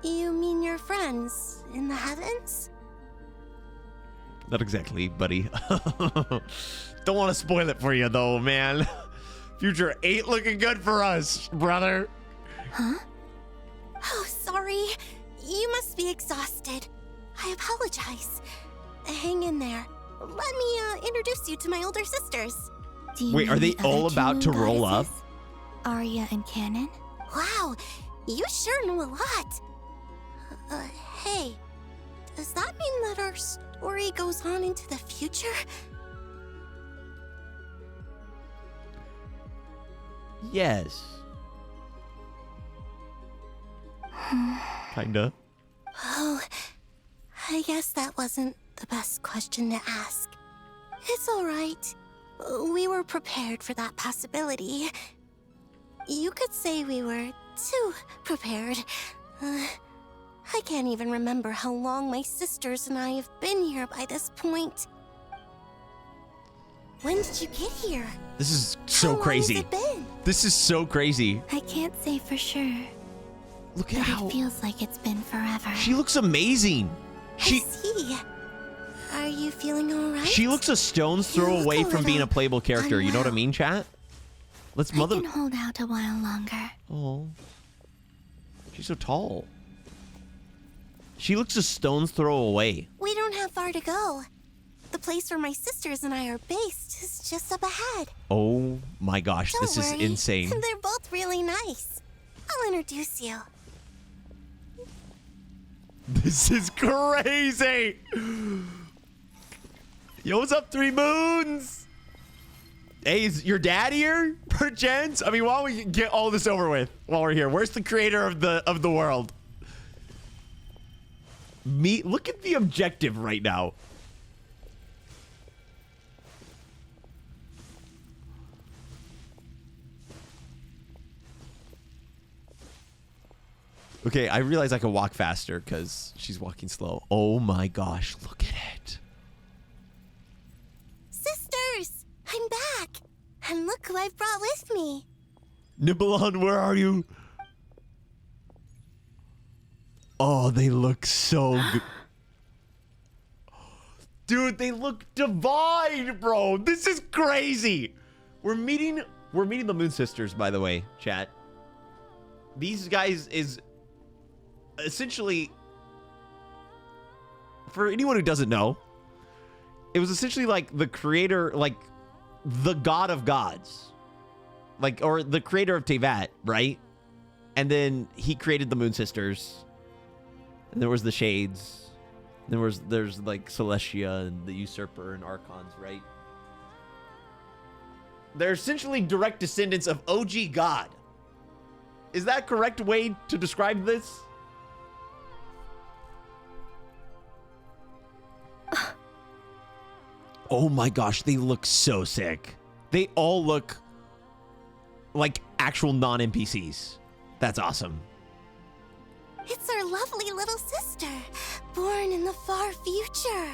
You mean your friends in the heavens? Not exactly, buddy. Don't want to spoil it for you, though, man. Future ain't looking good for us, brother. Huh? Oh, sorry. You must be exhausted. I apologize. Hang in there. Let me introduce you to my older sisters. Do you Wait, are mean they the other all 2 about to moon roll up? goddesses? Arya and Canon? Wow, you sure know a lot. Hey, does that mean that our story goes on into the future? Yes. Kinda. Oh, I guess that wasn't the best question to ask. It's all right. We were prepared for that possibility. You could say we were too prepared. I can't even remember how long my sisters and I have been here by this point. When did you get here? This is so How long crazy. has it been? This is so crazy. I can't say for sure. Look but at how it feels like it's been forever. she looks amazing. I see. Are you feeling all right? She looks a stone's throw look away a from being a little playable character. You know what I mean, chat? Let's I mother. can hold out a while longer. Oh, she's so tall. She looks a stone's throw away. We don't have far to go. The place where my sisters and I are based is just up ahead. Oh my gosh, Don't this is worry. insane. They're both really nice. I'll introduce you. This is crazy. Yo, what's up, 3 Moons? Hey, is your dad here, perchance? I mean, why don't we get all this over with while we're here? Where's the creator of the world? Me, look at the objective right now. Okay, I realize I can walk faster because she's walking slow. Oh my gosh, look at it. Sisters, I'm back. And look who I've brought with me. Nibelon, where are you? Oh, they look so good. Dude, they look divine, bro. This is crazy. We're meeting the Moon Sisters, by the way, chat. These guys is essentially, for anyone who doesn't know, it was essentially like the creator, like the god of gods, like, or the creator of Teyvat, right? And then he created the Moon Sisters, and there was the Shades, there's like Celestia and the Usurper and Archons, right? They're essentially direct descendants of OG God. Is that correct way to describe this? Oh my gosh, they look so sick. They all look like actual non-NPCs. That's awesome. It's our lovely little sister, born in the far future.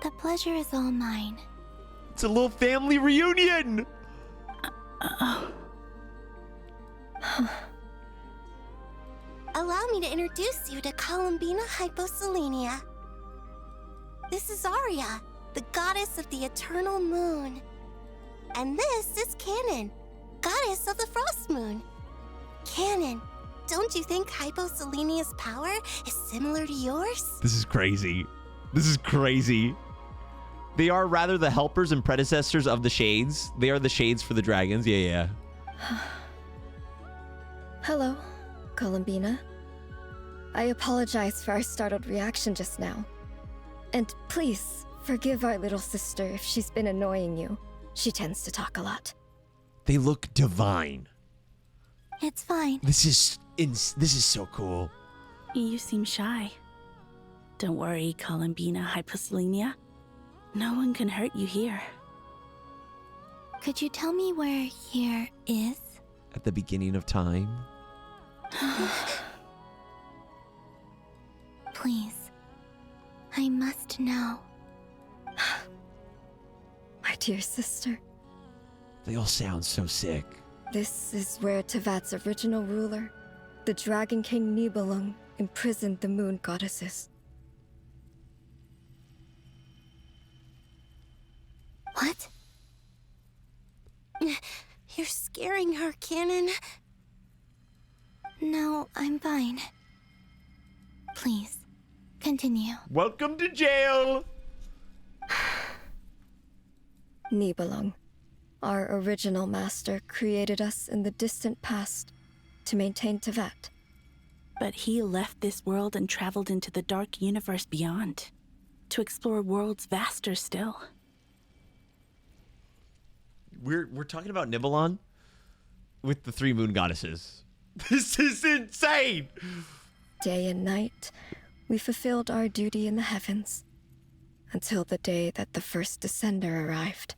The pleasure is all mine. It's a little family reunion. Allow me to introduce you to Columbina Hyposelenia. This is Arya, the goddess of the eternal moon. And this is Canon, goddess of the frost moon. Canon, don't you think Hyposelenia's power is similar to yours? This is crazy. This is crazy. They are rather the helpers and predecessors of the Shades. They are the Shades for the dragons. Yeah. Hello, Columbina. I apologize for our startled reaction just now. And please, forgive our little sister if she's been annoying you. She tends to talk a lot. They look divine. It's fine. This is so cool. You seem shy. Don't worry, Columbina Hyposelenia. No one can hurt you here. Could you tell me where here is? At the beginning of time. Please. I must know. My dear sister, They all sound so sick. this is where Teyvat's original ruler, the Dragon King Nibelung, imprisoned the moon goddesses. What? You're scaring her, Canon. No, I'm fine. Please, continue. Welcome to jail. Nibelung, our original master, created us in the distant past to maintain Teyvat. But he left this world and traveled into the dark universe beyond, to explore worlds vaster still. We're talking about Nibelon with the 3 moon goddesses. This is insane. Day and night, we fulfilled our duty in the heavens, until the day that the first descender arrived.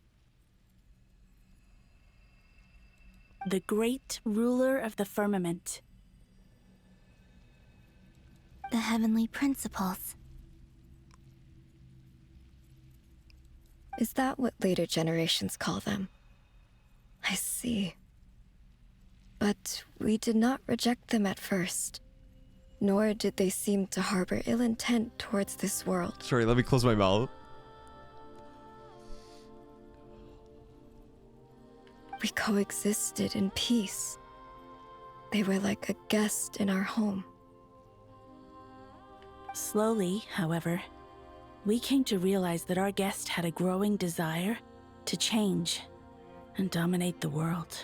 The great ruler of the firmament. The heavenly principles. Is that what later generations call them? I see. But we did not reject them at first, nor did they seem to harbor ill intent towards this world. Sorry, let me close my mouth. We coexisted in peace. They were like a guest in our home. Slowly, however, we came to realize that our guest had a growing desire to change and dominate the world.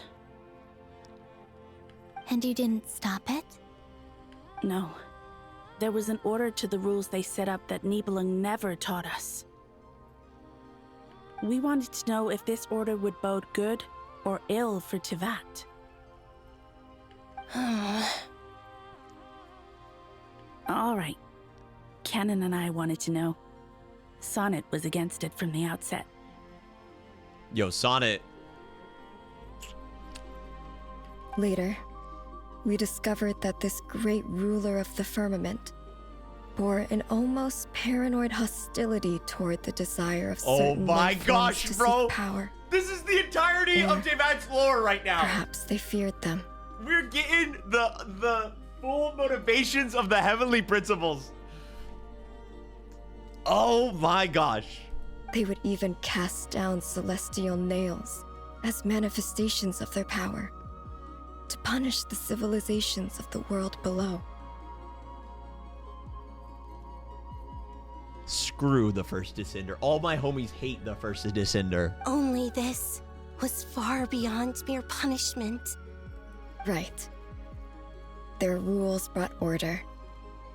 And you didn't stop it? No. There was an order to the rules they set up that Nibelung never taught us. We wanted to know if this order would bode good or ill for Teyvat. All right. Canon and I wanted to know. Sonnet was against it from the outset. Yo, Sonnet. Later, we discovered that this great ruler of the firmament bore an almost paranoid hostility toward the desire of certain life forms to seek power. This is the entirety of Teyvat's lore right now. Perhaps they feared them. We're getting the full motivations of the heavenly principles. Oh my gosh. They would even cast down celestial nails as manifestations of their power to punish the civilizations of the world below. Screw the first Descender. All my homies hate the first Descender. Only this was far beyond mere punishment. Right. Their rules brought order,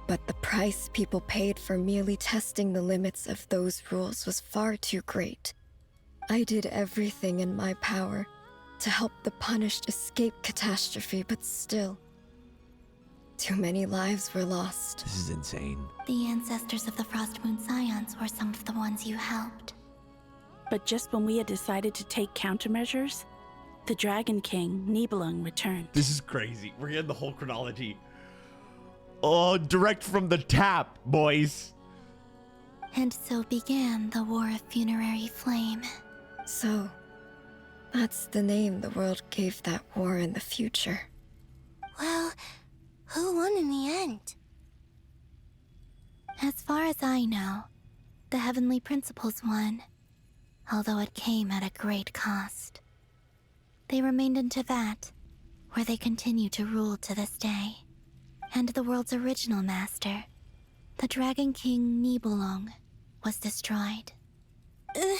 but the price people paid for merely testing the limits of those rules was far too great. I did everything in my power to help the punished escape catastrophe, but still, too many lives were lost. This is insane. The ancestors of the Frost Moon Scions were some of the ones you helped. But just when we had decided to take countermeasures, the Dragon King, Nibelung, returned. This is crazy. We're getting the whole chronology. Oh, direct from the tap, boys. And so began the War of Funerary Flame. So, that's the name the world gave that war in the future. Well, who won in the end? As far as I know, the Heavenly Principles won, although it came at a great cost. They remained in Teyvat, where they continue to rule to this day. And the world's original master, the Dragon King Nibelung, was destroyed. And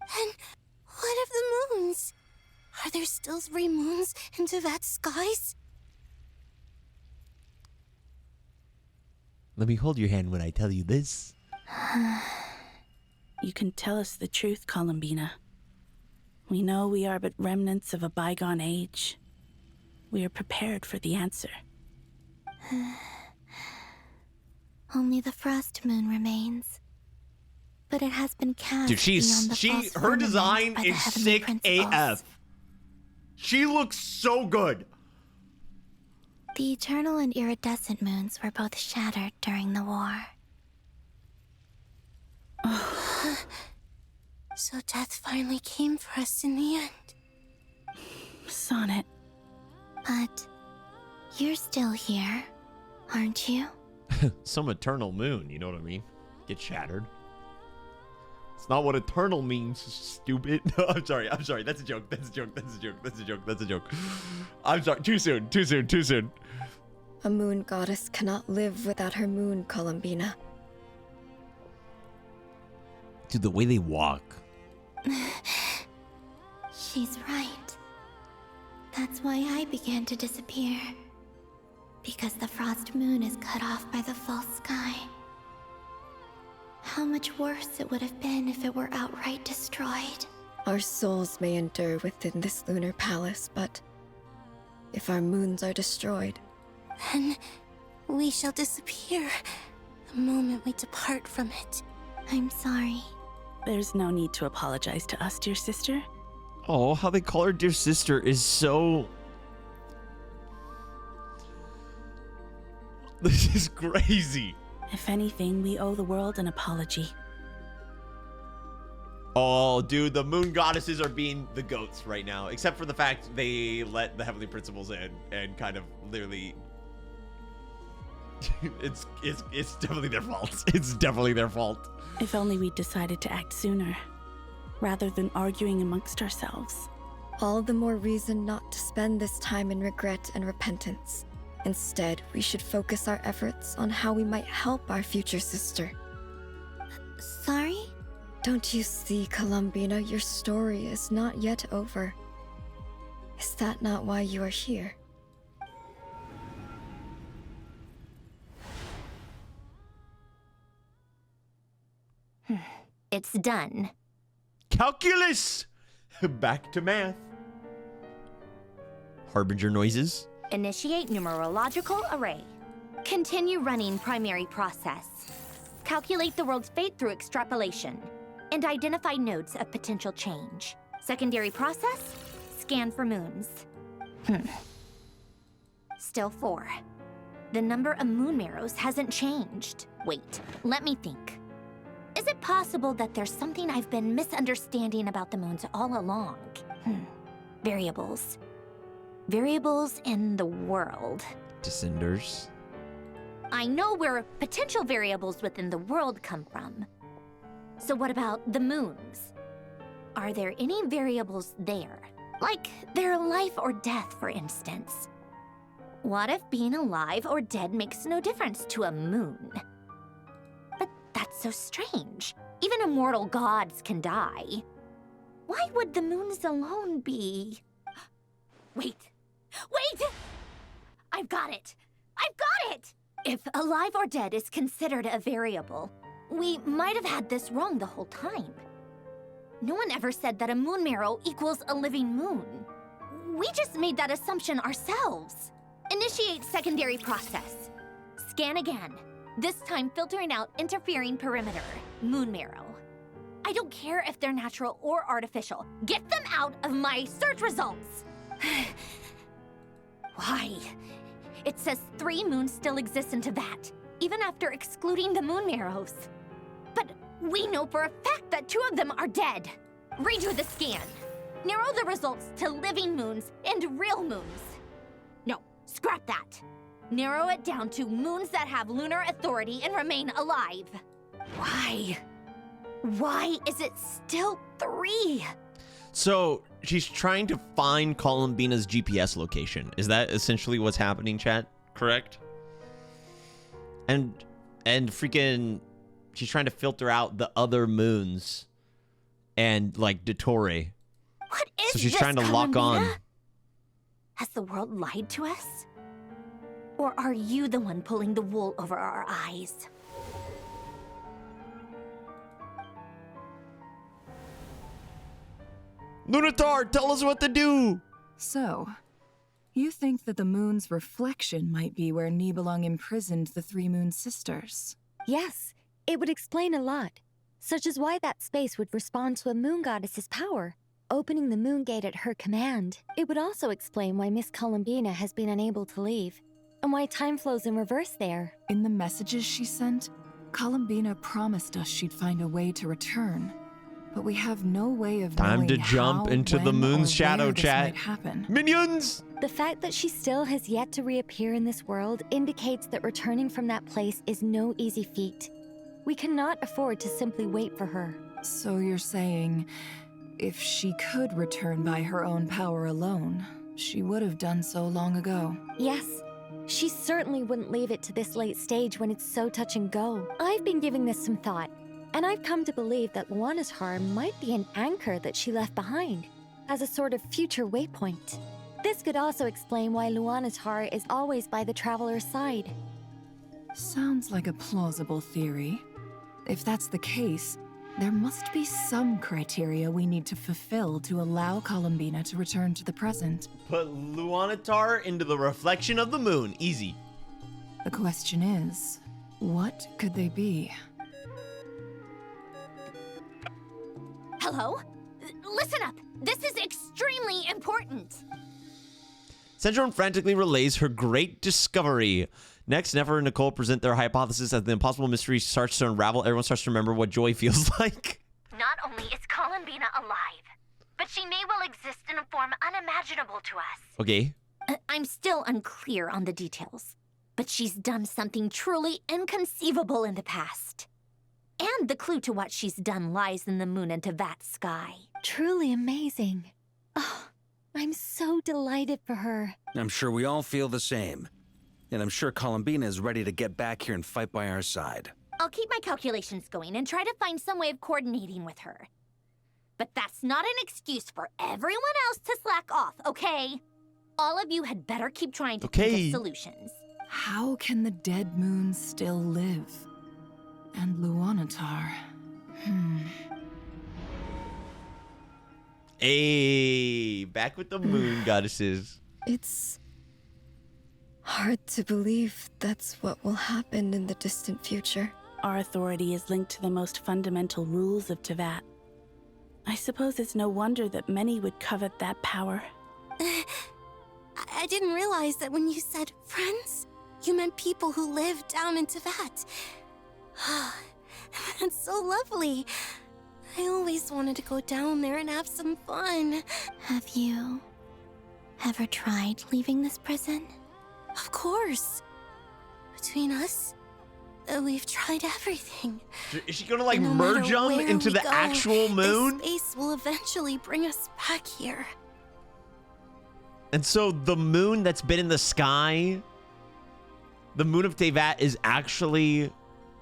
what of the moons? Are there still 3 moons in Teyvat's skies? Let me hold your hand when I tell you this. You can tell us the truth, Columbina. We know we are but remnants of a bygone age. We are prepared for the answer. Only the Frost Moon remains. But it has been cast Dude, beyond the false her firmament design by the is Heavenly sick Principles. AF. She looks so good. The eternal and iridescent moons were both shattered during the war. So death finally came for us in the end. Sonnet. But you're still here, aren't you? Some eternal moon, you know what I mean? Get shattered. It's not what eternal means, stupid. No, I'm sorry. That's a joke. That's a joke. I'm sorry. Too soon. A moon goddess cannot live without her moon, Columbina. Dude, the way they walk. She's right. That's why I began to disappear. Because the Frost Moon is cut off by the false sky. How much worse it would have been if it were outright destroyed. Our souls may endure within this lunar palace, but if our moons are destroyed, then we shall disappear the moment we depart from it. I'm sorry. There's no need to apologize to us, dear sister. Oh, how they call her dear sister is so... This is crazy. If anything, we owe the world an apology. Oh, dude, the moon goddesses are being the goats right now. Except for the fact they let the heavenly principles in and kind of literally... it's definitely their fault. It's definitely their fault. If only we decided to act sooner, rather than arguing amongst ourselves. all the more reason not to spend this time in regret and repentance. Instead, we should focus our efforts on how we might help our future sister. Sorry? Don't you see, Columbina, your story is not yet over. Is that not why you are here? It's done. Calculus! Back to math. Harbinger noises. Initiate numerological array. Continue running primary process. Calculate the world's fate through extrapolation. And identify nodes of potential change. Secondary process, scan for moons. Still 4. The number of moon marrows hasn't changed. Wait, let me think. Is it possible that there's something I've been misunderstanding about the moons all along? Variables. Variables in the world. Descenders. I know where potential variables within the world come from. So what about the moons? Are there any variables there? Like their life or death, for instance. What if being alive or dead makes no difference to a moon? But that's so strange. Even immortal gods can die. Why would the moons alone be? Wait! I've got it! If alive or dead is considered a variable, we might have had this wrong the whole time. No one ever said that a moon marrow equals a living moon. We just made that assumption ourselves. Initiate secondary process. Scan again. This time filtering out interfering perimeter, moon marrow. I don't care if they're natural or artificial. Get them out of my search results! Why? It says 3 moons still exist in Teyvat, even after excluding the moon marrows. But we know for a fact that 2 of them are dead. Redo the scan. Narrow the results to living moons and real moons. No, scrap that. Narrow it down to moons that have lunar authority and remain alive. Why? Why is it still 3? So she's trying to find Columbina's GPS location. Is that essentially what's happening, chat? Correct? And freaking, she's trying to filter out the other moons and like Dottore. What is so she's this, trying to lock on. Columbina? Has the world lied to us? Or are you the one pulling the wool over our eyes? Lunatar, tell us what to do! So, you think that the moon's reflection might be where Nibelung imprisoned the 3 moon sisters? Yes, it would explain a lot, such as why that space would respond to a moon goddess's power, opening the moon gate at her command. It would also explain why Miss Columbina has been unable to leave, and why time flows in reverse there. In the messages she sent, Columbina promised us she'd find a way to return. But we have no way of Time knowing to jump how, into the when, moon's or shadow, where this chat. might happen. Minions! The fact that she still has yet to reappear in this world indicates that returning from that place is no easy feat. We cannot afford to simply wait for her. So you're saying, if she could return by her own power alone, she would have done so long ago? Yes. She certainly wouldn't leave it to this late stage when it's so touch and go. I've been giving this some thought, and I've come to believe that Luanatar might be an anchor that she left behind, as a sort of future waypoint. This could also explain why Luanatar is always by the traveler's side. Sounds like a plausible theory. If that's the case, there must be some criteria we need to fulfill to allow Columbina to return to the present. Put Luanatar into the reflection of the moon. Easy. The question is, what could they be? Hello? Listen up! This is extremely important! Sandrone frantically relays her great discovery. Next, Nefer and Nicole present their hypothesis as the impossible mystery starts to unravel. Everyone starts to remember what joy feels like. Not only is Columbina alive, but she may well exist in a form unimaginable to us. Okay. I'm still unclear on the details, but she's done something truly inconceivable in the past. And the clue to what she's done lies in the moon and Teyvat sky. Truly amazing. Oh, I'm so delighted for her. I'm sure we all feel the same. And I'm sure Columbina is ready to get back here and fight by our side. I'll keep my calculations going and try to find some way of coordinating with her. But that's not an excuse for everyone else to slack off, okay? All of you had better keep trying to think of solutions. How can the dead moon still live? And Luanatar? Hey, back with the moon goddesses. It's hard to believe that's what will happen in the distant future. Our authority is linked to the most fundamental rules of Teyvat. I suppose it's no wonder that many would covet that power. I didn't realize that when you said friends, you meant people who live down in Teyvat. That's so lovely. I always wanted to go down there and have some fun. Have you ever tried leaving this prison? Of course. Between us, we've tried everything. Is she gonna like No merge matter them where into we the go, actual moon? This space will eventually bring us back here. And so the moon that's been in the sky, the moon of Teyvat, is actually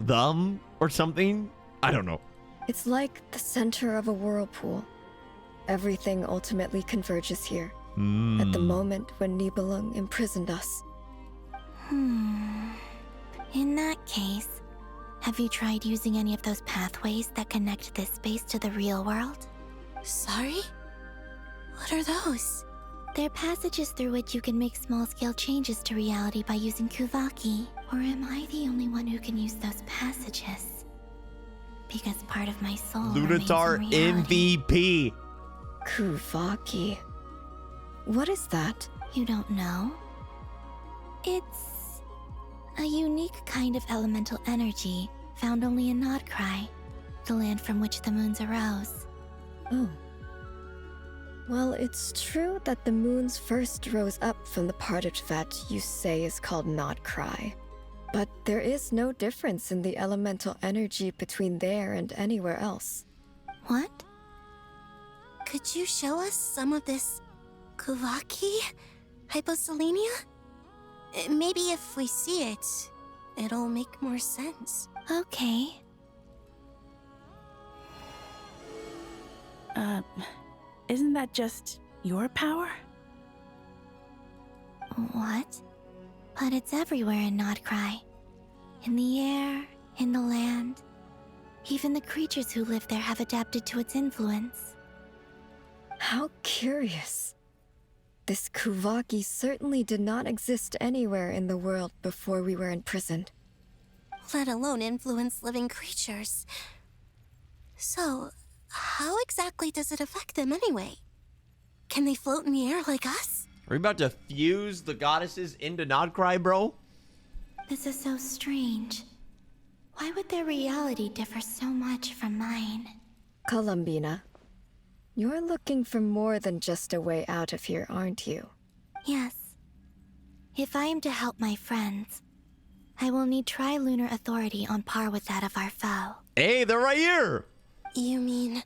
them or something? I don't know. It's like the center of a whirlpool. Everything ultimately converges here. At the moment when Nibelung imprisoned us. In that case, have you tried using any of those pathways that connect this space to the real world? Sorry? What are those? They're passages through which you can make small-scale changes to reality by using Kuvaki. Or am I the only one who can use those passages? Because part of my soul Lunatar remains in reality. MVP. Kuvaki. What is that? You don't know? It's a unique kind of elemental energy found only in Krai, the land from which the moons arose. Oh. Well, it's true that the moons first rose up from the part of Teyvat you say is called Krai. But there is no difference in the elemental energy between there and anywhere else. What? Could you show us some of this Kuvaki hyposelenia? Maybe if we see it, it'll make more sense. Okay. Isn't that just your power? What? But it's everywhere in Krai. In the air, in the land. Even the creatures who live there have adapted to its influence. How curious. This Kuvaki certainly did not exist anywhere in the world before we were imprisoned. Let alone influence living creatures. So, how exactly does it affect them anyway? Can they float in the air like us? Are we about to fuse the goddesses into Krai, bro? This is so strange. Why would their reality differ so much from mine? Columbina, you're looking for more than just a way out of here, aren't you? Yes. If I am to help my friends, I will need tri-lunar authority on par with that of our foe. Hey, they're right here! You mean...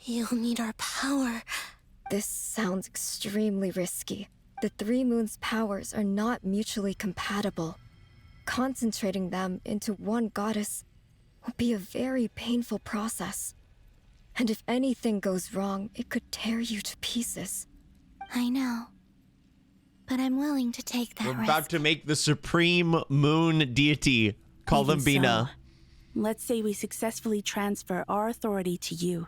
you'll need our power? This sounds extremely risky. The Three Moons' powers are not mutually compatible. Concentrating them into one goddess will be a very painful process. And if anything goes wrong, it could tear you to pieces. I know. But I'm willing to take that risk. We're about to make the supreme moon deity, Columbina. So, let's say we successfully transfer our authority to you.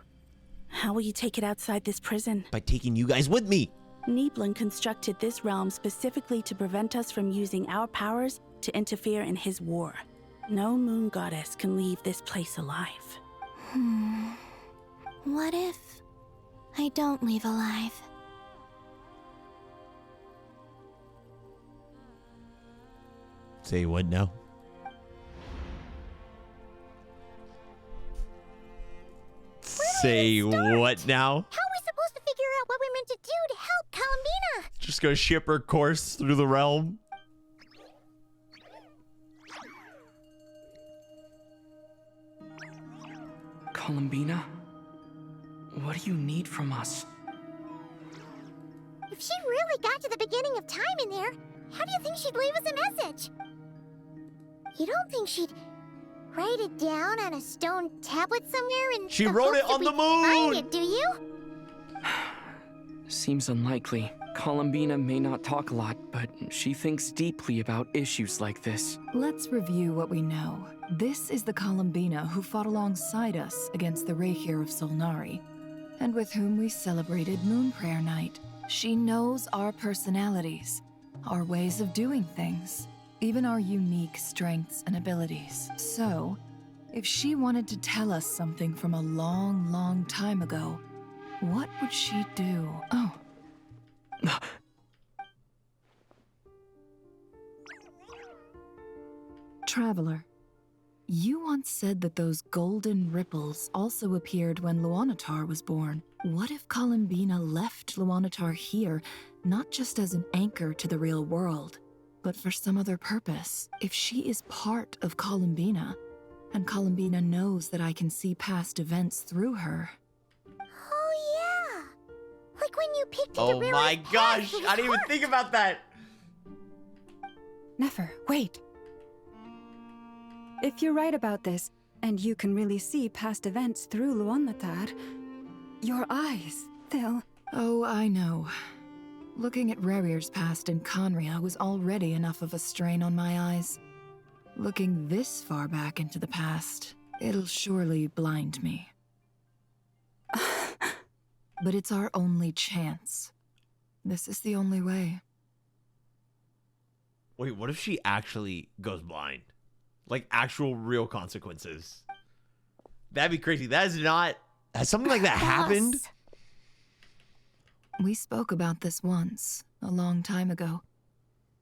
How will you take it outside this prison? By taking you guys with me. Nibelung constructed this realm specifically to prevent us from using our powers to interfere in his war. No moon goddess can leave this place alive. What if I don't leave alive? Say what now? Say what now? How are we supposed to figure out what we're meant to do to help Columbina? Just go ship her course through the realm. Columbina? What do you need from us? If she really got to the beginning of time in there, how do you think she'd leave us a message? You don't think she'd write it down on a stone tablet somewhere in She the wrote it hopes on that the we find moon! it, do you? Seems unlikely. Columbina may not talk a lot, but she thinks deeply about issues like this. Let's review what we know. This is the Columbina who fought alongside us against the Reikir of Solnari, and with whom we celebrated Moon Prayer Night. She knows our personalities, our ways of doing things, even our unique strengths and abilities. So, if she wanted to tell us something from a long, long time ago, what would she do? Oh. Traveler, you once said that those golden ripples also appeared when Luanatar was born. What if Columbina left Luanatar here, not just as an anchor to the real world, but for some other purpose? If she is part of Columbina, and Columbina knows that I can see past events through her. Oh yeah! Like when you peeked into Oh Riri's my past gosh, with I didn't even heart. think about that. Nefer, wait. If you're right about this, and you can really see past events through Luanatar, your eyes, they'll... Oh, I know. Looking at Rerir's past in Conria was already enough of a strain on my eyes. Looking this far back into the past, it'll surely blind me. But it's our only chance. This is the only way. Wait, what if she actually goes blind? Like actual real consequences. That'd be crazy. That is not... Has something like that happened? We spoke about this once, a long time ago.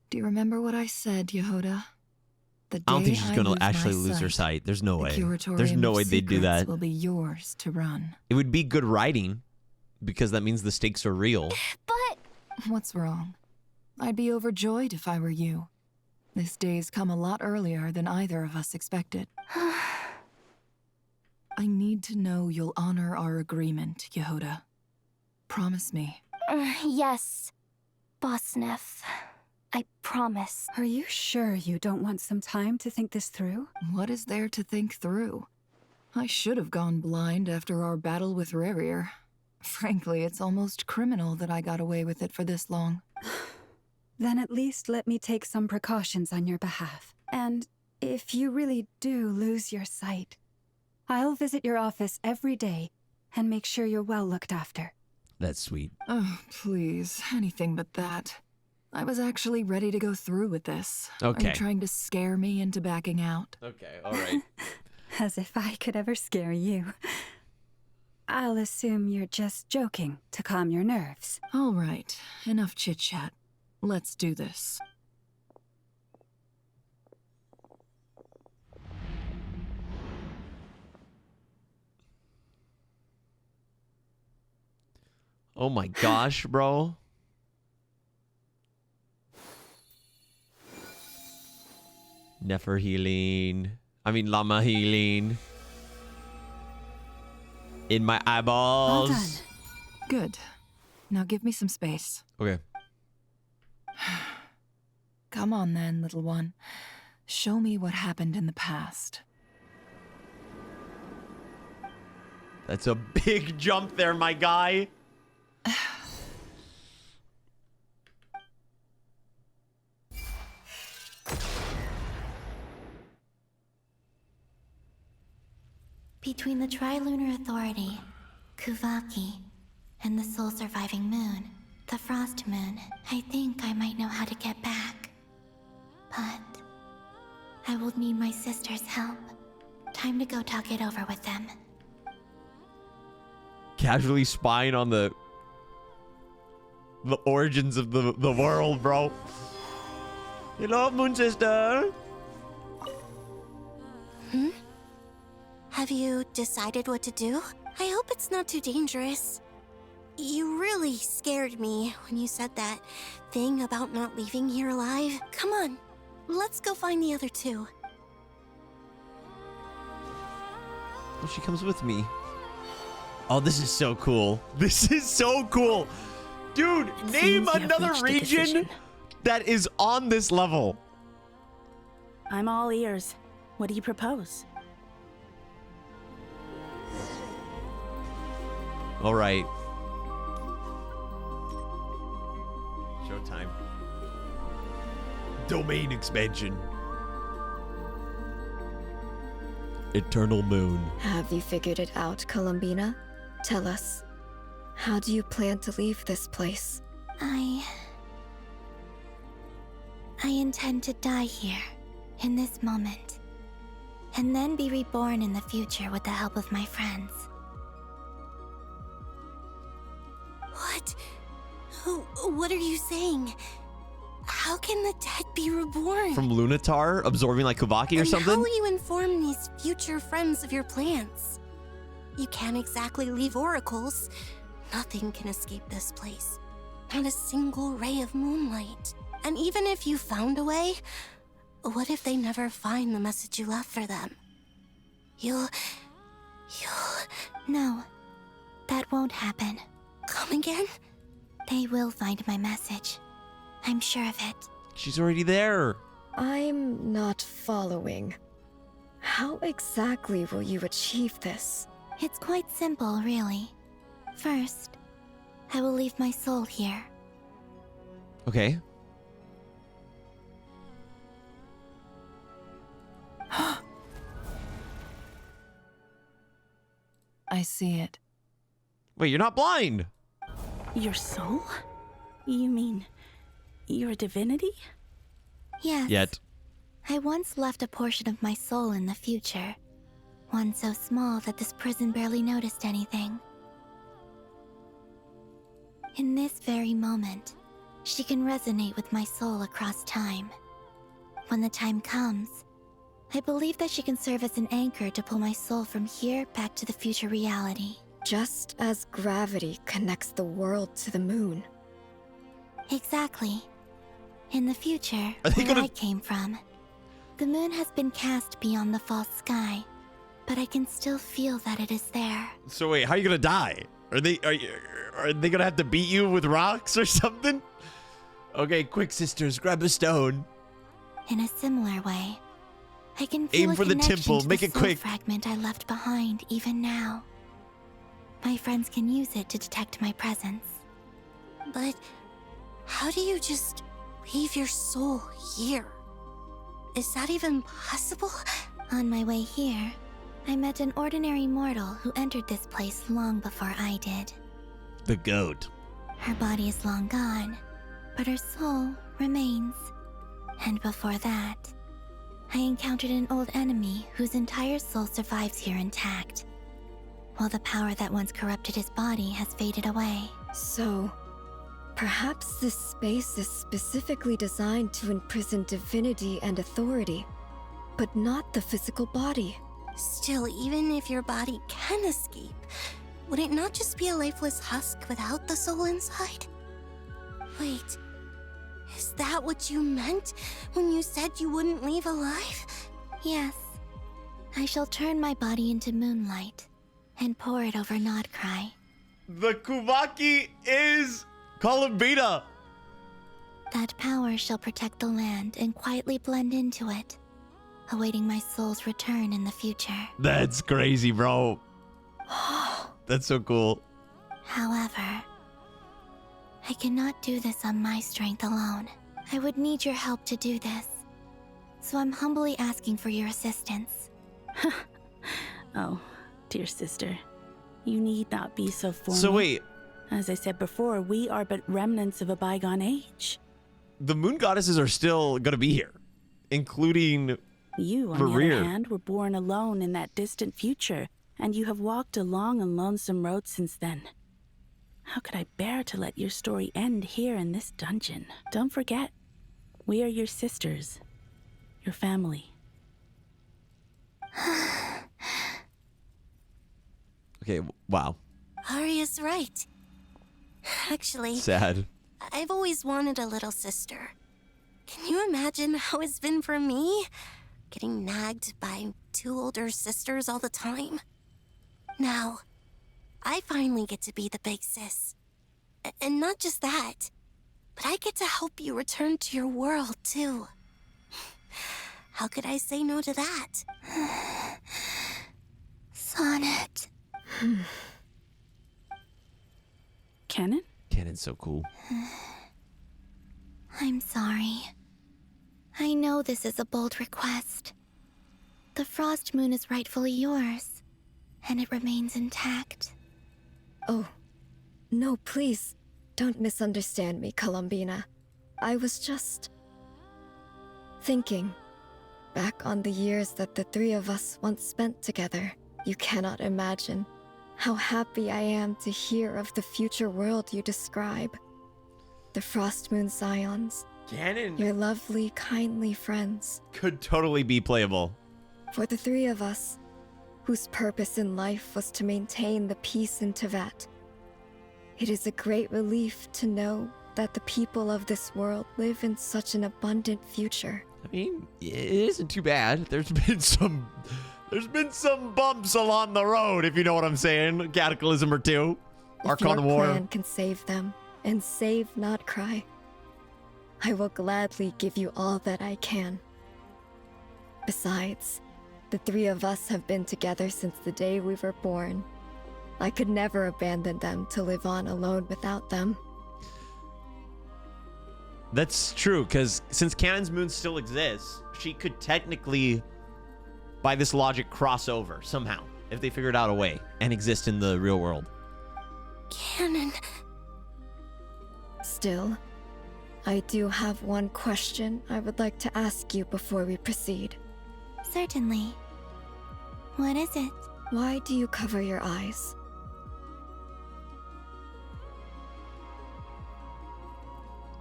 Do you remember what I said, Yehoda? The day I don't think she's going lose to actually my lose her sight. There's no the way. curatorium There's no of way they'd do secrets that. will be yours to run. It would be good writing because that means the stakes are real. But... What's wrong? I'd be overjoyed if I were you. This day's come a lot earlier than either of us expected. I need to know you'll honor our agreement, Yehoda. Promise me. Yes, Boss Neff. I promise. Are you sure you don't want some time to think this through? What is there to think through? I should have gone blind after our battle with Rerir. Frankly, it's almost criminal that I got away with it for this long. Then at least let me take some precautions on your behalf. And if you really do lose your sight, I'll visit your office every day and make sure you're well looked after. That's sweet. Oh, please. Anything but that. I was actually ready to go through with this. Okay. Are you trying to scare me into backing out? Okay, all right. As if I could ever scare you. I'll assume you're just joking to calm your nerves. All right. Enough chit-chat. Let's do this. Oh my gosh, bro. Nefer healing. I mean, llama healing. In my eyeballs. Well done. Good. Now give me some space. Okay. Come on then, little one. Show me what happened in the past. That's a big jump there, my guy. Between the Trilunar Authority, Kuvaki, and the soul-surviving moon, the Frost Moon, I think I might know how to get back. But I will need my sister's help. Time to go talk it over with them. Casually spying on the origins of the world, bro. Hello, Moon Sister. Have you decided what to do? I hope it's not too dangerous. You really scared me when you said that thing about not leaving here alive. Come on, let's go find the other two. Oh, she comes with me. Oh, this is so cool. This is so cool. Dude, name another region that is on this level. I'm all ears. What do you propose? All right. Showtime. Domain expansion. Eternal Moon. Have you figured it out, Columbina? Tell us. How do you plan to leave this place? I intend to die here, in this moment, and then be reborn in the future with the help of my friends. What? What are you saying? How can the dead be reborn? From Lunatar, absorbing like Kuvaki or something? How will you inform these future friends of your plans? You can't exactly leave oracles. Nothing can escape this place. Not a single ray of moonlight. And even if you found a way, what if they never find the message you left for them? You'll... No, that won't happen. Come again? They will find my message. I'm sure of it. She's already there. I'm not following. How exactly will you achieve this? It's quite simple, really. First, I will leave my soul here. Okay. I see it. Wait, you're not blind. Your soul? You mean your divinity? Yes. Yet. I once left a portion of my soul in the future. One so small that this prison barely noticed anything. In this very moment, she can resonate with my soul across time. When the time comes, I believe that she can serve as an anchor to pull my soul from here back to the future reality. Just as gravity connects the world to the moon. Exactly. In the future, they where gonna- I came from, the moon has been cast beyond the false sky, but I can still feel that it is there. So wait, how are you gonna die? Are they gonna have to beat you with rocks or something? Okay, quick sisters, grab a stone. In a similar way, I can feel Aim a for the connection temple, to make the it soul quick. fragment I left behind even now. My friends can use it to detect my presence. But how do you just leave your soul here? Is that even possible? On my way here, I met an ordinary mortal who entered this place long before I did. The goat. Her body is long gone, but her soul remains. And before that, I encountered an old enemy whose entire soul survives here intact, while the power that once corrupted his body has faded away. So, perhaps this space is specifically designed to imprison divinity and authority, but not the physical body. Still, even if your body can escape, would it not just be a lifeless husk without the soul inside? Wait, is that what you meant when you said you wouldn't leave alive? Yes. I shall turn my body into moonlight and pour it over Krai. The Kuvaki is Columbina. That power shall protect the land and quietly blend into it, awaiting my soul's return in the future. That's crazy, bro. That's so cool. However, I cannot do this on my strength alone. I would need your help to do this. So I'm humbly asking for your assistance. Oh, dear sister. You need not be so formal. So wait. As I said before, we are but remnants of a bygone age. The moon goddesses are still gonna be here, including You, on the other hand, were born alone in that distant future, and you have walked a long and lonesome road since then. How could I bear to let your story end here in this dungeon? Don't forget, we are your sisters, your family. Okay, wow. Arya's right. Actually, Sad. I've always wanted a little sister. Can you imagine how it's been for me? Getting nagged by two older sisters all the time. Now, I finally get to be the big sis. And not just that, but I get to help you return to your world, too. How could I say no to that? Sonnet. Canon? Canon's so cool. I'm sorry. I know this is a bold request. The Frost Moon is rightfully yours, and it remains intact. Oh, no, please. Don't misunderstand me, Columbina. I was just thinking back on the years that the three of us once spent together. You cannot imagine how happy I am to hear of the future world you describe. The Frost Moon Scions. Canon. Your lovely, kindly friends. Could totally be playable. For the three of us, whose purpose in life was to maintain the peace in Tevat, it is a great relief to know that the people of this world live in such an abundant future. I mean, it isn't too bad. There's been some bumps along the road, if you know what I'm saying. Cataclysm or two. Archon War. If your plan can save them, and save Not Krai, I will gladly give you all that I can. Besides, the three of us have been together since the day we were born. I could never abandon them to live on alone without them. That's true, because since Canon's moon still exists, she could technically, by this logic, cross over somehow, if they figured out a way, and exist in the real world. Canon. Still, I do have one question I would like to ask you before we proceed. Certainly. What is it? Why do you cover your eyes?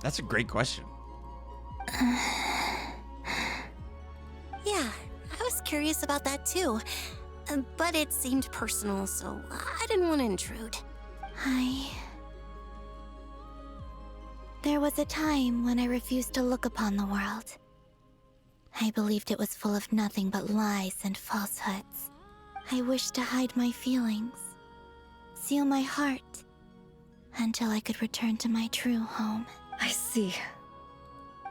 That's a great question. Yeah, I was curious about that too. But it seemed personal, so I didn't want to intrude. There was a time when I refused to look upon the world. I believed it was full of nothing but lies and falsehoods. I wished to hide my feelings, seal my heart, until I could return to my true home. I see.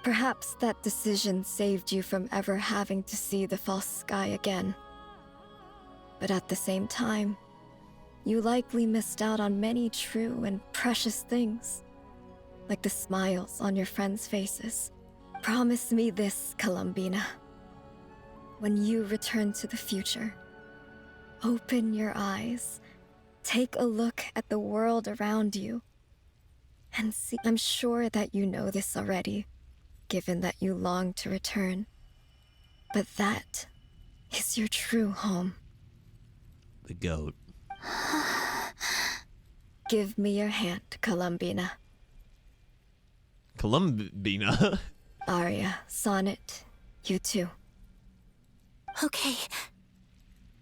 Perhaps that decision saved you from ever having to see the false sky again. But at the same time, you likely missed out on many true and precious things, like the smiles on your friends' faces. Promise me this, Columbina. When you return to the future, open your eyes, take a look at the world around you, and see. I'm sure that you know this already, given that you long to return. But that is your true home. The goat. Give me your hand, Columbina. Columbina? Arya, Sonnet, you too. Okay.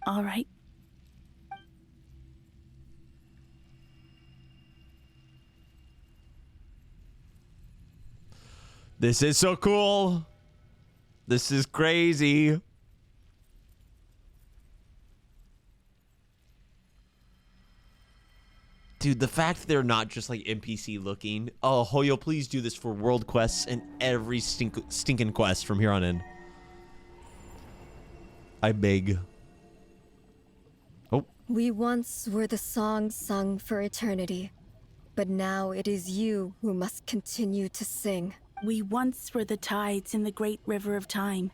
All right. This is so cool. This is crazy. Dude, the fact they're not just like NPC looking. Oh, Hoyo, please do this for world quests and every stinking quest from here on in. I beg. Oh. We once were the songs sung for eternity, but now it is you who must continue to sing. We once were the tides in the great river of time,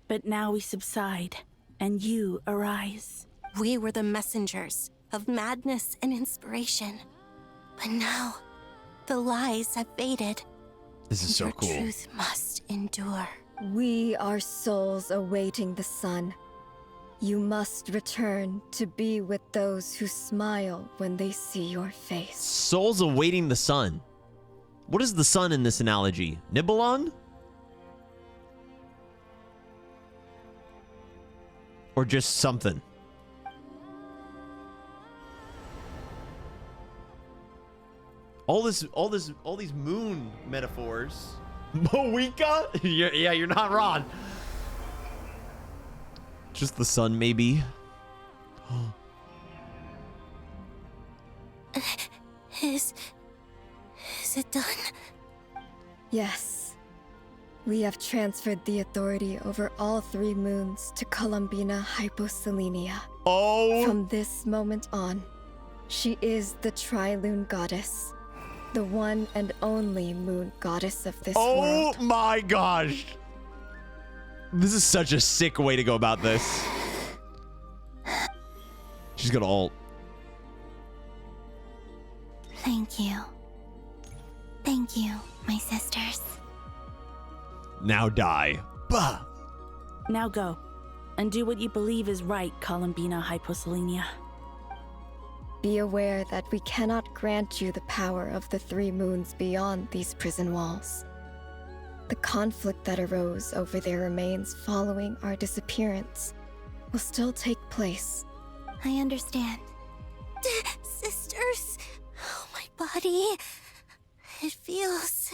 but now we subside, and you arise. We were the messengers of madness and inspiration. But now, the lies have faded. This is so cool. Your truth must endure. We are souls awaiting the sun. You must return to be with those who smile when they see your face. Souls awaiting the sun. What is the sun in this analogy? Nibelung? Or just something? All these moon metaphors. Moika? Yeah, you're not wrong. Just the sun, maybe. Is it done? Yes. We have transferred the authority over all 3 moons to Columbina Hyposelenia. Oh! From this moment on, she is the Tri-Lune Goddess. The one and only moon goddess of this Oh world. my gosh. This is such a sick way to go about this. She's gonna ult. Thank you. Thank you, my sisters. Now die. Bah. Now go, and do what you believe is right, Columbina Hyposelenia. Be aware that we cannot grant you the power of the three moons beyond these prison walls. The conflict that arose over their remains following our disappearance will still take place. I understand. Sisters, oh, my body. It feels...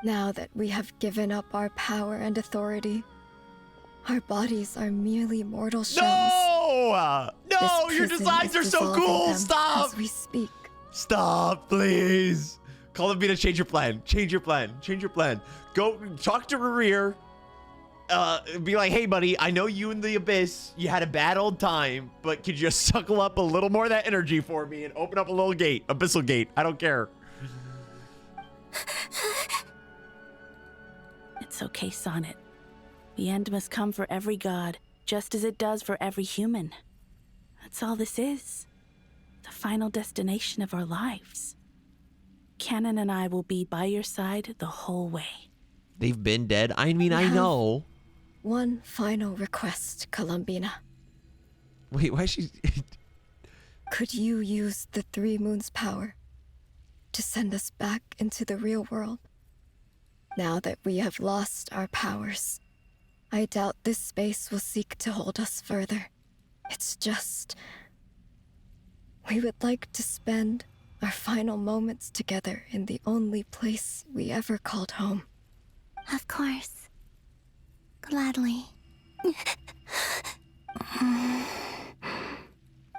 Now that we have given up our power and authority, our bodies are merely mortal shells. No! No, This your prison designs is are so dissolving cool. them Stop. as we speak. Stop, please. Columbina, change your plan. Change your plan. Change your plan. Go talk to Rear. Be like, hey, buddy, I know you in the Abyss. You had a bad old time, but could you suckle up a little more of that energy for me and open up a little gate, abyssal gate? I don't care. It's okay, Sonnet. The end must come for every god, just as it does for every human. That's all this is. The final destination of our lives. Canon and I will be by your side the whole way. They've been dead. I mean, We I have know. One final request, Columbina. Wait, why is she... Could you use the three moons' power to send us back into the real world? Now that we have lost our powers, I doubt this space will seek to hold us further. It's just... we would like to spend our final moments together in the only place we ever called home. Of course. Gladly.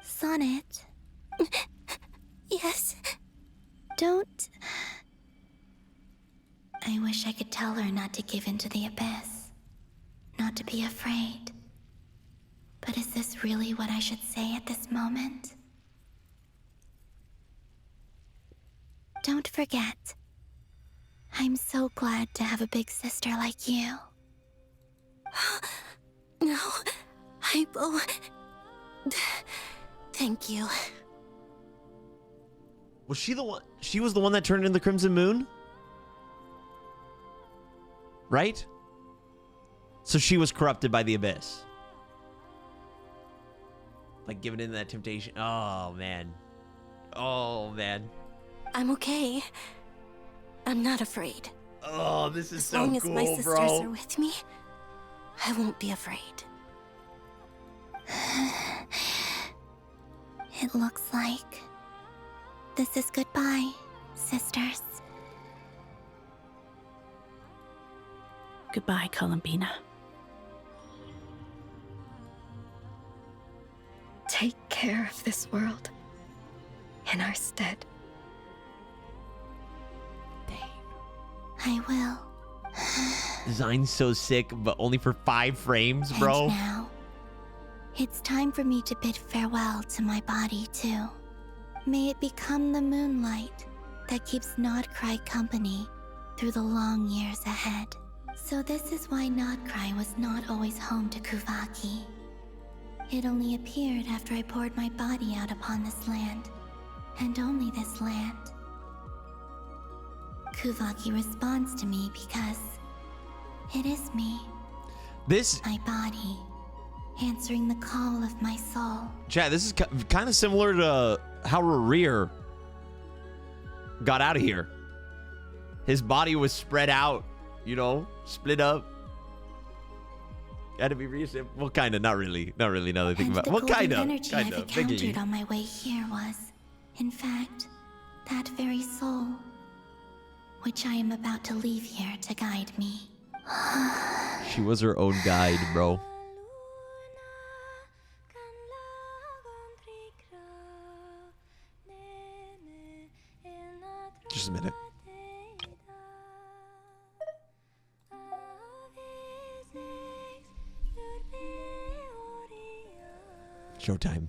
Sonnet. Yes? Don't... I wish I could tell her not to give in to the Abyss. Not to be afraid. But is this really what I should say at this moment? Don't forget. I'm so glad to have a big sister like you. No, Hypo. Thank you. Was she the one? She was the one that turned into the Crimson Moon? Right? So she was corrupted by the Abyss. Like, given in that temptation. Oh, man. Oh, man. I'm okay. I'm not afraid. Oh, this is as so long as cool, my sisters bro. are with me, I won't be afraid. It looks like this is goodbye, sisters. Goodbye, Columbina. Take care of this world in our stead. I will. Design's so sick, but only for 5 frames, bro. And now, it's time for me to bid farewell to my body, too. May it become the moonlight that keeps Nodcry company through the long years ahead. So this is why Nodcry was not always home to Kuvaki. It only appeared after I poured my body out upon this land, and only this land. Kuvaki responds to me because it is me. This... my body, answering the call of my soul. Chat, this is kind of similar to how Rear got out of here. His body was spread out, you know, split up. Had to be reasoned. Well, kind of, not really. Not really, now that I think about it. Well, kind of. Energy I've encountered on my way here was, in fact, that very soul, which I am about to leave here to guide me. She was her own guide, bro. Just a minute. Showtime.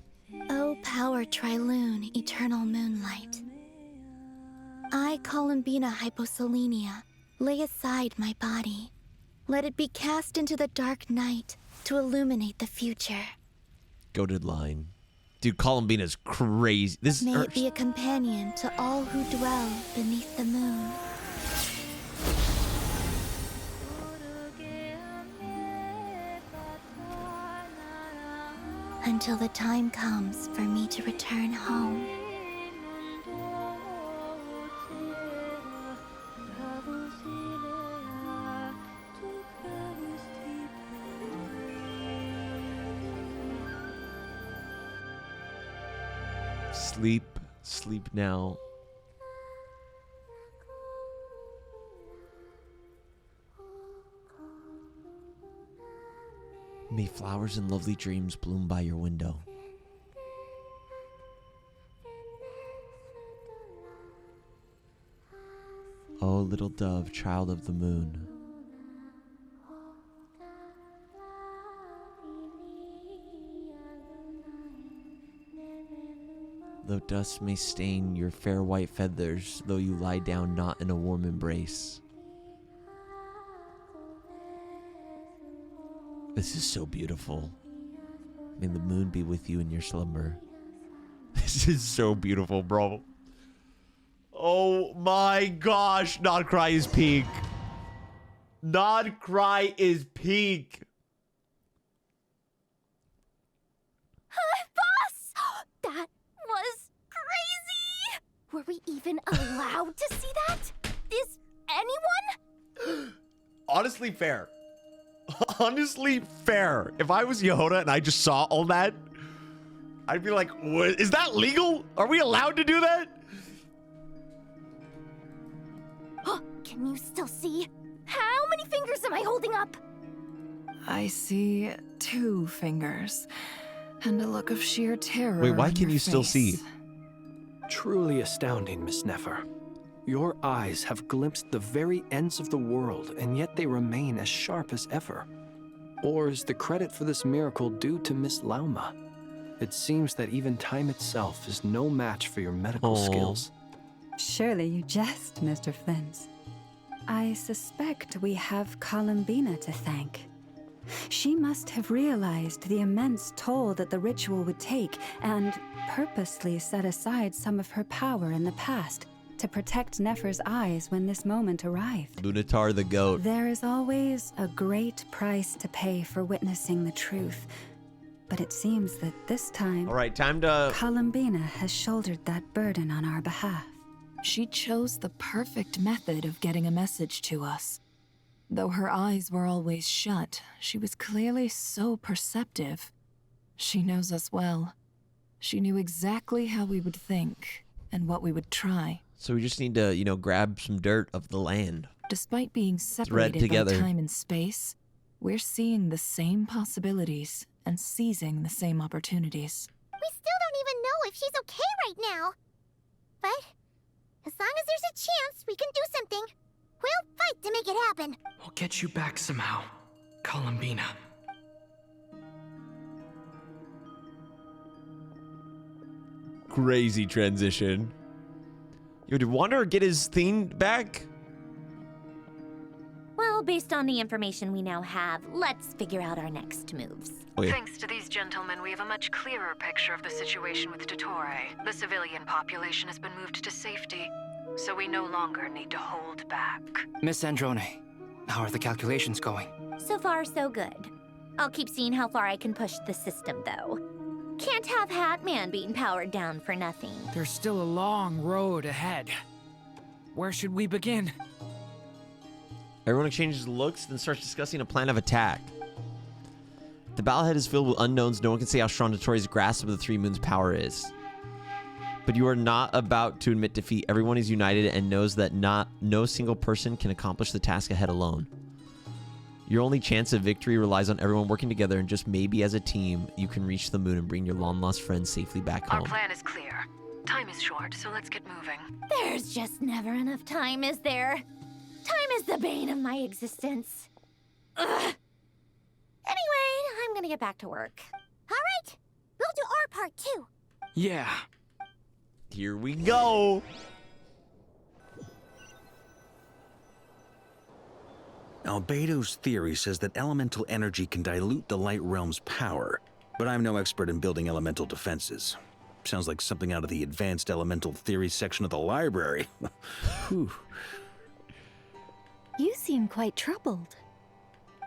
O power Trilune, eternal moonlight. I My Columbina hyposelenia, lay aside my body. Let it be cast into the dark night to illuminate the future. Goated line. Dude, Columbina's crazy. This May it be a companion to all who dwell beneath the moon. Until the time comes for me to return home. Sleep now. May flowers and lovely dreams bloom by your window. Oh, little dove, child of the moon. Though dust may stain your fair white feathers, though you lie down not in a warm embrace. This is so beautiful. May the moon be with you in your slumber. This is so beautiful, bro. Oh my gosh, Not Cry is peak. Not Cry is peak. Boss! That was crazy! Were we even allowed to see that? Is anyone? Honestly, fair. Honestly, fair. If I was Yehoda and I just saw all that, I'd be like, what? Is that legal? Are we allowed to do that? Can you still see? How many fingers am I holding up? I see 2 fingers and a look of sheer terror. Wait, why on can your you still see? face. Truly astounding, Miss Nefer. Your eyes have glimpsed the very ends of the world, and yet they remain as sharp as ever. Or is the credit for this miracle due to Miss Lauma? It seems that even time itself is no match for your medical skills. Surely you jest, Mr. Flint. I suspect we have Columbina to thank. She must have realized the immense toll that the ritual would take and purposely set aside some of her power in the past to protect Nefer's eyes when this moment arrived. Lunatar the goat. There is always a great price to pay for witnessing the truth, but it seems that this time, All right, time to... Columbina has shouldered that burden on our behalf. She chose the perfect method of getting a message to us. Though her eyes were always shut, she was clearly so perceptive. She knows us well. She knew exactly how we would think and what we would try. So we just need to, you know, grab some dirt of the land. Despite being separated by together. time and space, we're seeing the same possibilities and seizing the same opportunities. We still don't even know if she's okay right now. But as long as there's a chance we can do something, we'll fight to make it happen. We'll get you back somehow, Columbina. Crazy transition. Yo, did Wanderer get his theme back? Well, based on the information we now have, let's figure out our next moves. Okay. Thanks to these gentlemen, we have a much clearer picture of the situation with Dottore. The civilian population has been moved to safety, so we no longer need to hold back. Miss Sandrone, how are the calculations going? So far, so good. I'll keep seeing how far I can push the system, though. Can't have Hatman being powered down for nothing. There's still a long road ahead. Where should we begin? Everyone exchanges looks, then starts discussing a plan of attack. The battlehead is filled with unknowns. No one can say how strong Dottore's grasp of the Three Moons' power is. But you are not about to admit defeat. Everyone is united and knows that no single person can accomplish the task ahead alone. Your only chance of victory relies on everyone working together, and just maybe as a team, you can reach the moon and bring your long-lost friends safely back home. Our plan is clear. Time is short, so let's get moving. There's just never enough time, is there? Time is the bane of my existence. Ugh. Anyway, I'm gonna get back to work. All right, we'll do our part too. Yeah. Here we go. Albedo's theory says that elemental energy can dilute the light realm's power, but I'm no expert in building elemental defenses. Sounds like something out of the advanced elemental theory section of the library. Whew. You seem quite troubled.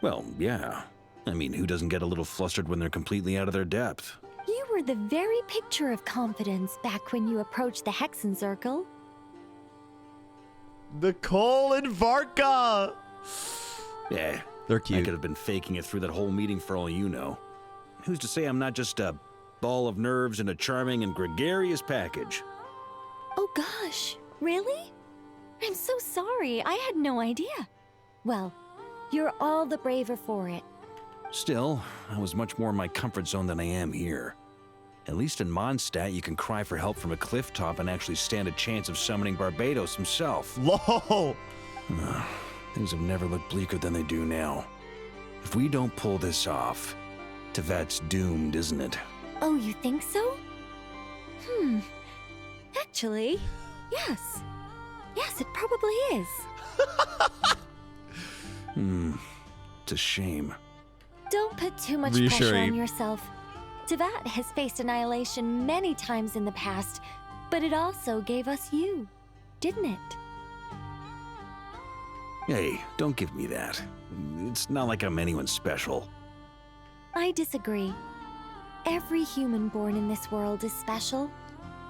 Well, yeah. I mean, who doesn't get a little flustered when they're completely out of their depth? You were the very picture of confidence back when you approached the Hexen Circle. Nicole and Varka! Yeah, they're cute. I could have been faking it through that whole meeting for all you know. Who's to say I'm not just a ball of nerves in a charming and gregarious package? Oh gosh, really? I'm so sorry, I had no idea. Well, you're all the braver for it. Still, I was much more in my comfort zone than I am here. At least in Mondstadt, you can cry for help from a cliff top and actually stand a chance of summoning Barbados himself. Lol! Things have never looked bleaker than they do now. If we don't pull this off, Tevat's doomed, isn't it? Oh, you think so? Actually, yes. Yes, it probably is. It's a shame. Don't put too much pressure on yourself. Tevat has faced annihilation many times in the past, but it also gave us you, didn't it? Hey, don't give me that. It's not like I'm anyone special. I disagree. Every human born in this world is special.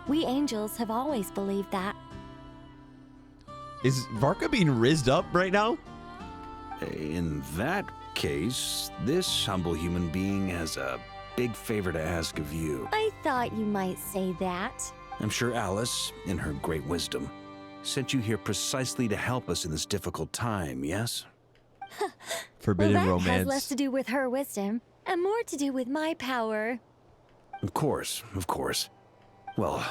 We angels have always believed that. Is Varka being rizzed up right now? In that case, this humble human being has a big favor to ask of you. I thought you might say that. I'm sure Alice, in her great wisdom, sent you here precisely to help us in this difficult time, yes? Forbidden well, that romance. has less to do with her wisdom and more to do with my power. Of course, of course. Well,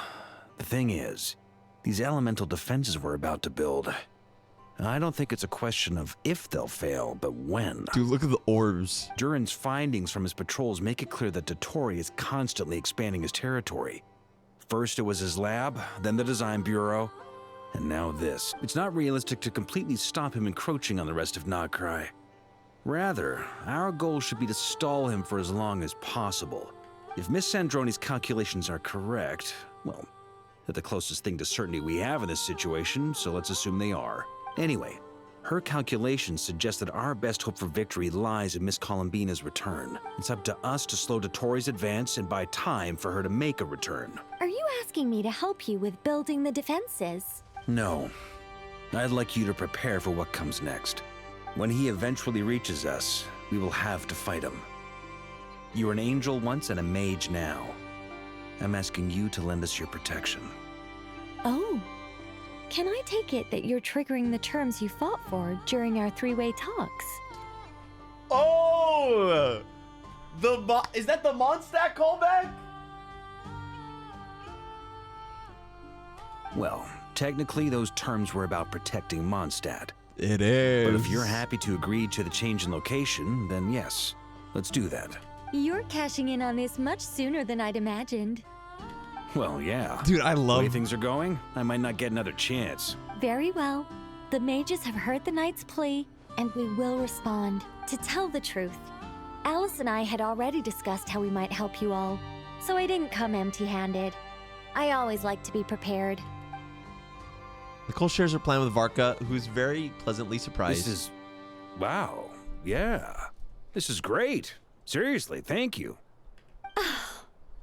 the thing is, these elemental defenses we're about to build, I don't think it's a question of if they'll fail, but when. Dude, look at the orbs. Durin's findings from his patrols make it clear that Dottore is constantly expanding his territory. First it was his lab, then the design bureau, and now this. It's not realistic to completely stop him encroaching on the rest of Krai. Rather, our goal should be to stall him for as long as possible. If Miss Sandrone's calculations are correct, well, they're the closest thing to certainty we have in this situation, so let's assume they are. Anyway, her calculations suggest that our best hope for victory lies in Miss Columbina's return. It's up to us to slow Dottore's advance and buy time for her to make a return. Are you asking me to help you with building the defenses? No. I'd like you to prepare for what comes next. When he eventually reaches us, we will have to fight him. You were an angel once and a mage now. I'm asking you to lend us your protection. Oh. Can I take it that you're triggering the terms you fought for during our three-way talks? Oh! Is that the Mondstadt callback? Well, technically those terms were about protecting Mondstadt. It is. But if you're happy to agree to the change in location, then yes, let's do that. You're cashing in on this much sooner than I'd imagined. Well, yeah. Dude, I love... The way things are going, I might not get another chance. Very well. The mages have heard the knight's plea, and we will respond. To tell the truth, Alice and I had already discussed how we might help you all, so I didn't come empty-handed. I always like to be prepared. Nicole shares her plan with Varka, who's very pleasantly surprised. This is... wow. Yeah. This is great. Seriously, thank you.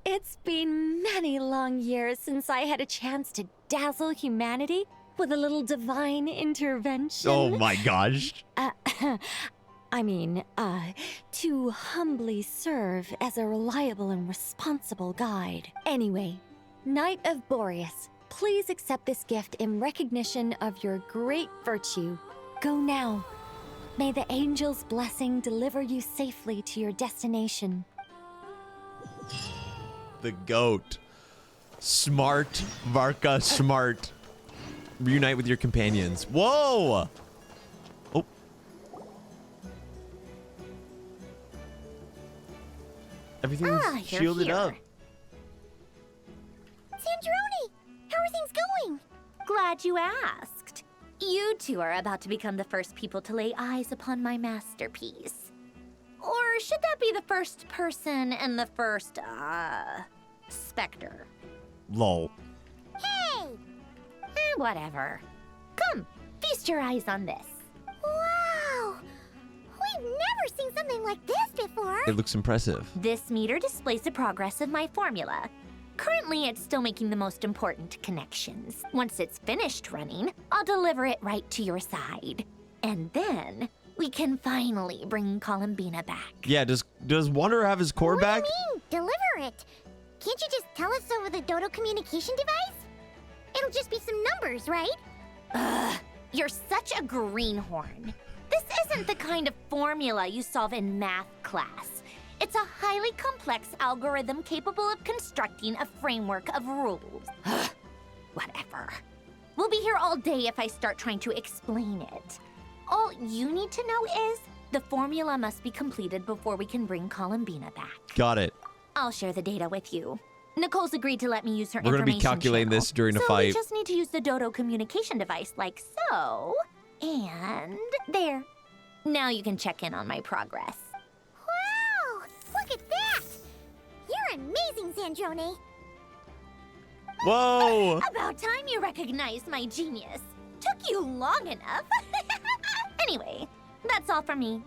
It's been many long years since I had a chance to dazzle humanity with a little divine intervention. Oh my gosh. To humbly serve as a reliable and responsible guide. Anyway, Knight of Boreas, please accept this gift in recognition of your great virtue. Go now. May the angel's blessing deliver you safely to your destination. The goat. Smart, Varka, smart. Reunite with your companions. Whoa! Oh. Everything's you're shielded here. up. Sandrone, how are things going? Glad you asked. You two are about to become the first people to lay eyes upon my masterpiece. Or should that be the first person and the first, specter? Lol. Hey! Whatever. Come, feast your eyes on this. Wow! We've never seen something like this before. It looks impressive. This meter displays the progress of my formula. Currently, it's still making the most important connections. Once it's finished running, I'll deliver it right to your side. And then, we can finally bring Columbina back. Yeah, does Wanderer have his core back? What do you mean, deliver it? Can't you just tell us over the Dodo communication device? It'll just be some numbers, right? Ugh, you're such a greenhorn. This isn't the kind of formula you solve in math class. It's a highly complex algorithm capable of constructing a framework of rules. Ugh, whatever. We'll be here all day if I start trying to explain it. All you need to know is the formula must be completed before we can bring Columbina back. Got it. I'll share the data with you. Nicole's agreed to let me use her We're gonna be information calculating channel. this during a So fight. we just need to use the Dodo communication device like so. And there. Now you can check in on my progress. Wow! Look at that! You're amazing, Sandrone. Whoa! About time you recognized my genius. Took you long enough. Anyway, that's all for me.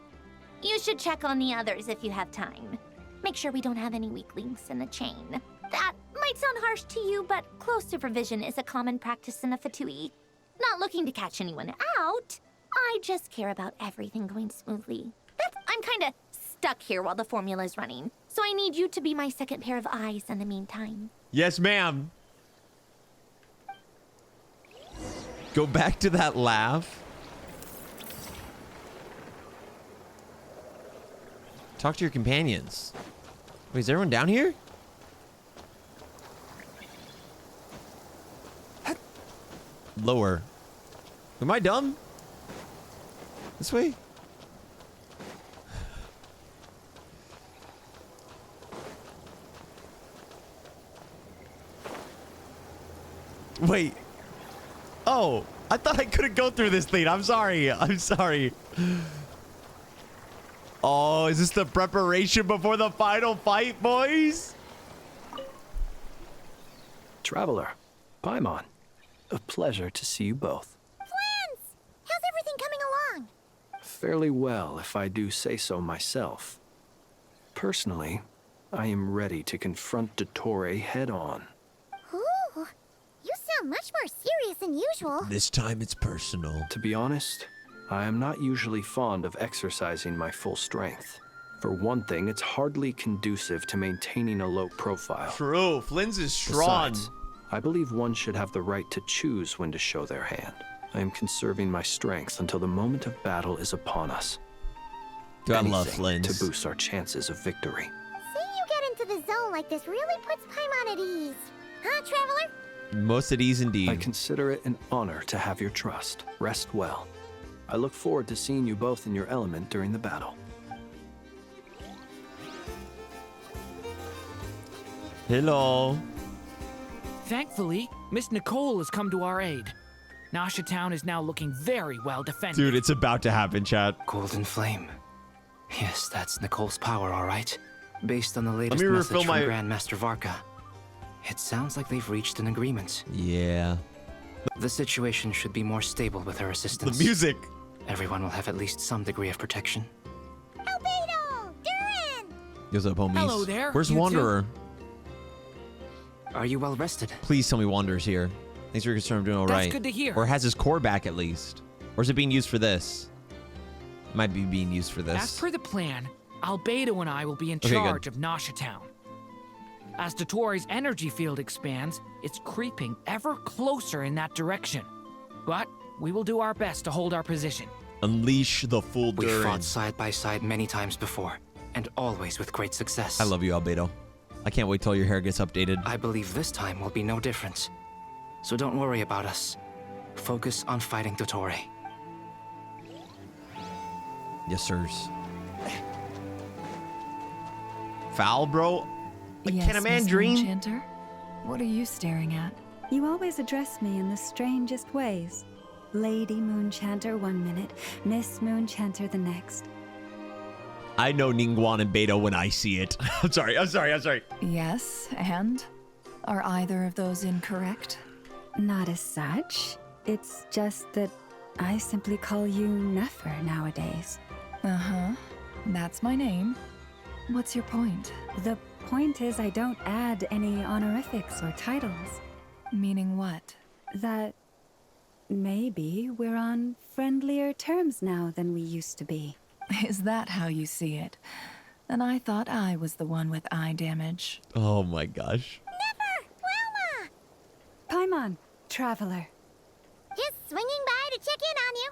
You should check on the others if you have time. Make sure we don't have any weak links in the chain. That might sound harsh to you, but close supervision is a common practice in a Fatui. Not looking to catch anyone out. I just care about everything going smoothly. I'm kinda stuck here while the formula's running, so I need you to be my second pair of eyes in the meantime. Yes, ma'am. Go back to that laugh. Talk to your companions. Wait, is everyone down here? Lower. Am I dumb? This way? Wait. Oh, I thought I couldn't go through this thing. I'm sorry. I'm sorry. Oh, is this the preparation before the final fight, boys? Traveler, Paimon, a pleasure to see you both. Flans! How's everything coming along? Fairly well, if I do say so myself. Personally, I am ready to confront Dottore head-on. Ooh, you sound much more serious than usual. This time it's personal. To be honest, I am not usually fond of exercising my full strength. For one thing, it's hardly conducive to maintaining a low profile. True, Flynn's is strong. Besides, I believe one should have the right to choose when to show their hand. I am conserving my strength until the moment of battle is upon us. I love Anything Flynn's. to boost our chances of victory. Seeing you get into the zone like this really puts Paimon at ease. Huh, Traveler? Most at ease indeed. I consider it an honor to have your trust. Rest well. I look forward to seeing you both in your element during the battle. Hello. Thankfully, Miss Nicole has come to our aid. Nasha Town is now looking very well defended. Dude, it's about to happen, chat. Golden Flame. Yes, that's Nicole's power, all right. Based on the latest me message refill from my- Grandmaster Varka. It sounds like they've reached an agreement. Yeah. The situation should be more stable with her assistance. The music. Everyone will have at least some degree of protection. Albedo! Durin! What's up, homies? Hello there, Where's you two? Wanderer? Are you well rested? Please tell me Wanderer's here. Thanks for your concern. I'm doing all That's right. good to hear. Or has his core back at least. Or is it being used for this? Might be being used for this. As per the plan, Albedo and I will be in Okay, good. charge of Nasha Town. As Dottore's energy field expands, it's creeping ever closer in that direction. But we will do our best to hold our position. Unleash the full We Durin. fought side by side many times before, and always with great success. I love you, Albedo. I can't wait till your hair gets updated. I believe this time will be no different. So don't worry about us. Focus on fighting Dottore. Yes, sirs. Foul, bro? Like, Yes, can a man Mr. dream? Enchanter? What are you staring at? You always address me in the strangest ways. Lady Moonchanter 1 minute, Miss Moonchanter the next. I know Ningguang and Beidou when I see it. I'm sorry. Yes, and? Are either of those incorrect? Not as such. It's just that I simply call you Nefer nowadays. Uh-huh. That's my name. What's your point? The point is I don't add any honorifics or titles. Meaning what? That maybe we're on friendlier terms now than we used to be. Is that how you see it? And I thought I was the one with eye damage. Oh my gosh. Never! Wilma! Paimon, traveler. Just swinging by to check in on you.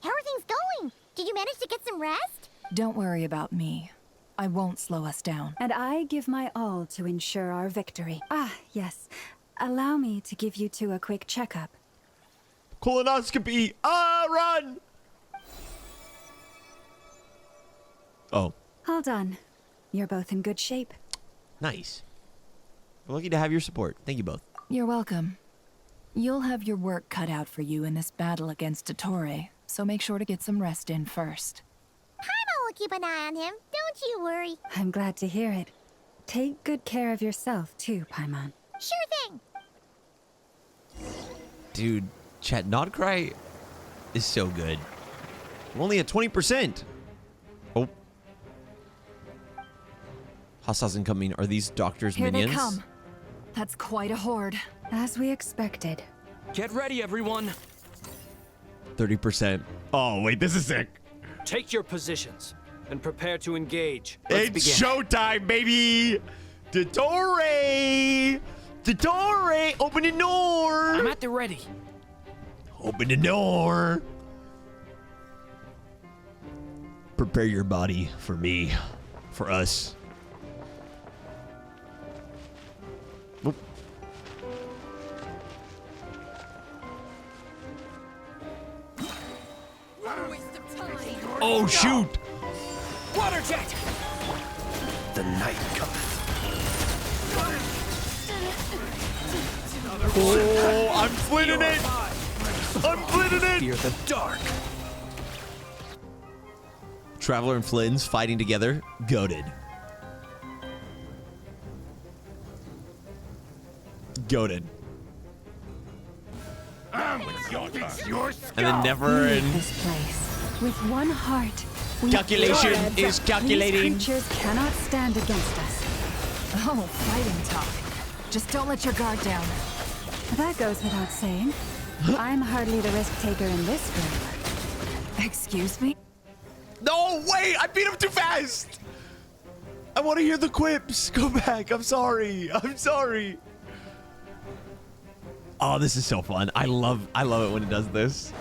How are things going? Did you manage to get some rest? Don't worry about me. I won't slow us down. And I give my all to ensure our victory. Ah, yes. Allow me to give you two a quick checkup. Colonoscopy! Ah, run! Oh. All done. You're both in good shape. Nice. We're lucky to have your support. Thank you both. You're welcome. You'll have your work cut out for you in this battle against Dottore, so make sure to get some rest in first. Paimon will keep an eye on him. Don't you worry. I'm glad to hear it. Take good care of yourself, too, Paimon. Sure thing. Dude, chat, Krai is so good. We're only at 20%. Oh. Hostiles incoming. Are these Doctor's Here minions? they come. That's quite a horde. As we expected. Get ready, everyone. 30%. Oh, wait, this is sick. Take your positions and prepare to engage. It's showtime, baby! Dottore! Dottore! Open the door! I'm at the ready. Open the door! Prepare your body for me. For us. Oop. Oh, shoot! Water jet! The night cometh. Oh, I'm flitting it! I'm flitting it! Fear the dark. Traveler and Flynn's fighting together. Goated. Goated. And then never Leave and this place. With one heart. We calculation dread is that calculating. These creatures cannot stand against us. Oh, fighting talk. Just don't let your guard down. That goes without saying. I'm hardly the risk taker in this group. Excuse me? No, wait! I beat him too fast! I want to hear the quips. Go back. I'm sorry. I'm sorry. Oh, this is so fun. I love it when it does this.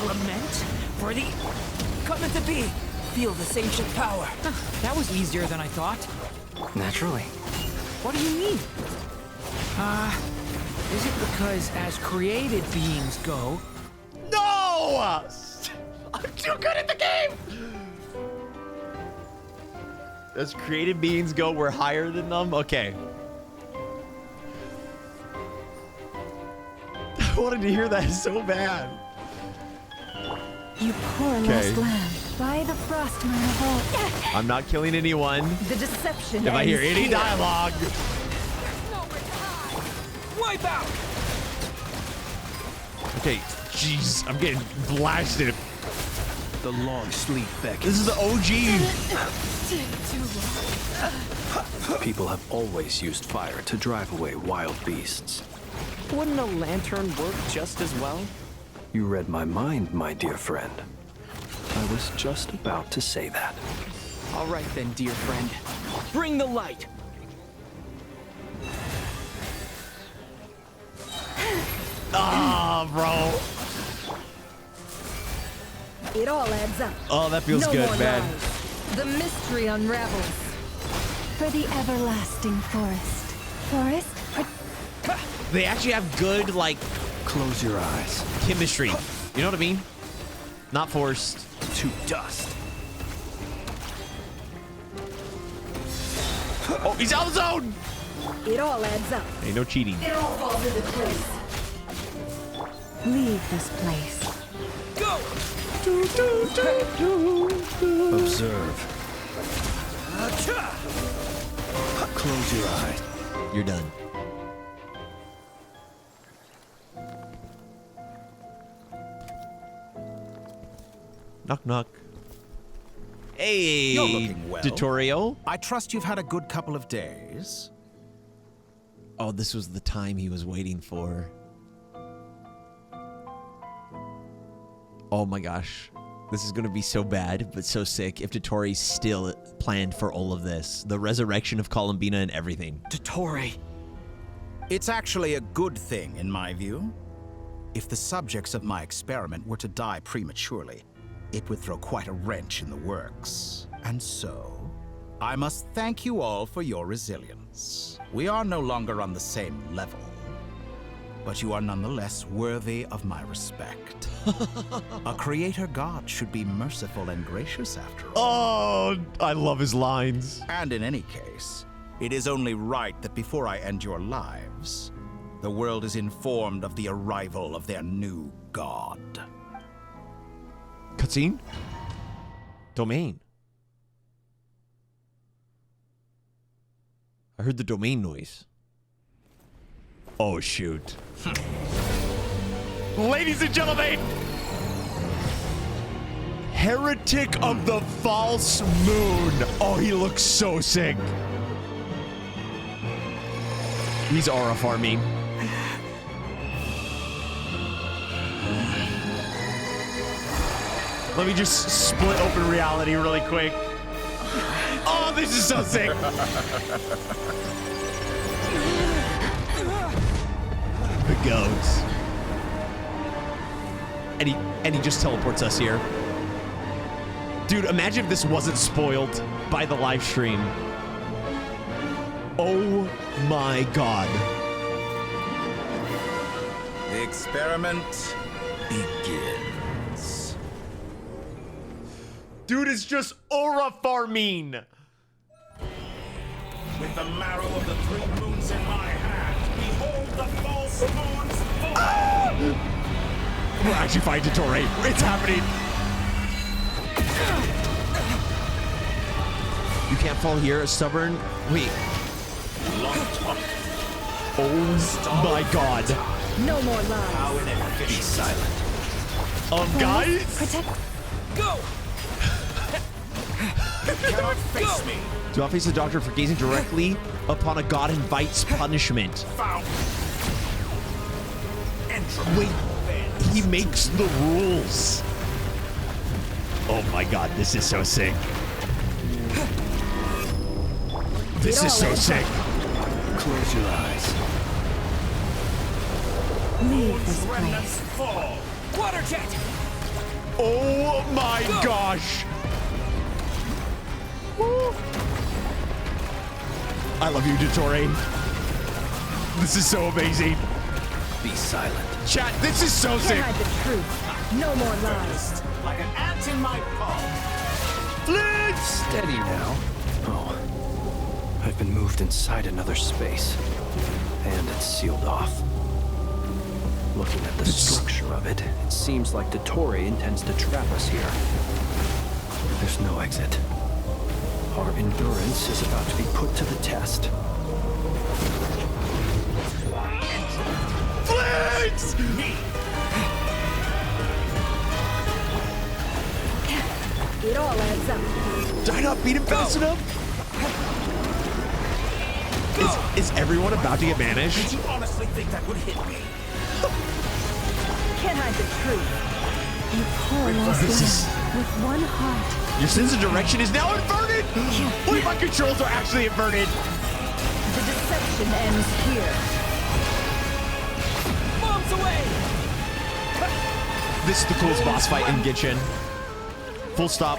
Lament for the coming to be. Feel this ancient power. That was easier than I thought. Naturally. What do you mean? Is it because as created beings go... No! I'm too good at the game! As created beings go, we're higher than them? Okay. I wanted to hear that so bad. You poor lost lamb. By the frost moon of old. I'm not killing anyone. The deception If I hear ends any here. dialogue. Wipe out! Okay, jeez, I'm getting blasted. The long sleep beckons. This is the OG. People have always used fire to drive away wild beasts. Wouldn't a lantern work just as well? You read my mind, my dear friend. I was just about to say that. All right then, dear friend. Bring the light! Ah, bro. It all adds up. Oh, that feels good, man. The mystery unravels. For the everlasting forest. Forest? They actually have good, like, close your eyes. Chemistry. You know what I mean? Not forced. To dust. Oh, he's out of zone! It all adds up. Ain't no cheating. It all falls into place. Leave this place. Go! Observe. Close your eyes. You're done. Knock, knock. Hey, You're looking well. Tutorial. I trust you've had a good couple of days. Oh, this was the time he was waiting for. Oh my gosh. This is going to be so bad, but so sick if Dottore still planned for all of this. The resurrection of Columbina and everything. Dottore. It's actually a good thing, in my view. If the subjects of my experiment were to die prematurely, it would throw quite a wrench in the works. And so, I must thank you all for your resilience. We are no longer on the same level, but you are nonetheless worthy of my respect. A creator god should be merciful and gracious after all. Oh, I love his lines. And in any case, it is only right that before I end your lives, the world is informed of the arrival of their new god. Cutscene? Domain. I heard the domain noise. Oh, shoot. Ladies and gentlemen, Heretic of the False Moon. Oh, he looks so sick. He's aura farming. Let me just split open reality really quick. Oh, this is so sick. The goats. And he just teleports us here. Dude, imagine if this wasn't spoiled by the live stream. Oh my god. The experiment begins. Dude, it's just aura farming. With the marrow of the 3 moons in my hand, behold the false moons fall. We're actually fighting Dottore. It's happening. You can't fall here. A stubborn. Wait. Oh my god. No more lies. Be silent. Guys. Protect. Go. You cannot face me. Do not face the doctor for gazing directly upon a god invites punishment. Found. Wait, he makes the rules. Oh my god, this is so sick. This is so sick. Close your eyes. Leave this place. Fall. Water jet. Oh my gosh. Woo. I love you, Dottore. This is so amazing. Be silent. Chat, this is so sick. Can't hide the truth. No more lies. Like an ant in my paw. Flint! Steady now. Oh. I've been moved inside another space. And it's sealed off. Looking at the structure of it, it seems like Dottore intends to trap us here. There's no exit. Our endurance is about to be put to the test. Flint! It all adds up. Did I not beat him fast enough? Is everyone about to get banished? Did you honestly think that would hit me? Can't hide the truth. You poor lost one with one heart. Your sense of direction is now inverted! Wait, my controls are actually inverted! The deception ends here. Bombs away! This is the coolest boss fight in Genshin. Full stop.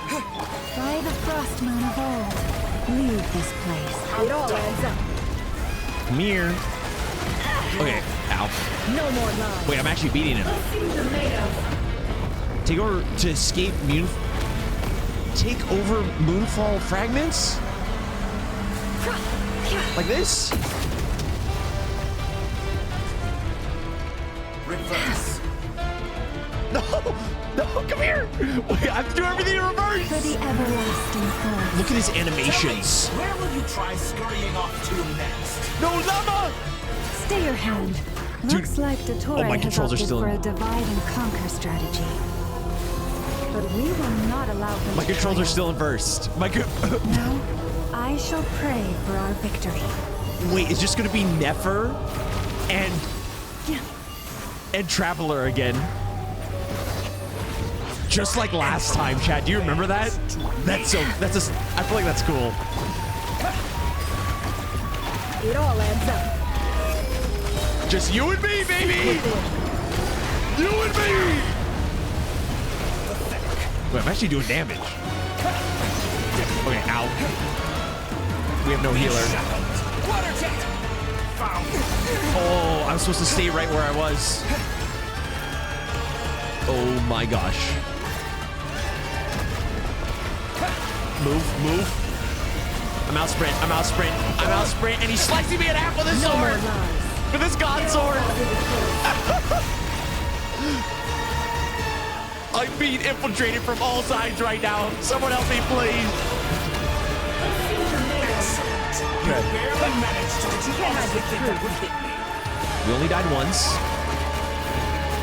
By the frost moon of old, leave this place. It all adds up. Come here. Okay, ow. No more lies. Wait, I'm actually beating him. Take over to escape Take over Moonfall fragments? Like this? Reverse. No! No, come here! Wait, I have to do everything in reverse! For the everlasting force. Look at his animations. Where will you try scurrying off to next? No, Llama! Stay your hand. Dude. Looks like Dottore my has controls are opted still for in- a divide and conquer strategy. But we will not allow him My to controls are triumph. still inversed. Now, I shall pray for our victory. Wait, it's just gonna be Nefer and Traveler again. Just like last time, Chad. Do you remember that? I feel like that's cool. It all adds up. Just you and me, baby! You and me! Wait, I'm actually doing damage. Okay, ow. We have no healer. Oh, I was supposed to stay right where I was. Oh my gosh. Move. I'm out sprint, and he's slicing me in half with his sword! With his god sword! I'm being infiltrated from all sides right now. Someone help me, please.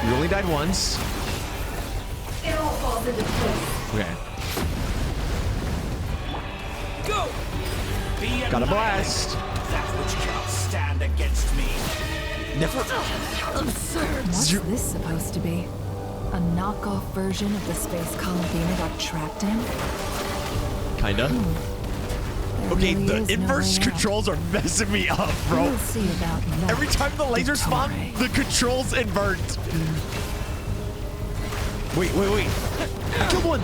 We only died once. It all falls into place. Okay. Go! Got a blast. That which cannot stand against me. Never. Absurd. What's this supposed to be? A knockoff version of the space Columbina got trapped in? Kinda. Okay, the inverse controls are messing me up, bro. We'll see about that. Every time the laser spawn, the controls invert. Wait. I killed one.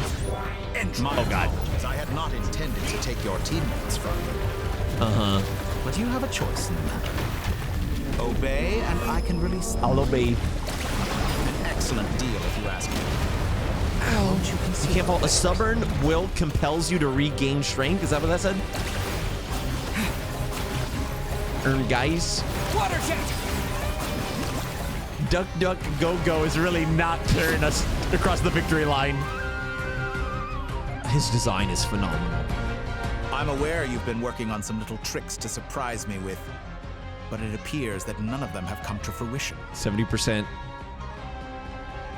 My Oh god. apologies. I had not intended to take your teammates from you. Uh-huh. But you have a choice in the matter. Obey, and I can release them. I'll obey. An excellent deal, if you ask me. Ow. You can't fall. A stubborn will compels you to regain strength. Is that what that said? Guys. Water jet! Duck, duck, go, go is really not carrying us across the victory line. His design is phenomenal. I'm aware you've been working on some little tricks to surprise me with, but it appears that none of them have come to fruition. 70%.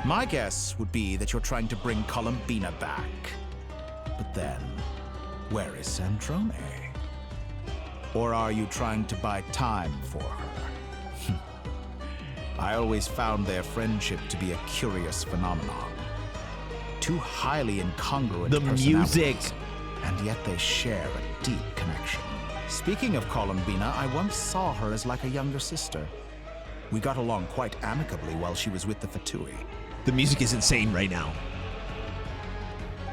My guess would be that you're trying to bring Columbina back. But then, where is Sandrone? Or are you trying to buy time for her? I always found their friendship to be a curious phenomenon. Two highly incongruent The music. And yet they share a deep connection. Speaking of Columbina, I once saw her as like a younger sister. We got along quite amicably while she was with the Fatui. The music is insane right now.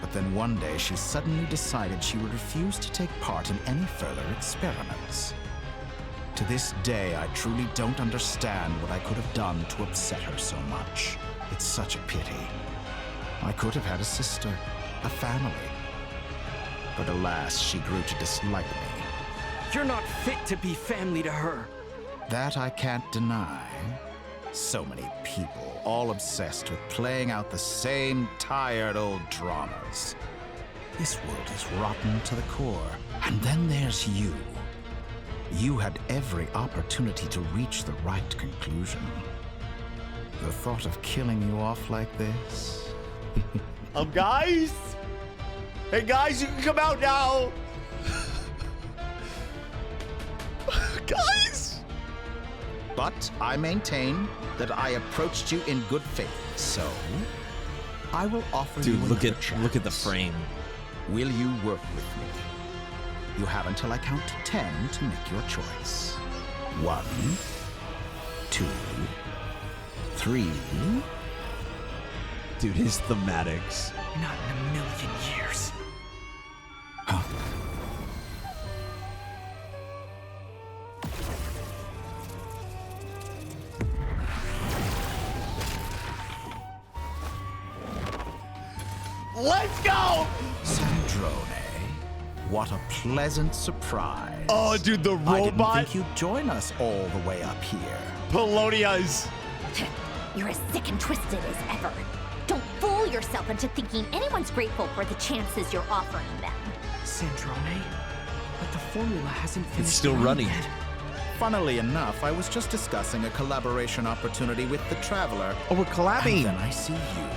But then one day she suddenly decided she would refuse to take part in any further experiments. To this day, I truly don't understand what I could have done to upset her so much. It's such a pity. I could have had a sister, a family. But alas, she grew to dislike me. You're not fit to be family to her. That I can't deny. So many people, all obsessed with playing out the same tired old dramas. This world is rotten to the core. And then there's you. You had every opportunity to reach the right conclusion. The thought of killing you off like this? Guys? Hey guys, you can come out now. Guys? But I maintain that I approached you in good faith, so I will offer you Dude, another look at the frame. Will you work with me? You have until I count to 10 to make your choice. 1, 2, 3. Dude, his thematics. Not in a million years. Huh? Let's go! Sandrone, What a pleasant surprise. Oh, dude, the I didn't robot. think you'd join us all the way up here. Polonia's. You're as sick and twisted as ever. Don't fool yourself into thinking anyone's grateful for the chances you're offering them. Sandrone, but the formula hasn't finished. It's still running. yet. Funnily enough, I was just discussing a collaboration opportunity with the Traveler. Oh, we're collabing. And then I see you,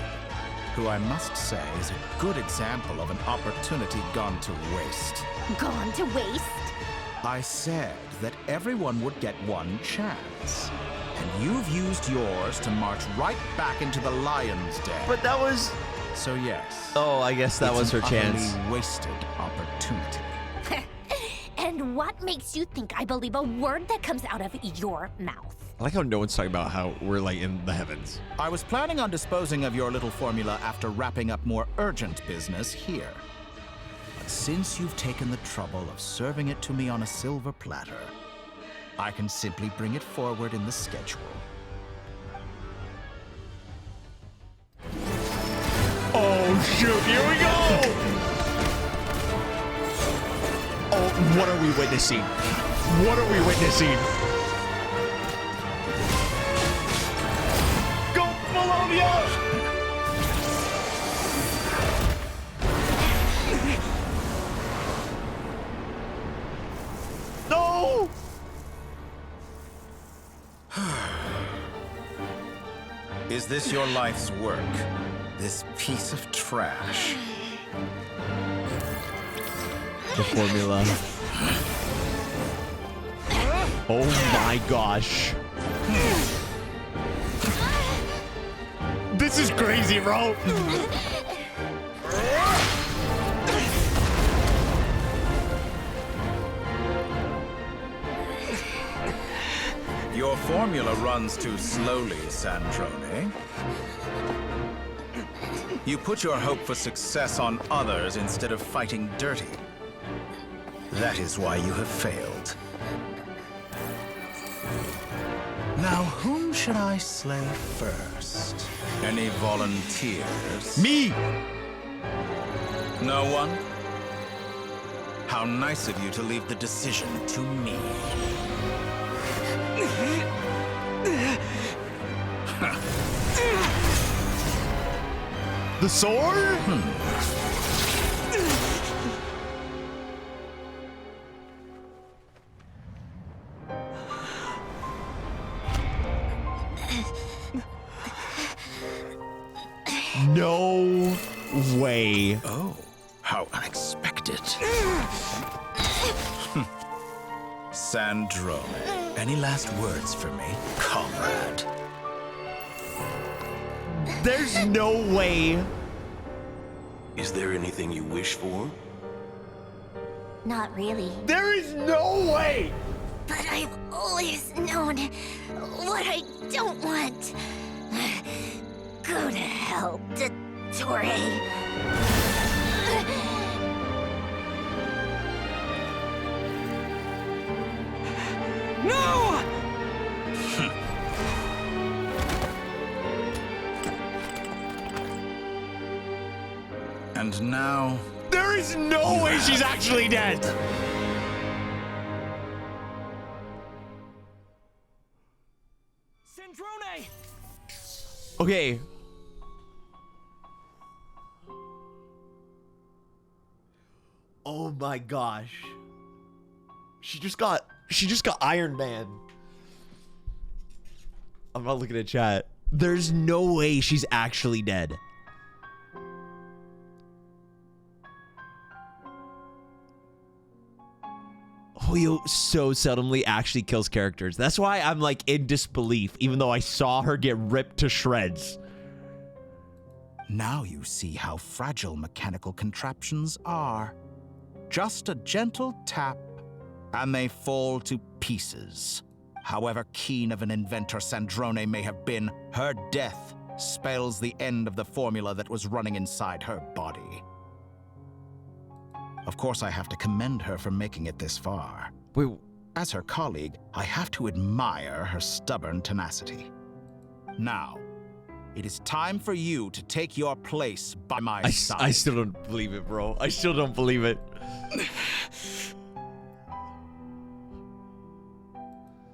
who I must say is a good example of an opportunity gone to waste. Gone to waste? I said that everyone would get one chance. And you've used yours to march right back into the lion's den. But that was... So yes. Oh, I guess that was her chance. It's an utterly wasted opportunity. And what makes you think I believe a word that comes out of your mouth? I like how no one's talking about how we're like in the heavens. I was planning on disposing of your little formula after wrapping up more urgent business here. But since you've taken the trouble of serving it to me on a silver platter, I can simply bring it forward in the schedule. Oh, shoot, here we go! Oh, what are we witnessing? What are we witnessing? Go, Bologna! No! Is this your life's work? This piece of trash? The formula. Oh my gosh. This is crazy, bro. Your formula runs too slowly, Sandrone. You put your hope for success on others instead of fighting dirty. That is why you have failed. Now, whom should I slay first? Any volunteers? Me! No one? How nice of you to leave the decision to me. The sword? No way. Oh, how unexpected. Sandrone, any last words for me, comrade? There's no way. Is there anything you wish for? Not really. There is no way! But I've always known what I don't want. Go to hell, Dottore. No! And now... There is no way she's actually dead! Sandrone! Okay. Oh my gosh. She just got Iron Man. I'm not looking at chat. There's no way she's actually dead. Hoyo so seldomly actually kills characters. That's why I'm like in disbelief, even though I saw her get ripped to shreds. Now you see how fragile mechanical contraptions are. Just a gentle tap, and they fall to pieces. However keen of an inventor Sandrone may have been, her death spells the end of the formula that was running inside her body. Of course, I have to commend her for making it this far. Wait. As her colleague, I have to admire her stubborn tenacity. Now, It is time for you to take your place by my side. I still don't believe it, bro. I still don't believe it.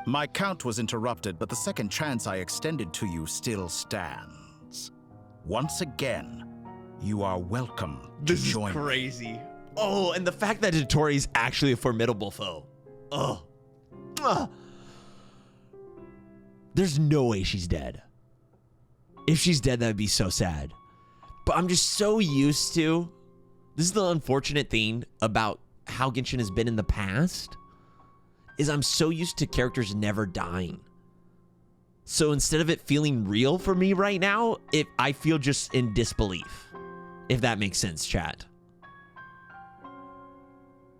My count was interrupted, but the second chance I extended to you still stands. Once again, you are welcome to join me. This is crazy. Oh, and the fact that Dottore is actually a formidable foe. Oh. There's no way she's dead. If she's dead, that would be so sad. But I'm just so used to... This is the unfortunate thing about how Genshin has been in the past, is I'm so used to characters never dying. So instead of it feeling real for me right now, I feel just in disbelief. If that makes sense, chat.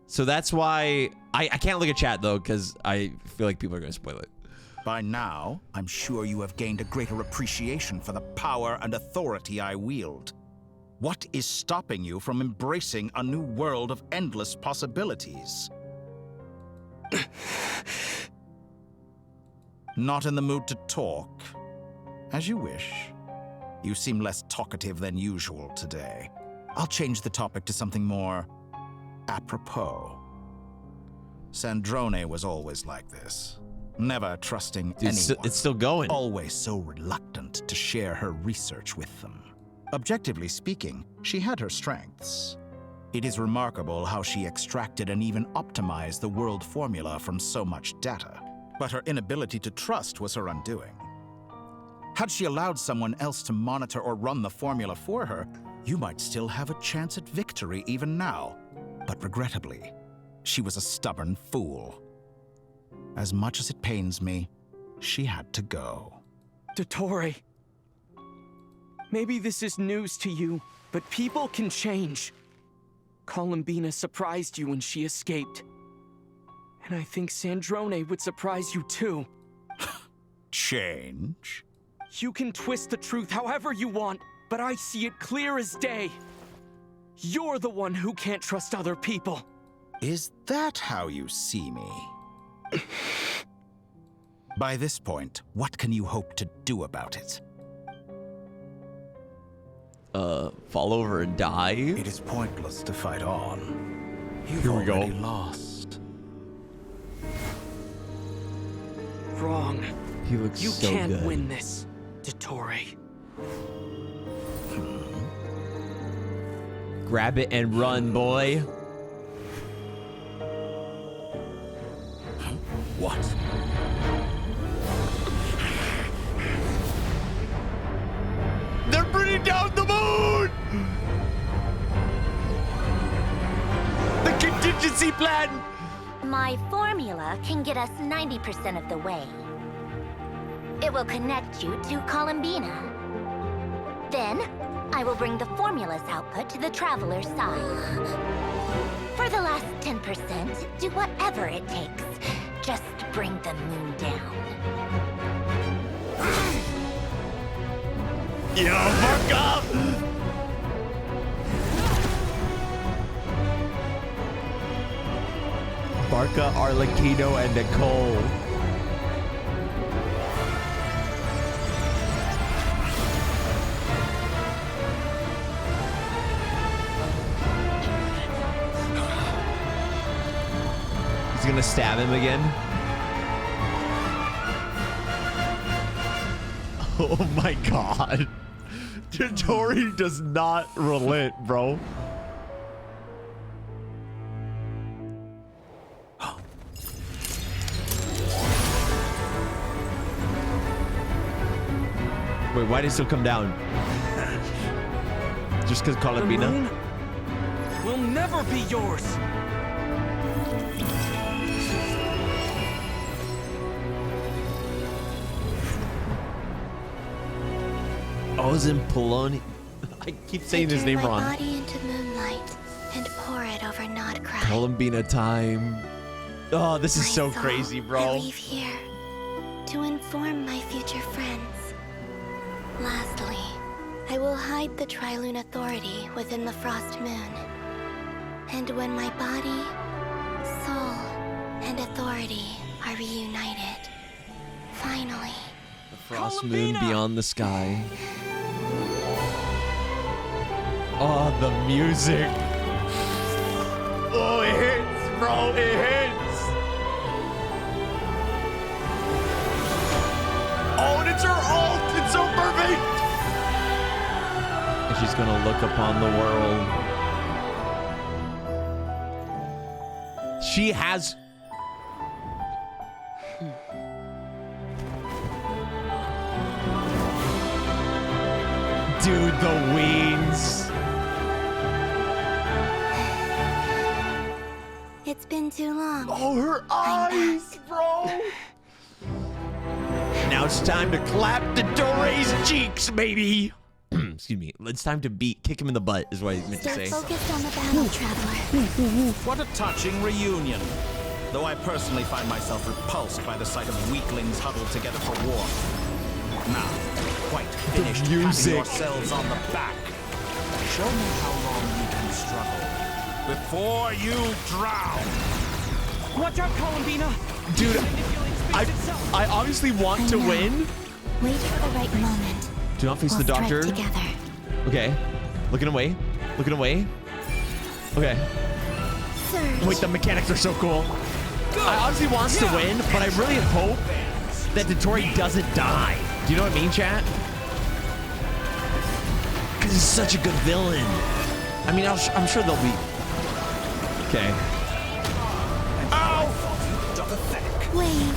So that's why... I can't look at chat, though, because I feel like people are going to spoil it. By now, I'm sure you have gained a greater appreciation for the power and authority I wield. What is stopping you from embracing a new world of endless possibilities? Not in the mood to talk? As you wish. You seem less talkative than usual today. I'll change the topic to something more apropos. Sandrone was always like this. Never trusting anyone. It's still going. Always so reluctant to share her research with them. Objectively speaking, she had her strengths. It is remarkable how she extracted and even optimized the world formula from so much data. But her inability to trust was her undoing. Had she allowed someone else to monitor or run the formula for her, you might still have a chance at victory even now. But regrettably, she was a stubborn fool. As much as it pains me, she had to go. Dottore. Maybe this is news to you, but people can change. Columbina surprised you when she escaped. And I think Sandrone would surprise you too. Change? You can twist the truth however you want, but I see it clear as day. You're the one who can't trust other people. Is that how you see me? By this point, what can you hope to do about it? Fall over and die? It is pointless to fight on. You've Here we already go. lost. Wrong. He looks you so can't good. win this, Dottore. Grab it and run, boy. What? They're bringing down the moon! The contingency plan! My formula can get us 90% of the way. It will connect you to Columbina. Then, I will bring the formula's output to the Traveler's side. For the last 10%, do whatever it takes. Just bring the moon down. Yo, fuck up! Barca, Arlecchino, and Nicole. He's gonna stab him again. Oh my god. Dottore does not relent, bro. Wait, why did it still come down? Just because Columbina? The moon will never be yours. Oh, it's in Poloni. I keep saying his name wrong. Turn my body into moonlight and pour it over Not Cry. Columbina time. Oh, this is so My soul crazy, I bro. leave here to inform my future friends. Lastly, I will hide the Trilune Authority within the Frost Moon. And when my body, soul, and authority are reunited, finally, Frost moon beyond the sky. Oh, the music. Oh, it hits, bro. It hits. Oh, and it's her ult. It's so perfect. And she's gonna look upon the world. She has... Dude, the wings. It's been too long. Oh, her eyes, bro. Now it's time to clap the Dore's cheeks, baby. Excuse me. It's time to kick him in the butt, is what I meant to say. Stay focused on the battle, Traveler. What a touching reunion. Though I personally find myself repulsed by the sight of weaklings huddled together for war. Now, quite finished patting yourselves on the back. Show me how long you can struggle before you drown. Watch out, Columbina! Dude, I obviously want to win. Wait for the right moment. Do not face the doctor. Together. Okay. Looking away. Looking away. Okay. Surge. Wait, the mechanics are so cool. I obviously wants to win, but I really hope that Tori doesn't die. Do you know what I mean, chat? Because he's such a good villain. I mean, I'm sure they'll be... Okay. Ow! Wayne.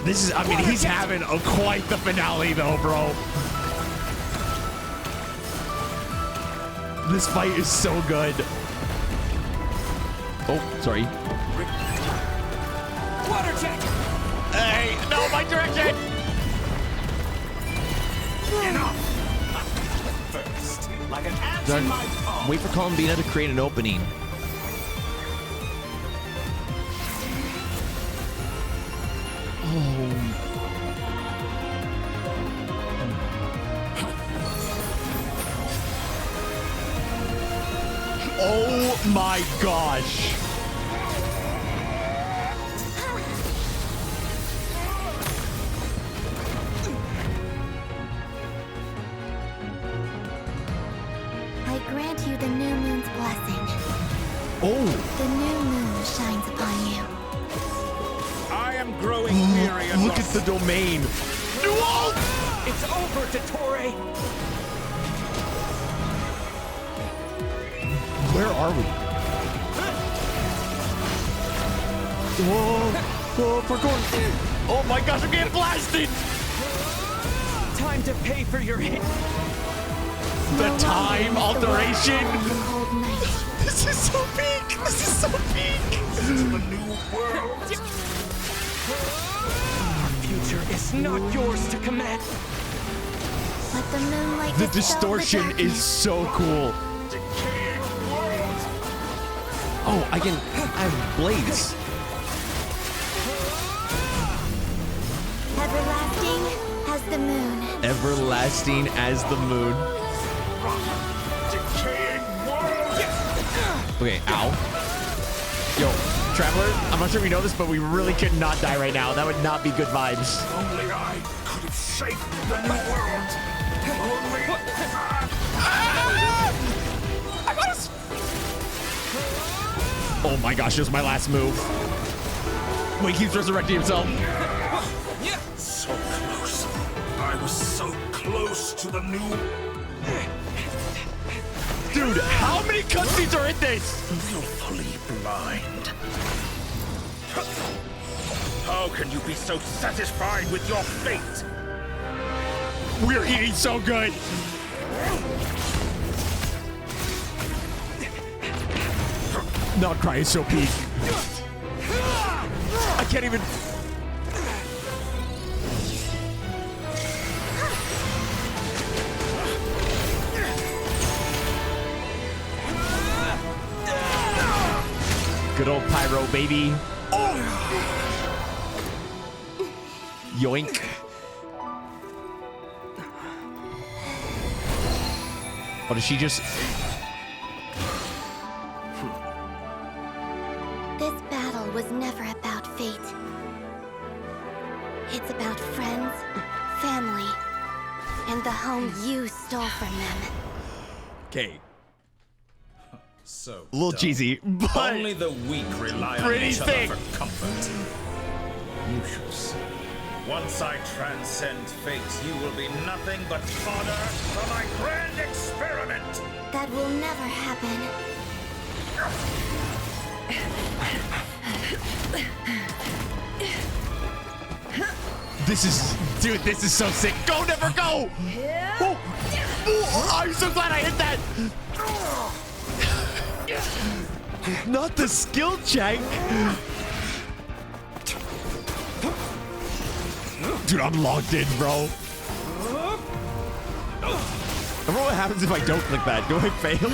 This is, I mean, he's having quite the finale though, bro. This fight is so good. Oh, sorry. Water jet! Hey, no, my direction! Enough! First, like an ant in my palm. Wait for Columbina to create an opening. Oh my gosh. I grant you the new moon's blessing. Oh. The new moon shines upon you. I am growing weary of Look at the domain. New ult! It's over, Dottore! Where are we? Whoa, whoa, we're going. Oh my gosh, I'm getting blasted! Time to pay for your hit. The time alteration. This is so peak. This is so peak. This is the new world. Our future is not yours to command. Let the moonlight The distortion is so cool. Oh, I have blades. Everlasting as the moon. Everlasting as the moon. Okay, ow. Yo, Traveler, I'm not sure if you know this, but we really could not die right now. That would not be good vibes. Only I could have shaped the new world. Only I got us. Oh my gosh, this was my last move. Wait, he keeps resurrecting himself. So close. I was so close to the new... Dude, how many cutscenes are in this? Willfully blind. How can you be so satisfied with your fate? We're eating so good. Not Krai is so peak. I can't even. Good old pyro, baby. Yoink. Oh, did she just... This battle was never about fate. It's about friends, family and the home you stole from them. Okay. So a little cheesy, but only the weak rely on pretty each other thick. for comfort. You shall see. Once I transcend fate, you will be nothing but fodder for my grand experiment. That will never happen. Dude, this is so sick. Go, never go! Oh, oh, I'm so glad I hit that! Not the skill check! Dude, I'm logged in, bro. I wonder what happens if I don't click that. Do I fail?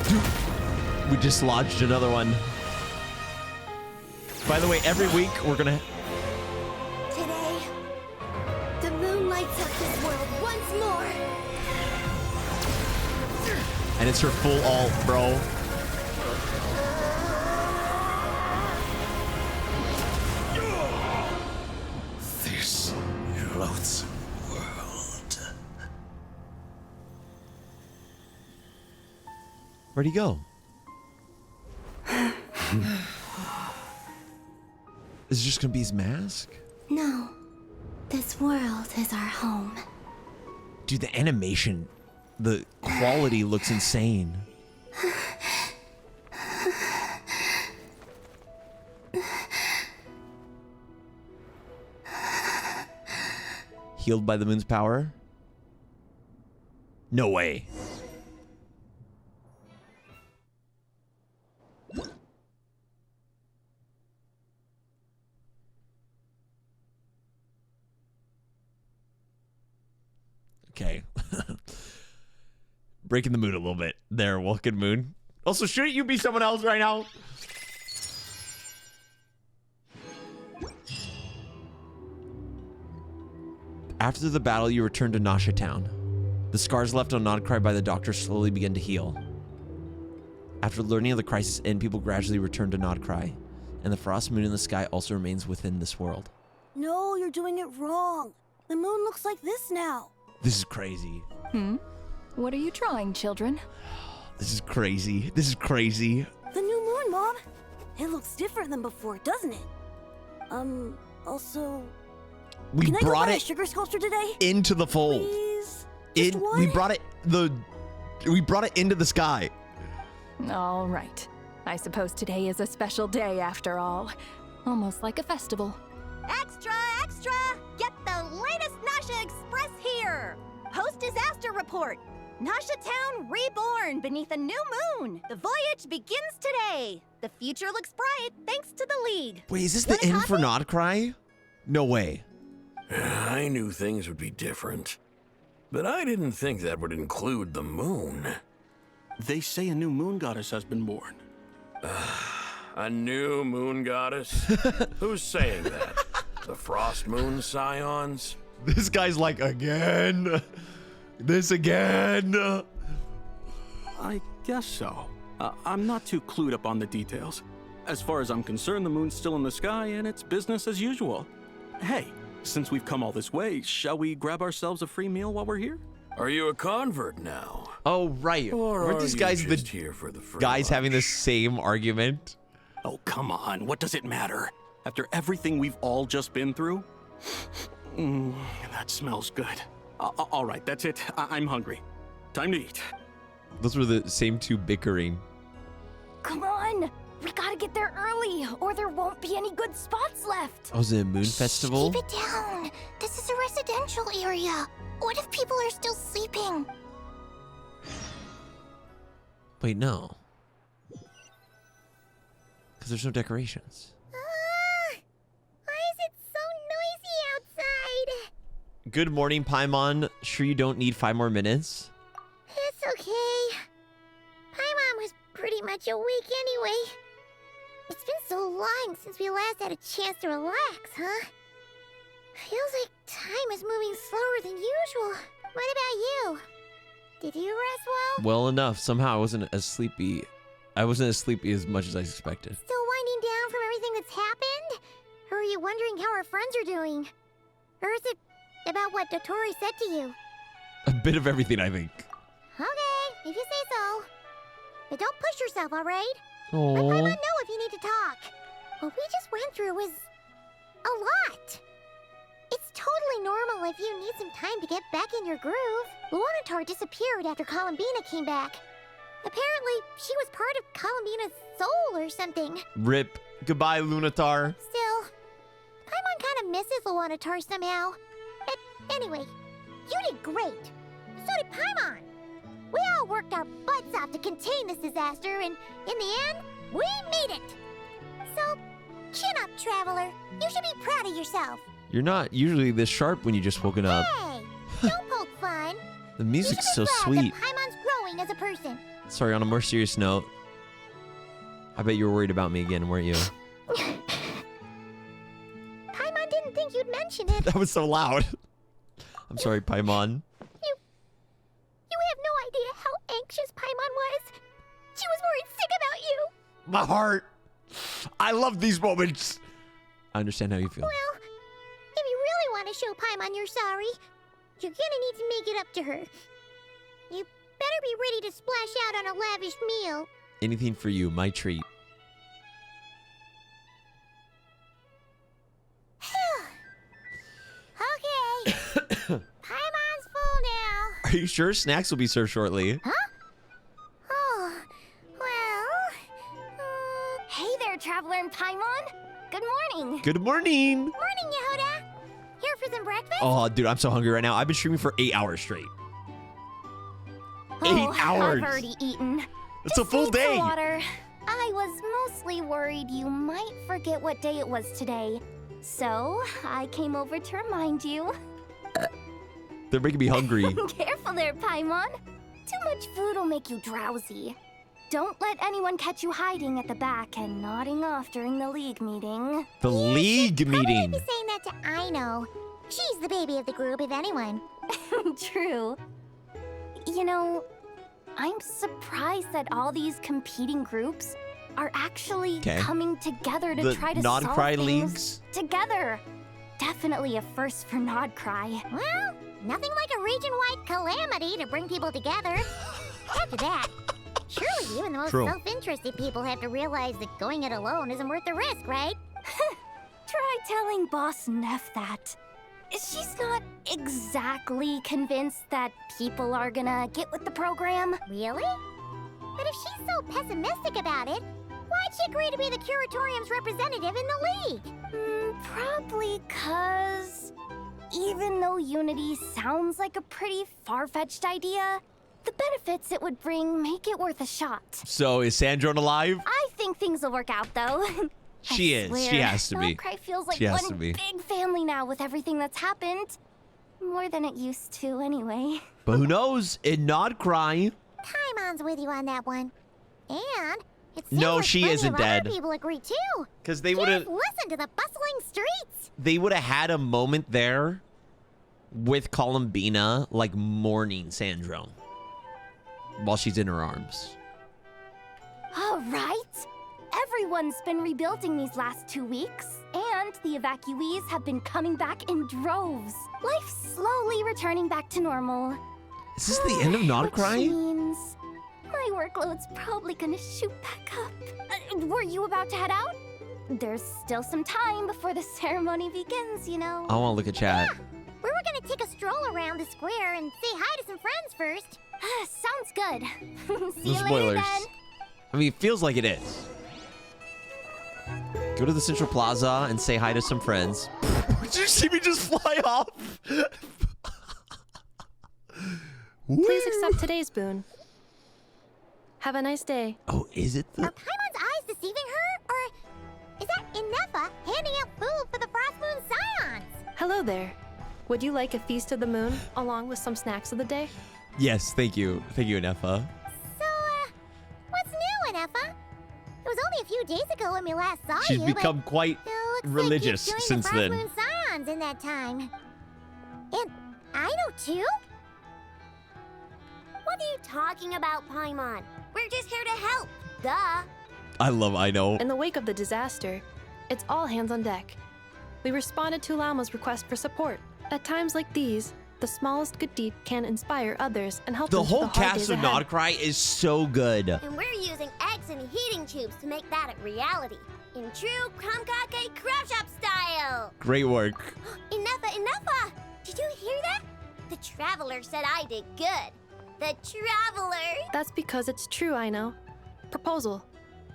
Dude, we just lodged another one. By the way, every week we're gonna... Today, the moon lights up this world once more. And it's her full ult, bro. This loathsome world. Where'd he go? Is it just gonna be his mask? No, this world is our home. Dude, the animation, the quality looks insane. Healed by the moon's power? No way. Okay. Breaking the mood a little bit there, Vulcan Moon. Also, shouldn't you be someone else right now? After the battle, you return to Nasha Town. The scars left on Krai by the doctor slowly begin to heal. After learning of the crisis end, people gradually return to Krai, and the frost moon in the sky also remains within this world. No, you're doing it wrong. The moon looks like this now. This is crazy. What are you trying, children? This is crazy. This is crazy. The new moon, Mom. It looks different than before, doesn't it? Also... We Can I go brought buy a it sugar sculpture today? into the fold. Please? We brought it into the sky. All right. I suppose today is a special day after all. Almost like a festival. Extra, extra! Get the latest Nasha Express here! Post-disaster report! Nasha Town reborn beneath a new moon! The voyage begins today! The future looks bright thanks to the League! Wait, is this the end for Krai? No way. I knew things would be different, but I didn't think that would include the moon. They say a new moon goddess has been born. A new moon goddess? Who's saying that? The Frost Moon Scions? This guy's like, again? This again? I guess so. I'm not too clued up on the details. As far as I'm concerned, the moon's still in the sky and it's business as usual. Hey, since we've come all this way, shall we grab ourselves a free meal while we're here? Are you a convert now? Oh, right. Or Aren't are these you guys just here for the free guys lunch? having the same argument? Oh, come on. What does it matter? After everything we've all just been through? That smells good. All right, that's it. I'm hungry. Time to eat. Those were the same two bickering. Come on! We gotta get there early, or there won't be any good spots left. Oh, is it a moon festival? Keep it down. This is a residential area. What if people are still sleeping? Wait, no. Because there's no decorations. Why is it so noisy outside? Good morning, Paimon. Sure you don't need 5 more minutes? It's okay. Paimon was pretty much awake anyway. It's been so long since we last had a chance to relax, huh? Feels like time is moving slower than usual. What about you? Did you rest well? Well enough. Somehow I wasn't as sleepy I wasn't as sleepy as much as I expected. Still winding down from everything that's happened? Or are you wondering how our friends are doing? Or is it about what Dotori said to you? A bit of everything, I think. Okay, if you say so. But don't push yourself, alright? Aww. Let Paimon know if you need to talk. What we just went through was a lot. It's totally normal if you need some time to get back in your groove. Luanatar disappeared after Columbina came back. Apparently, she was part of Columbina's soul or something. Rip. Goodbye, Lunatar. Still, Paimon kind of misses Luanatar somehow. But anyway, you did great. So did Paimon. We all worked our butts off to contain this disaster, and in the end, we made it. So, chin up, Traveler. You should be proud of yourself. You're not usually this sharp when you just woken up. Hey, don't poke fun. The music's so Glad sweet. that Paimon's growing as a person. Sorry, on a more serious note, I bet you were worried about me again, weren't you? Paimon didn't think you'd mention it. That was so loud. I'm sorry, Paimon. You have no idea how anxious Paimon was. She was worried sick about you. My heart. I love these moments. I understand how you feel. Well, if you really want to show Paimon you're sorry, you're gonna need to make it up to her. You better be ready to splash out on a lavish meal. Anything for you, my treat. Okay. Paimon's full now. Are you sure snacks will be served shortly? Huh? Oh, well... Hey there, Traveler and Paimon. Good morning. Good morning. Morning, Yehuda. Here for some breakfast? Oh, dude, I'm so hungry right now. I've been streaming for 8 hours straight. 8 hours. I've already eaten. It's a full Need some day. water. I was mostly worried you might forget what day it was today. So, I came over to remind you. They're making me hungry. Careful there, Paimon. Too much food will make you drowsy. Don't let anyone catch you hiding at the back and nodding off during the League meeting. The League meeting. Be saying that to Aino. She's the baby of the group, if anyone. True. You know, I'm surprised that all these competing groups are actually coming together to try to solve non-Krai things leagues? together. Definitely a first for Krai. Well, nothing like a region-wide calamity to bring people together. After that, surely even the most True. self-interested people have to realize that going it alone isn't worth the risk, right? Try telling Boss Neff that. She's not exactly convinced that people are gonna get with the program. Really? But if she's so pessimistic about it, why'd she agree to be the Curatorium's representative in the League? Probably 'cause even though Unity sounds like a pretty far-fetched idea, the benefits it would bring make it worth a shot. So is Sandrone alive? I think things will work out, though. She is. She has to be. Krai feels like She has one to be. big family now with everything that's happened. More than it used to, anyway. But who knows? In Krai. Paimon's with you on that one. And it seems No, like she plenty isn't of other dead. people agree too. 'Cause they would've- Just listen to the bustling streets. They would have had a moment there with Columbina, like mourning Sandrone while she's in her arms. All right. Everyone's been rebuilding these last 2 weeks, and the evacuees have been coming back in droves. Life's slowly returning back to normal. Is this the end of Which Krai? means my workload's probably gonna shoot back up. Were you about to head out? There's still some time before the ceremony begins, you know. I want to look at chat. We were gonna take a stroll around the square and say hi to some friends first. Sounds good. See No you spoilers. later then. I mean, it feels like it is. Go to the Central Plaza and say hi to some friends. Did you see me just fly off? Please accept today's boon. Have a nice day. Oh, is it the... Are Paimon's eyes deceiving her? Or is that Inefa handing out food for the Frost Moon Scions? Hello there. Would you like a feast of the moon along with some snacks of the day? Yes, thank you. Thank you, Inefa. So, what's new, Inefa? It was only a few days ago when we last saw She's you, become but quite it looks religious like you've since joined the then. Frost Moon Scions in that time. And I know too? What are you talking about, Paimon? We're just here to help. Duh. I know. In the wake of the disaster, it's all hands on deck. We responded to Llama's request for support. At times like these, the smallest good deed can inspire others and help The them through whole the hard cast days of ahead. Nodcry is so good. And we're using eggs and heating tubes to make that a reality. In true Krumkake Craft Shop style. Great work. Enough! Did you hear that? The Traveler said I did good. The Traveler! That's because it's true, I know. Proposal.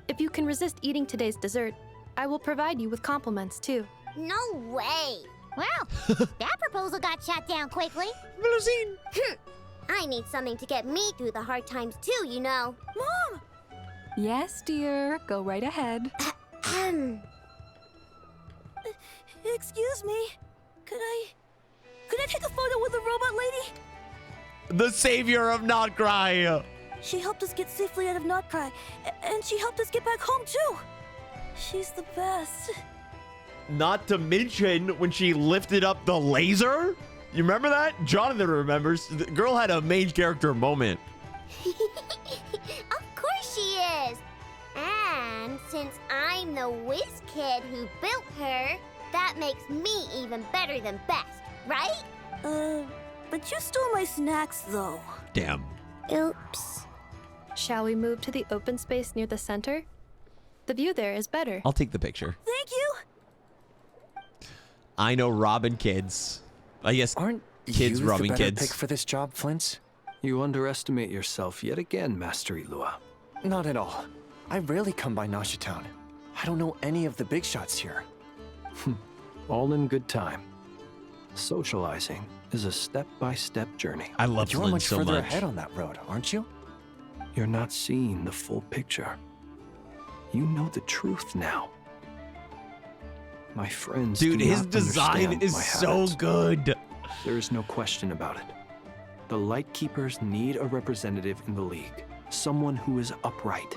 If you can resist eating today's dessert, I will provide you with compliments, too. No way! Well, that proposal got shot down quickly. I need something to get me through the hard times too, you know. Mom! Yes, dear. Go right ahead. Excuse me. Could I take a photo with the robot lady? The savior of Nodcry. She helped us get safely out of Nodcry, and she helped us get back home too. She's the best. Not to mention when she lifted up the laser. You remember that? Jonathan remembers. The girl had a main character moment. Of course she is. And since I'm the whiz kid who built her, that makes me even better than best, right? But you stole my snacks though. Damn. Oops. Shall we move to the open space near the center? The view there is better. I'll take the picture. Thank you. I know robbing kids. I guess Aren't kids you robbing the better kids. pick for this job, Flint's? You underestimate yourself yet again, Master Ilua. Not at all. I rarely come by Nasha Town. I don't know any of the big shots here. All in good time. Socializing is a step-by-step journey. I love But you're Flynn much so further much. ahead on that road, aren't you? You're not seeing the full picture. You know the truth now. My friends Dude, do his not design understand is my so habits. good. There is no question about it. The Lightkeepers need a representative in the League. Someone who is upright,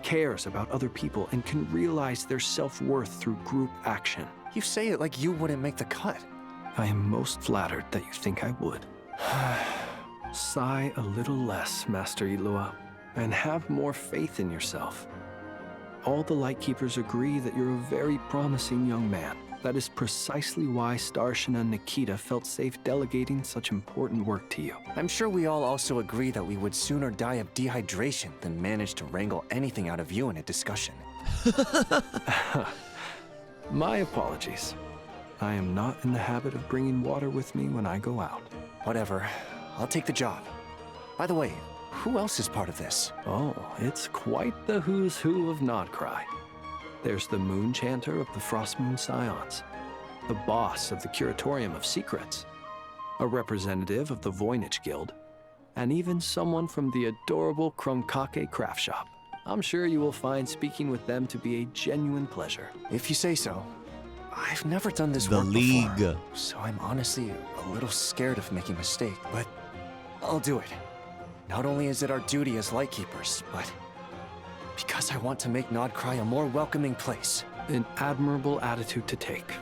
cares about other people, and can realize their self-worth through group action. You say it like you wouldn't make the cut. I am most flattered that you think I would. Sigh a little less, Master Ilua, and have more faith in yourself. All the Lightkeepers agree that you're a very promising young man. That is precisely why Starshina Nikita felt safe delegating such important work to you. I'm sure we all also agree that we would sooner die of dehydration than manage to wrangle anything out of you in a discussion. My apologies. I am not in the habit of bringing water with me when I go out. Whatever. I'll take the job. By the way, who else is part of this? Oh, it's quite the who's who of Nodcry. There's the Moon Chanter of the Frost Moon Scions, the boss of the Curatorium of Secrets, a representative of the Voynich Guild, and even someone from the adorable Krumkake Craft Shop. I'm sure you will find speaking with them to be a genuine pleasure. If you say so. I've never done this The work League. before, so I'm honestly a little scared of making a mistake, but I'll do it. Not only is it our duty as Lightkeepers, but because I want to make Nodcry a more welcoming place. An admirable attitude to take.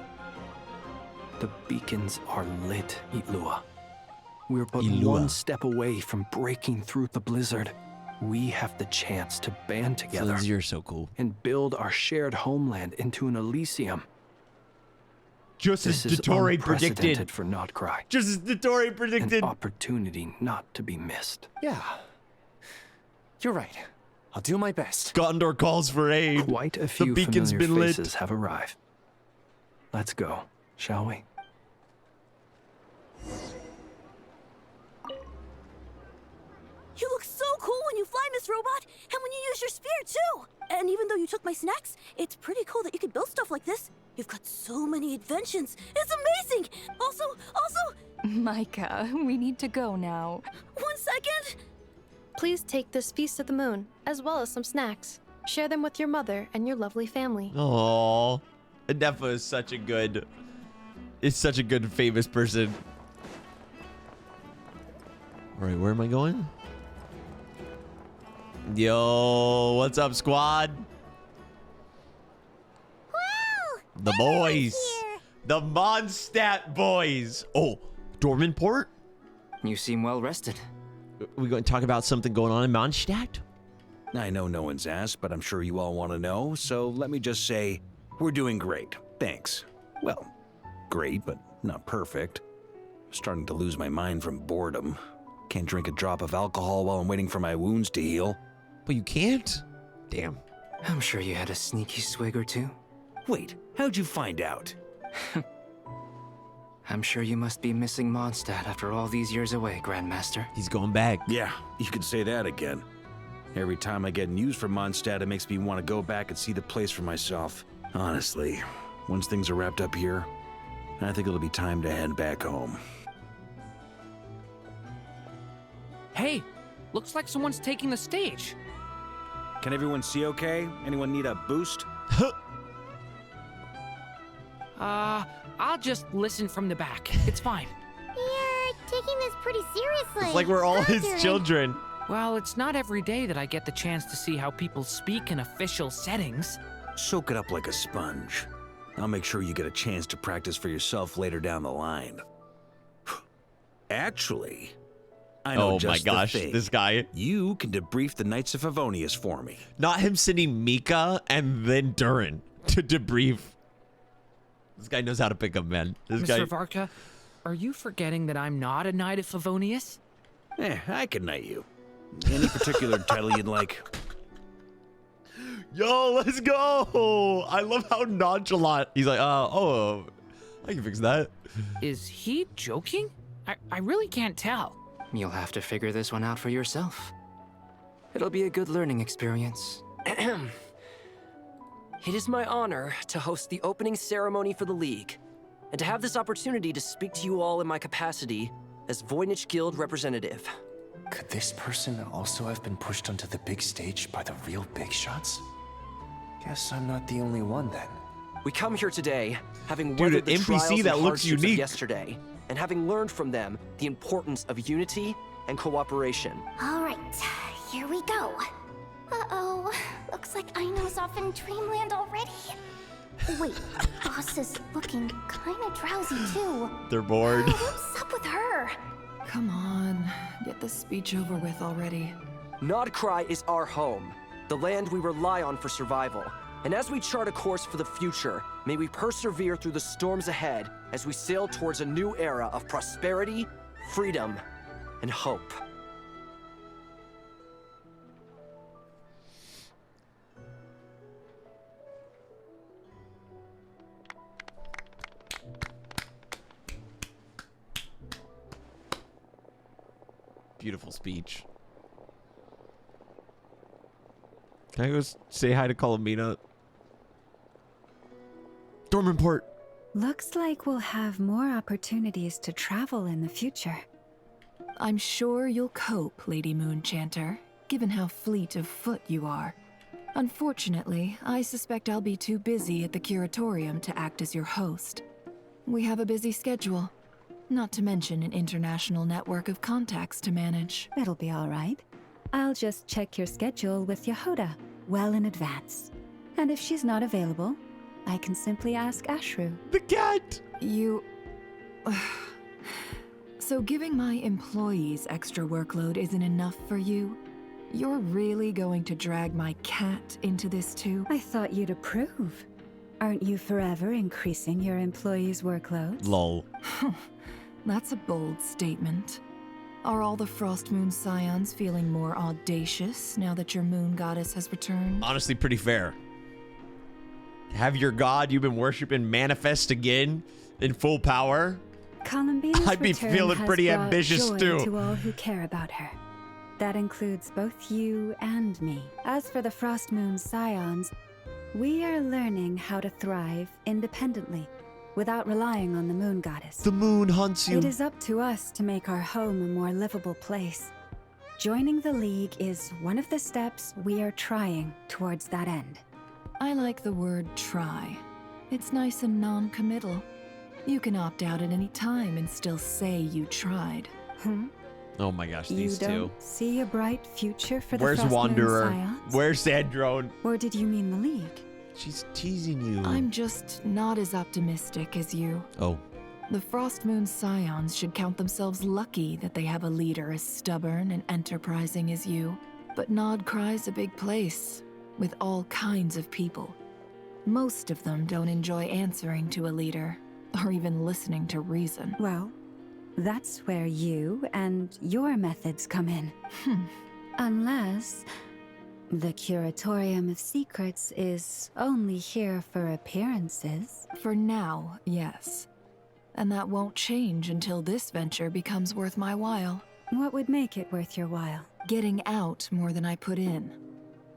The beacons are lit, Ilua. We're but one step away from breaking through the blizzard. We have the chance to band together. Flynn, you're so cool. And build our shared homeland into an Elysium. Just as This is Dottore unprecedented predicted. for Nodcry. Just as Dottore predicted. An opportunity not to be missed. Yeah. You're right. I'll do my best. Gondor calls for aid. Quite a few the beacon's familiar been faces lit. have arrived. Let's go, shall we? You look so cool when you fly, Miss Robot, and when you use your spear, too! And even though you took my snacks, it's pretty cool that you can build stuff like this. You've got so many inventions. It's amazing! Also, Micah, we need to go now. 1 second! Please take this Feast of the Moon, as well as some snacks. Share them with your mother and your lovely family. Aww. Adefa is such a good... Is such a good famous person. Alright, where am I going? Yo, what's up, squad? Wow! The boys. The Mondstadt boys. Oh, Dormanport? You seem well rested. We going to talk about something going on in Mondstadt? I know no one's asked, but I'm sure you all want to know, so let me just say, we're doing great. Thanks. Well, great, but not perfect. Starting to lose my mind from boredom. Can't drink a drop of alcohol while I'm waiting for my wounds to heal. But you can't? Damn. I'm sure you had a sneaky swig or two. Wait, how'd you find out? I'm sure you must be missing Mondstadt after all these years away, Grandmaster. He's going back. Yeah, you could say that again. Every time I get news from Mondstadt, it makes me want to go back and see the place for myself. Honestly, once things are wrapped up here, I think it'll be time to head back home. Hey, looks like someone's taking the stage. Can everyone see okay? Anyone need a boost? I'll just listen from the back. It's fine. You're taking this pretty seriously. It's like we're all his Doctor. children. Well, it's not every day that I get the chance to see how people speak in official settings. Soak it up like a sponge. I'll make sure you get a chance to practice for yourself later down the line. Actually, I know just my the gosh, thing. this guy. You can debrief the Knights of Favonius for me. Not him sending Mika and then Durin to debrief. This guy knows how to pick up men. This guy. Mr. Varka, are you forgetting that I'm not a Knight of Favonius? I can knight you. Any particular title you'd like? Yo, let's go. I love how nonchalant. He's like, I can fix that. Is he joking? I really can't tell. You'll have to figure this one out for yourself. It'll be a good learning experience. It is my honor to host the opening ceremony for the League, and to have this opportunity to speak to you all in my capacity as Voynich Guild representative. Could this person also have been pushed onto the big stage by the real big shots? Guess I'm not the only one then. We come here today, having Dude, weathered an the NPC trials and that looks hardships unique. of yesterday, and having learned from them the importance of unity and cooperation. All right, here we go. Uh-oh, looks like Aino's off in Dreamland already. Wait, Boss is looking kinda drowsy too. They're bored. What's up with her? Come on, get this speech over with already. Krai is our home, the land we rely on for survival. And as we chart a course for the future, may we persevere through the storms ahead as we sail towards a new era of prosperity, freedom, and hope. Beautiful speech. Can I go say hi to Columbina? Dormanport. Looks like we'll have more opportunities to travel in the future. I'm sure you'll cope, Lady Moonchanter, given how fleet of foot you are. Unfortunately, I suspect I'll be too busy at the Curatorium to act as your host. We have a busy schedule, not to mention an international network of contacts to manage. It'll be all right. I'll just check your schedule with Yehuda well in advance. And if she's not available, I can simply ask Ashru. The cat! You... So giving my employees extra workload isn't enough for you? You're really going to drag my cat into this too? I thought you'd approve. Aren't you forever increasing your employees' workloads? Lol. That's a bold statement. Are all the Frost Moon Scions feeling more audacious now that your moon goddess has returned? Honestly, pretty fair. Have your god you've been worshiping manifest again in full power? Columbina's I'd be return feeling has pretty brought ambitious joy too. to all who care about her. That includes both you and me. As for the Frost Moon Scions, we are learning how to thrive independently, without relying on the moon goddess. The moon hunts you. It is up to us to make our home a more livable place. Joining the League is one of the steps we are trying towards that end. I like the word try. It's nice and non-committal. You can opt out at any time and still say you tried. Oh my gosh, You these two. don't see a bright future for the Where's Frost Moon Wanderer? Scions? Where's Sandrone? Or did you mean the League? She's teasing you. I'm just not as optimistic as you. Oh. The Frost Moon Scions should count themselves lucky that they have a leader as stubborn and enterprising as you. But Nod Krai's a big place, with all kinds of people. Most of them don't enjoy answering to a leader, or even listening to reason. Well, that's where you and your methods come in. Unless the Curatorium of Secrets is only here for appearances. For now, yes. And that won't change until this venture becomes worth my while. What would make it worth your while? Getting out more than I put in.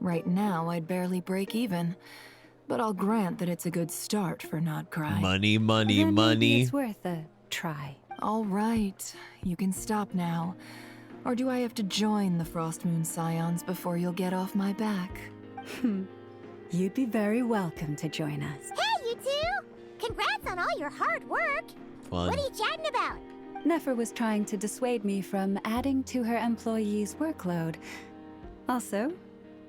Right now, I'd barely break even. But I'll grant that it's a good start for Nod Krai. Money, money, Then money. maybe it's worth a try. All right, you can stop now. Or do I have to join the Frost Moon Scions before you'll get off my back? You'd be very welcome to join us. Hey, you two! Congrats on all your hard work! Fun. What are you chatting about? Nefer was trying to dissuade me from adding to her employees' workload. Also,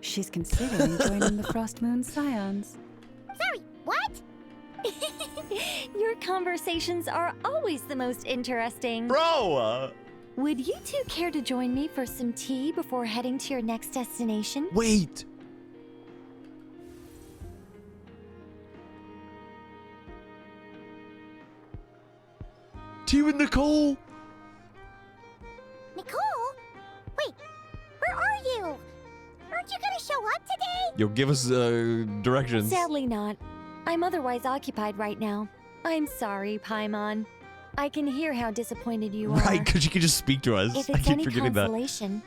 she's considering joining the Frost Moon Scions. Sorry, what? Your conversations are always the most interesting. Bro! Would you two care to join me for some tea before heading to your next destination? Wait! Tea with Nicole! Nicole? Wait, where are you? Aren't you gonna show up today? Yo, give us directions. Sadly not. I'm otherwise occupied right now. I'm sorry, Paimon. I can hear how disappointed you are. Right, because you can just speak to us. If I it's keep any forgetting that. consolation,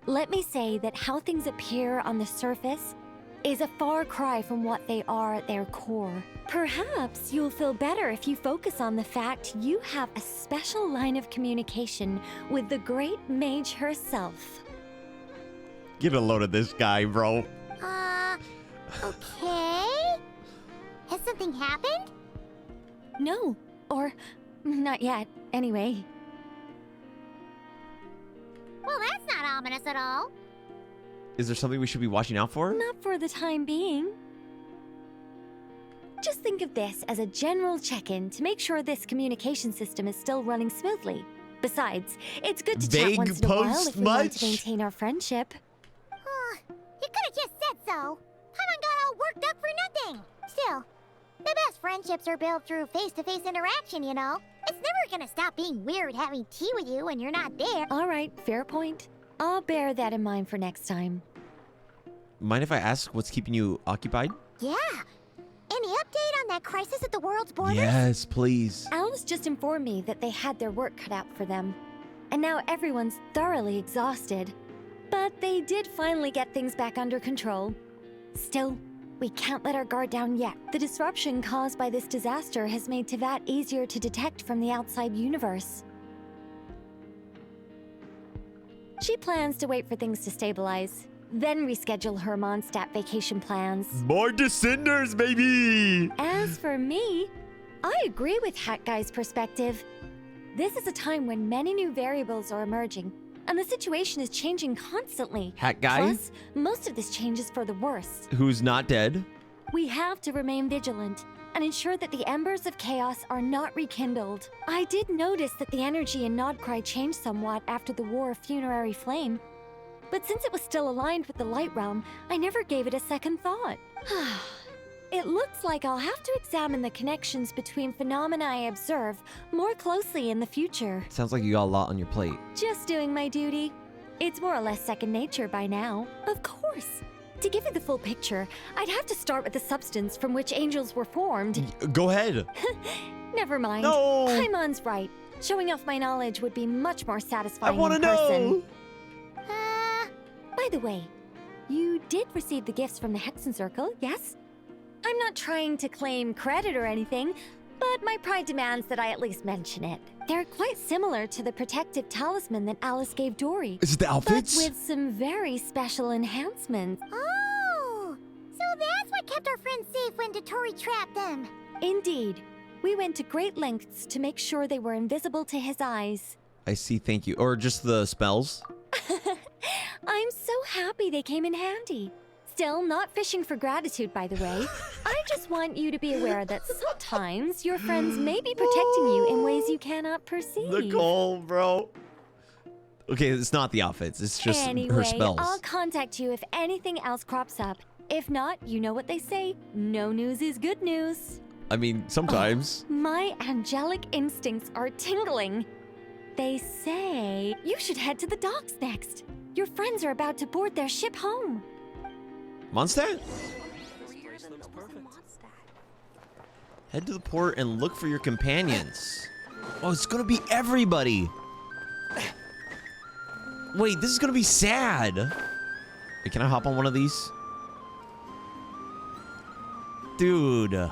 let me say that how things appear on the surface is a far cry from what they are at their core. Perhaps you'll feel better if you focus on the fact you have a special line of communication with the great mage herself. Get a load of this guy, bro. Okay. Has something happened? No, or not yet, anyway. Well, that's not ominous at all. Is there something we should be watching out for? Not for the time being. Just think of this as a general check-in to make sure this communication system is still running smoothly. Besides, it's good to chat once in a while if we want to maintain our friendship. You could have just said so. Paimon got all worked up for nothing. Still, the best friendships are built through face-to-face interaction, you know. It's never gonna stop being weird having tea with you when you're not there. All right, fair point. I'll bear that in mind for next time. Mind if I ask what's keeping you occupied? Yeah. Any update on that crisis at the world's borders? Yes, please. Alice just informed me that they had their work cut out for them. And now everyone's thoroughly exhausted. But they did finally get things back under control. Still, we can't let our guard down yet. The disruption caused by this disaster has made Tevat easier to detect from the outside universe. She plans to wait for things to stabilize, then reschedule her Mondstadt vacation plans. More descenders, baby! As for me, I agree with Hat Guy's perspective. This is a time when many new variables are emerging, and the situation is changing constantly. Hat Guy? Plus, most of this change is for the worse. Who's not dead? We have to remain vigilant and ensure that the embers of chaos are not rekindled. I did notice that the energy in Nod Krai changed somewhat after the War of Funerary Flame. But since it was still aligned with the Light Realm, I never gave it a second thought. It looks like I'll have to examine the connections between phenomena I observe more closely in the future. Sounds like you got a lot on your plate. Just doing my duty. It's more or less second nature by now. Of course. To give you the full picture, I'd have to start with the substance from which angels were formed. Go ahead. Never mind. No. Paimon's right. Showing off my knowledge would be much more satisfying I want to in person. know. By the way, you did receive the gifts from the Hexen Circle, yes? I'm not trying to claim credit or anything, but my pride demands that I at least mention it. They're quite similar to the protective talisman that Alice gave Dory. Is it the outfits? But with some very special enhancements. Oh, so that's what kept our friends safe when Dotori trapped them. Indeed. We went to great lengths to make sure they were invisible to his eyes. I see, thank you. Or just the spells? I'm so happy they came in handy. Still, not fishing for gratitude, by the way. I just want you to be aware that sometimes your friends may be protecting you in ways you cannot perceive. Nicole, bro. Okay, it's not the outfits. It's just anyway, her spells. I'll contact you if anything else crops up. If not, you know what they say. No news is good news. I mean, sometimes. My angelic instincts are tingling. They say you should head to the docks next. Your friends are about to board their ship home. Mondstadt? Head to the port and look for your companions. Oh, it's gonna be everybody. Wait, this is gonna be sad. Wait, can I hop on one of these? Dude.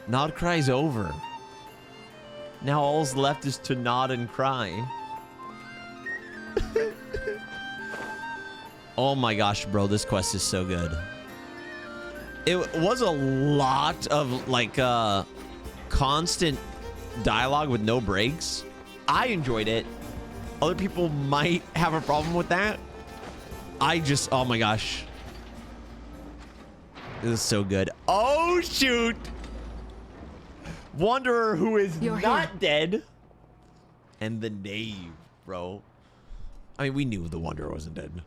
Nod Cry's over. Now all's left is to nod and cry. Oh my gosh, bro, this quest is so good. It was a lot of like constant dialogue with no breaks. I enjoyed it. Other people might have a problem with that. Oh my gosh. This is so good. Oh shoot. Wanderer who is not dead. And the knave, bro. I mean, we knew the Wanderer wasn't dead.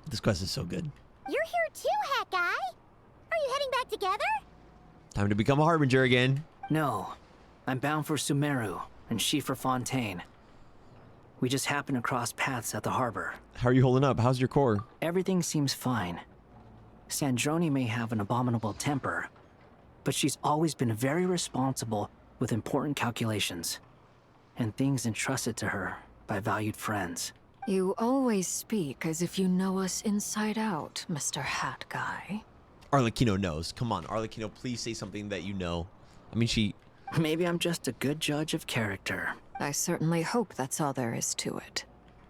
This quest is so good. You're here too, Hat Guy. Are you heading back together? Time to become a Harbinger again. No. I'm bound for Sumeru, and she for Fontaine. We just happened to cross paths at the harbor. How are you holding up? How's your core? Everything seems fine. Sandrone may have an abominable temper, but she's always been very responsible with important calculations and things entrusted to her by valued friends. You always speak as if you know us inside out, Mr. Hat Guy. Arlecchino knows. Come on, Arlecchino, please say something that you know. I mean, she... Maybe I'm just a good judge of character. I certainly hope that's all there is to it.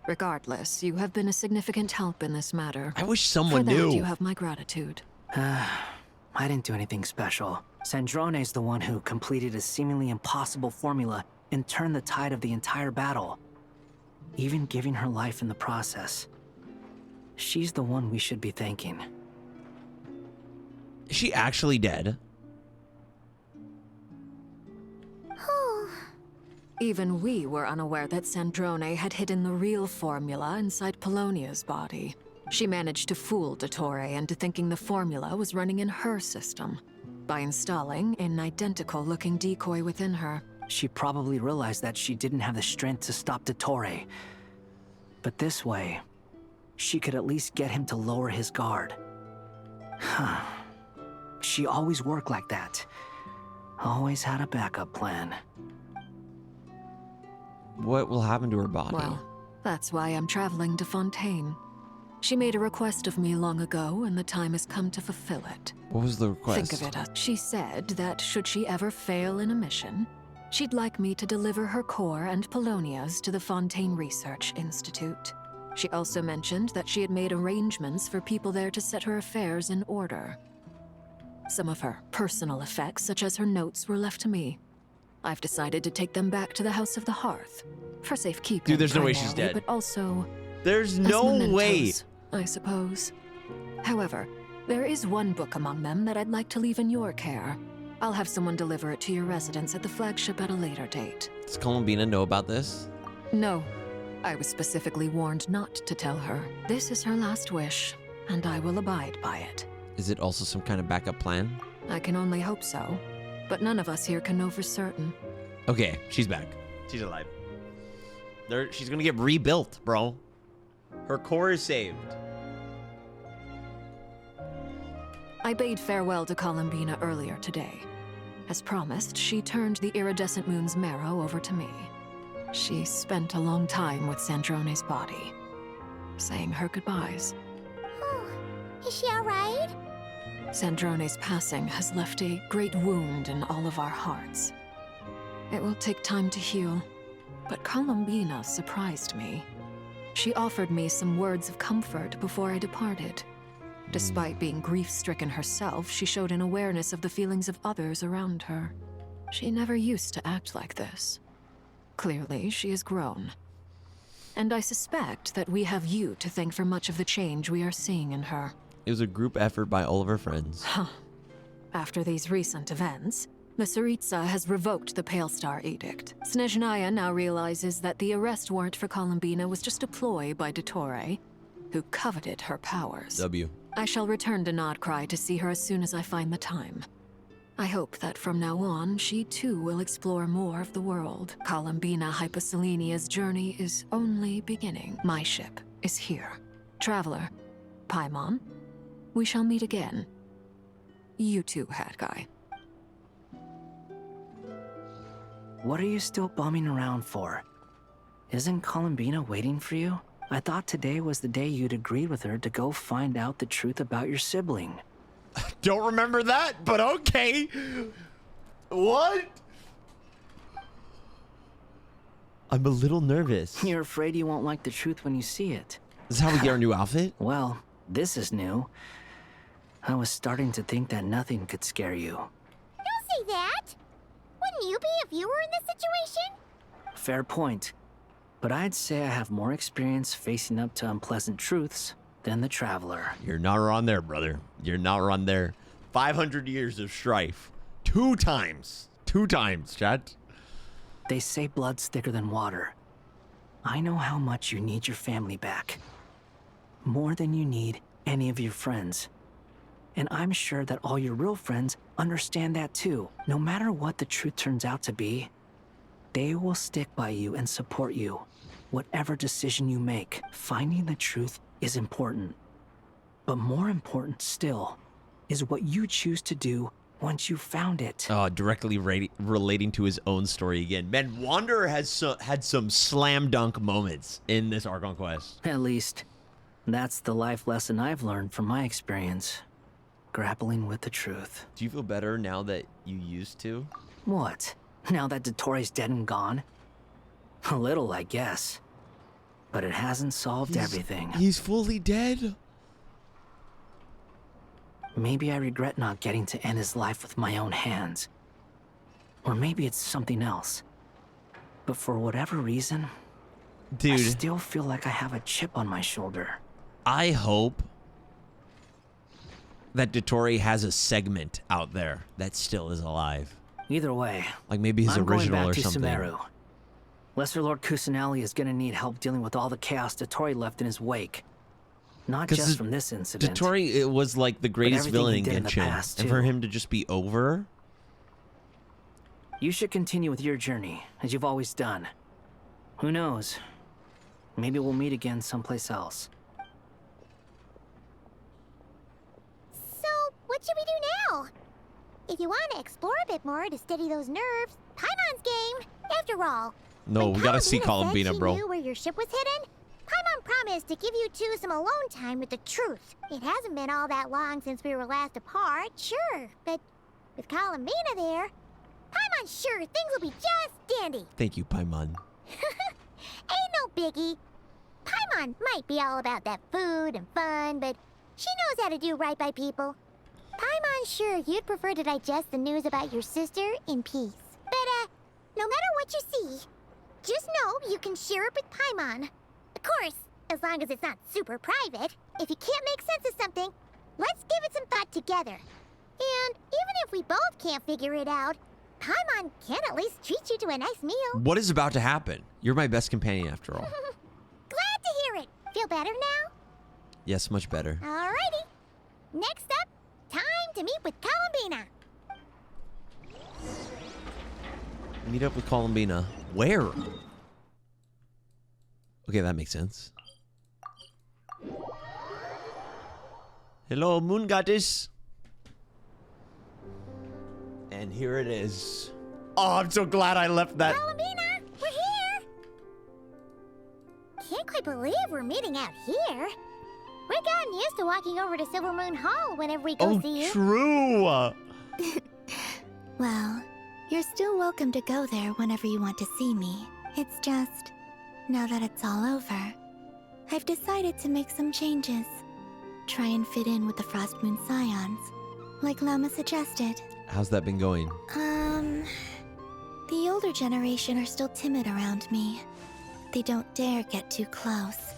Regardless, you have been a significant help in this matter. I wish someone For that, knew. You have my gratitude. I didn't do anything special. Sandrone's the one who completed a seemingly impossible formula and turned the tide of the entire battle, even giving her life in the process. She's the one we should be thanking. Is she actually dead? Even we were unaware that Sandrone had hidden the real formula inside Polonia's body. She managed to fool Dottore into thinking the formula was running in her system by installing an identical-looking decoy within her. She probably realized that she didn't have the strength to stop Dottore. But this way, she could at least get him to lower his guard. She always worked like that. Always had a backup plan. What will happen to her body? Well, that's why I'm traveling to Fontaine. She made a request of me long ago, and the time has come to fulfill it. What was the request? Think of it as she said that should she ever fail in a mission, she'd like me to deliver her core and Polonia's to the Fontaine Research Institute. She also mentioned that she had made arrangements for people there to set her affairs in order. Some of her personal effects, such as her notes, were left to me. I've decided to take them back to the House of the Hearth for safekeeping. Dude, there's no way she's dead. But also, there's as no mementos, way. I suppose. However, there is one book among them that I'd like to leave in your care. I'll have someone deliver it to your residence at the flagship at a later date. Does Columbina know about this? No. I was specifically warned not to tell her. This is her last wish, and I will abide by it. Is it also some kind of backup plan? I can only hope so. But none of us here can know for certain. Okay, she's back. She's alive. She's gonna get rebuilt, bro. Her core is saved. I bade farewell to Columbina earlier today. As promised, she turned the iridescent moon's marrow over to me. She spent a long time with Sandrone's body, saying her goodbyes. Oh, is she alright? Sandrone's passing has left a great wound in all of our hearts. It will take time to heal, but Columbina surprised me. She offered me some words of comfort before I departed. Despite being grief-stricken herself, she showed an awareness of the feelings of others around her. She never used to act like this. Clearly, she has grown. And I suspect that we have you to thank for much of the change we are seeing in her. It was a group effort by all of her friends. Huh. After these recent events, The Tsaritsa has revoked the Pale Star Edict. Snezhnaya now realizes that the arrest warrant for Columbina was just a ploy by Dottore, who coveted her powers. W. I shall return to Nodcry to see her as soon as I find the time. I hope that from now on, she too will explore more of the world. Columbina Hyposelenia's journey is only beginning. My ship is here. Traveler, Paimon, we shall meet again. You too, Hat Guy. What are you still bumming around for? Isn't Columbina waiting for you? I thought today was the day you'd agreed with her to go find out the truth about your sibling. Don't remember that, but okay. What? I'm a little nervous. You're afraid you won't like the truth when you see it. This is how we get our new outfit? Well, this is new. I was starting to think that nothing could scare you. Don't say that! Wouldn't you be if you were in this situation? Fair point. But I'd say I have more experience facing up to unpleasant truths than the Traveler. You're not wrong there, brother. You're not wrong there. 500 years of strife. 2 times. 2 times, chat. They say blood's thicker than water. I know how much you need your family back. More than you need any of your friends. And I'm sure that all your real friends understand that too. No matter what the truth turns out to be, they will stick by you and support you. Whatever decision you make, finding the truth is important. But more important still is what you choose to do once you've found it. Directly relating to his own story again. Man, Wanderer has had some slam dunk moments in this Archon Quest. At least, that's the life lesson I've learned from my experience. Grappling with the truth. Do you feel better now that you used to? What? Now that Dottore's dead and gone? A little, I guess. But it hasn't solved everything. He's fully dead? Maybe I regret not getting to end his life with my own hands. Or maybe it's something else. But for whatever reason, dude, I still feel like I have a chip on my shoulder. I hope that Dottore has a segment out there that still is alive. Either way, like maybe his original or something. Sumeru. Lesser Lord Kusanali is gonna need help dealing with all the chaos Dottore left in his wake. Not just from this incident. Dottore, it was like the greatest villain in Genshin, and for him to just be over. You should continue with your journey, as you've always done. Who knows? Maybe we'll meet again someplace else. So, what should we do now? If you want to explore a bit more to steady those nerves, Paimon's game. After all, no, we gotta see Columbina, bro. Knew where your ship was hidden? Paimon promised to give you two some alone time with the truth. It hasn't been all that long since we were last apart, sure, but with Columbina there, Paimon's sure things will be just dandy. Thank you, Paimon. Ain't no biggie. Paimon might be all about that food and fun, but she knows how to do right by people. Paimon's sure you'd prefer to digest the news about your sister in peace. But, no matter what you see, just know you can share it with Paimon. Of course, as long as it's not super private. If you can't make sense of something, let's give it some thought together. And even if we both can't figure it out, Paimon can at least treat you to a nice meal. What is about to happen? You're my best companion after all. Glad to hear it. Feel better now? Yes, much better. Alrighty. Next up, time to meet with Columbina. Meet up with Columbina. Where? Okay, that makes sense. Hello, Moon Goddess. And here it is. Oh, I'm so glad I left that. Columbina, we're here. Can't quite believe we're meeting out here. We've gotten used to walking over to Silver Moon Hall whenever we go see you. Oh, true. Well, you're still welcome to go there whenever you want to see me. It's just, now that it's all over, I've decided to make some changes. Try and fit in with the Frost Moon Scions, like Lama suggested. How's that been going? The older generation are still timid around me. They don't dare get too close,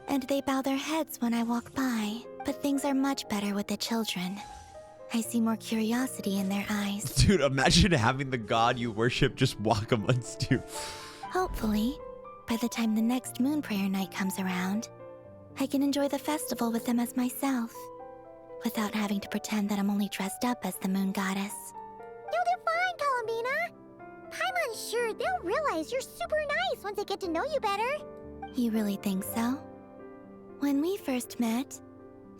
and they bow their heads when I walk by, but things are much better with the children. I see more curiosity in their eyes. Dude, imagine having the god you worship just walk amongst you. Hopefully, by the time the next moon prayer night comes around, I can enjoy the festival with them as myself, without having to pretend that I'm only dressed up as the moon goddess. You'll do fine, Columbina. Paimon's sure they'll realize you're super nice once they get to know you better. You really think so? When we first met,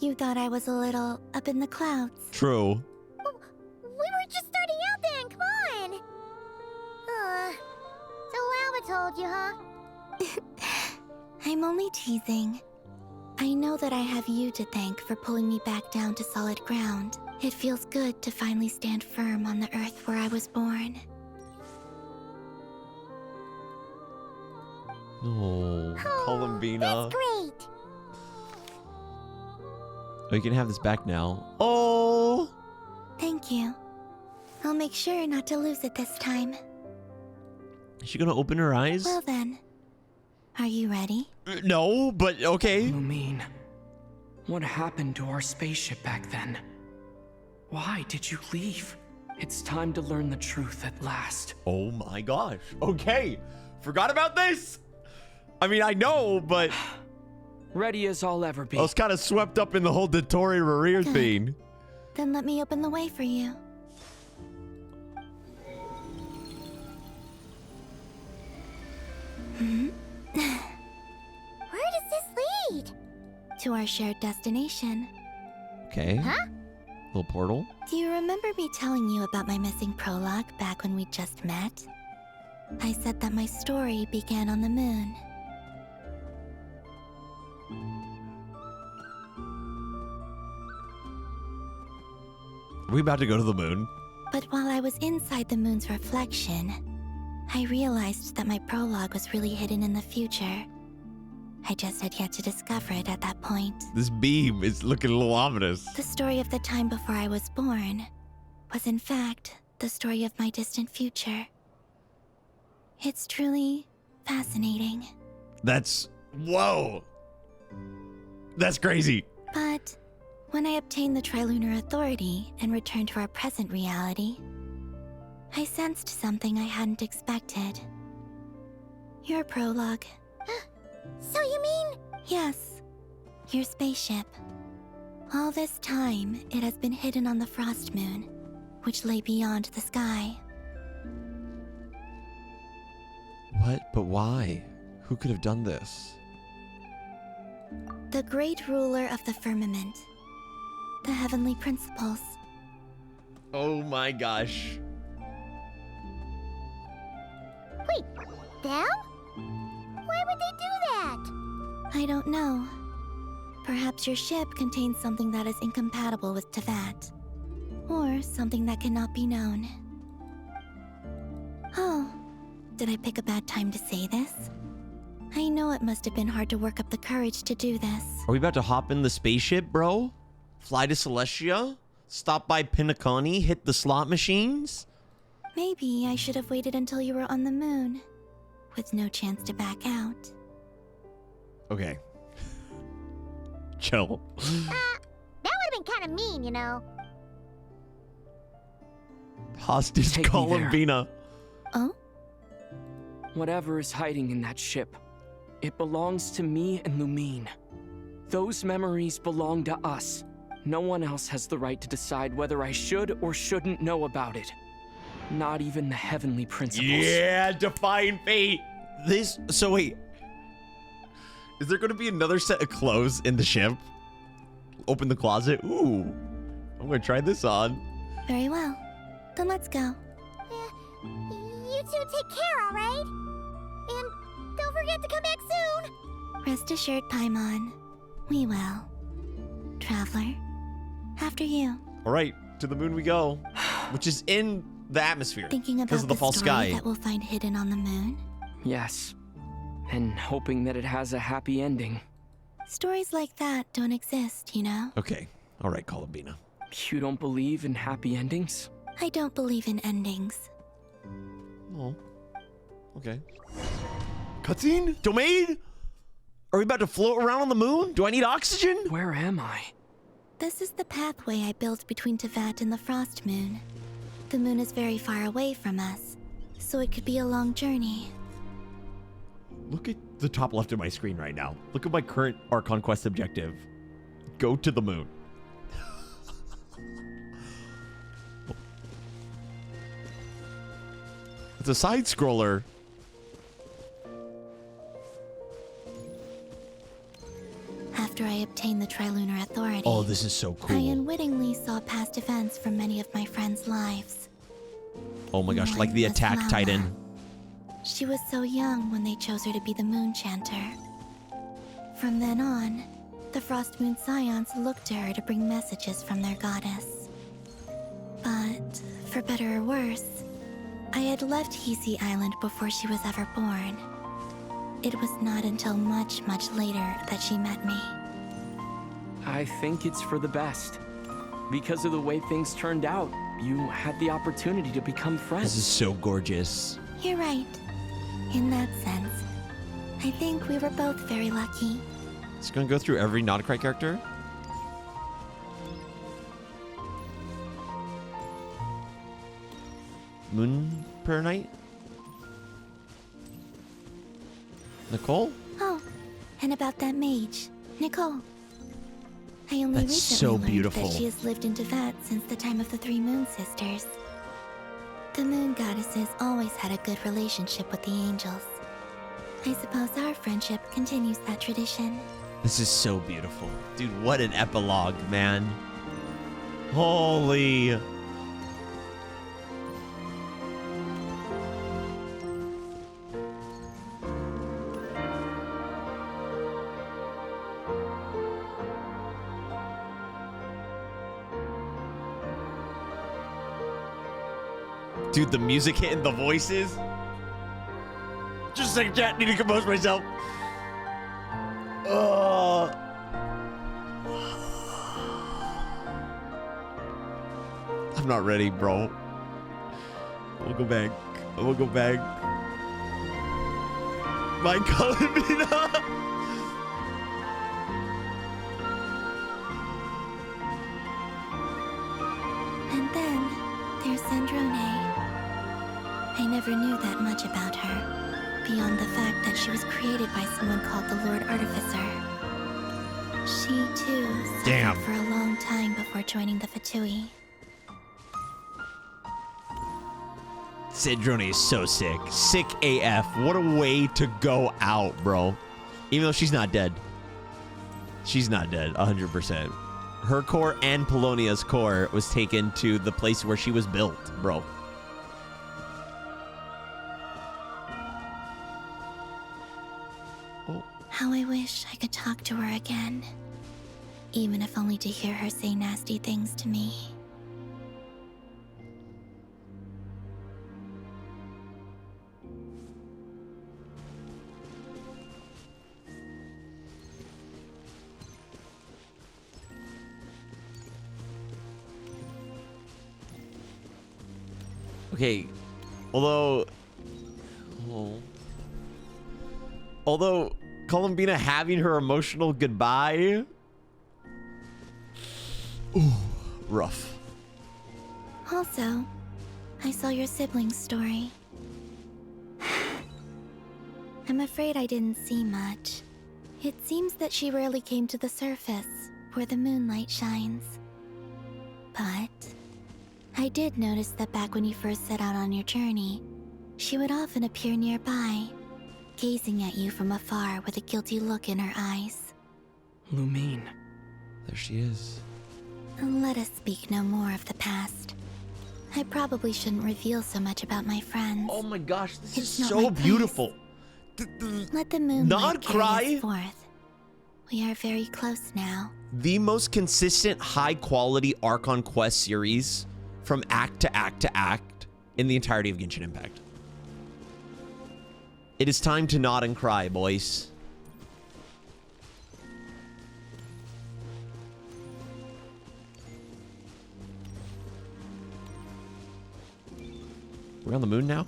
you thought I was a little up in the clouds. True. We were just starting out then, come on. So Llama told you, huh? I'm only teasing. I know that I have you to thank for pulling me back down to solid ground. It feels good to finally stand firm on the earth where I was born. Oh, Columbina. That's great. Oh, you can have this back now. Oh! Thank you. I'll make sure not to lose it this time. Is she gonna open her eyes? Well then, are you ready? No, but okay. Lumine, what happened to our spaceship back then? Why did you leave? It's time to learn the truth at last. Oh my gosh. Okay. Forgot about this. I mean, I know, but... Ready as I'll ever be. I was kind of swept up in the whole Dottore Rerir thing. Then let me open the way for you. Where does this lead? To our shared destination. Okay. Huh? Little portal. Do you remember me telling you about my missing prologue back when we just met? I said that my story began on the moon. Are we about to go to the moon? But while I was inside the moon's reflection, I realized that my prologue was really hidden in the future. I just had yet to discover it at that point. This beam is looking a little ominous. The story of the time before I was born was in fact the story of my distant future. It's truly fascinating. That's... Whoa! That's crazy. But when I obtained the Trilunar Authority and returned to our present reality, I sensed something I hadn't expected. Your prologue. So you mean... Yes, your spaceship. All this time, it has been hidden on the Frost Moon, which lay beyond the sky. What? But why? Who could have done this? The great ruler of the firmament. The heavenly principles. Oh my gosh. Wait, them? Why would they do that? I don't know. Perhaps your ship contains something that is incompatible with Tevat. Or something that cannot be known. Oh, did I pick a bad time to say this? I know it must have been hard to work up the courage to do this. Are we about to hop in the spaceship, bro? Fly to Celestia? Stop by Pinaconi? Hit the slot machines? Maybe I should have waited until you were on the moon, with no chance to back out. Okay. Chill. That would have been kind of mean, you know. Hostage Take me Columbina. Oh? Whatever is hiding in that ship, it belongs to me and Lumine. Those memories belong to us. No one else has the right to decide whether I should or shouldn't know about it. Not even the heavenly principles. Yeah, defying fate. So wait. Is there going to be another set of clothes in the ship? Open the closet. Ooh. I'm going to try this on. Very well. Then let's go. You two take care, alright? And don't forget to come back soon! Rest assured, Paimon. We will. Traveler, after you. All right, to the moon we go, which is in the atmosphere. Thinking about because of the false story sky. that we'll find hidden on the moon? Yes. And hoping that it has a happy ending. Stories like that don't exist, you know? Okay. All right, Columbina. You don't believe in happy endings? I don't believe in endings. Oh. Okay. Cutscene? Domain? Are we about to float around on the moon? Do I need oxygen? Where am I? This is the pathway I built between Teyvat and the Frost Moon. The moon is very far away from us, so it could be a long journey. Look at the top left of my screen right now. Look at my current Archon Quest objective. Go to the moon. It's a side scroller. After I obtained the Trilunar Authority, Oh, this is so I cool. unwittingly saw past events from many of my friends' lives. Oh my gosh, like the One was attack Lala. titan. She was so young when they chose her to be the Moon Chanter. From then on, the Frost Moon Scions looked to her to bring messages from their goddess. But, for better or worse, I had left Hisi Island before she was ever born. It was not until much, much later that she met me. I think it's for the best. Because of the way things turned out, you had the opportunity to become friends. This is so gorgeous. You're right. In that sense, I think we were both very lucky. It's gonna go through every Nodcry character. Moon per night. Nicole? Oh, and about that mage, Nicole. I only That's recently so learned beautiful. that she has lived in Teyvat since the time of the Three Moon Sisters. The Moon Goddesses always had a good relationship with the angels. I suppose our friendship continues that tradition. This is so beautiful. Dude, what an epilogue, man. Holy. Dude, the music hitting the voices. Just a second, chat. Need to compose myself. I'm not ready, bro. We'll go back. We'll go back. My Columbina. And then there's Sandrone. I never knew that much about her, beyond the fact that she was created by someone called the Lord Artificer. She, too, suffered for a long time before joining the Fatui. Sandrone is so sick. Sick AF. What a way to go out, bro. Even though she's not dead. She's not dead, 100%. Her core and Polonia's core was taken to the place where she was built, bro. How I wish I could talk to her again. Even if only to hear her say nasty things to me. Okay, although Columbina having her emotional goodbye, ooh, rough. Also, I saw your sibling's story. I'm afraid I didn't see much. It seems that she rarely came to the surface, where the moonlight shines. But I did notice that back when you first set out on your journey, she would often appear nearby, gazing at you from afar with a guilty look in her eyes. Lumine. There she is. Let us speak no more of the past. I probably shouldn't reveal so much about my friends. Oh my gosh, this It's is not so my place. beautiful. Let the moonlight carry Nodcry? us forth. We are very close now. The most consistent, high-quality Archon Quest series from act to act to act in the entirety of Genshin Impact. It is time to nod and cry, boys. We're on the moon now?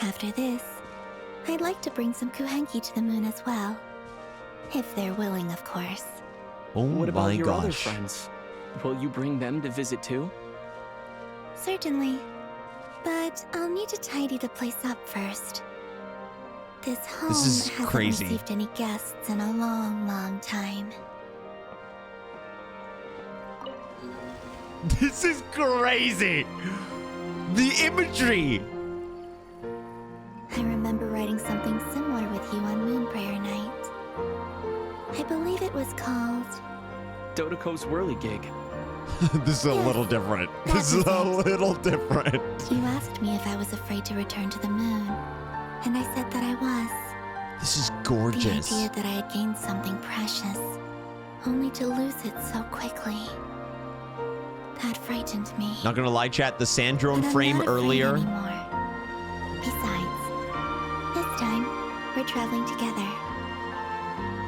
After this, I'd like to bring some Kuhenki to the moon as well. If they're willing, of course. Oh What about my your other gosh. friends? Will you bring them to visit too? Certainly. But I'll need to tidy the place up first. This home is hasn't crazy. received any guests in a long, long time. This is crazy. The imagery. I remember writing something similar with you on Moon Prayer Night. I believe it was called... Dodoko's whirly gig. This is a little different. This is a little different. You asked me if I was afraid to return to the moon, and I said that I was. This is gorgeous. The idea that I had gained something precious, only to lose it so quickly. That frightened me. Not gonna lie, chat, the Sandrone But I'm frame not afraid earlier. anymore. Besides, this time, we're traveling together.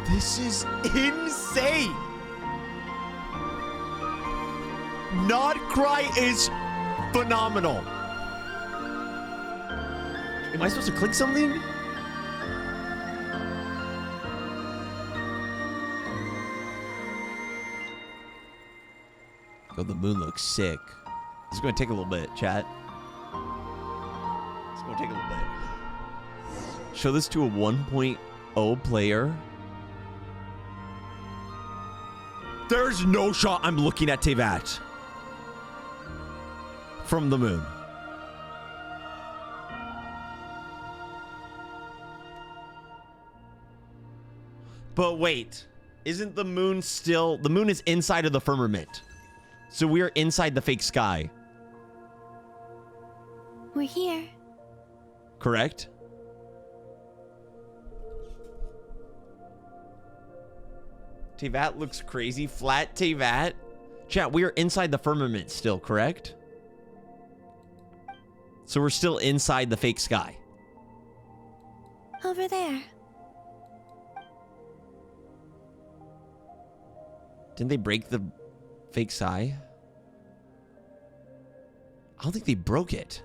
This is insane. Not Cry is phenomenal. Am I supposed to click something? Oh, the moon looks sick. It's going to take a little bit, chat. It's going to take a little bit. Show this to a 1.0 player. There's no shot I'm looking at Tevat from the moon. But wait, isn't the moon still... The moon is inside of the firmament. So we are inside the fake sky. We're here. Correct? Tevat looks crazy. Flat Tevat. Chat, we are inside the firmament still, correct? So we're still inside the fake sky. Over there. Didn't they break the fake sky? I don't think they broke it.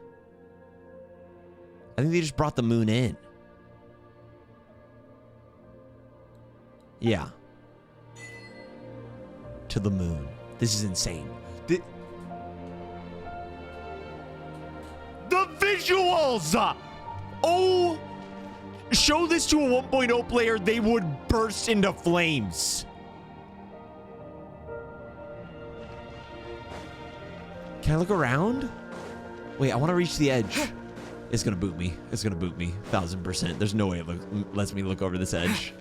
I think they just brought the moon in. Yeah. To the moon. This is insane. The visuals! Oh! Show this to a 1.0 player, they would burst into flames. Can I look around? Wait, I want to reach the edge. It's gonna boot me. It's gonna boot me. 1000%. There's no way it lets me look over this edge.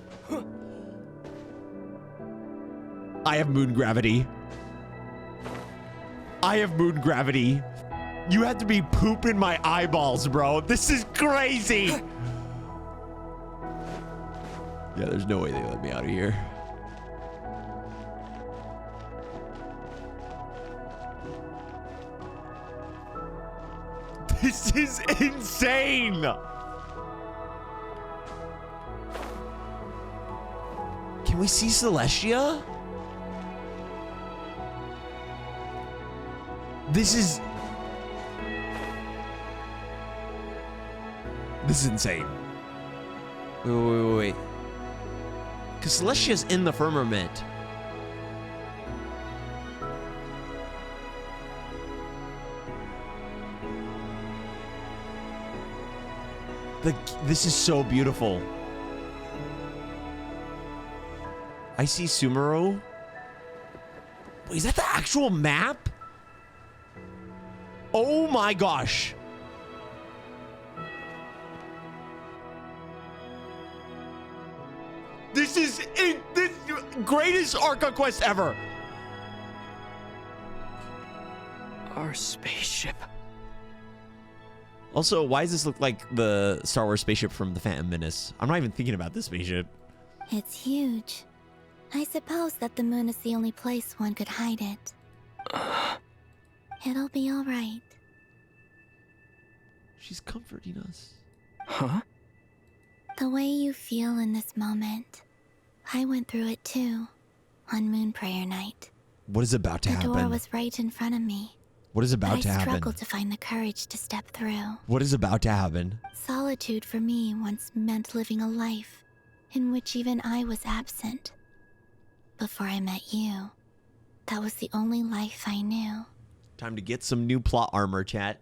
I have moon gravity. I have moon gravity. You have to be pooping my eyeballs, bro. This is crazy. Yeah, there's no way they let me out of here. This is insane. Can we see Celestia? This is insane. Wait. Because Celestia's in the firmament. This is so beautiful. I see Sumero. Wait, is that the actual map? Oh my gosh. This is the greatest Archon Quest ever. Our spaceship. Also, why does this look like the Star Wars spaceship from The Phantom Menace? I'm not even thinking about this spaceship. It's huge. I suppose that the moon is the only place one could hide it. It'll be all right. She's comforting us. Huh? The way you feel in this moment, I went through it too, on Moon Prayer Night. What is about to happen? The door was right in front of me. What is about to I happen? struggled to find the courage to step through. What is about to happen? Saw Solitude for me once meant living a life in which even I was absent. Before I met you, that was the only life I knew. Time to get some new plot armor, chat.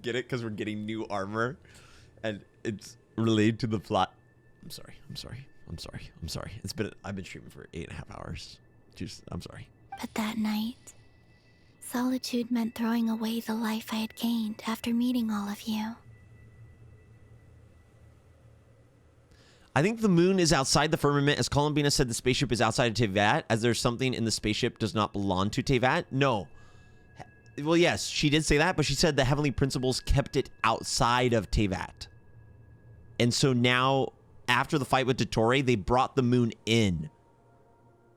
Get it? Because we're getting new armor. And it's related to the plot. I'm sorry. I've been streaming for 8.5 hours. I'm sorry. But that night, solitude meant throwing away the life I had gained after meeting all of you. I think the moon is outside the firmament. As Columbina said, the spaceship is outside of Tevat, as there's something in the spaceship does not belong to Tevat. No. Well, yes, she did say that, but she said the Heavenly Principles kept it outside of Tevat. And so now, after the fight with Dottore, they brought the moon in.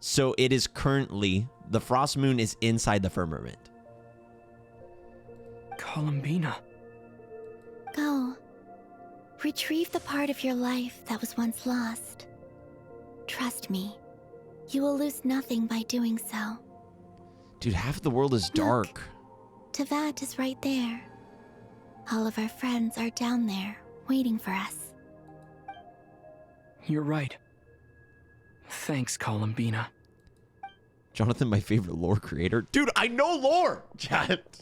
So it is currently, the Frost Moon is inside the firmament. Columbina. Go. Retrieve the part of your life that was once lost. Trust me, you will lose nothing by doing so. Dude, half the world is dark. Tevat is right there. All of our friends are down there, waiting for us. You're right. Thanks, Columbina. Jonathan, my favorite lore creator. Dude, I know lore! Chat.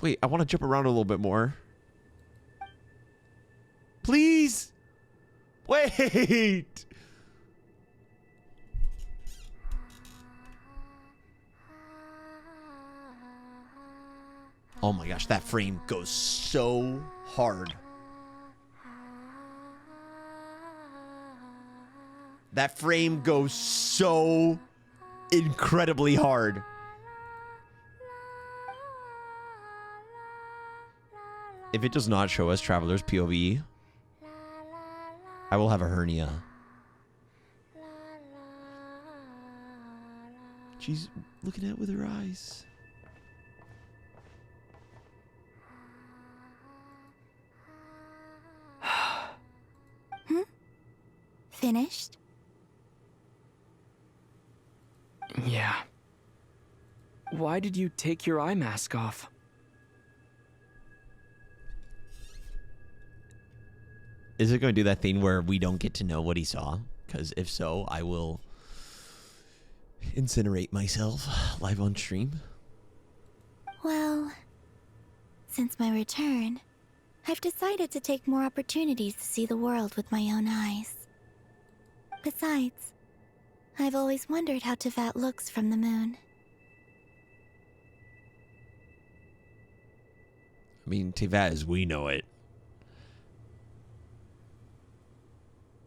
Wait, I want to jump around a little bit more. Please! Wait! Oh my gosh, that frame goes so hard. That frame goes so incredibly hard. If it does not show us Traveler's POV, I will have a hernia. She's looking at it with her eyes. Finished? Yeah. Why did you take your eye mask off? Is it going to do that thing where we don't get to know what he saw? Because if so, I will incinerate myself live on stream. Well, since my return, I've decided to take more opportunities to see the world with my own eyes. Besides, I've always wondered how Tevat looks from the moon. I mean, Tevat as we know it.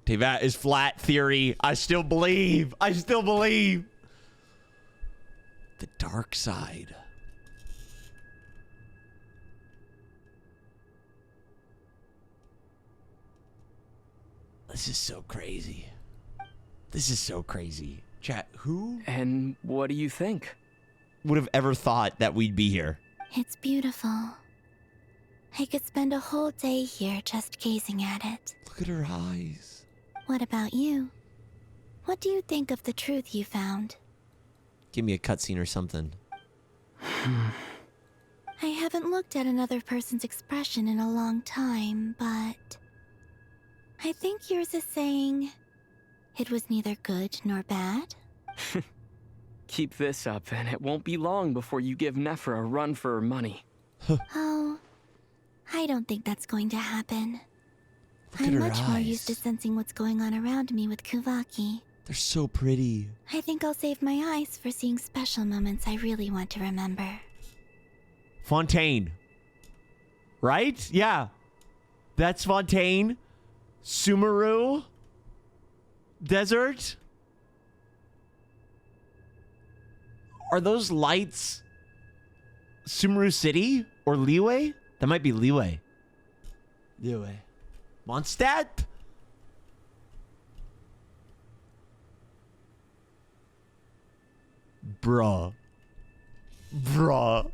Tevat is flat theory. I still believe. I still believe. The dark side. This is so crazy. This is so crazy. Chat, who? And what do you think? Would have ever thought that we'd be here? It's beautiful. I could spend a whole day here just gazing at it. Look at her eyes. What about you? What do you think of the truth you found? Give me a cutscene or something. I haven't looked at another person's expression in a long time, but I think yours is saying it was neither good nor bad. Keep this up, and it won't be long before you give Nephra a run for her money. Oh, I don't think that's going to happen. Look I'm at her much more eyes. used to sensing what's going on around me with Kuvaki. They're so pretty. I think I'll save my eyes for seeing special moments I really want to remember. Fontaine. Right? Yeah. That's Fontaine. Sumeru. Desert. Are those lights Sumeru City or Liyue? That might be Liyue. Liyue. Mondstadt? Bruh. Bruh.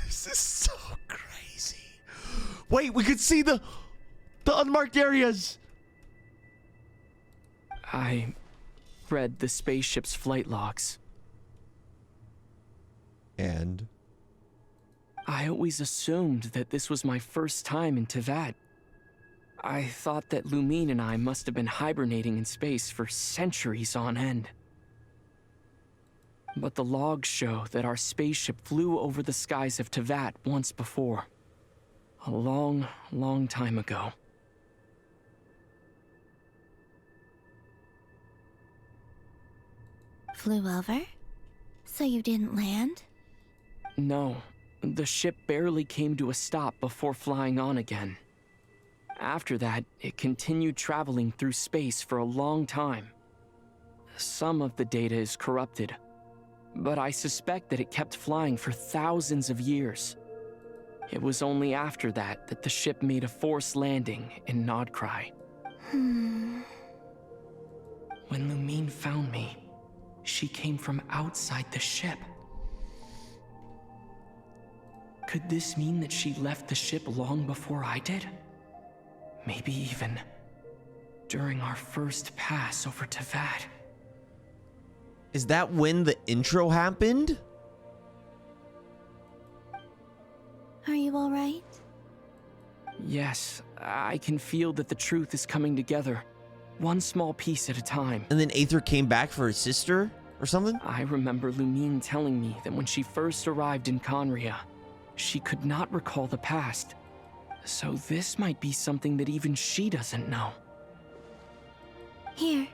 This is so crazy. Wait, we could see the unmarked areas. I read the spaceship's flight logs. And? land. I always assumed that this was my first time in Tevat. I thought that Lumine and I must have been hibernating in space for centuries on end. But the logs show that our spaceship flew over the skies of Tevat once before. A long, long time ago. Flew over? So you didn't land? No, the ship barely came to a stop before flying on again. After that, it continued traveling through space for a long time. Some of the data is corrupted, but I suspect that it kept flying for thousands of years. It was only after that that the ship made a forced landing in Krai. When Lumine found me, she came from outside the ship. Could this mean that she left the ship long before I did? Maybe even during our first pass over Tevat. Is that when the intro happened? Are you all right? Yes, I can feel that the truth is coming together, one small piece at a time. And then Aether came back for his sister or something? I remember Lumine telling me that when she first arrived in Conria, she could not recall the past. So this might be something that even she doesn't know. Here,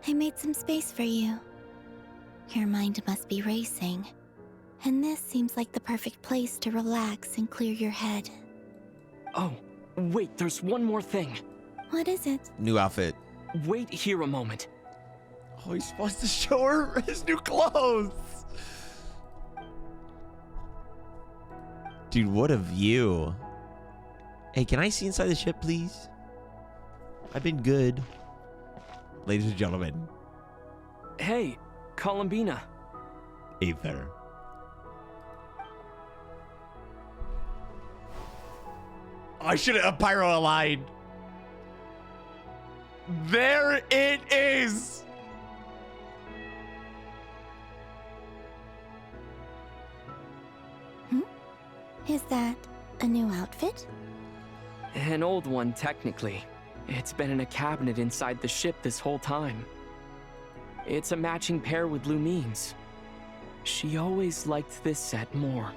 I made some space for you. Your mind must be racing, and this seems like the perfect place to relax and clear your head. Oh, wait, there's one more thing. What is it? New outfit. Wait here a moment. Oh, he's supposed to show her his new clothes. Dude, what a view. Hey, can I see inside the ship, please? I've been good. Ladies and gentlemen. Hey, Columbina. Aether. I should have pyro aligned. There it is. Is that a new outfit? An old one, technically. It's been in a cabinet inside the ship this whole time. It's a matching pair with Lumine's. She always liked this set more.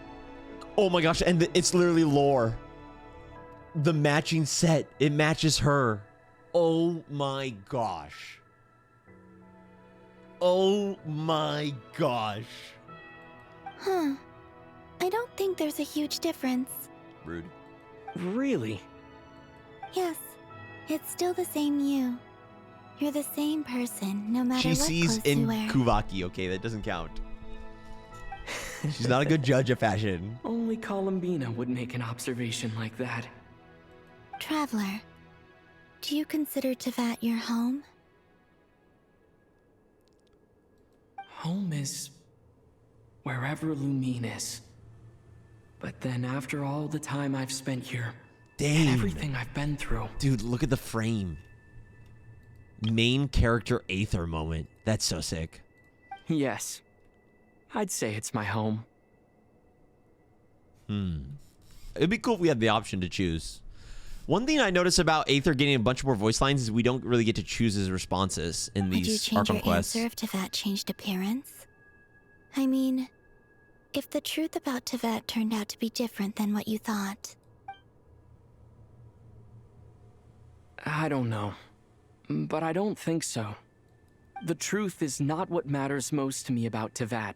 Oh my gosh, and it's literally lore. The matching set, it matches her. Oh my gosh. Oh my gosh. Huh. I don't think there's a huge difference. Rude. Really? Yes. It's still the same you. You're the same person, no matter She what sees clothes in you wear. Kuvaki, okay? That doesn't count. She's not a good judge of fashion. Only Columbina would make an observation like that. Traveler, do you consider Tevat your home? Home is wherever Lumine is. But then after all the time I've spent here, Dang. and everything I've been through. Dude, look at the frame. Main character Aether moment. That's so sick. Yes. I'd say it's my home. It'd be cool if we had the option to choose. One thing I noticed about Aether getting a bunch more voice lines is we don't really get to choose his responses in Would you these change Archon your quests. answer if Tevat changed appearance? I mean, if the truth about Tevat turned out to be different than what you thought. I don't know. But I don't think so. The truth is not what matters most to me about Tevat.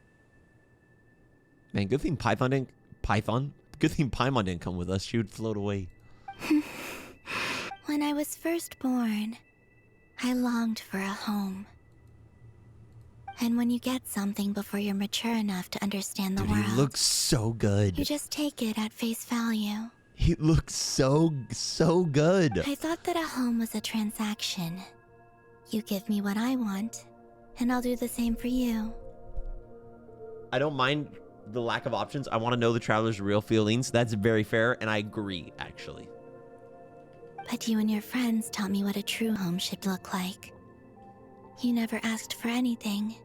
Man, good thing Python didn't... Good thing Paimon didn't come with us. She would float away. When I was first born, I longed for a home. And when you get something before you're mature enough to understand the Dude, world, he looks so good. you just take it at face value. He looks so good. I thought that a home was a transaction. You give me what I want, and I'll do the same for you. I don't mind the lack of options. I want to know the traveler's real feelings. That's very fair, and I agree, actually. But you and your friends taught me what a true home should look like. You never asked for anything,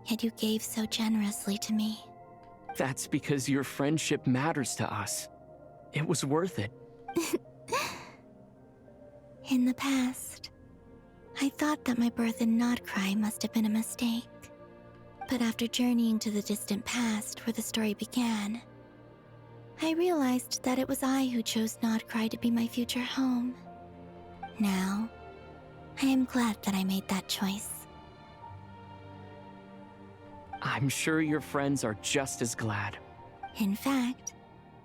yet you gave so generously to me. That's because your friendship matters to us. It was worth it. In the past, I thought that my birth in Krai must have been a mistake. But after journeying to the distant past where the story began, I realized that it was I who chose Krai to be my future home. Now, I am glad that I made that choice. I'm sure your friends are just as glad. In fact,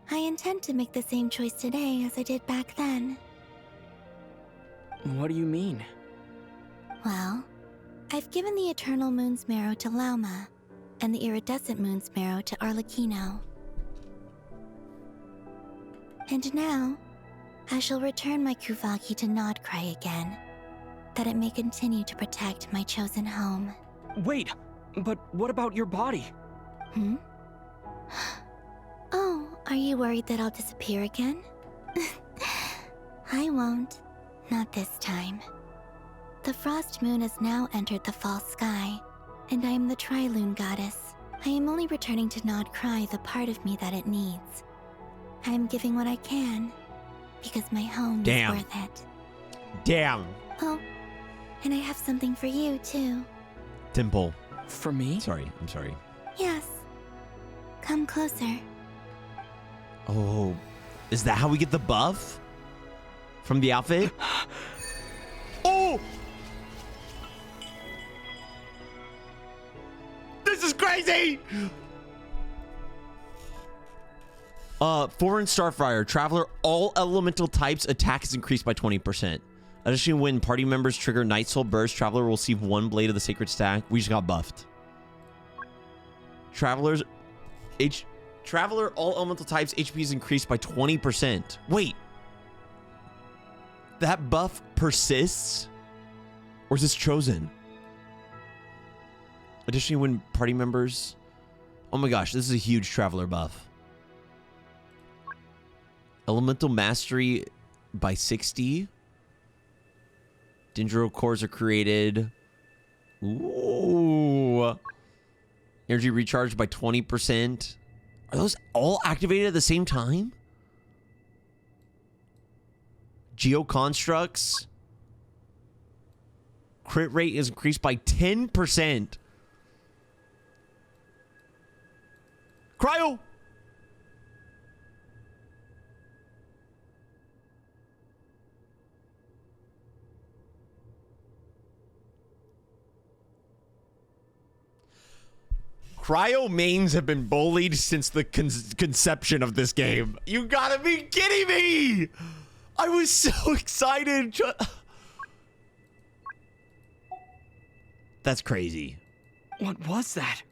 I intend to make the same choice today as I did back then. What do you mean? Well, I've given the Eternal Moon's Marrow to Lauma, and the Iridescent Moon's Marrow to Arlecchino. And now, I shall return my Kuvaki to Krai again, that it may continue to protect my chosen home. Wait, but what about your body? Oh, are you worried that I'll disappear again? I won't. Not this time. The Frost Moon has now entered the Fall Sky, and I am the Tri-Lune Goddess. I am only returning to Krai the part of me that it needs. I am giving what I can, because my home is worth it. Damn. Oh, and I have something for you, too. Dimple. For me? Sorry, I'm sorry. Yes. Come closer. Oh, is that how we get the buff? From the outfit? Oh! This is crazy! Foreign Starfire. Traveler, all elemental types attack is increased by 20%. Additionally, when party members trigger Night Soul Burst, Traveler will receive 1 blade of the Sacred Stack. We just got buffed. Traveler, all elemental types HP is increased by 20%. Wait. That buff persists? Or is this chosen? Additionally, when party members... Oh my gosh, this is a huge Traveler buff. Elemental Mastery by 60. Dendro cores are created. Ooh. Energy recharged by 20%. Are those all activated at the same time? Geoconstructs. Crit rate is increased by 10%. Cryo! Cryo mains have been bullied since the conception of this game. You gotta be kidding me! I was so excited. That's crazy. What was that?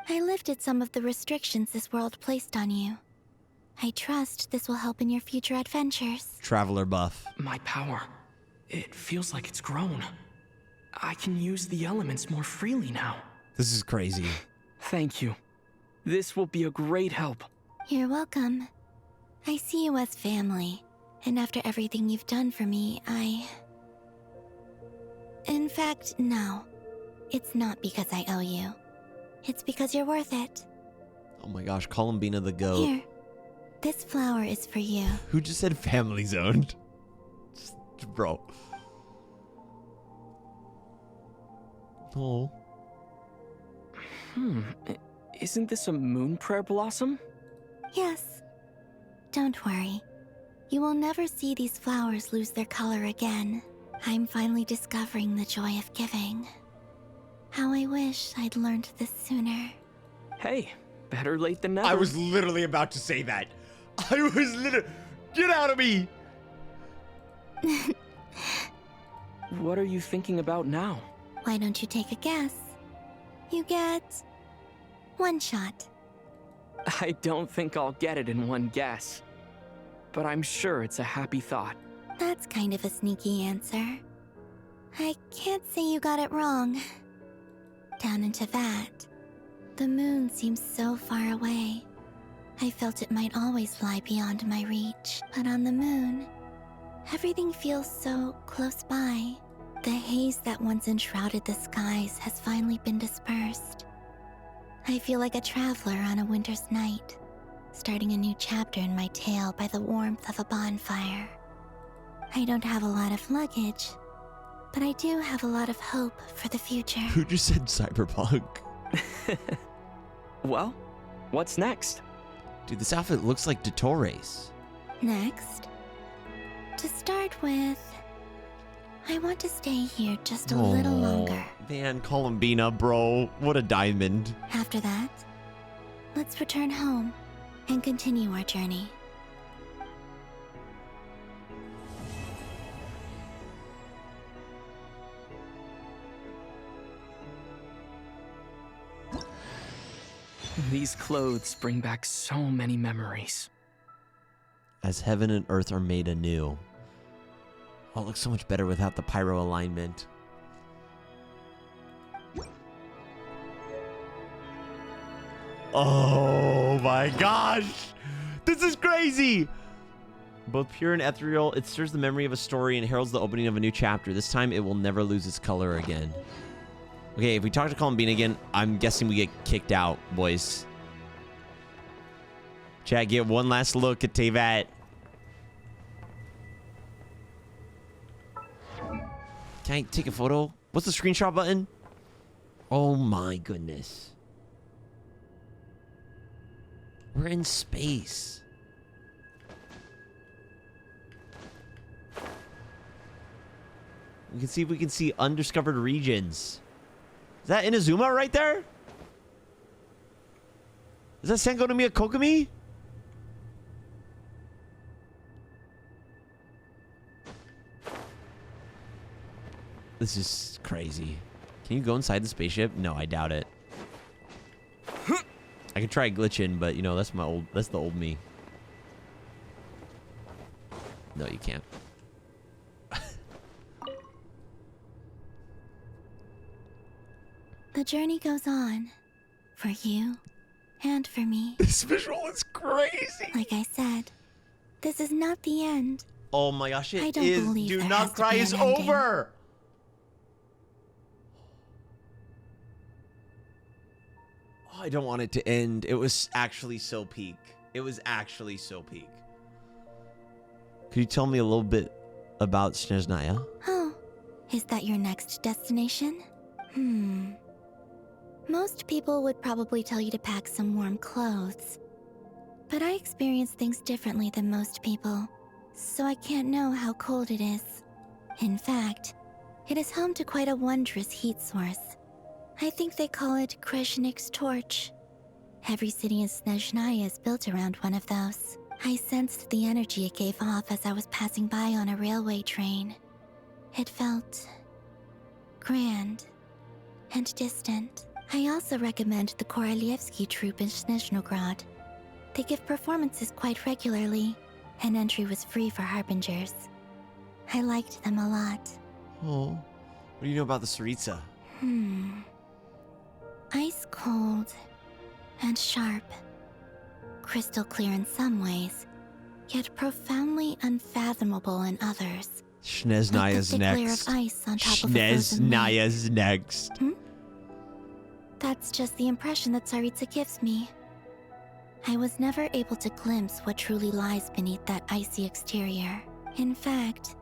I lifted some of the restrictions this world placed on you. I trust this will help in your future adventures. Traveler buff. My power. It feels like it's grown. I can use the elements more freely now. This is crazy. Thank you. This will be a great help. You're welcome. I see you as family, and after everything you've done for me, In fact, no. It's not because I owe you. It's because you're worth it. Oh my gosh, Columbina the goat. Here. This flower is for you. Who just said family zoned? Bro. Oh. Isn't this a moon prayer blossom? Yes. Don't worry. You will never see these flowers lose their color again. I'm finally discovering the joy of giving. How I wish I'd learned this sooner. Hey, better late than never. I was literally about to say that. I was literally... Get out of me! What are you thinking about now? Why don't you take a guess? You get... 1 shot. I don't think I'll get it in 1 guess. But I'm sure it's a happy thought. That's kind of a sneaky answer. I can't say you got it wrong. Down into that, the moon seems so far away. I felt it might always lie beyond my reach, but on the moon, everything feels so close by. The haze that once enshrouded the skies has finally been dispersed. I feel like a traveler on a winter's night, starting a new chapter in my tale by the warmth of a bonfire. I don't have a lot of luggage, but I do have a lot of hope for the future. Who just said cyberpunk? Well, what's next? Dude, this outfit looks like Dottores. Next, to start with, I want to stay here just a little longer. Man, Columbina, bro. What a diamond. After that, let's return home and continue our journey. These clothes bring back so many memories. As heaven and earth are made anew. Oh, it looks so much better without the pyro alignment. Oh my gosh! This is crazy! Both pure and ethereal, it stirs the memory of a story and heralds the opening of a new chapter. This time, it will never lose its color again. Okay, if we talk to Columbina again, I'm guessing we get kicked out, boys. Chat, get one last look at Tevat. Can I take a photo? What's the screenshot button? Oh my goodness. We're in space. We can see if we can see undiscovered regions. Is that Inazuma right there? Is that Sangonomiya Kokomi? This is crazy. Can you go inside the spaceship? No, I doubt it. I could try glitching, but you know, that's the old me. No, you can't. The journey goes on. For you. And for me. This visual is crazy. Like I said, this is not the end. Oh my gosh, I it don't is. believe Do there not has to cry be is an ending. over. Oh, I don't want it to end. It was actually so peak. It was actually so peak. Could you tell me a little bit about Snezhnaya? Oh, is that your next destination? Most people would probably tell you to pack some warm clothes. But I experience things differently than most people, so I can't know how cold it is. In fact, it is home to quite a wondrous heat source. I think they call it Kreshnik's torch. Every city in Snezhnaya is built around one of those. I sensed the energy it gave off as I was passing by on a railway train. It felt grand and distant. I also recommend the Korolievsky troupe in Snezhnograd. They give performances quite regularly, and entry was free for Harbingers. I liked them a lot. Oh, what do you know about the Tsaritsa? Ice cold and sharp. Crystal clear in some ways, yet profoundly unfathomable in others. Snezhnaya's like the thick layer next. of ice on top of a frozen lake. Snezhnaya's next. That's just the impression that Tsaritsa gives me. I was never able to glimpse what truly lies beneath that icy exterior. In fact,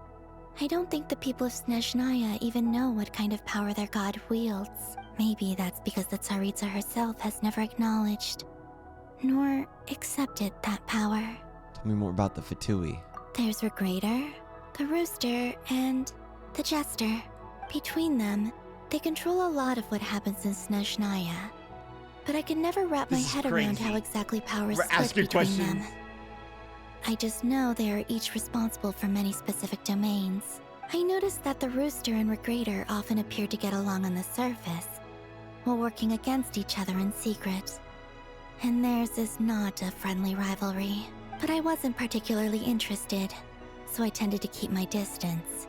I don't think the people of Snezhnaya even know what kind of power their god wields. Maybe that's because the Tsaritsa herself has never acknowledged, nor accepted that power. Tell me more about the Fatui. There's Regrator, the Rooster, and the Jester. Between them, they control a lot of what happens in Snezhnaya. But I can never wrap my head around how exactly power is split between them. I just know they are each responsible for many specific domains. I noticed that the Rooster and Regrator often appear to get along on the surface, while working against each other in secret. And theirs is not a friendly rivalry. But I wasn't particularly interested, so I tended to keep my distance.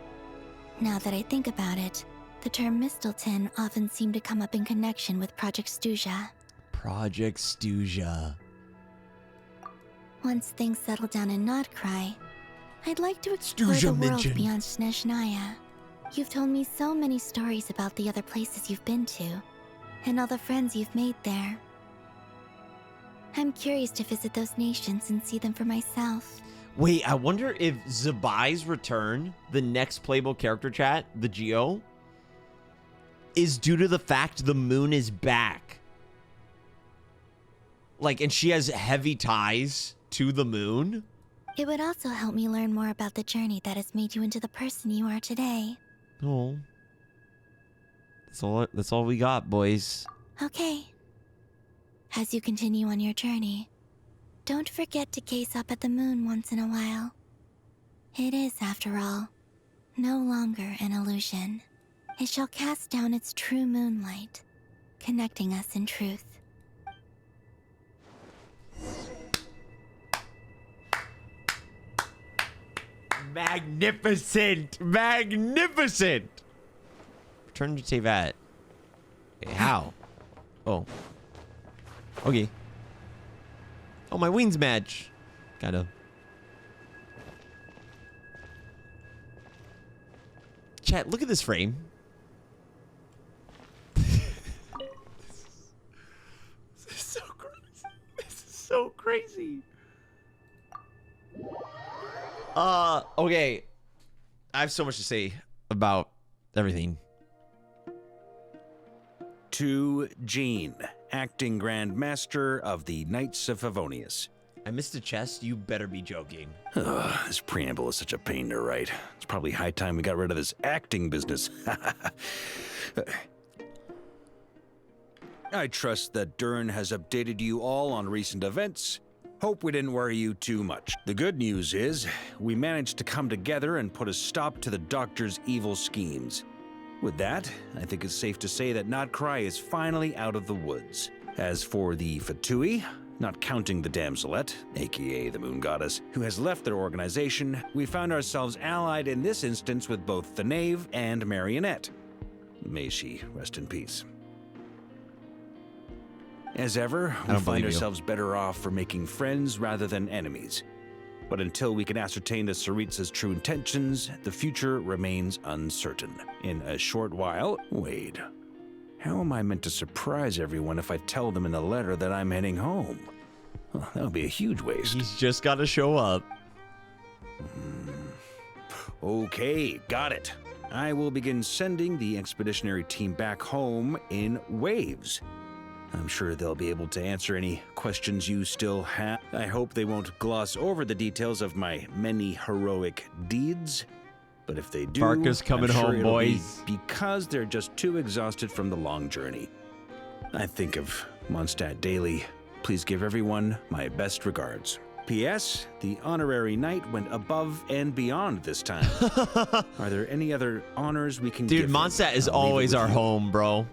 Now that I think about it, the term Mistelton often seemed to come up in connection with Project Stuja. Project Stuja. Once things settle down in Krai, I'd like to explore the world beyond Snezhnaya. You've told me so many stories about the other places you've been to, and all the friends you've made there. I'm curious to visit those nations and see them for myself. Wait, I wonder if Zabai's return, the next playable character chat, the Geo, is due to the fact the moon is back. Like, and she has heavy ties to the moon. It would also help me learn more about the journey that has made you into the person you are today. Oh. That's all we got, boys. Okay. As you continue on your journey, don't forget to gaze up at the moon once in a while. It is, after all, no longer an illusion. It shall cast down its true moonlight, connecting us in truth. Magnificent! Magnificent! Return to Tevat. Okay, how? Oh. Okay. Oh, my wings match. Kinda. Chat, look at this frame. This is so crazy. This is so crazy. Okay. I have so much to say about everything. To Jean, acting Grand Master of the Knights of Favonius. I missed a chest? You better be joking. This preamble is such a pain to write. It's probably high time we got rid of this acting business. I trust that Dern has updated you all on recent events. Hope we didn't worry you too much. The good news is, we managed to come together and put a stop to the Doctor's evil schemes. With that, I think it's safe to say that Krai is finally out of the woods. As for the Fatui, not counting the Damselette, aka the Moon Goddess, who has left their organization, we found ourselves allied in this instance with both the Knave and Marionette. May she rest in peace. As ever, we find ourselves better off for making friends rather than enemies. But until we can ascertain the Tsaritsa's true intentions, the future remains uncertain. In a short while, wait. How am I meant to surprise everyone if I tell them in a letter that I'm heading home? Well, that would be a huge waste. He's just got to show up. Okay, got it. I will begin sending the expeditionary team back home in waves. I'm sure they'll be able to answer any questions you still have. I hope they won't gloss over the details of my many heroic deeds. But if they do, Barca's coming I'm sure home, it'll boys. be because they're just too exhausted from the long journey. I think of Mondstadt daily. Please give everyone my best regards. P.S. The honorary knight went above and beyond this time. Are there any other honors we can give him? Dude, Mondstadt is I'll leave it always with our you. home, bro.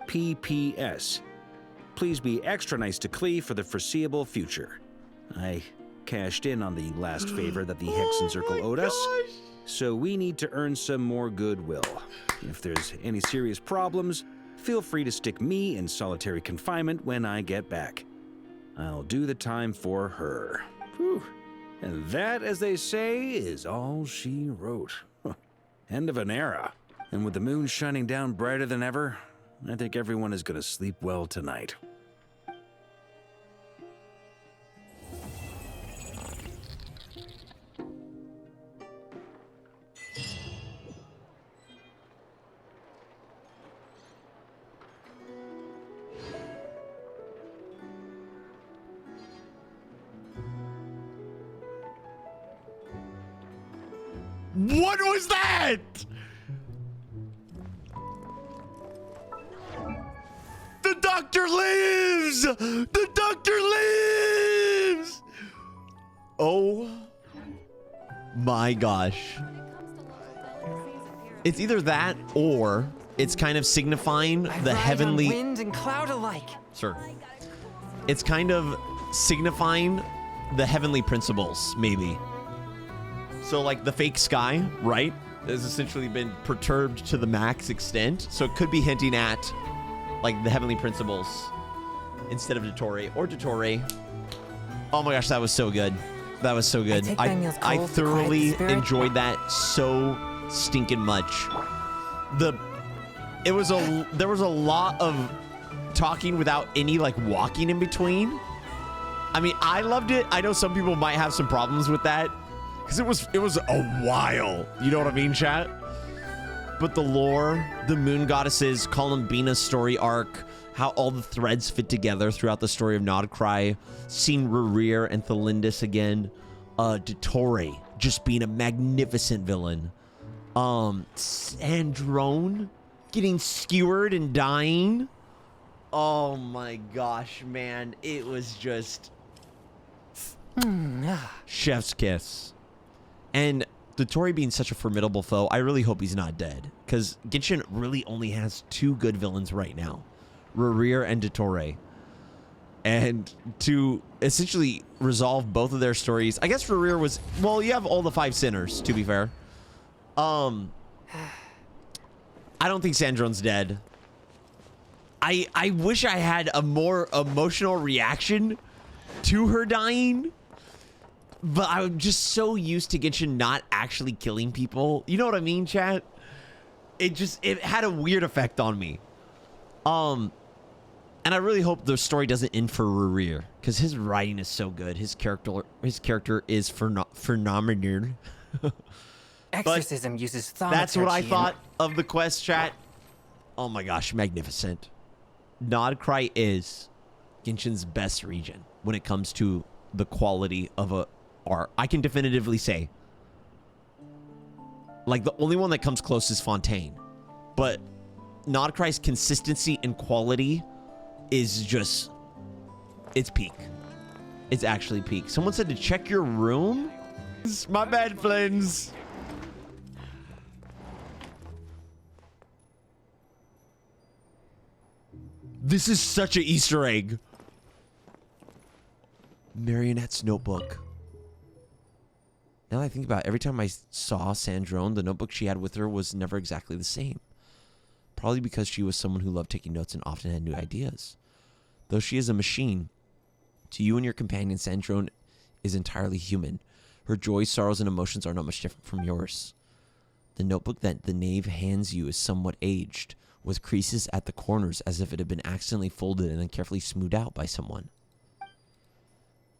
P.P.S. Please be extra nice to Klee for the foreseeable future. I cashed in on the last favor that the Hexen Circle owed us, so we need to earn some more goodwill. If there's any serious problems, feel free to stick me in solitary confinement when I get back. I'll do the time for her. Whew. And that, as they say, is all she wrote. End of an era. And with the moon shining down brighter than ever, I think everyone is going to sleep well tonight. What was that? The Doctor lives! The Doctor lives! Oh my gosh. It's either that or it's kind of signifying the heavenly wind and cloud alike. Sure. It's kind of signifying the heavenly principles, maybe. So like the fake sky, right, has essentially been perturbed to the max extent. So it could be hinting at like the heavenly principles instead of Dottore or Dottore. Oh my gosh, that was so good. That was so good. I thoroughly enjoyed that so stinking much. There was a lot of talking without any like walking in between. I mean, I loved it. I know some people might have some problems with that because it was a while. You know what I mean, chat? But the lore, the moon goddesses, Columbina's story arc, how all the threads fit together throughout the story of Nodcry, seeing Rerir and Thelindis again, Dottore just being a magnificent villain, Sandrone getting skewered and dying. Oh my gosh, man. It was just chef's kiss. And Dottore being such a formidable foe, I really hope he's not dead. Because Genshin really only has 2 good villains right now. Rerir and Dottore. And to essentially resolve both of their stories, I guess Rerir was... Well, you have all the 5 sinners, to be fair. I don't think Sandrone's dead. I wish I had a more emotional reaction to her dying. But I'm just so used to Genshin not actually killing people. You know what I mean, chat? It had a weird effect on me. And I really hope the story doesn't end for Rerir, because his writing is so good. His character is phenomenal. Exorcism uses thaumaturgy. That's what I thought of the quest, chat. Oh my gosh, magnificent. Nodcry is Genshin's best region when it comes to the quality of a art. I can definitively say, like, the only one that comes close is Fontaine, but Nodcry's consistency and quality is just, it's peak. It's actually peak. Someone said to check your room. My bad, friends. This is such an Easter egg. Marionette's notebook. Now that I think about it, every time I saw Sandrone, the notebook she had with her was never exactly the same. Probably because she was someone who loved taking notes and often had new ideas. Though she is a machine, to you and your companion, Sandrone is entirely human. Her joys, sorrows, and emotions are not much different from yours. The notebook that the knave hands you is somewhat aged, with creases at the corners as if it had been accidentally folded and then carefully smoothed out by someone.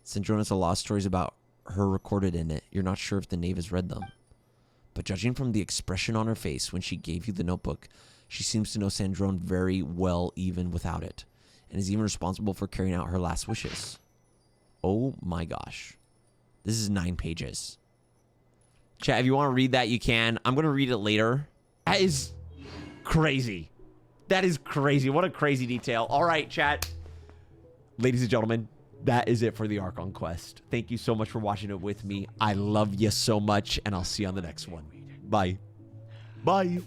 Sandrone has a lot of stories about her recorded in it. You're not sure if the knave has read them. But judging from the expression on her face when she gave you the notebook, she seems to know Sandrone very well even without it, and is even responsible for carrying out her last wishes. Oh my gosh. This is 9 pages. Chat, if you want to read that, you can. I'm going to read it later. That is crazy. That is crazy. What a crazy detail. All right, chat. Ladies and gentlemen, that is it for the Archon Quest. Thank you so much for watching it with me. I love you so much, and I'll see you on the next one. Bye. Bye.